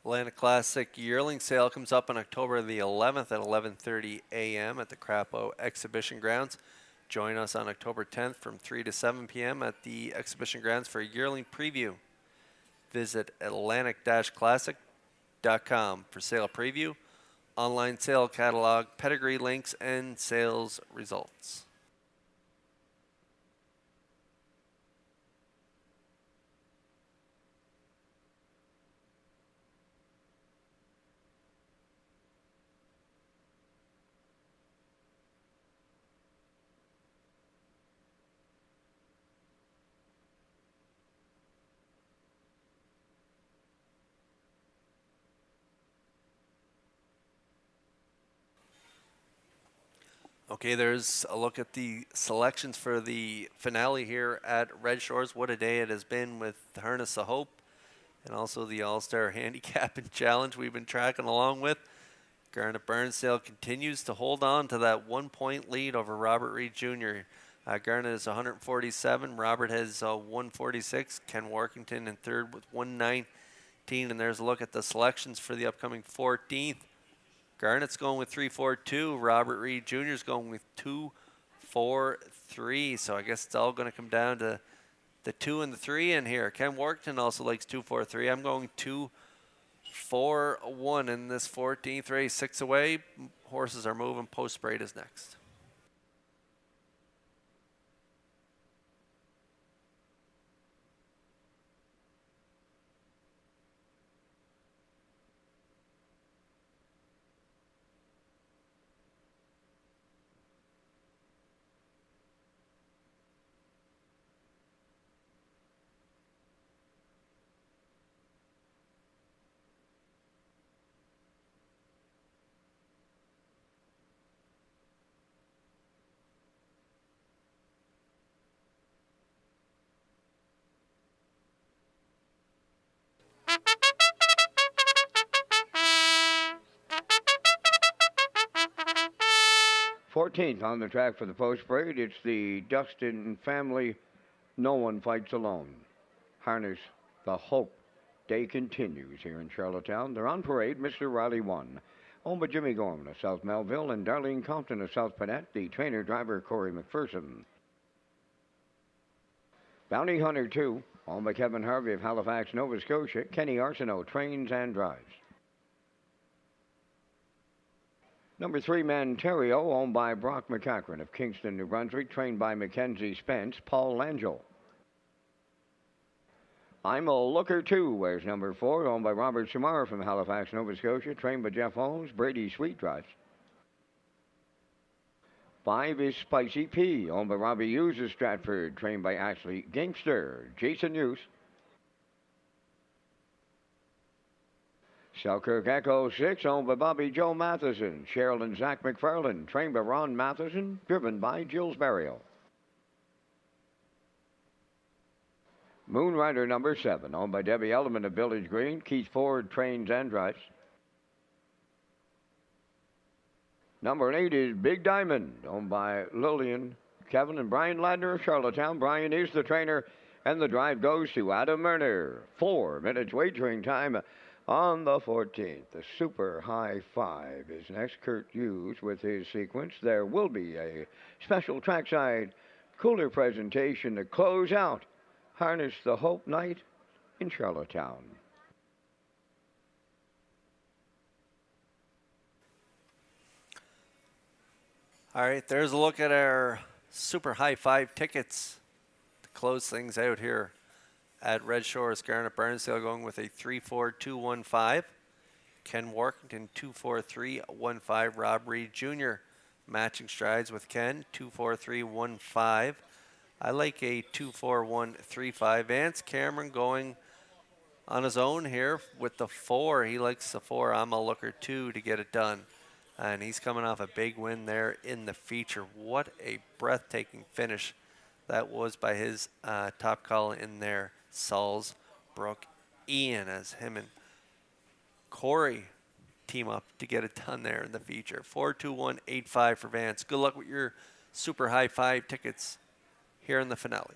Atlanta Classic yearling sale comes up on October the 11th at 11:30 a.m. at the Crapo Exhibition Grounds. Join us on October 10th from 3 to 7 p.m. at the Exhibition Grounds for a yearling preview. Visit Atlantic-Classic.com for sale preview, online sale catalog, pedigree links, and sales results. Okay, there's a look at the selections for the finale here at Red Shores. What a day it has been with Harness of Hope and also the All-Star Handicap and Challenge we've been tracking along with. Garnet Burnsdale continues to hold on to that 1-point lead over Robert Reed Jr. Garnet is 147. Robert has 146. Ken Workington in third with 119. And there's a look at the selections for the upcoming 14th. Garnet's going with 3-4-2. Robert Reed Jr. is going with 2-4-3. So I guess it's all going to come down to the 2 and the 3 in here. Ken Workington also likes 2-4-3. I'm going 2-4-1 in this 14th race. 6 away. Horses are moving. Post Parade is next. Fourteenth on the track for the post parade. It's the Dustin family. No one fights alone. Harness the Hope Day continues here in Charlottetown. They're on parade. Mr. Riley 1. Owned by Jimmy Gorman of South Melville and Darlene Compton of South Panett. The trainer driver Corey McPherson. Bounty Hunter 2. Owned by Kevin Harvey of Halifax, Nova Scotia. Kenny Arsenault trains and drives. Number 3, Manterio, owned by Brock McCachran of Kingston, New Brunswick, trained by Mackenzie Spence, Paul Langell. I'm a Looker 2, wears number 4, owned by Robert Samara from Halifax, Nova Scotia, trained by Jeff Holmes, Brady Sweet drives. 5 is Spicy P, owned by Robbie Hughes of Stratford, trained by Ashley Gangster, Jason Hughes. Selkirk Echo 6, owned by Bobby Joe Matheson, Cheryl and Zach McFarland, trained by Ron Matheson, driven by Jules Barrio. Moonrider number 7, owned by Debbie Elliman of Village Green, Keith Ford trains and drives. Number 8 is Big Diamond, owned by Lillian, Kevin, and Brian Ladner of Charlottetown. Brian is the trainer, and the drive goes to Adam Murner. 4 minutes wagering time on the 14th. The Super High 5 is next. Kurt Hughes with his sequence. There will be a special trackside cooler presentation to close out Harness the Hope Night in Charlottetown. All right, there's a look at our Super High 5 tickets to close things out here at Red Shores. Garnet Barnsdale going with a 3-4-2-1-5. Ken Workington 2-4-3-1-5. Rob Reed Jr. matching strides with Ken 2-4-3-1-5. I like a 2-4-1-3-5. Vance Cameron going on his own here with the 4. He likes the 4. I'm a Looker 2 to get it done. And he's coming off a big win there in the feature. What a breathtaking finish that was by his top call in there. Salzbrook Ian, as him and Corey team up to get it done there in the feature. 4-2-1-8-5 for Vance. Good luck with your Super High 5 tickets here in the finale.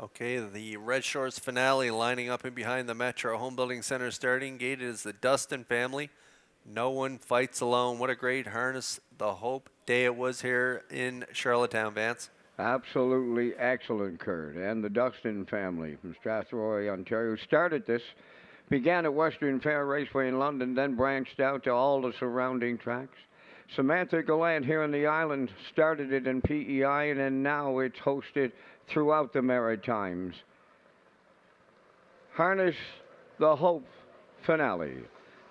Okay, the Red Shores finale lining up in behind the Metro Home Building Center starting gate is the Dustin family. No one fights alone. What a great Harness the Hope day it was here in Charlottetown, Vance. Absolutely excellent, Kurt. And the Dustin family from Strathroy, Ontario, started this. Began at Western Fair Raceway in London, then branched out to all the surrounding tracks. Samantha Gallant here in the island started it in PEI, and then now it's hosted throughout the Maritimes. Harness the Hope finale.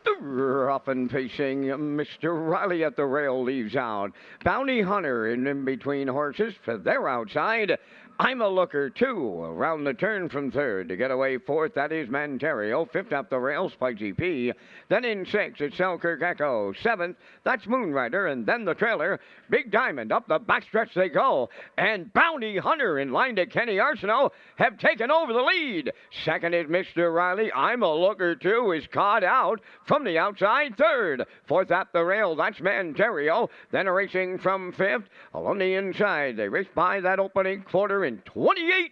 The rough and pacing Mr. Riley at the rail leaves out. Bounty Hunter in between horses. They're outside. I'm a Looker, too. Around the turn from third to get away fourth. That is Manterio. Fifth up the rail, Spicy P. Then in sixth, it's Selkirk Echo. Seventh, that's Moonrider. And then the trailer, Big Diamond. Up the backstretch they go. And Bounty Hunter in line to Kenny Arsenault have taken over the lead. Second is Mr. Riley. I'm a Looker, too, is caught out from the outside third. Fourth up the rail, that's Manterio. Then racing from fifth. Along the inside, they race by that opening quarter in 28-2.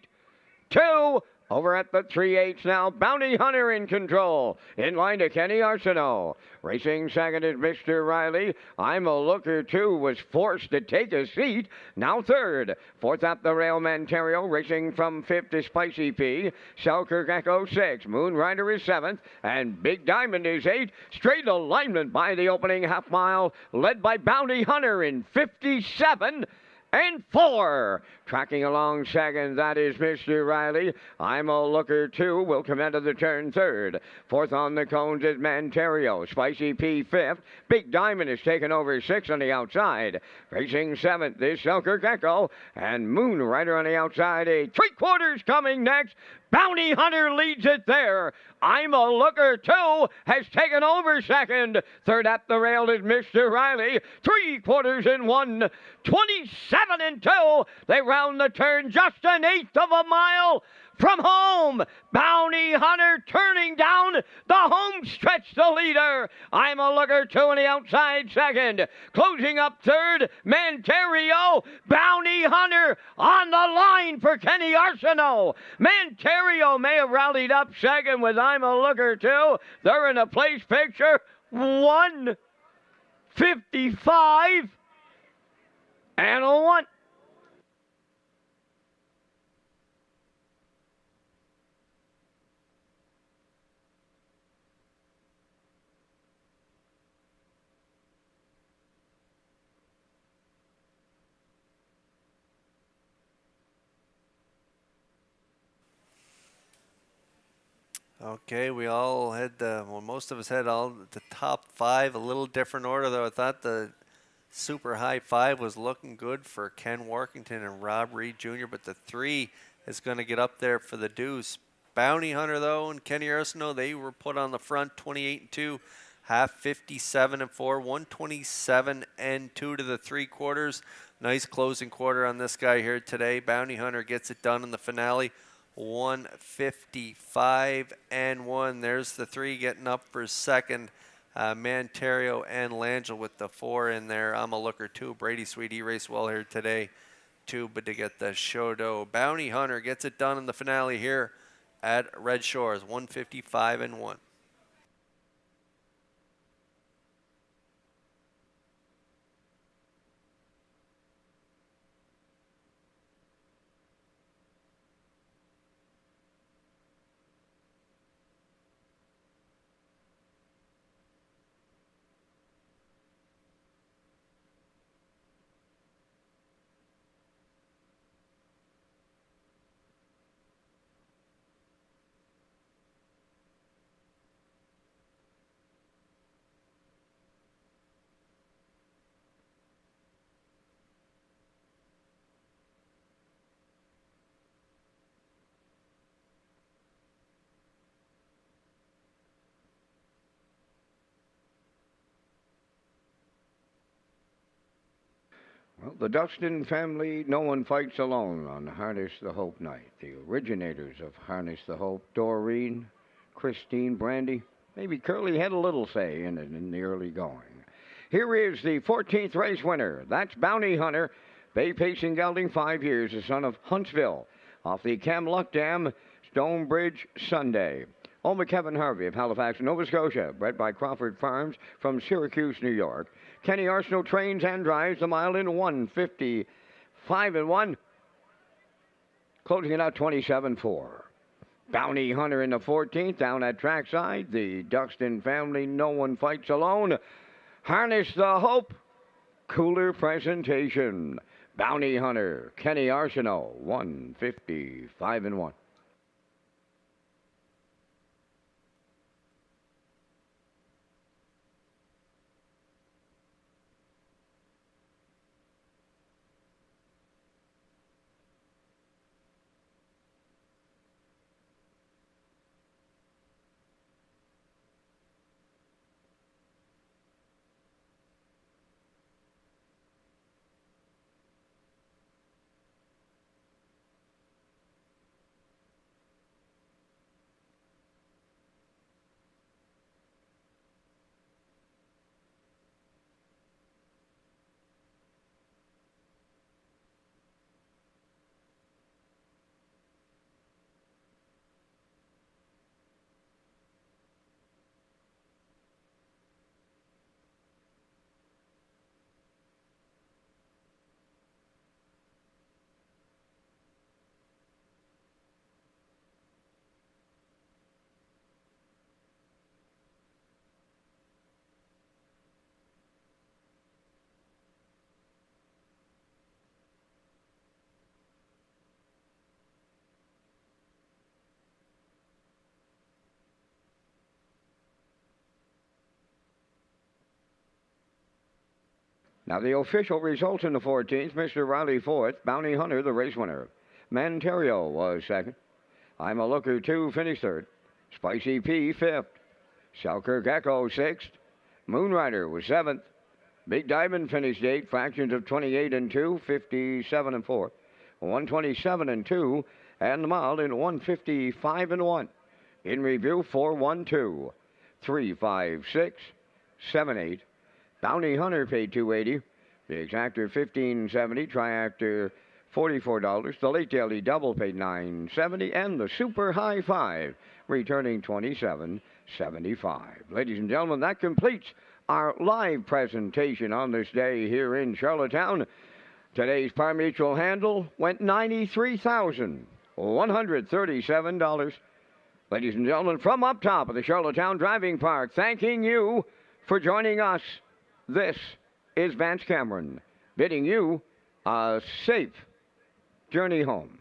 Over at the 3/8 now, Bounty Hunter in control. In line to Kenny Arsenault. Racing second is Mr. Riley. I'm a Looker, too, was forced to take a seat. Now third. Fourth up the rail, Manterio. Racing from fifth is Spicy P. Selkirk Echo 6. Moonrider is seventh. And Big Diamond is 8. Straight alignment by the opening half mile. Led by Bounty Hunter in 57-4. Tracking along second, that is Mr. Riley. I'm a Looker, too, will come into the turn third. Fourth on the cones is Manterio. Spicy P fifth. Big Diamond is taken over sixth on the outside. Racing seventh is Selkirk Echo. And Moonrider on the outside. A 3/4 coming next. Bounty Hunter leads it there. I'm a Looker, too, has taken over second. Third at the rail is Mr. Riley. 3/4 in 1. 27-2. They round the turn just an eighth of a mile from home. Bounty Hunter turning down the home stretch, the leader. I'm a Looker, too, on the outside second. Closing up third, Manterio. Bounty Hunter on the line for Kenny Arsenault. Manterio may have rallied up second with I'm a Looker, too. They're in a place picture. 1:55 and a 1. Okay, we all had most of us had all the top 5, a little different order, though. I thought the super high 5 was looking good for Ken Workington and Rob Reed Jr., but the 3 is going to get up there for the deuce. Bounty Hunter, though, and Kenny Arsenault, they were put on the front, 28-2, half 57-4, 127-2 to the 3/4. Nice closing quarter on this guy here today. Bounty Hunter gets it done in the finale. 155-1. There's the 3 getting up for second. Manterio and Langell with the 4 in there. I'm a Looker, too. Brady Sweet, he raced well here today, too, but to get the show-do. Bounty Hunter gets it done in the finale here at Red Shores. 155-1. Well, the Dustin family, no one fights alone on Harness the Hope night. The originators of Harness the Hope, Doreen, Christine, Brandy, maybe Curly had a little say in it in the early going. Here is the 14th race winner. That's Bounty Hunter, Bay Pacing gelding, 5 years, the son of Huntsville. off the Camluck Dam Stonebridge Sunday. Home of Kevin Harvey of Halifax, Nova Scotia, bred by Crawford Farms from Syracuse, New York. Kenny Arsenault trains and drives the mile in 1:55.1. Closing it out 27-4. Bounty Hunter in the 14th down at trackside. The Duxton family, no one fights alone. Harness the Hope. Cooler presentation. Bounty Hunter, Kenny Arsenault, 1:55.1. Now the official results in the 14th, Mr. Riley fourth, Bounty Hunter the race winner. Manterio was second. I'm a Looker 2 finished third. Spicy P fifth. Selkirk Echo sixth. Moonrider was seventh. Big Diamond finished eighth. Fractions of 28 and 2, 57 and 4. 127 and 2, and the mile in 1:55 and 1. In review 412, 356, 78. Bounty Hunter paid $280. The Exactor $15.70. Triactor $44. The Late Daily Double paid $9.70, and the Super High Five returning $27.75. Ladies and gentlemen, that completes our live presentation on this day here in Charlottetown. Today's Par Mutual handle went $93,137. Ladies and gentlemen, from up top of the Charlottetown Driving Park, thanking you for joining us. This is Vance Cameron, bidding you a safe journey home.